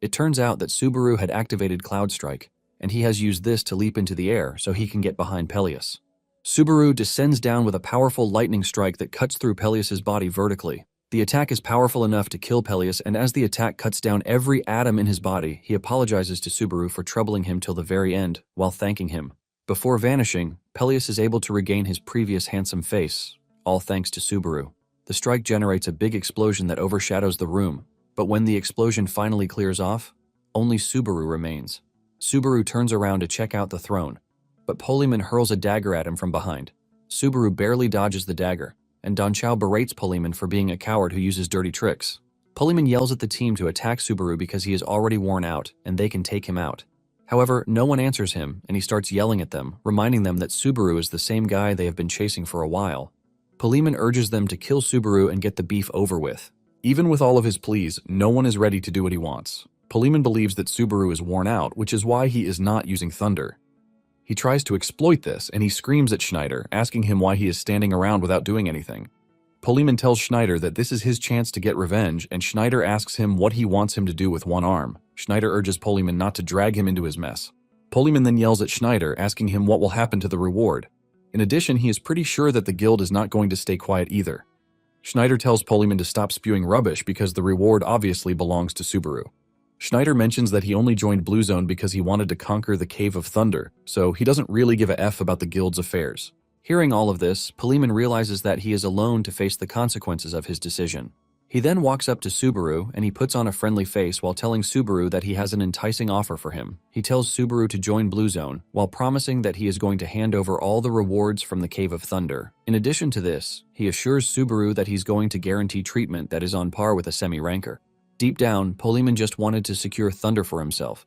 It turns out that Subaru had activated Cloud Strike, and he has used this to leap into the air so he can get behind Peleus. Subaru descends down with a powerful lightning strike that cuts through Peleus's body vertically. The attack is powerful enough to kill Peleus, and as the attack cuts down every atom in his body, he apologizes to Subaru for troubling him till the very end, while thanking him. Before vanishing, Peleus is able to regain his previous handsome face, all thanks to Subaru. The strike generates a big explosion that overshadows the room, but when the explosion finally clears off, only Subaru remains. Subaru turns around to check out the throne, but Polemon hurls a dagger at him from behind. Subaru barely dodges the dagger, and Danchao berates Polemon for being a coward who uses dirty tricks. Polemon yells at the team to attack Subaru because he is already worn out, and they can take him out. However, no one answers him, and he starts yelling at them, reminding them that Subaru is the same guy they have been chasing for a while. Polemon urges them to kill Subaru and get the beef over with. Even with all of his pleas, no one is ready to do what he wants. Poliman believes that Subaru is worn out, which is why he is not using thunder. He tries to exploit this, and he screams at Schneider, asking him why he is standing around without doing anything. Poliman tells Schneider that this is his chance to get revenge, and Schneider asks him what he wants him to do with one arm. Schneider urges Poliman not to drag him into his mess. Poliman then yells at Schneider, asking him what will happen to the reward. In addition, he is pretty sure that the guild is not going to stay quiet either. Schneider tells Poliman to stop spewing rubbish because the reward obviously belongs to Subaru. Schneider mentions that he only joined Blue Zone because he wanted to conquer the Cave of Thunder, so he doesn't really give a F about the guild's affairs. Hearing all of this, Poliman realizes that he is alone to face the consequences of his decision. He then walks up to Subaru and he puts on a friendly face while telling Subaru that he has an enticing offer for him. He tells Subaru to join Blue Zone while promising that he is going to hand over all the rewards from the Cave of Thunder. In addition to this, he assures Subaru that he's going to guarantee treatment that is on par with a semi-ranker. Deep down, Poliman just wanted to secure Thunder for himself.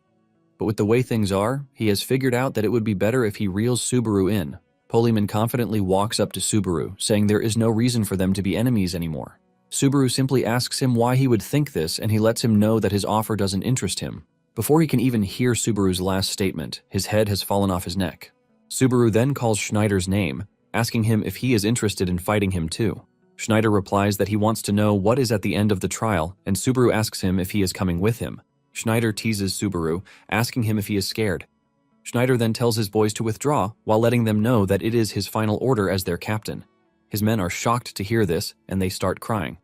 But with the way things are, he has figured out that it would be better if he reels Subaru in. Poliman confidently walks up to Subaru, saying there is no reason for them to be enemies anymore. Subaru simply asks him why he would think this, and he lets him know that his offer doesn't interest him. Before he can even hear Subaru's last statement, his head has fallen off his neck. Subaru then calls Schneider's name, asking him if he is interested in fighting him too. Schneider replies that he wants to know what is at the end of the trial, and Subaru asks him if he is coming with him. Schneider teases Subaru, asking him if he is scared. Schneider then tells his boys to withdraw, while letting them know that it is his final order as their captain. His men are shocked to hear this, and they start crying.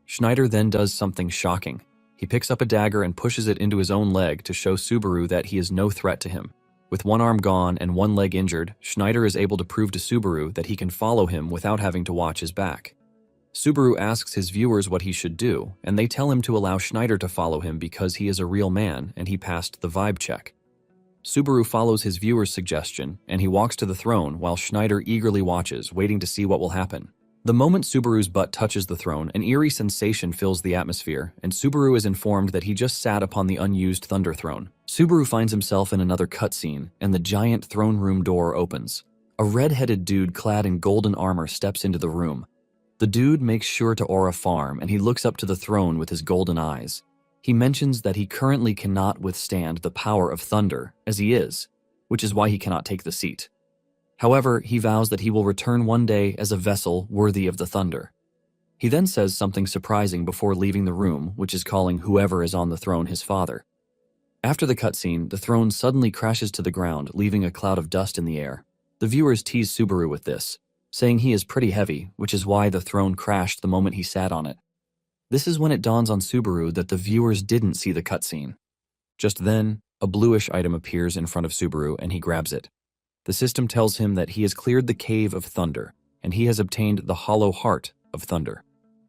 Schneider then does something shocking. He picks up a dagger and pushes it into his own leg to show Subaru that he is no threat to him. With one arm gone and one leg injured, Schneider is able to prove to Subaru that he can follow him without having to watch his back. Subaru asks his viewers what he should do, and they tell him to allow Schneider to follow him because he is a real man and he passed the vibe check. Subaru follows his viewers' suggestion, and he walks to the throne while Schneider eagerly watches, waiting to see what will happen. The moment Subaru's butt touches the throne, an eerie sensation fills the atmosphere, and Subaru is informed that he just sat upon the unused Thunder Throne. Subaru finds himself in another cutscene, and the giant throne room door opens. A red-headed dude clad in golden armor steps into the room. The dude makes sure to aura farm, and he looks up to the throne with his golden eyes. He mentions that he currently cannot withstand the power of thunder, as he is, which is why he cannot take the seat. However, he vows that he will return one day as a vessel worthy of the thunder. He then says something surprising before leaving the room, which is calling whoever is on the throne his father. After the cutscene, the throne suddenly crashes to the ground, leaving a cloud of dust in the air. The viewers tease Subaru with this, saying he is pretty heavy, which is why the throne crashed the moment he sat on it. This is when it dawns on Subaru that the viewers didn't see the cutscene. Just then, a bluish item appears in front of Subaru and he grabs it. The system tells him that he has cleared the Cave of Thunder, and he has obtained the Hollow Heart of Thunder.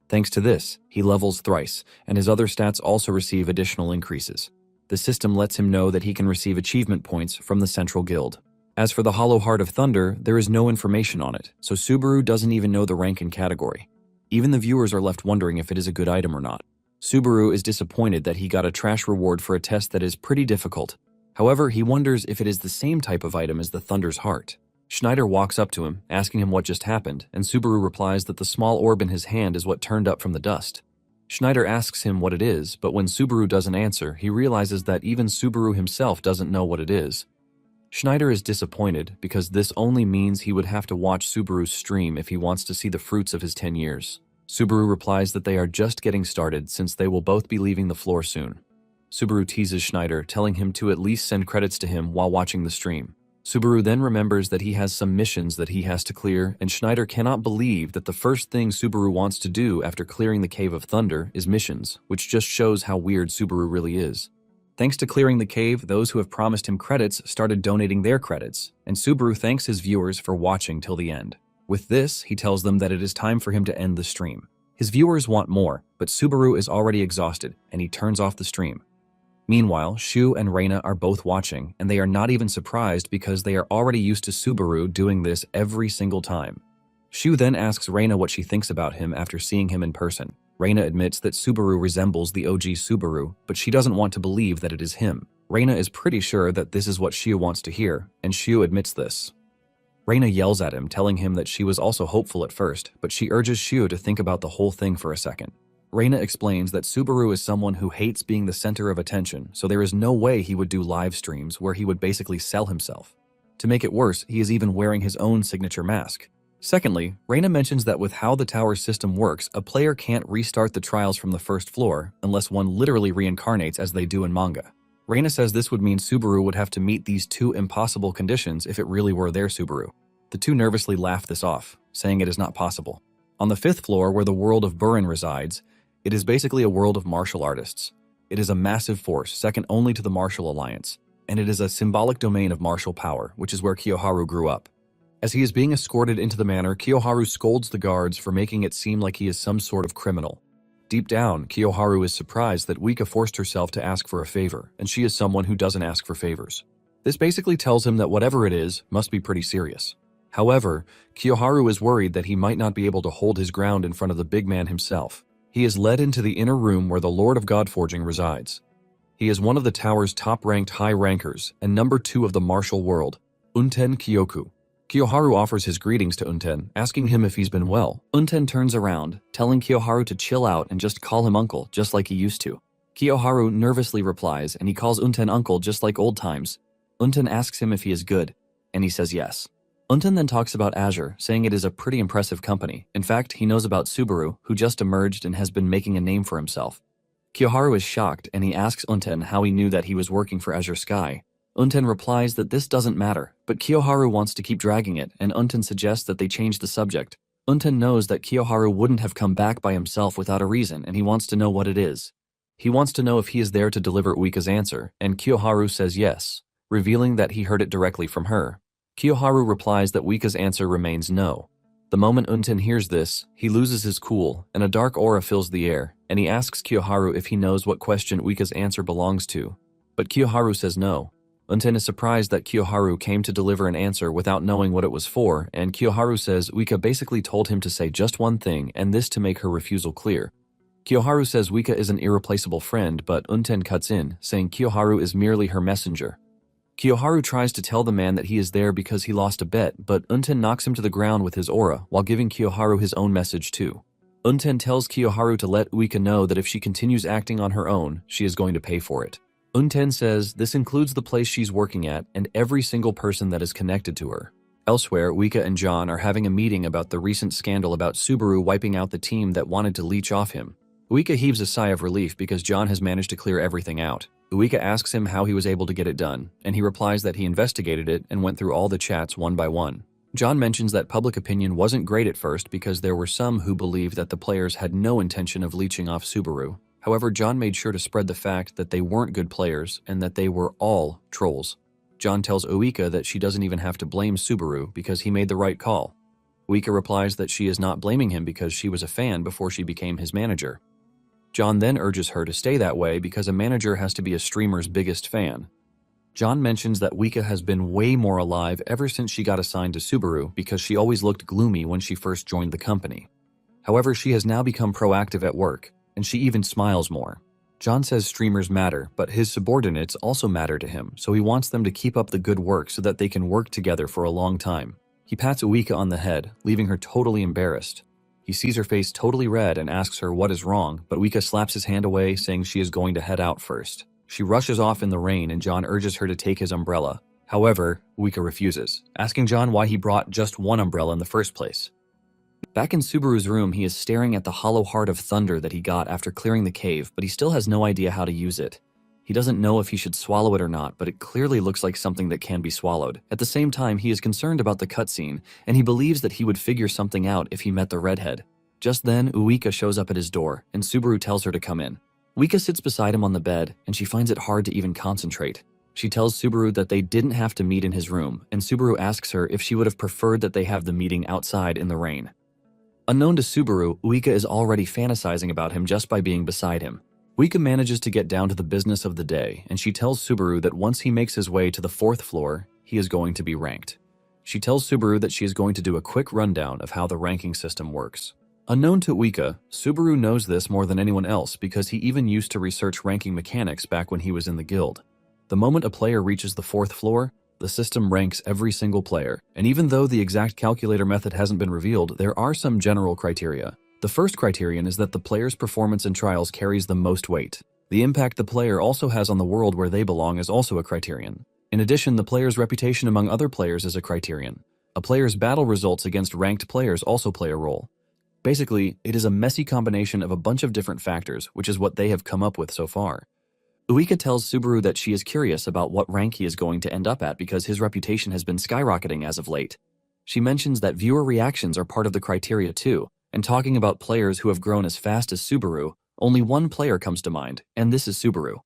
Thanks to this, he levels thrice, and his other stats also receive additional increases. The system lets him know that he can receive achievement points from the Central Guild. As for the Hollow Heart of Thunder, there is no information on it, so Subaru doesn't even know the rank and category. Even the viewers are left wondering if it is a good item or not. Subaru is disappointed that he got a trash reward for a test that is pretty difficult. However, he wonders if it is the same type of item as the Thunder's Heart. Schneider walks up to him, asking him what just happened, and Subaru replies that the small orb in his hand is what turned up from the dust. Schneider asks him what it is, but when Subaru doesn't answer, he realizes that even Subaru himself doesn't know what it is. Schneider is disappointed because this only means he would have to watch Subaru's stream if he wants to see the fruits of his 10 years. Subaru replies that they are just getting started since they will both be leaving the floor soon. Subaru teases Schneider, telling him to at least send credits to him while watching the stream. Subaru then remembers that he has some missions that he has to clear, and Schneider cannot believe that the first thing Subaru wants to do after clearing the Cave of Thunder is missions, which just shows how weird Subaru really is. Thanks to clearing the cave, those who have promised him credits started donating their credits, and Subaru thanks his viewers for watching till the end. With this, he tells them that it is time for him to end the stream. His viewers want more, but Subaru is already exhausted, and he turns off the stream. Meanwhile, Shu and Reina are both watching, and they are not even surprised because they are already used to Subaru doing this every single time. Shu then asks Reina what she thinks about him after seeing him in person. Reina admits that Subaru resembles the OG Subaru, but she doesn't want to believe that it is him. Reina is pretty sure that this is what Shu wants to hear, and Shu admits this. Reina yells at him, telling him that she was also hopeful at first, but she urges Shu to think about the whole thing for a second. Reina explains that Subaru is someone who hates being the center of attention, so there is no way he would do live streams where he would basically sell himself. To make it worse, he is even wearing his own signature mask. Secondly, Reina mentions that with how the tower system works, a player can't restart the trials from the first floor unless one literally reincarnates as they do in manga. Reina says this would mean Subaru would have to meet these two impossible conditions if it really were their Subaru. The two nervously laugh this off, saying it is not possible. On the 5th floor, where the world of Burin resides, it is basically a world of martial artists. It is a massive force, second only to the Martial Alliance, and it is a symbolic domain of martial power, which is where Kiyoharu grew up. As he is being escorted into the manor, Kiyoharu scolds the guards for making it seem like he is some sort of criminal. Deep down, Kiyoharu is surprised that Wika forced herself to ask for a favor, and she is someone who doesn't ask for favors. This basically tells him that whatever it is must be pretty serious. However, Kiyoharu is worried that he might not be able to hold his ground in front of the big man himself. He is led into the inner room where the Lord of Godforging resides. He is one of the tower's top-ranked high rankers and number 2 of the martial world, Unten Kyoku. Kiyoharu offers his greetings to Unten, asking him if he's been well. Unten turns around, telling Kiyoharu to chill out and just call him uncle, just like he used to. Kiyoharu nervously replies, and he calls Unten uncle just like old times. Unten asks him if he is good, and he says yes. Unten then talks about Azure, saying it is a pretty impressive company. In fact, he knows about Subaru, who just emerged and has been making a name for himself. Kiyoharu is shocked, and he asks Unten how he knew that he was working for Azure Sky. Unten replies that this doesn't matter, but Kiyoharu wants to keep dragging it, and Unten suggests that they change the subject. Unten knows that Kiyoharu wouldn't have come back by himself without a reason, and he wants to know what it is. He wants to know if he is there to deliver Uika's answer, and Kiyoharu says yes, revealing that he heard it directly from her. Kiyoharu replies that Uika's answer remains no. The moment Unten hears this, he loses his cool, and a dark aura fills the air, and he asks Kiyoharu if he knows what question Uika's answer belongs to. But Kiyoharu says no. Unten is surprised that Kiyoharu came to deliver an answer without knowing what it was for, and Kiyoharu says Uika basically told him to say just one thing, and this to make her refusal clear. Kiyoharu says Uika is an irreplaceable friend, but Unten cuts in, saying Kiyoharu is merely her messenger. Kiyoharu tries to tell the man that he is there because he lost a bet, but Unten knocks him to the ground with his aura, while giving Kiyoharu his own message too. Unten tells Kiyoharu to let Uika know that if she continues acting on her own, she is going to pay for it. Unten says this includes the place she's working at and every single person that is connected to her. Elsewhere, Uika and John are having a meeting about the recent scandal about Subaru wiping out the team that wanted to leech off him. Uika heaves a sigh of relief because John has managed to clear everything out. Uika asks him how he was able to get it done, and he replies that he investigated it and went through all the chats one by one. John mentions that public opinion wasn't great at first because there were some who believed that the players had no intention of leeching off Subaru. However, John made sure to spread the fact that they weren't good players and that they were all trolls. John tells Uika that she doesn't even have to blame Subaru because he made the right call. Uika replies that she is not blaming him because she was a fan before she became his manager. John then urges her to stay that way because a manager has to be a streamer's biggest fan. John mentions that Uika has been way more alive ever since she got assigned to Subaru because she always looked gloomy when she first joined the company. However, she has now become proactive at work, and she even smiles more. John says streamers matter, but his subordinates also matter to him, so he wants them to keep up the good work so that they can work together for a long time. He pats Uika on the head, leaving her totally embarrassed. He sees her face totally red and asks her what is wrong, but Uika slaps his hand away, saying she is going to head out first. She rushes off in the rain and John urges her to take his umbrella. However, Uika refuses, asking John why he brought just one umbrella in the first place. Back in Subaru's room, he is staring at the hollow heart of thunder that he got after clearing the cave, but he still has no idea how to use it. He doesn't know if he should swallow it or not, but it clearly looks like something that can be swallowed. At the same time, he is concerned about the cutscene, and he believes that he would figure something out if he met the redhead. Just then, Uika shows up at his door, and Subaru tells her to come in. Uika sits beside him on the bed, and she finds it hard to even concentrate. She tells Subaru that they didn't have to meet in his room, and Subaru asks her if she would have preferred that they have the meeting outside in the rain. Unknown to Subaru, Uika is already fantasizing about him just by being beside him. Uika manages to get down to the business of the day, and she tells Subaru that once he makes his way to the 4th floor, he is going to be ranked. She tells Subaru that she is going to do a quick rundown of how the ranking system works. Unknown to Uika, Subaru knows this more than anyone else because he even used to research ranking mechanics back when he was in the guild. The moment a player reaches the 4th floor, the system ranks every single player, and even though the exact calculator method hasn't been revealed, there are some general criteria. The first criterion is that the player's performance in trials carries the most weight. The impact the player also has on the world where they belong is also a criterion. In addition, the player's reputation among other players is a criterion. A player's battle results against ranked players also play a role. Basically, it is a messy combination of a bunch of different factors, which is what they have come up with so far. Uika tells Subaru that she is curious about what rank he is going to end up at because his reputation has been skyrocketing as of late. She mentions that viewer reactions are part of the criteria too, and talking about players who have grown as fast as Subaru, only one player comes to mind, and this is Subaru.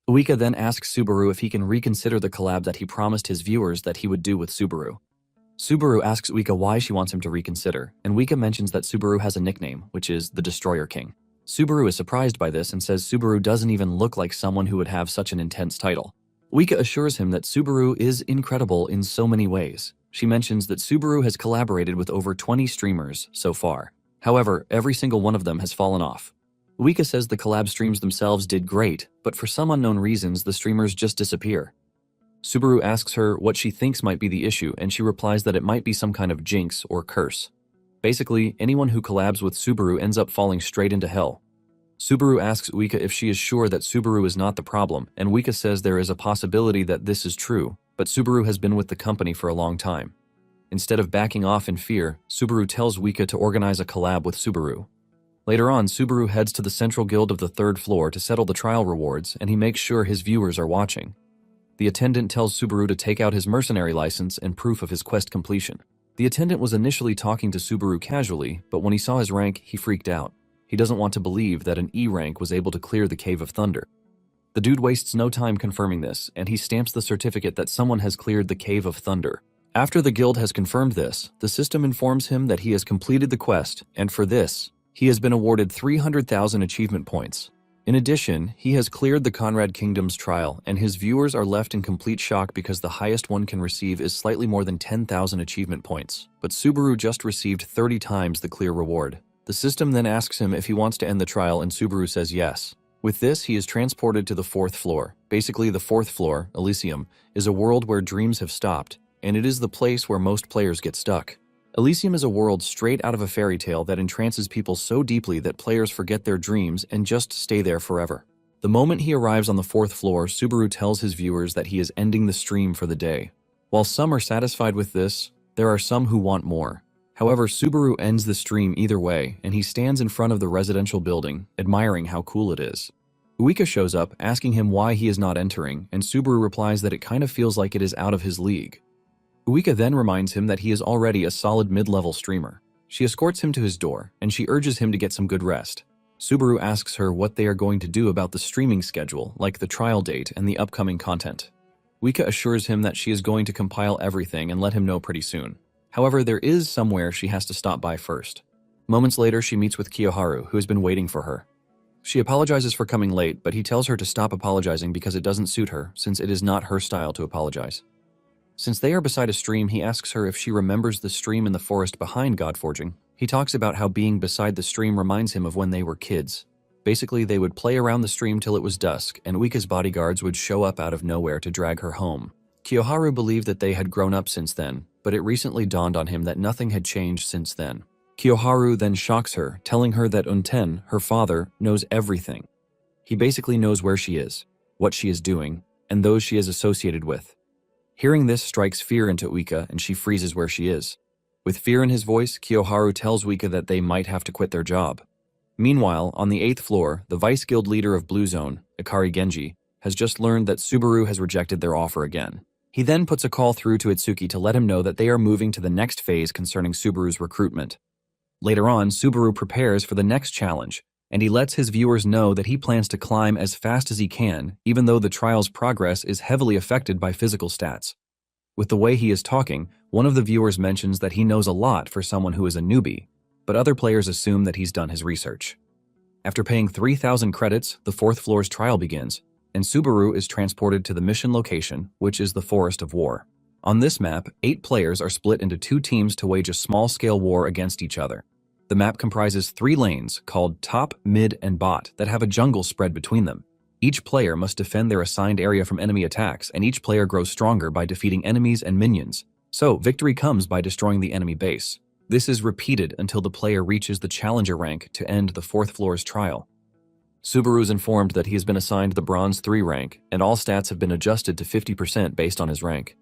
Uika then asks Subaru if he can reconsider the collab that he promised his viewers that he would do with Subaru. Subaru asks Uika why she wants him to reconsider, and Uika mentions that Subaru has a nickname, which is the Destroyer King. Subaru is surprised by this and says Subaru doesn't even look like someone who would have such an intense title. Uika assures him that Subaru is incredible in so many ways. She mentions that Subaru has collaborated with over 20 streamers so far. However, every single one of them has fallen off. Uika says the collab streams themselves did great, but for some unknown reasons the streamers just disappear. Subaru asks her what she thinks might be the issue, and she replies that it might be some kind of jinx or curse. Basically, anyone who collabs with Subaru ends up falling straight into hell. Subaru asks Uika if she is sure that Subaru is not the problem, and Uika says there is a possibility that this is true, but Subaru has been with the company for a long time. Instead of backing off in fear, Subaru tells Uika to organize a collab with Subaru. Later on, Subaru heads to the central guild of the third floor to settle the trial rewards, and he makes sure his viewers are watching. The attendant tells Subaru to take out his mercenary license and proof of his quest completion. The attendant was initially talking to Subaru casually, but when he saw his rank, he freaked out. He doesn't want to believe that an E rank was able to clear the Cave of Thunder. The dude wastes no time confirming this, and he stamps the certificate that someone has cleared the Cave of Thunder. After the guild has confirmed this, the system informs him that he has completed the quest, and for this, he has been awarded 300,000 achievement points. In addition, he has cleared the Conrad Kingdom's trial, and his viewers are left in complete shock because the highest one can receive is slightly more than 10,000 achievement points, but Subaru just received 30 times the clear reward. The system then asks him if he wants to end the trial, and Subaru says yes. With this, he is transported to the fourth floor. Basically, the fourth floor, Elysium, is a world where dreams have stopped, and it is the place where most players get stuck. Elysium is a world straight out of a fairy tale that entrances people so deeply that players forget their dreams and just stay there forever. The moment he arrives on the fourth floor, Subaru tells his viewers that he is ending the stream for the day. While some are satisfied with this, there are some who want more. However, Subaru ends the stream either way, and he stands in front of the residential building, admiring how cool it is. Uika shows up, asking him why he is not entering, and Subaru replies that it kind of feels like it is out of his league. Uika then reminds him that he is already a solid mid-level streamer. She escorts him to his door, and she urges him to get some good rest. Subaru asks her what they are going to do about the streaming schedule, like the trial date and the upcoming content. Uika assures him that she is going to compile everything and let him know pretty soon. However, there is somewhere she has to stop by first. Moments later, she meets with Kiyoharu, who has been waiting for her. She apologizes for coming late, but he tells her to stop apologizing because it doesn't suit her, since it is not her style to apologize. Since they are beside a stream, he asks her if she remembers the stream in the forest behind Godforging. He talks about how being beside the stream reminds him of when they were kids. Basically, they would play around the stream till it was dusk, and Uika's bodyguards would show up out of nowhere to drag her home. Kiyoharu believed that they had grown up since then, but it recently dawned on him that nothing had changed since then. Kiyoharu then shocks her, telling her that Unten, her father, knows everything. He basically knows where she is, what she is doing, and those she is associated with. Hearing this strikes fear into Uika, and she freezes where she is. With fear in his voice, Kiyoharu tells Uika that they might have to quit their job. Meanwhile, on the 8th floor, the vice guild leader of Blue Zone, Ikari Genji, has just learned that Subaru has rejected their offer again. He then puts a call through to Itsuki to let him know that they are moving to the next phase concerning Subaru's recruitment. Later on, Subaru prepares for the next challenge, and he lets his viewers know that he plans to climb as fast as he can, even though the trial's progress is heavily affected by physical stats. With the way he is talking, one of the viewers mentions that he knows a lot for someone who is a newbie, but other players assume that he's done his research. After paying 3,000 credits, the 4th floor's trial begins, and Subaru is transported to the mission location, which is the Forest of War. On this map, 8 players are split into 2 teams to wage a small-scale war against each other. The map comprises 3 lanes called Top, Mid, and Bot that have a jungle spread between them. Each player must defend their assigned area from enemy attacks, and each player grows stronger by defeating enemies and minions. So, victory comes by destroying the enemy base. This is repeated until the player reaches the challenger rank to end the fourth floor's trial. Subaru is informed that he has been assigned the Bronze 3 rank, and all stats have been adjusted to 50% based on his rank.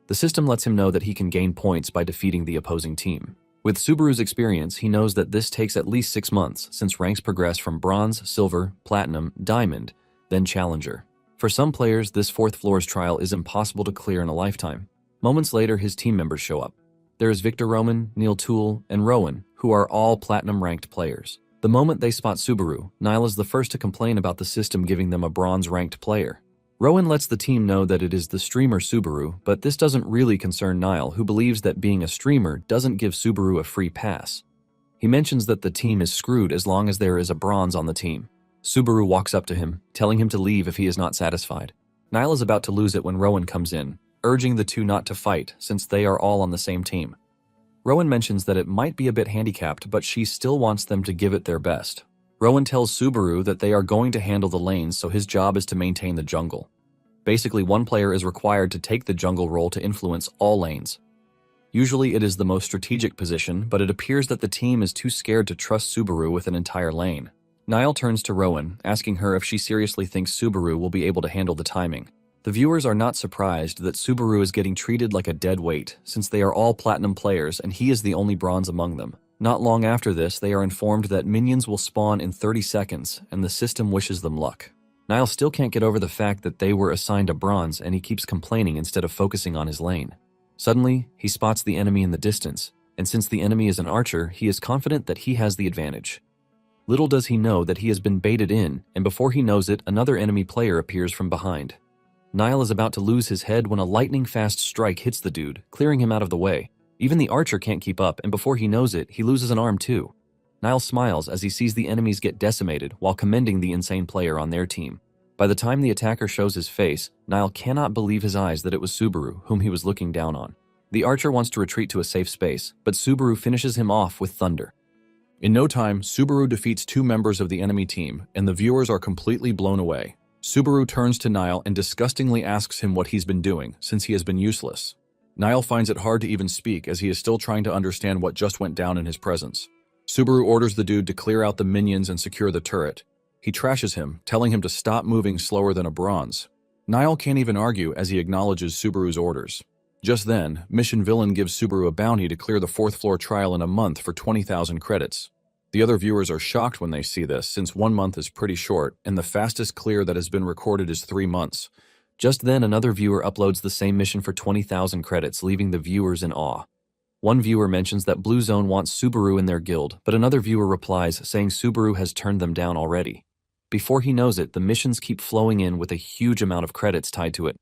The system lets him know that he can gain points by defeating the opposing team. With Subaru's experience, he knows that this takes at least 6 months, since ranks progress from Bronze, Silver, Platinum, Diamond, then Challenger. For some players, this fourth floor's trial is impossible to clear in a lifetime. Moments later, his team members show up. There is Victor Roman, Neil Toole, and Rowan, who are all Platinum-ranked players. The moment they spot Subaru, Niall is the first to complain about the system giving them a Bronze-ranked player. Rowan lets the team know that it is the streamer Subaru, but this doesn't really concern Niall, who believes that being a streamer doesn't give Subaru a free pass. He mentions that the team is screwed as long as there is a bronze on the team. Subaru walks up to him, telling him to leave if he is not satisfied. Niall is about to lose it when Rowan comes in, urging the two not to fight since they are all on the same team. Rowan mentions that it might be a bit handicapped, but she still wants them to give it their best. Rowan tells Subaru that they are going to handle the lanes, so his job is to maintain the jungle. Basically, one player is required to take the jungle role to influence all lanes. Usually it is the most strategic position, but it appears that the team is too scared to trust Subaru with an entire lane. Niall turns to Rowan, asking her if she seriously thinks Subaru will be able to handle the timing. The viewers are not surprised that Subaru is getting treated like a dead weight, since they are all Platinum players and he is the only Bronze among them. Not long after this, they are informed that minions will spawn in 30 seconds, and the system wishes them luck. Niall still can't get over the fact that they were assigned a Bronze, and he keeps complaining instead of focusing on his lane. Suddenly, he spots the enemy in the distance, and since the enemy is an archer, he is confident that he has the advantage. Little does he know that he has been baited in, and before he knows it, another enemy player appears from behind. Niall is about to lose his head when a lightning-fast strike hits the dude, clearing him out of the way. Even the archer can't keep up, and before he knows it, he loses an arm too. Niall smiles as he sees the enemies get decimated while commending the insane player on their team. By the time the attacker shows his face, Niall cannot believe his eyes that it was Subaru, whom he was looking down on. The archer wants to retreat to a safe space, but Subaru finishes him off with thunder. In no time, Subaru defeats 2 members of the enemy team, and the viewers are completely blown away. Subaru turns to Niall and disgustingly asks him what he's been doing, since he has been useless. Niall finds it hard to even speak as he is still trying to understand what just went down in his presence. Subaru orders the dude to clear out the minions and secure the turret. He trashes him, telling him to stop moving slower than a Bronze. Niall can't even argue as he acknowledges Subaru's orders. Just then, Mission Villain gives Subaru a bounty to clear the 4th floor trial in a month for 20,000 credits. The other viewers are shocked when they see this, since 1 month is pretty short, and the fastest clear that has been recorded is 3 months. Just then, another viewer uploads the same mission for 20,000 credits, leaving the viewers in awe. One viewer mentions that Blue Zone wants Subaru in their guild, but another viewer replies saying Subaru has turned them down already. Before he knows it, the missions keep flowing in with a huge amount of credits tied to it.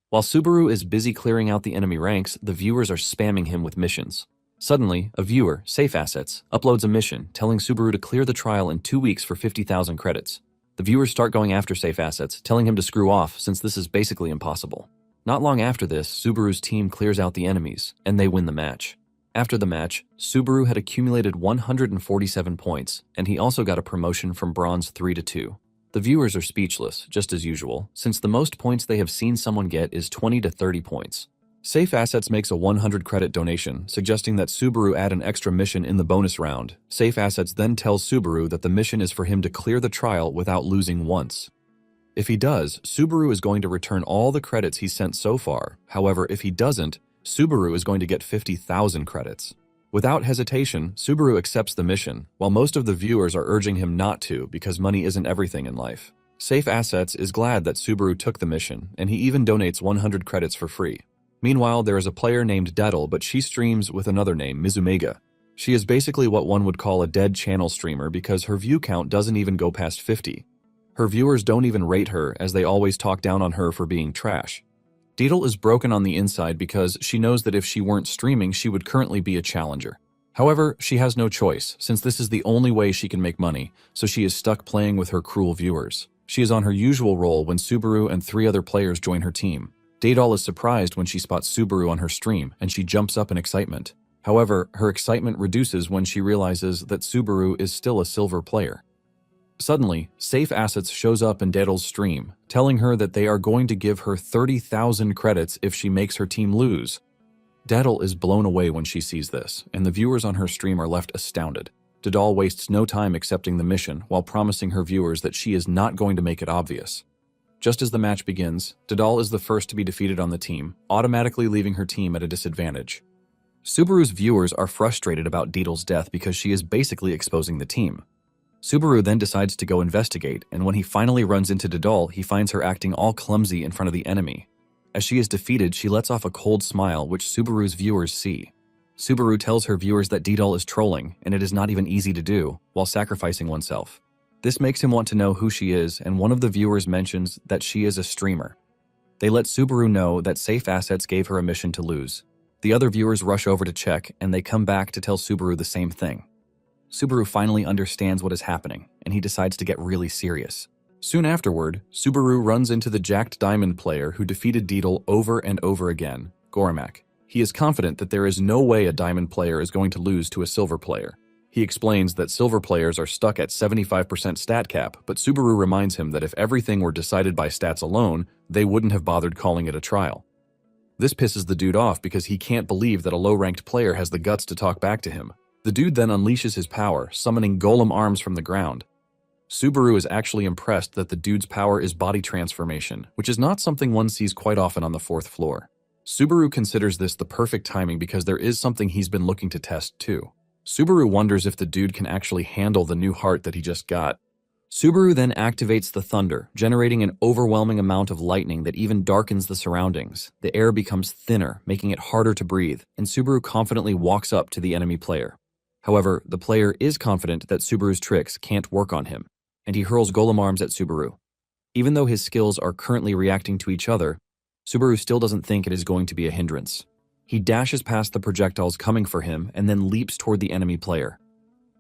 While Subaru is busy clearing out the enemy ranks, the viewers are spamming him with missions. Suddenly, a viewer, Safe Assets, uploads a mission telling Subaru to clear the trial in 2 weeks for 50,000 credits. The viewers start going after Safe Assets, telling him to screw off since this is basically impossible. Not long after this, Subaru's team clears out the enemies, and they win the match. After the match, Subaru had accumulated 147 points, and he also got a promotion from Bronze 3 to 2. The viewers are speechless, just as usual, since the most points they have seen someone get is 20 to 30 points. Safe Assets makes a 100 credit donation, suggesting that Subaru add an extra mission in the bonus round. Safe Assets then tells Subaru that the mission is for him to clear the trial without losing once. If he does, Subaru is going to return all the credits he sent so far. However, if he doesn't, Subaru is going to get 50,000 credits. Without hesitation, Subaru accepts the mission, while most of the viewers are urging him not to because money isn't everything in life. Safe Assets is glad that Subaru took the mission, and he even donates 100 credits for free. Meanwhile, there is a player named Daddle, but she streams with another name, Mizumega. She is basically what one would call a dead channel streamer because her view count doesn't even go past 50. Her viewers don't even rate her as they always talk down on her for being trash. Daddle is broken on the inside because she knows that if she weren't streaming, she would currently be a challenger. However, she has no choice, since this is the only way she can make money, so she is stuck playing with her cruel viewers. She is on her usual role when Subaru and 3 other players join her team. Daddle is surprised when she spots Subaru on her stream, and she jumps up in excitement. However, her excitement reduces when she realizes that Subaru is still a silver player. Suddenly, Safe Assets shows up in Daddle's stream, telling her that they are going to give her 30,000 credits if she makes her team lose. Daddle is blown away when she sees this, and the viewers on her stream are left astounded. Daddle wastes no time accepting the mission while promising her viewers that she is not going to make it obvious. Just as the match begins, Daddle is the first to be defeated on the team, automatically leaving her team at a disadvantage. Subaru's viewers are frustrated about Daddle's death because she is basically exposing the team. Subaru then decides to go investigate, and when he finally runs into Daddle, he finds her acting all clumsy in front of the enemy. As she is defeated, she lets off a cold smile, which Subaru's viewers see. Subaru tells her viewers that Daddle is trolling, and it is not even easy to do, while sacrificing oneself. This makes him want to know who she is, and one of the viewers mentions that she is a streamer. They let Subaru know that Safe Assets gave her a mission to lose. The other viewers rush over to check, and they come back to tell Subaru the same thing. Subaru finally understands what is happening, and he decides to get really serious. Soon afterward, Subaru runs into the jacked diamond player who defeated Daddle over and over again, Goromak. He is confident that there is no way a diamond player is going to lose to a silver player. He explains that silver players are stuck at 75% stat cap, but Subaru reminds him that if everything were decided by stats alone, they wouldn't have bothered calling it a trial. This pisses the dude off because he can't believe that a low-ranked player has the guts to talk back to him. The dude then unleashes his power, summoning golem arms from the ground. Subaru is actually impressed that the dude's power is body transformation, which is not something one sees quite often on the 4th floor. Subaru considers this the perfect timing because there is something he's been looking to test too. Subaru wonders if the dude can actually handle the new heart that he just got. Subaru then activates the thunder, generating an overwhelming amount of lightning that even darkens the surroundings. The air becomes thinner, making it harder to breathe, and Subaru confidently walks up to the enemy player. However, the player is confident that Subaru's tricks can't work on him, and he hurls golem arms at Subaru. Even though his skills are currently reacting to each other, Subaru still doesn't think it is going to be a hindrance. He dashes past the projectiles coming for him and then leaps toward the enemy player.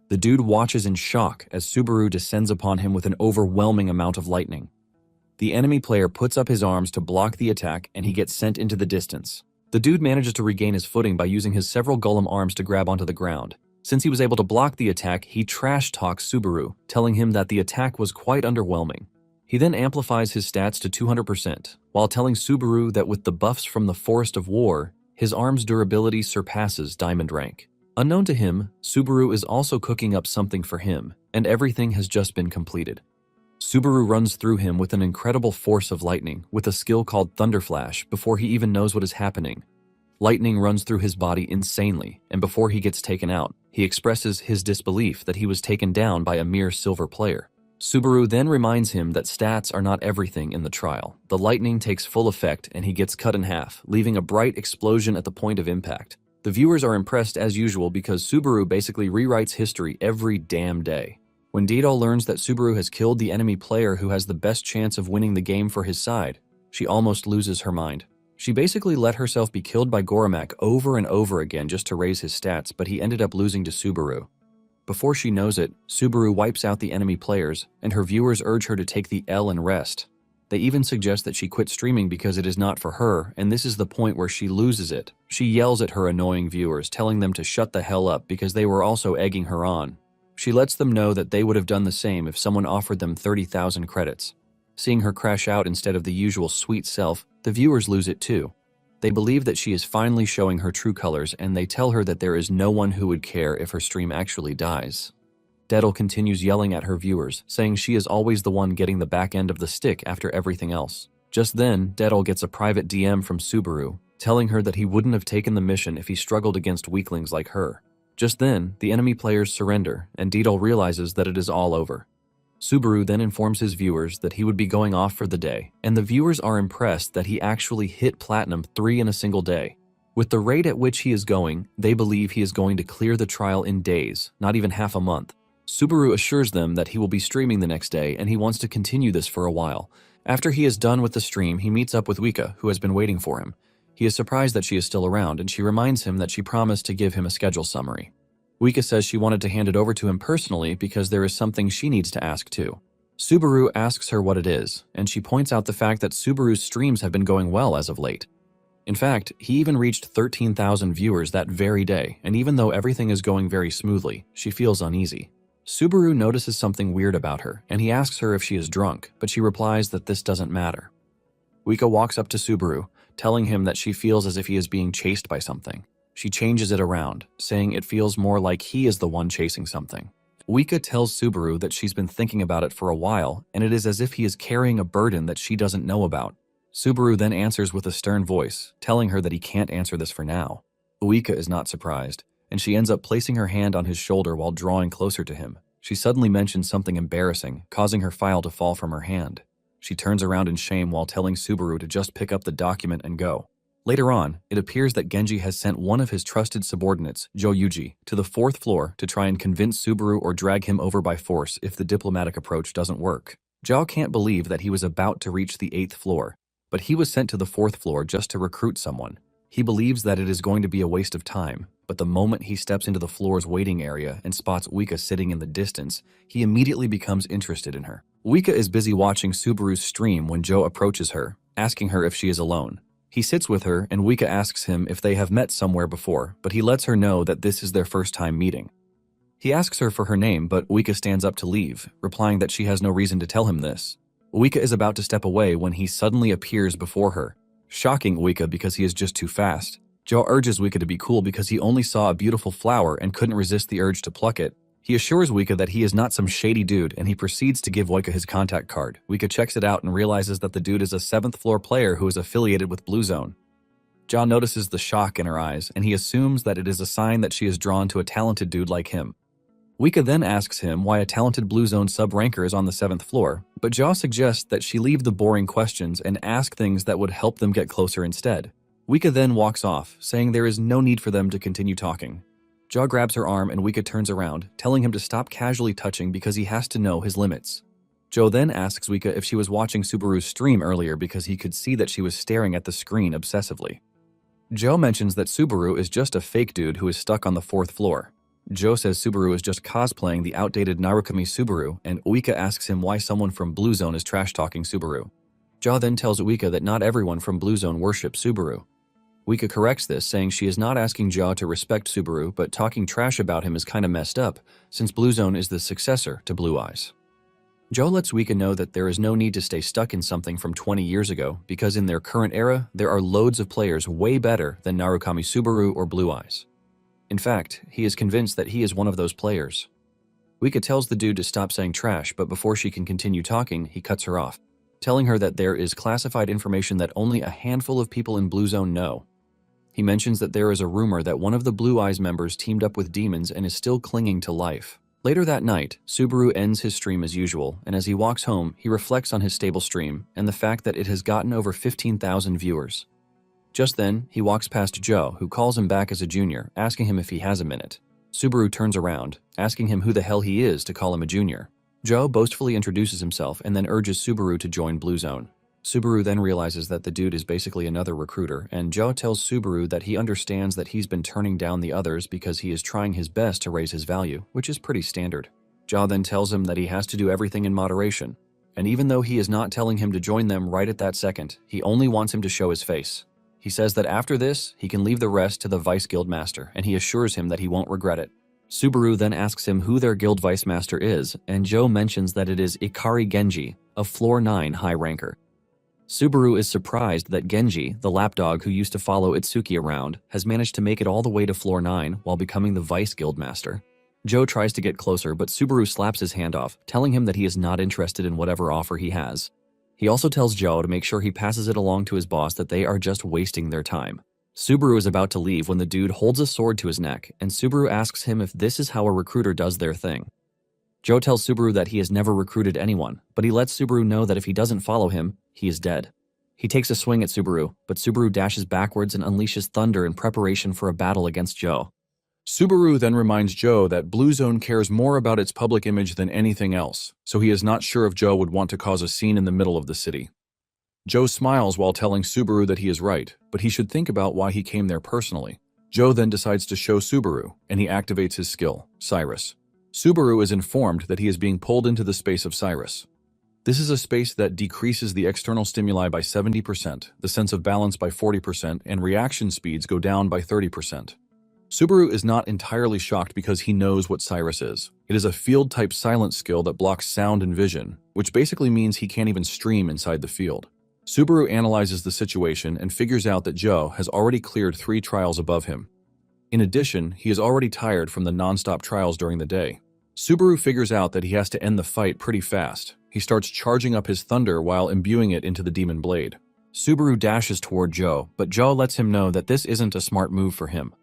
The dude watches in shock as Subaru descends upon him with an overwhelming amount of lightning. The enemy player puts up his arms to block the attack and he gets sent into the distance. The dude manages to regain his footing by using his several golem arms to grab onto the ground. Since he was able to block the attack, he trash-talks Subaru, telling him that the attack was quite underwhelming. He then amplifies his stats to 200%, while telling Subaru that with the buffs from the Forest of War, his arm's durability surpasses diamond rank. Unknown to him, Subaru is also cooking up something for him, and everything has just been completed. Subaru runs through him with an incredible force of lightning, with a skill called Thunder Flash, before he even knows what is happening. Lightning runs through his body insanely, and before he gets taken out, he expresses his disbelief that he was taken down by a mere silver player. Subaru then reminds him that stats are not everything in the trial. The lightning takes full effect and he gets cut in half, leaving a bright explosion at the point of impact. The viewers are impressed as usual because Subaru basically rewrites history every damn day. When Daddle learns that Subaru has killed the enemy player who has the best chance of winning the game for his side, she almost loses her mind. She basically let herself be killed by Goromak over and over again just to raise his stats, but he ended up losing to Subaru. Before she knows it, Subaru wipes out the enemy players, and her viewers urge her to take the L and rest. They even suggest that she quit streaming because it is not for her, and this is the point where she loses it. She yells at her annoying viewers, telling them to shut the hell up because they were also egging her on. She lets them know that they would have done the same if someone offered them 30,000 credits. Seeing her crash out instead of the usual sweet self, the viewers lose it too. They believe that she is finally showing her true colors, and they tell her that there is no one who would care if her stream actually dies. Daddle continues yelling at her viewers, saying she is always the one getting the back end of the stick after everything else. Just then, Daddle gets a private DM from Subaru, telling her that he wouldn't have taken the mission if he struggled against weaklings like her. Just then, the enemy players surrender, and Daddle realizes that it is all over. Subaru then informs his viewers that he would be going off for the day, and the viewers are impressed that he actually hit Platinum 3 in a single day. With the rate at which he is going, they believe he is going to clear the trial in days, not even half a month. Subaru assures them that he will be streaming the next day, and he wants to continue this for a while. After he is done with the stream, he meets up with Wika, who has been waiting for him. He is surprised that she is still around, and she reminds him that she promised to give him a schedule summary. Wika says she wanted to hand it over to him personally because there is something she needs to ask too. Subaru asks her what it is, and she points out the fact that Subaru's streams have been going well as of late. In fact, he even reached 13,000 viewers that very day, and even though everything is going very smoothly, she feels uneasy. Subaru notices something weird about her, and he asks her if she is drunk, but she replies that this doesn't matter. Wika walks up to Subaru, telling him that she feels as if he is being chased by something. She changes it around, saying it feels more like he is the one chasing something. Wika tells Subaru that she's been thinking about it for a while, and it is as if he is carrying a burden that she doesn't know about. Subaru then answers with a stern voice, telling her that he can't answer this for now. Wika is not surprised, and she ends up placing her hand on his shoulder while drawing closer to him. She suddenly mentions something embarrassing, causing her file to fall from her hand. She turns around in shame while telling Subaru to just pick up the document and go. Later on, it appears that Genji has sent one of his trusted subordinates, Jo Yuji, to the 4th floor to try and convince Subaru or drag him over by force if the diplomatic approach doesn't work. Jo can't believe that he was about to reach the 8th floor, but he was sent to the 4th floor just to recruit someone. He believes that it is going to be a waste of time, but the moment he steps into the floor's waiting area and spots Wika sitting in the distance, he immediately becomes interested in her. Wika is busy watching Subaru's stream when Jo approaches her, asking her if she is alone. He sits with her and Wika asks him if they have met somewhere before, but he lets her know that this is their first time meeting. He asks her for her name, but Wika stands up to leave, replying that she has no reason to tell him this. Wika is about to step away when he suddenly appears before her, shocking Wika because he is just too fast. Jo urges Wika to be cool because he only saw a beautiful flower and couldn't resist the urge to pluck it. He assures Wika that he is not some shady dude, and he proceeds to give Wika his contact card. Wika checks it out and realizes that the dude is a 7th floor player who is affiliated with Blue Zone. Jo notices the shock in her eyes, and he assumes that it is a sign that she is drawn to a talented dude like him. Wika then asks him why a talented Blue Zone sub-ranker is on the 7th floor, but Jo suggests that she leave the boring questions and ask things that would help them get closer instead. Wika then walks off, saying there is no need for them to continue talking. Jo grabs her arm and Wika turns around, telling him to stop casually touching because he has to know his limits. Jo then asks Wika if she was watching Subaru's stream earlier because he could see that she was staring at the screen obsessively. Jo mentions that Subaru is just a fake dude who is stuck on the 4th floor. Jo says Subaru is just cosplaying the outdated Narukami Subaru, and Wika asks him why someone from Blue Zone is trash-talking Subaru. Jo then tells Wika that not everyone from Blue Zone worships Subaru. Wika corrects this, saying she is not asking Jo to respect Subaru, but talking trash about him is kinda messed up, since Blue Zone is the successor to Blue Eyes. Jo lets Wika know that there is no need to stay stuck in something from 20 years ago, because in their current era, there are loads of players way better than Narukami Subaru or Blue Eyes. In fact, he is convinced that he is one of those players. Wika tells the dude to stop saying trash, but before she can continue talking, he cuts her off, telling her that there is classified information that only a handful of people in Blue Zone know. He mentions that there is a rumor that one of the Blue Eyes members teamed up with demons and is still clinging to life. Later that night, Subaru ends his stream as usual, and as he walks home, he reflects on his stable stream and the fact that it has gotten over 15,000 viewers. Just then, he walks past Jo, who calls him back as a junior, asking him if he has a minute. Subaru turns around, asking him who the hell he is to call him a junior. Jo boastfully introduces himself and then urges Subaru to join Blue Zone. Subaru then realizes that the dude is basically another recruiter, and Jo tells Subaru that he understands that he's been turning down the others because he is trying his best to raise his value, which is pretty standard. Jo then tells him that he has to do everything in moderation, and even though he is not telling him to join them right at that second, he only wants him to show his face. He says that after this, he can leave the rest to the Vice Guild Master, and he assures him that he won't regret it. Subaru then asks him who their Guild Vice Master is, and Jo mentions that it is Ikari Genji, a Floor 9 high ranker. Subaru is surprised that Genji, the lapdog who used to follow Itsuki around, has managed to make it all the way to Floor 9 while becoming the Vice Guild Master. Jo tries to get closer, but Subaru slaps his hand off, telling him that he is not interested in whatever offer he has. He also tells Jo to make sure he passes it along to his boss that they are just wasting their time. Subaru is about to leave when the dude holds a sword to his neck, and Subaru asks him if this is how a recruiter does their thing. Jo tells Subaru that he has never recruited anyone, but he lets Subaru know that if he doesn't follow him, he is dead. He takes a swing at Subaru, but Subaru dashes backwards and unleashes thunder in preparation for a battle against Jo. Subaru then reminds Jo that Blue Zone cares more about its public image than anything else, so he is not sure if Jo would want to cause a scene in the middle of the city. Jo smiles while telling Subaru that he is right, but he should think about why he came there personally. Jo then decides to show Subaru, and he activates his skill, Cyrus. Subaru is informed that he is being pulled into the space of Cyrus. This is a space that decreases the external stimuli by 70%, the sense of balance by 40%, and reaction speeds go down by 30%. Subaru is not entirely shocked because he knows what Cyrus is. It is a field-type silence skill that blocks sound and vision, which basically means he can't even stream inside the field. Subaru analyzes the situation and figures out that Joe has already cleared 3 trials above him. In addition, he is already tired from the non-stop trials during the day. Subaru figures out that he has to end the fight pretty fast. He starts charging up his thunder while imbuing it into the demon blade. Subaru dashes toward Joe, but Joe lets him know that this isn't a smart move for him.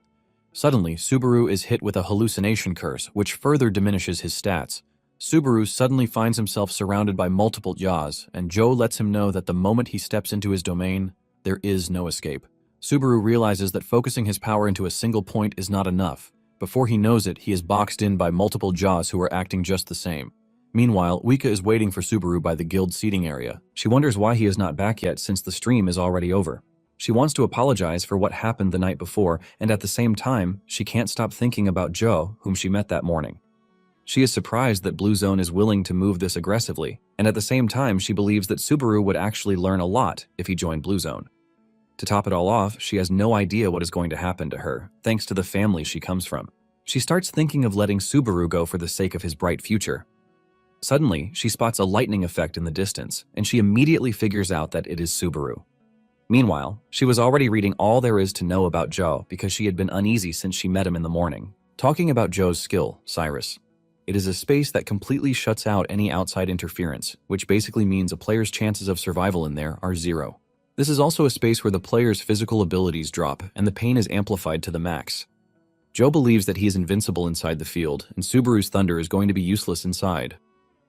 Suddenly, Subaru is hit with a hallucination curse, which further diminishes his stats. Subaru suddenly finds himself surrounded by multiple jaws, and Joe lets him know that the moment he steps into his domain, there is no escape. Subaru realizes that focusing his power into a single point is not enough. Before he knows it, he is boxed in by multiple jaws who are acting just the same. Meanwhile, Wika is waiting for Subaru by the guild seating area. She wonders why he is not back yet since the stream is already over. She wants to apologize for what happened the night before, and at the same time, she can't stop thinking about Joe, whom she met that morning. She is surprised that Blue Zone is willing to move this aggressively, and at the same time, she believes that Subaru would actually learn a lot if he joined Blue Zone. To top it all off, she has no idea what is going to happen to her, thanks to the family she comes from. She starts thinking of letting Subaru go for the sake of his bright future. Suddenly, she spots a lightning effect in the distance, and she immediately figures out that it is Subaru. Meanwhile, she was already reading all there is to know about Joe because she had been uneasy since she met him in the morning. Talking about Joe's skill, Cyrus. It is a space that completely shuts out any outside interference, which basically means a player's chances of survival in there are 0. This is also a space where the player's physical abilities drop and the pain is amplified to the max. Joe believes that he is invincible inside the field, and Subaru's thunder is going to be useless inside.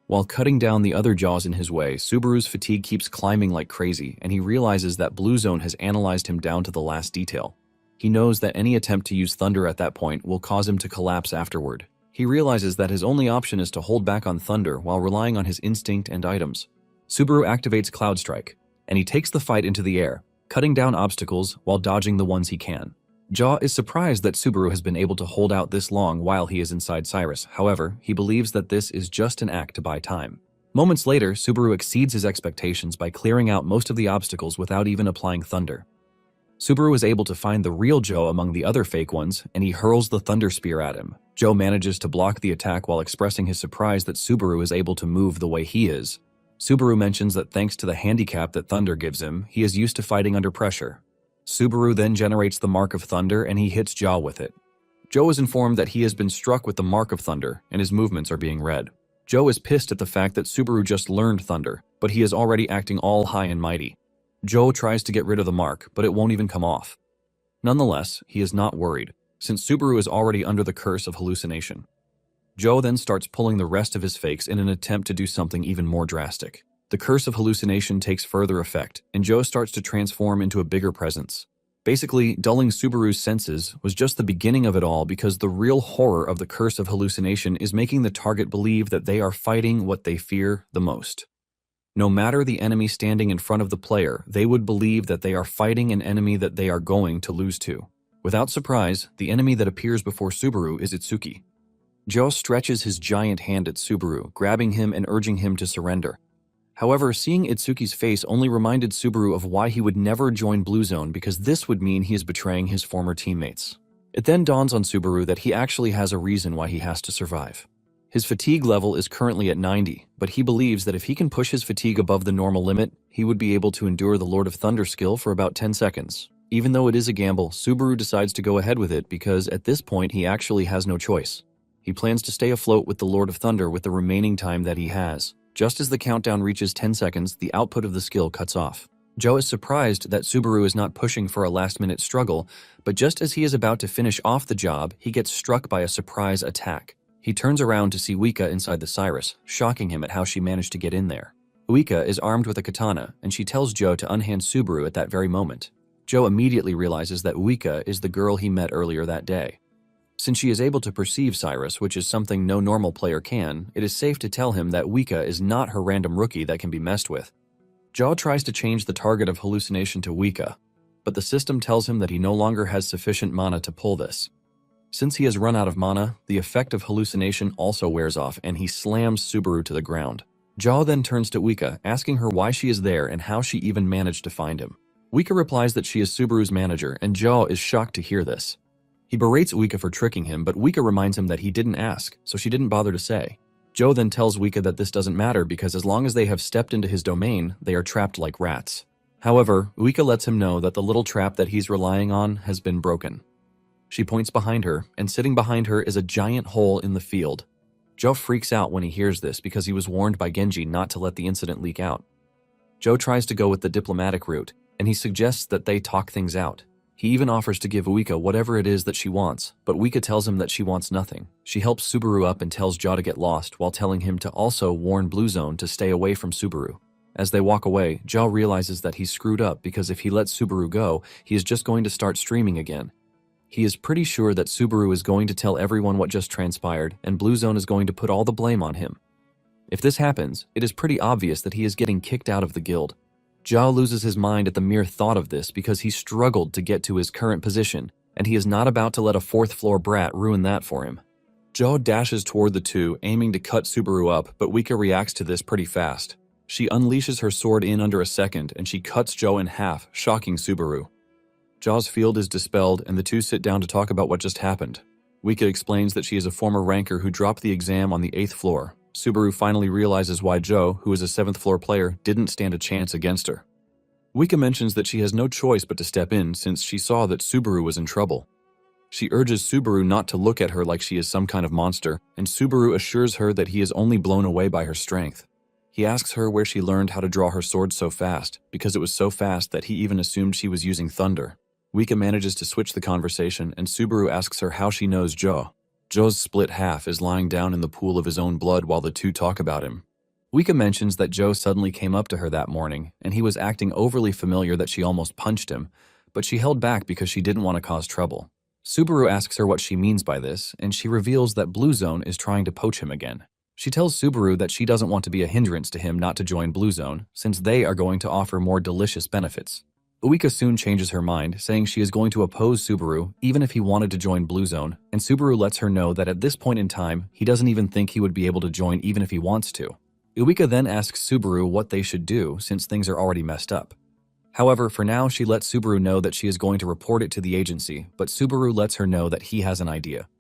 While cutting down the other jaws in his way, Subaru's fatigue keeps climbing like crazy, and he realizes that Blue Zone has analyzed him down to the last detail. He knows that any attempt to use thunder at that point will cause him to collapse afterward. He realizes that his only option is to hold back on thunder while relying on his instinct and items. Subaru activates Cloud Strike, and he takes the fight into the air, cutting down obstacles while dodging the ones he can. Jaw is surprised that Subaru has been able to hold out this long while he is inside Cyrus. However, he believes that this is just an act to buy time. Moments later, Subaru exceeds his expectations by clearing out most of the obstacles without even applying thunder. Subaru is able to find the real Joe among the other fake ones, and he hurls the thunder spear at him. Joe manages to block the attack while expressing his surprise that Subaru is able to move the way he is. Subaru mentions that thanks to the handicap that thunder gives him, he is used to fighting under pressure. Subaru then generates the Mark of Thunder and he hits Jaw with it. Joe is informed that he has been struck with the Mark of Thunder and his movements are being read. Joe is pissed at the fact that Subaru just learned Thunder, but he is already acting all high and mighty. Joe tries to get rid of the mark, but it won't even come off. Nonetheless, he is not worried, since Subaru is already under the curse of hallucination. Joe then starts pulling the rest of his fakes in an attempt to do something even more drastic. The curse of hallucination takes further effect, and Joe starts to transform into a bigger presence. Basically, dulling Subaru's senses was just the beginning of it all because the real horror of the curse of hallucination is making the target believe that they are fighting what they fear the most. No matter the enemy standing in front of the player, they would believe that they are fighting an enemy that they are going to lose to. Without surprise, the enemy that appears before Subaru is Itsuki. Joe stretches his giant hand at Subaru, grabbing him and urging him to surrender. However, seeing Itsuki's face only reminded Subaru of why he would never join Blue Zone because this would mean he is betraying his former teammates. It then dawns on Subaru that he actually has a reason why he has to survive. His fatigue level is currently at 90, but he believes that if he can push his fatigue above the normal limit, he would be able to endure the Lord of Thunder skill for about 10 seconds. Even though it is a gamble, Subaru decides to go ahead with it because at this point he actually has no choice. He plans to stay afloat with the Lord of Thunder with the remaining time that he has. Just as the countdown reaches 10 seconds, the output of the skill cuts off. Joe is surprised that Subaru is not pushing for a last-minute struggle, but just as he is about to finish off the job, he gets struck by a surprise attack. He turns around to see Wika inside the Cyrus, shocking him at how she managed to get in there. Wika is armed with a katana, and she tells Joe to unhand Subaru at that very moment. Joe immediately realizes that Wika is the girl he met earlier that day. Since she is able to perceive Cyrus, which is something no normal player can, it is safe to tell him that Wika is not her random rookie that can be messed with. Joe tries to change the target of hallucination to Wika, but the system tells him that he no longer has sufficient mana to pull this. Since he has run out of mana, the effect of hallucination also wears off and he slams Subaru to the ground. Joe then turns to Wika, asking her why she is there and how she even managed to find him. Wika replies that she is Subaru's manager, and Joe is shocked to hear this. He berates Wika for tricking him, but Wika reminds him that he didn't ask, so she didn't bother to say. Joe then tells Wika that this doesn't matter because as long as they have stepped into his domain, they are trapped like rats. However, Uika lets him know that the little trap that he's relying on has been broken. She points behind her, and sitting behind her is a giant hole in the field. Joe freaks out when he hears this because he was warned by Genji not to let the incident leak out. Joe tries to go with the diplomatic route, and he suggests that they talk things out. He even offers to give Uika whatever it is that she wants, but Uika tells him that she wants nothing. She helps Subaru up and tells Joe to get lost while telling him to also warn Blue Zone to stay away from Subaru. As they walk away, Joe realizes that he's screwed up because if he lets Subaru go, he is just going to start streaming again. He is pretty sure that Subaru is going to tell everyone what just transpired, and Blue Zone is going to put all the blame on him. If this happens, it is pretty obvious that he is getting kicked out of the guild. Zhao loses his mind at the mere thought of this because he struggled to get to his current position, and he is not about to let a fourth-floor brat ruin that for him. Zhao dashes toward the two, aiming to cut Subaru up, but Uika reacts to this pretty fast. She unleashes her sword in under a second, and she cuts Zhao in half, shocking Subaru. Zhao's field is dispelled, and the two sit down to talk about what just happened. Uika explains that she is a former ranker who dropped the exam on the 8th floor. Subaru finally realizes why Joe, who is a 7th floor player, didn't stand a chance against her. Uika mentions that she has no choice but to step in since she saw that Subaru was in trouble. She urges Subaru not to look at her like she is some kind of monster, and Subaru assures her that he is only blown away by her strength. He asks her where she learned how to draw her sword so fast, because it was so fast that he even assumed she was using thunder. Uika manages to switch the conversation, and Subaru asks her how she knows Joe. Joe's split half is lying down in the pool of his own blood while the two talk about him. Uika mentions that Joe suddenly came up to her that morning, and he was acting overly familiar that she almost punched him, but she held back because she didn't want to cause trouble. Subaru asks her what she means by this, and she reveals that Blue Zone is trying to poach him again. She tells Subaru that she doesn't want to be a hindrance to him not to join Blue Zone, since they are going to offer more delicious benefits. Uika soon changes her mind, saying she is going to oppose Subaru even if he wanted to join Blue Zone, and Subaru lets her know that at this point in time, he doesn't even think he would be able to join even if he wants to. Uika then asks Subaru what they should do since things are already messed up. However, for now, she lets Subaru know that she is going to report it to the agency, but Subaru lets her know that he has an idea.